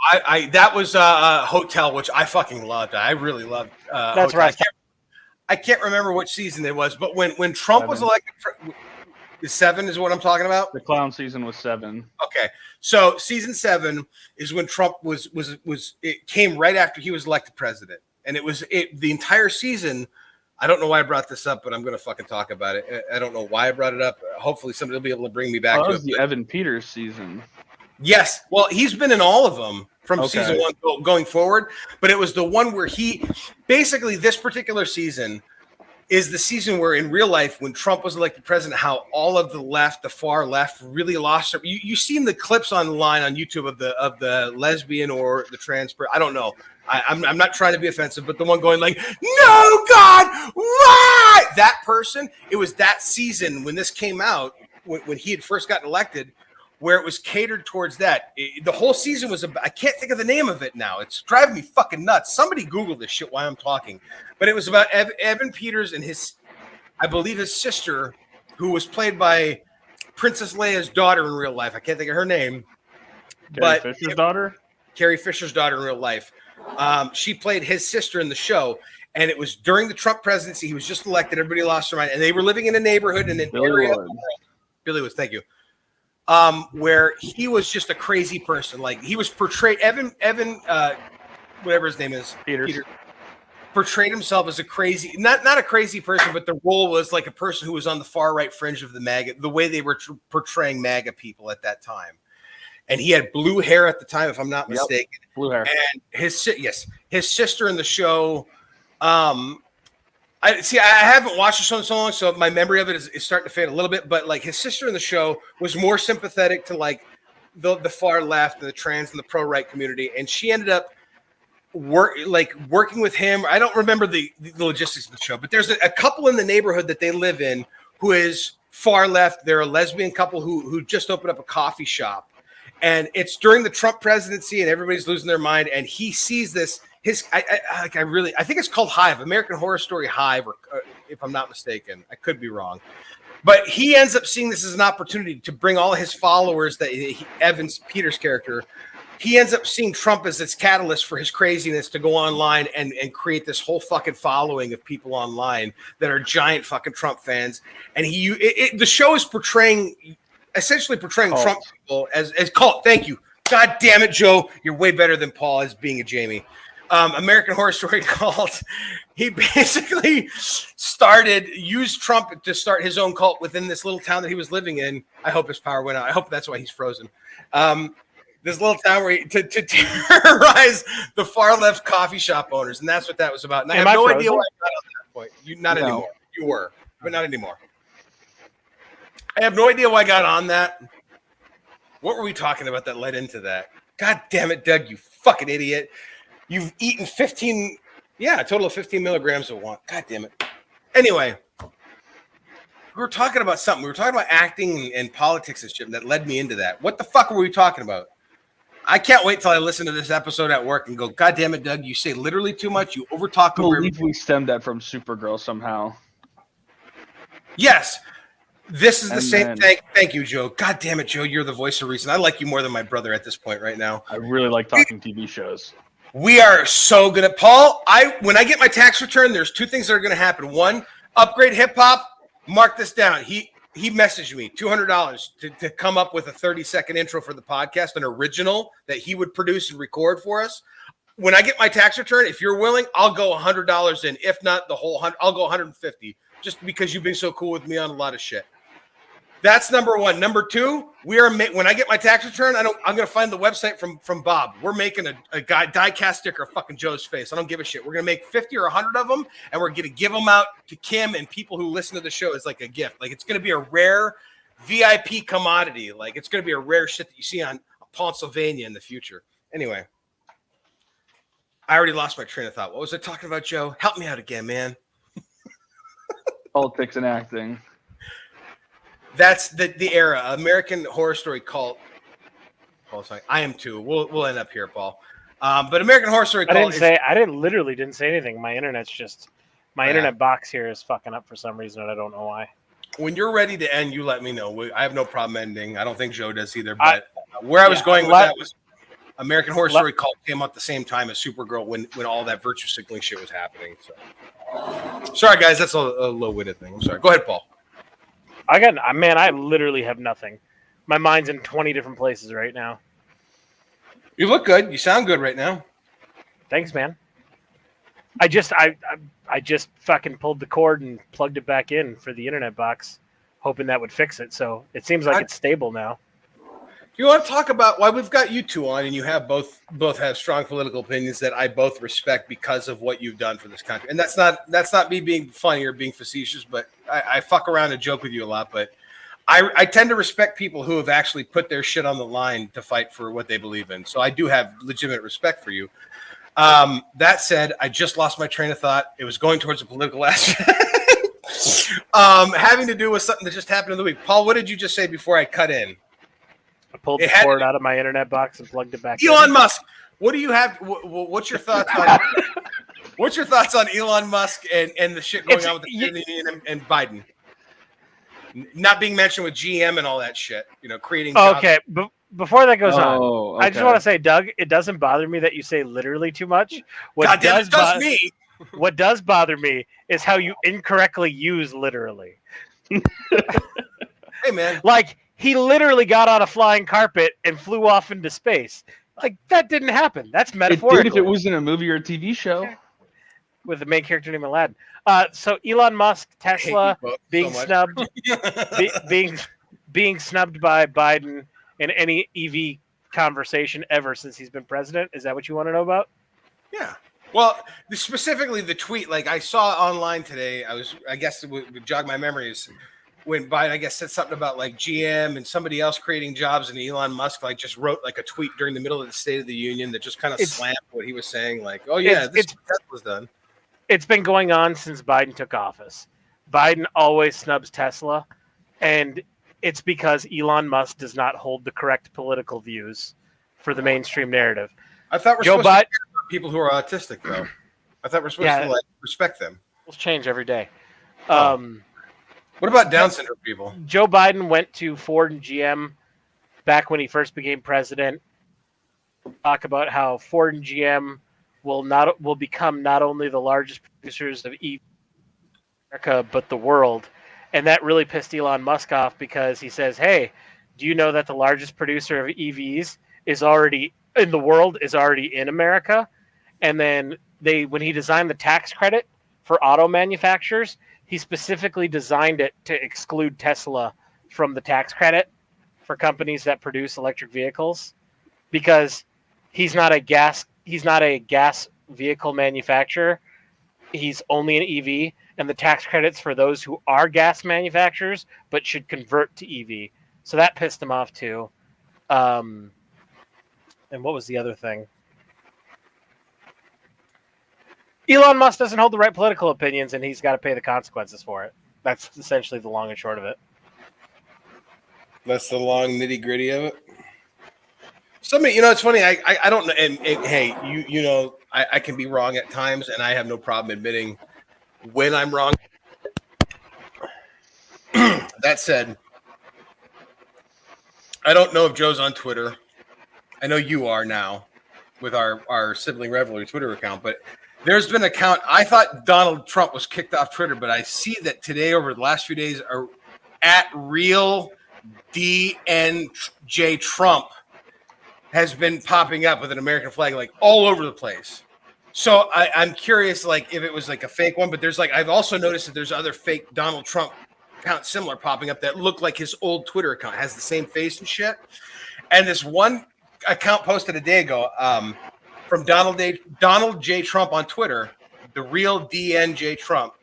that was Hotel, which I fucking loved. I really loved. That's Hotel. right. I can't remember which season it was, but when Trump was elected, 7 is what I'm talking about. The clown season was 7. Okay, so season 7 is when Trump was. It came right after he was elected president, and the entire season. I don't know why I brought this up, but I'm going to fucking talk about it. I don't know why I brought it up. Hopefully, somebody will be able to bring me back to it. That was the Evan Peters season. Yes. Well, he's been in all of them from season 1 going forward, but it was the one where basically this particular season is the season where in real life, when Trump was elected president, how all of the far left really lost their, you've seen the clips online on YouTube of the lesbian or the trans person. I don't know. I'm not trying to be offensive, but the one going like, no, God, why? That person, it was that season when this came out, when he had first gotten elected, where it was catered towards that. The whole season was I can't think of the name of it now. It's driving me fucking nuts. Somebody Google this shit while I'm talking. But it was about Evan Peters and I believe his sister, who was played by Princess Leia's daughter in real life. I can't think of her name. Carrie Fisher's daughter? Carrie Fisher's daughter in real life. She played his sister in the show. And it was during the Trump presidency. He was just elected. Everybody lost their mind. And they were living in a neighborhood in an area. Billy Woods, thank you. Where he was just a crazy person. Like, he was portrayed, Evan, whatever his name is, Peter, portrayed himself as a crazy, not a crazy person, but the role was like a person who was on the far right fringe of the MAGA, the way they were portraying MAGA people at that time. And he had blue hair at the time, if I'm not mistaken. Blue hair. And his sister in the show, I haven't watched the show in so long, so my memory of it is starting to fade a little bit. But like his sister in the show was more sympathetic to like the far left and the trans and the pro right community, and she ended up working with him. I don't remember the logistics of the show, but there's a couple in the neighborhood that they live in who is far left. They're a lesbian couple who just opened up a coffee shop, and it's during the Trump presidency, and everybody's losing their mind. And he sees this. I think it's called Hive, American Horror Story Hive, or if I'm not mistaken, I could be wrong. But he ends up seeing this as an opportunity to bring all of his followers, Evans Peter's character. He ends up seeing Trump as this catalyst for his craziness to go online and create this whole fucking following of people online that are giant fucking Trump fans. And the show is essentially portraying Trump people as cult. Thank you. God damn it, Joe. You're way better than Paul as being a Jamie. American Horror Story cult. He basically used Trump to start his own cult within this little town that he was living in. I hope his power went out. I hope that's why he's frozen. This little town to terrorize the far left coffee shop owners, and that's what that was about. And I have no idea why I got on that point. Not anymore. You were, but not anymore. I have no idea why I got on that. What were we talking about that led into that? God damn it, Doug, you fucking idiot. You've eaten a total of 15 milligrams of one. God damn it. Anyway, we were talking about something. We were talking about acting and politics and shit that led me into that. What the fuck were we talking about? I can't wait till I listen to this episode at work and go, God damn it, Doug, you say literally too much. You overtalk. I believe we stemmed that from Supergirl somehow. Yes. This is the same thing. Thank you, Joe. God damn it, Joe. You're the voice of reason. I like you more than my brother at this point right now. I really like talking TV shows. We are so good at Paul. When I get my tax return, there's two things that are going to happen. One, upgrade hip hop. Mark this down. He messaged me $200 to come up with a 30-second intro for the podcast, an original that he would produce and record for us. When I get my tax return, if you're willing, I'll go $100 in. If not the whole 100, I'll go 150. Just because you've been so cool with me on a lot of shit. That's number one. Number two, when I get my tax return, I'm going to find the website from Bob. We're making a die-cast sticker of fucking Joe's face. I don't give a shit. We're going to make 50 or 100 of them, and we're going to give them out to Kim and people who listen to the show as like a gift. Like, it's going to be a rare VIP commodity. Like, it's going to be a rare shit that you see on Pennsylvania in the future. Anyway, I already lost my train of thought. What was I talking about, Joe? Help me out again, man. Politics and acting. That's the era. American Horror Story cult. Paul, sorry. I am too. We'll end up here, Paul. But American Horror Story cult. I didn't say anything. My internet's just internet box here is fucking up for some reason, and I don't know why. When you're ready to end, you let me know. I have no problem ending. I don't think Joe does either. But where I was going with that was American Horror Story cult came out the same time as Supergirl when all that virtue signaling shit was happening. So sorry, guys. That's a low-witted thing. I'm sorry. Go ahead, Paul. I literally have nothing. My mind's in 20 different places right now. You look good. You sound good right now. Thanks, man. I just fucking pulled the cord and plugged it back in for the internet box, hoping that would fix it. So it seems like it's stable now. You want to talk about why we've got you two on, and you have both have strong political opinions that I both respect because of what you've done for this country. And that's not me being funny or being facetious, but I fuck around and joke with you a lot. But I tend to respect people who have actually put their shit on the line to fight for what they believe in. So I do have legitimate respect for you. That said, I just lost my train of thought. It was going towards a political aspect. Having to do with something that just happened in the week. Paul, what did you just say before I cut in? I pulled the cord out of my internet box and plugged it back in. Elon Musk. What do you have? What's your thoughts on? What's your thoughts on Elon Musk and the shit going on with the Union and Biden? Not being mentioned with GM and all that shit. Creating. Okay, before that goes on, I just want to say, Doug, it doesn't bother me that you say literally too much. What does bother me is how you incorrectly use literally. Hey, man. Like, he literally got on a flying carpet and flew off into space. Like, that didn't happen. That's metaphorical. It did if it was in a movie or a TV show. With the main character named Aladdin. So Elon Musk, Tesla, being snubbed, being snubbed by Biden in any EV conversation ever since he's been president. Is that what you want to know about? Yeah. Well, specifically the tweet, like I saw online today, I guess it would jog my memories when Biden, I guess, said something about like GM and somebody else creating jobs, and Elon Musk like just wrote like a tweet during the middle of the State of the Union that just kind of slammed what he was saying. Like, oh yeah, this is what Tesla's done. It's been going on since Biden took office. Biden always snubs Tesla, and it's because Elon Musk does not hold the correct political views for the mainstream narrative. I thought we're supposed to care about people who are autistic, though. I thought we're supposed to like respect them. Rules change every day. What about Down syndrome people? Joe Biden went to Ford and GM back when he first became president. Talk about how Ford and GM will become not only the largest producers of EV in America but the world, and that really pissed Elon Musk off because he says, "Hey, do you know that the largest producer of EVs is already in the world is already in America?" And then when he designed the tax credit for auto manufacturers, he specifically designed it to exclude Tesla from the tax credit for companies that produce electric vehicles, because he's not a gas vehicle manufacturer. He's only an EV, and the tax credits for those who are gas manufacturers but should convert to EV. So that pissed him off too. And what was the other thing? Elon Musk doesn't hold the right political opinions, and he's got to pay the consequences for it. That's essentially the long and short of it. That's the long nitty gritty of it. Somebody, it's funny. I don't know. And hey, I can be wrong at times, and I have no problem admitting when I'm wrong. That said, I don't know if Joe's on Twitter. I know you are now with our Sibling Revelry Twitter account, but there's been an account. I thought Donald Trump was kicked off Twitter, but I see that today over the last few days are at real DNJ Trump has been popping up with an American flag like all over the place. So I'm curious, like if it was like a fake one, but there's like I've also noticed that there's other fake Donald Trump accounts similar popping up that look like his old Twitter account, has the same face and shit. And this one account posted a day ago from Donald J. Trump on Twitter, the real DNJ Trump.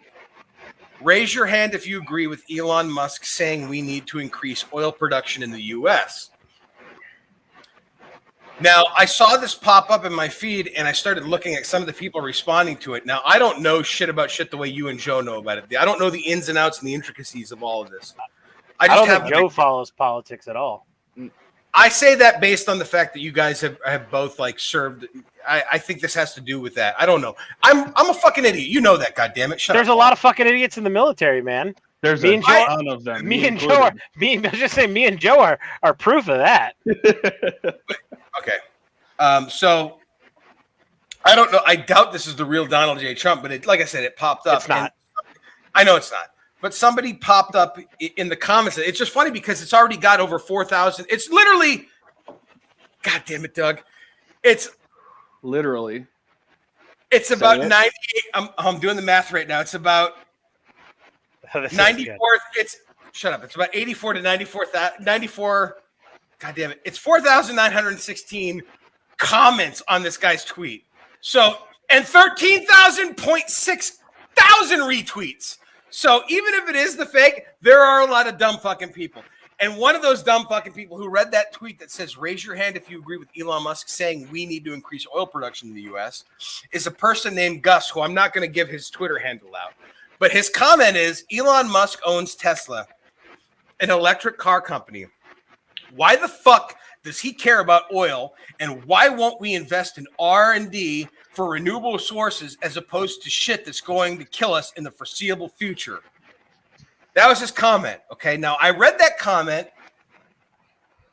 Raise your hand if you agree with Elon Musk saying we need to increase oil production in the U.S. Now, I saw this pop up in my feed, and I started looking at some of the people responding to it. Now, I don't know shit about shit the way you and Joe know about it. I don't know the ins and outs and the intricacies of all of this. I don't think Joe follows politics at all. I say that based on the fact that you guys have both like served. I think this has to do with that. I don't know. I'm a fucking idiot. You know that. God damn it. Shut up. There's a lot of fucking idiots in the military, man. There's a ton of them. Me and Joe are proof of that. Okay. So I don't know. I doubt this is the real Donald J. Trump, but like I said, it popped up. It's not. I know it's not. But somebody popped up in the comments. It's just funny because it's already got over 4,000. It's literally, God damn it, Doug. It's literally. It's about 98. I'm doing the math right now. It's about 94. Shut up. It's about 84 to 94. God damn it. It's 4,916 comments on this guy's tweet. So, and 13,000.6 thousand retweets. So even if it is the fake, there are a lot of dumb fucking people. And one of those dumb fucking people who read that tweet that says, raise your hand if you agree with Elon Musk saying we need to increase oil production in the U.S. is a person named Gus, who I'm not going to give his Twitter handle out. But his comment is, Elon Musk owns Tesla, an electric car company. Why the fuck does he care about oil? And why won't we invest in R&D for renewable sources as opposed to shit that's going to kill us in the foreseeable future? That was his comment. Okay. Now I read that comment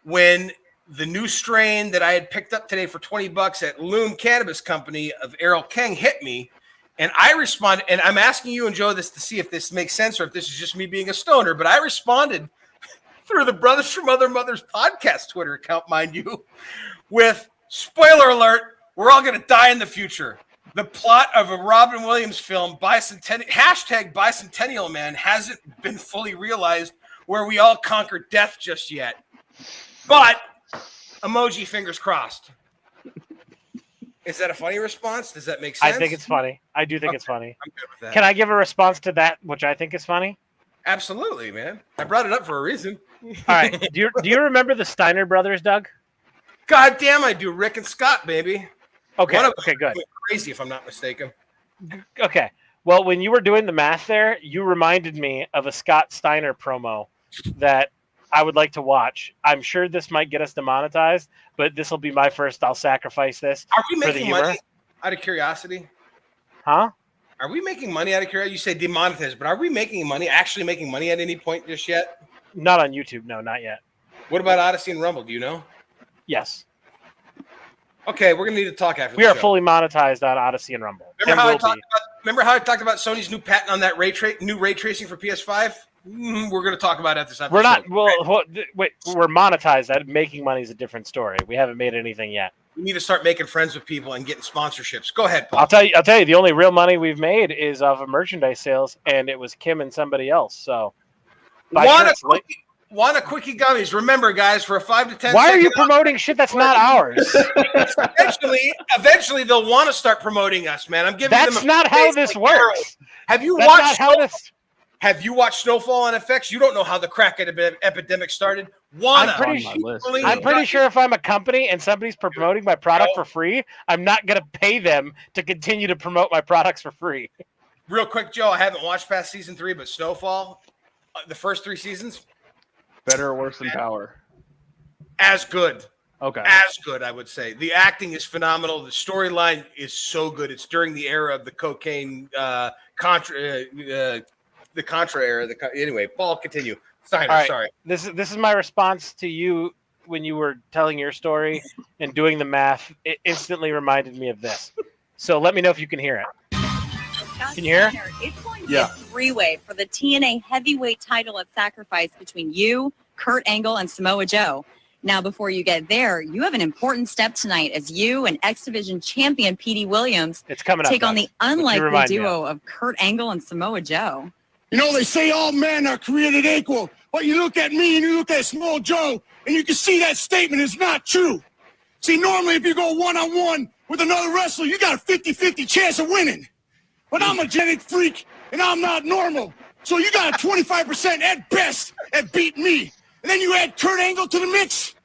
when the new strain that I had picked up today for $20 at Loom Cannabis Company of Errol King hit me. And I responded, and I'm asking you and Joe this to see if this makes sense or if this is just me being a stoner, but I responded through the Brothers from Other Mothers podcast Twitter account, mind you, with spoiler alert, we're all going to die in the future. The plot of a Robin Williams film, Bicentennial Man, hasn't been fully realized where we all conquer death just yet. But, emoji fingers crossed. Is that a funny response? Does that make sense? I think it's funny. I do think it's funny. I'm good with that. Can I give a response to that, which I think is funny? Absolutely, man. I brought it up for a reason. All right. Do you remember the Steiner brothers, Doug? God damn, I do. Rick and Scott, baby. Okay. One of Okay. Good. them crazy, if I'm not mistaken. Okay. Well, when you were doing the math there, you reminded me of a Scott Steiner promo that I would like to watch. I'm sure this might get us demonetized, but this will be my first. I'll sacrifice this. Are we for the making humor. money out of curiosity? Huh? Are we making money out of curiosity? You say demonetized, but are we actually making money at any point just yet? Not on YouTube. No, not yet. What about Odyssey and Rumble? Do you know? Yes. Okay, we're gonna need to talk after. We are fully monetized on Odyssey and Rumble. Remember how I talked about Sony's new patent on that new ray tracing for PS5? We're gonna talk about it this episode. We're not. Well, wait. We're monetized. That making money is a different story. We haven't made anything yet. We need to start making friends with people and getting sponsorships. Go ahead, Paul. I'll tell you. The only real money we've made is off of merchandise sales, and it was Kim and somebody else. So, Want a quickie gummies? Remember, guys, for a 5 to 10. Why are you promoting shit that's not ours? Eventually, they'll want to start promoting us, man. I'm giving them. That's not how this works. Have you That's watched? not how this. Have you watched Snowfall on FX? You don't know how the crack epidemic started. I'm pretty sure if I'm a company and somebody's promoting my product for free, I'm not going to pay them to continue to promote my products for free. Real quick, Joe, I haven't watched past season 3, but Snowfall, the first 3 seasons, better or worse than Power? As good. Okay. As good, I would say. The acting is phenomenal. The storyline is so good. It's during the era of the cocaine Contra era. Anyway, Paul, continue. Steiner, right. Sorry. This is my response to you when you were telling your story and doing the math. It instantly reminded me of this. So let me know if you can hear it. Can you hear? It's going to be a 3-way for the TNA heavyweight title at Sacrifice between you, Kurt Angle, and Samoa Joe. Now, before you get there, you have an important step tonight as you and X Division champion Petey Williams take on the unlikely duo of Kurt Angle and Samoa Joe. You know, they say all men are created equal, but you look at me and you look at Small Joe, and you can see that statement is not true. See, normally if you go one-on-one with another wrestler, you got a 50-50 chance of winning. But I'm a genetic freak, and I'm not normal. So you got a 25% at best at beating me. And then you add Kurt Angle to the mix,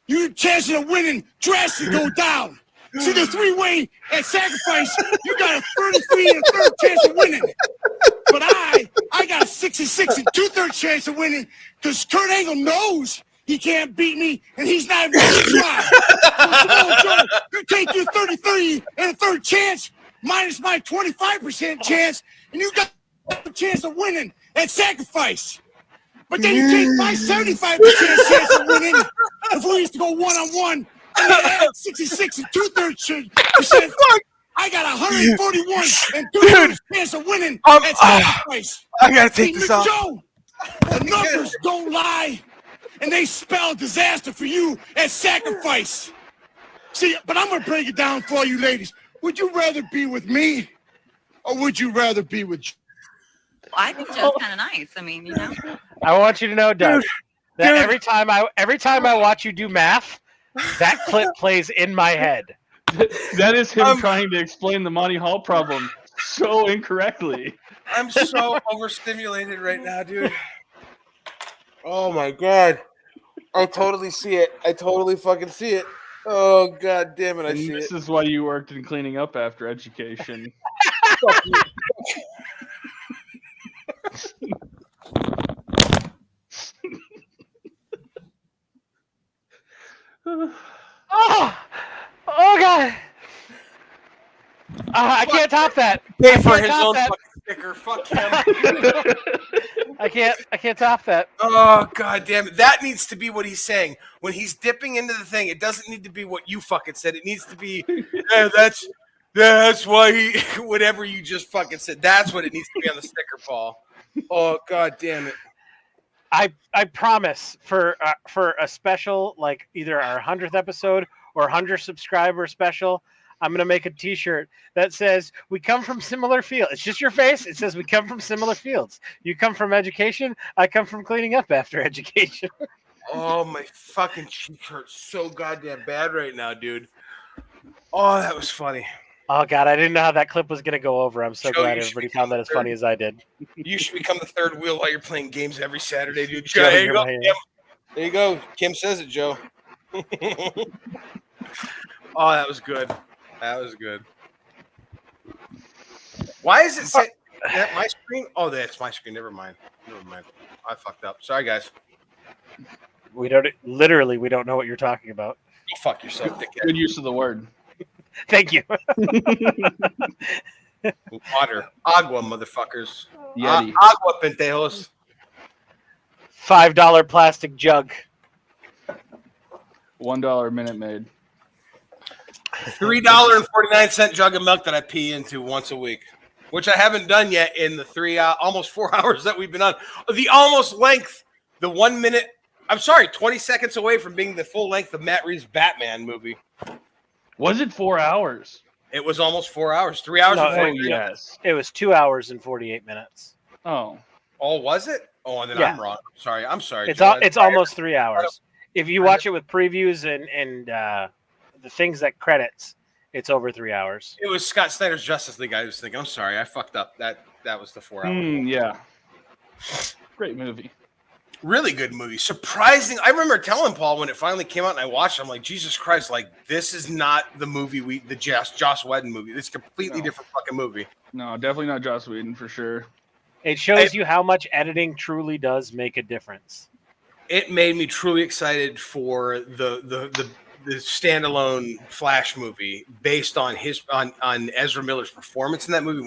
your chances of winning drastically go down. See, the 3-way at Sacrifice, you got a 33 and a third chance of winning. But I got a 66 and 2/3 chance of winning because Kurt Angle knows he can't beat me, and he's not even going to try. So, Joe, you take your 33 and a third chance minus my 25% chance, and you got a chance of winning at Sacrifice. But then you take my 75% chance of winning if we used to go one-on-one, and you add 66 and 2/3%. I got 141 and 2/3 chance of winning at Sacrifice. I got to take this off. Joe, the numbers don't lie, and they spell disaster for you at Sacrifice. See, but I'm going to break it down for all you ladies. Would you rather be with me, or would you rather be with Joe? I think Joe's kind of nice. I mean, you know. I want you to know, Doug, that every time I watch you do math, that clip plays in my head. That is him trying to explain the Monty Hall problem so incorrectly. I'm so overstimulated right now, dude. Oh my god. I totally see it. I totally fucking see it. Oh god damn it, I see it. This is why you worked in cleaning up after education. Oh god! I can't top that. Pay for his own fucking sticker. Fuck him. I can't top that. Oh god damn it! That needs to be what he's saying when he's dipping into the thing. It doesn't need to be what you fucking said. It needs to be. Yeah, that's why he. Whatever you just fucking said. That's what it needs to be on the sticker, Paul. Oh god damn it! I promise for a special, like either our 100th episode or 100 subscriber special, I'm gonna make a T-shirt that says "We come from similar fields." It's just your face. It says "We come from similar fields." You come from education. I come from cleaning up after education. Oh my fucking cheek hurts so goddamn bad right now, dude. Oh, that was funny. Oh God, I didn't know how that clip was gonna go over. I'm so Joe, glad you should everybody become found that as funny as I did. You should become the third wheel while you're playing games every Saturday, dude. Joe, There you you're go. my hero. Kim. There you go. Kim says it, Joe. Oh, that was good. That was good. Why is it say that my screen? Oh, that's my screen. Never mind. I fucked up. Sorry, guys. We don't know what you're talking about. Go fuck yourself, dickhead. Good use of the word. Thank you. Water. Agua, motherfuckers. Yeti. Agua, pentejos. $5 plastic jug. $1 Minute Maid. $3.49 jug of milk that I pee into once a week, which I haven't done yet in the almost 4 hours that we've been on. The almost length, the 1 minute. I'm sorry, 20 seconds away from being the full length of Matt Reeves' Batman movie. Was it 4 hours? It was almost 4 hours. 3 hours. No, and 40 minutes. Yes. It was 2 hours and 48 minutes. Oh. Oh, was it? Oh, and then Yeah. I'm wrong. Sorry. I'm sorry. It's almost 3 hours. If you watch it with previews and the things that credits, it's over 3 hours. It was Scott Snyder's Justice League. I was thinking. I'm sorry. I fucked up. That was the 4 hours. Yeah. Great movie. Really good movie. Surprising. I remember telling Paul when it finally came out and I watched it, I'm like, Jesus Christ, like this is not the movie the Joss Whedon movie. It's a completely different fucking movie. No, definitely not Joss Whedon for sure. It shows you how much editing truly does make a difference. It made me truly excited for the standalone Flash movie based on on Ezra Miller's performance in that movie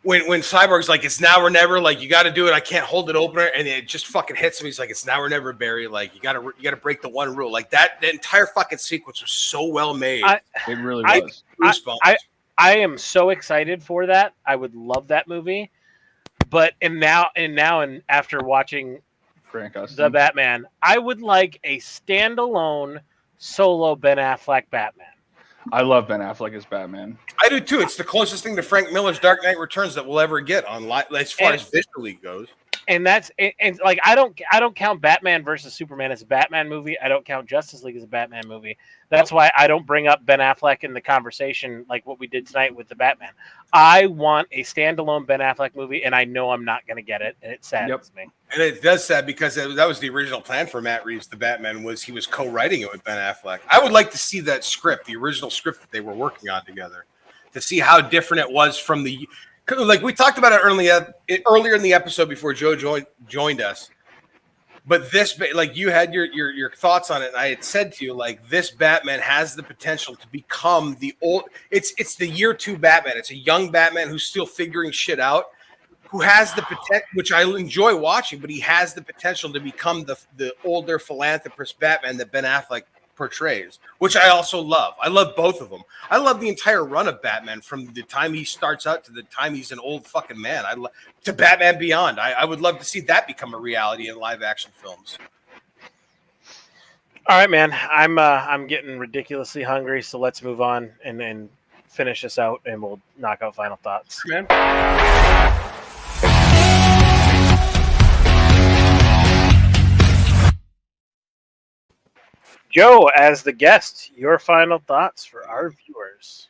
when Cyborg's like, it's now or never, like you got to do it. I can't hold it open, and it just fucking hits him. He's like, it's now or never, Barry. Like you got to break the one rule. Like that, the entire fucking sequence was so well made. It really was. I am so excited for that. I would love that movie, but after watching the Batman, I would like a standalone solo Ben Affleck Batman. I love Ben Affleck as Batman. I do too. It's the closest thing to Frank Miller's Dark Knight Returns that we'll ever get on as far as visually goes. And like I don't count Batman versus Superman as a Batman movie. I don't count Justice League as a Batman movie. That's why I don't bring up Ben Affleck in the conversation like what we did tonight with the Batman. I want a standalone Ben Affleck movie, and I know I'm not going to get it, and it saddens me. And it does sad because that was the original plan for Matt Reeves. The Batman he was co-writing it with Ben Affleck. I would like to see that script, the original script that they were working on together, to see how different it was from the. Like we talked about it earlier in the episode before Joe joined us. But this, like you had your thoughts on it, and I had said to you, like this Batman has the potential to become the old. It's the year 2 Batman. It's a young Batman who's still figuring shit out, who has the potential, which I enjoy watching, but he has the potential to become the older philanthropist Batman that Ben Affleck portrays, which I also love. I love both of them. I love the entire run of Batman from the time he starts out to the time he's an old fucking man. To Batman Beyond. I would love to see that become a reality in live action films. All right, man. I'm getting ridiculously hungry, so let's move on and finish this out, and we'll knock out final thoughts. Man. Joe, as the guest, your final thoughts for our viewers.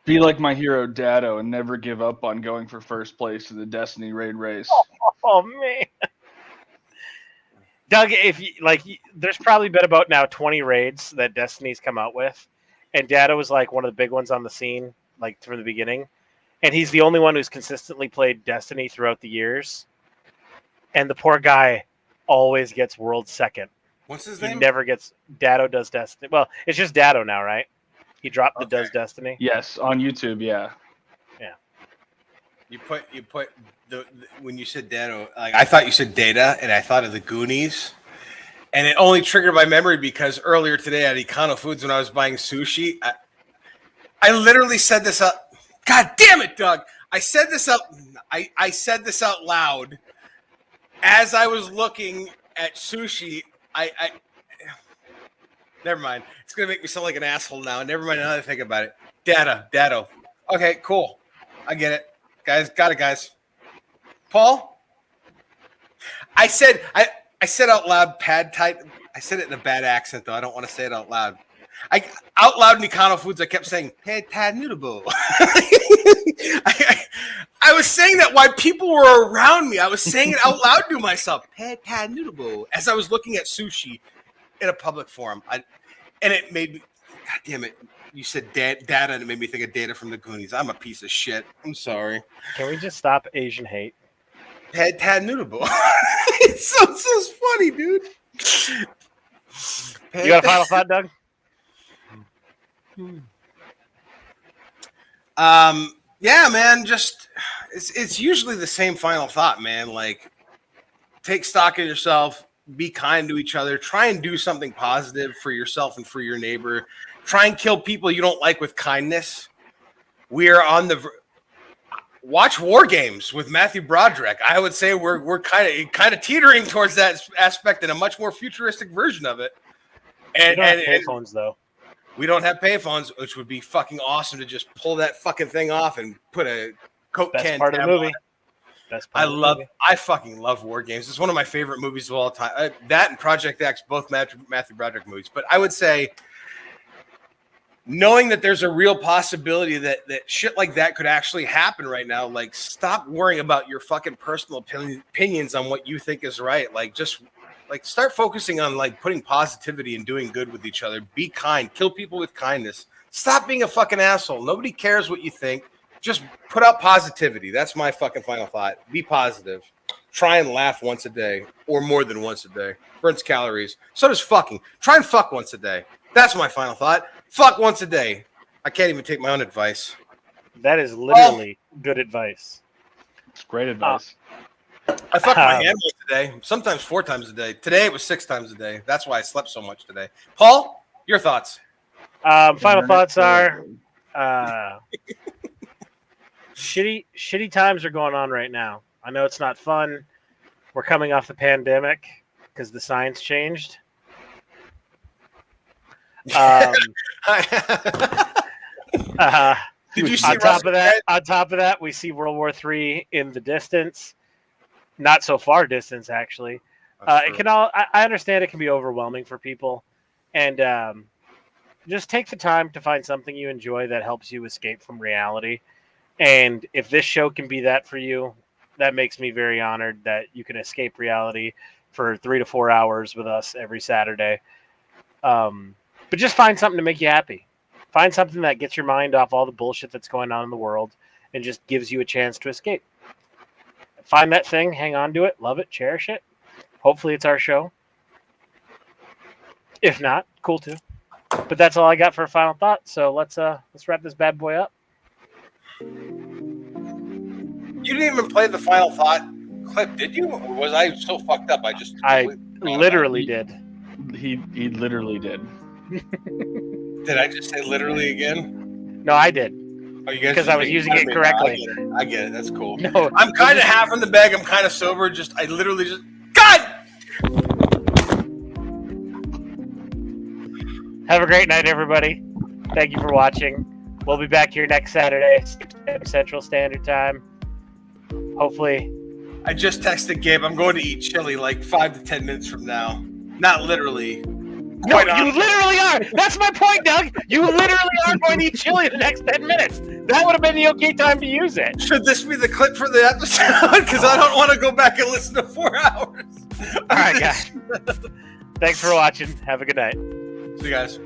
Be like my hero Dado and never give up on going for first place in the Destiny raid race. Oh man, Doug, there's probably been about now 20 raids that Destiny's come out with, and Dado was like one of the big ones on the scene, like from the beginning, and he's the only one who's consistently played Destiny throughout the years, and the poor guy always gets world second. What's his He name? never gets. Dado does Destiny. Well, it's just Dado now, right? He dropped the does Destiny. Yes, on YouTube, yeah. Yeah. You put the when you said Dado, like I thought you said Data, and I thought of the Goonies, and it only triggered my memory because earlier today at Econo Foods when I was buying sushi, I literally said this up. God damn it, Doug! I said this up. I said this out loud as I was looking at sushi. I never mind. It's gonna make me sound like an asshole now. Never mind. Now that I think about it, Dado. Okay, cool. I get it, guys. Got it, guys. Paul, I said out loud pad thai. I said it in a bad accent, though. I don't want to say it out loud. Out loud in Econo Foods, I kept saying, "Hey, Tad Noodable." I was saying that while people were around me. I was saying it out loud to myself, "Hey, Tad Noodable," as I was looking at sushi in a public forum. And it made me, God damn it. You said data, and it made me think of Data from the Goonies. I'm a piece of shit. I'm sorry. Can we just stop Asian hate? Tad Noodable. It's so funny, dude. You got a final thought, Doug? Yeah, man, just it's usually the same final thought, man. Like, take stock of yourself, be kind to each other, try and do something positive for yourself and for your neighbor. Try and kill people you don't like with kindness. We are on the watch War Games with Matthew Broderick. I would say we're kind of teetering towards that aspect in a much more futuristic version of it. And we don't have payphones, though. We don't have payphones, which would be fucking awesome to just pull that fucking thing off and put a Coke Best can. Part of the movie. Best part I fucking love War Games. It's one of my favorite movies of all time. That and Project X, both Matthew Broderick movies. But I would say, knowing that there's a real possibility that shit like that could actually happen right now, like, stop worrying about your fucking personal opinions on what you think is right. Like, just like start focusing on like putting positivity and doing good with each other. Be kind. Kill people with kindness. Stop being a fucking asshole. Nobody cares what you think. Just put out positivity. That's my fucking final thought. Be positive. Try and laugh once a day or more than once a day. Burns calories. So does fucking. Try and fuck once a day. That's my final thought. Fuck once a day. I can't even take my own advice. That is literally good advice. It's great advice. I fucked my animals today, sometimes 4 times a day. Today it was 6 times a day. That's why I slept so much today. Paul, your thoughts? Final thoughts are shitty times are going on right now. I know it's not fun. We're coming off the pandemic because the science changed. Did you see on top of that, we see World War III in the distance. Not so far distance, actually. It can I understand it can be overwhelming for people, and just take the time to find something you enjoy that helps you escape from reality. And if this show can be that for you, that makes me very honored that you can escape reality for 3 to 4 hours with us every Saturday. But just find something to make you happy. Find something that gets your mind off all the bullshit that's going on in the world and just gives you a chance to escape. Find that thing, hang on to it, love it, cherish it. Hopefully it's our show. If not, cool too. But that's all I got for a final thought. So let's wrap this bad boy up. You didn't even play the final thought clip, did you? Or was I so fucked up? I literally did. He literally did. Did I just say literally again? No, I did. Oh, you guys, because I was using it correctly. I get it. That's cool. No, I'm kind of half in the bag. I'm kind of sober. I literally just God. Have a great night, everybody. Thank you for watching. We'll be back here next Saturday, 6 p.m. Central Standard Time. Hopefully. I just texted Gabe. I'm going to eat chili like 5 to 10 minutes from now. Not literally. No, you literally are. That's my point, Doug. You literally are going to eat chili in the next 10 minutes. That would have been the okay time to use it. Should this be the clip for the episode? Because I don't want to go back and listen to 4 hours. All right, guys. Thanks for watching. Have a good night. See you guys.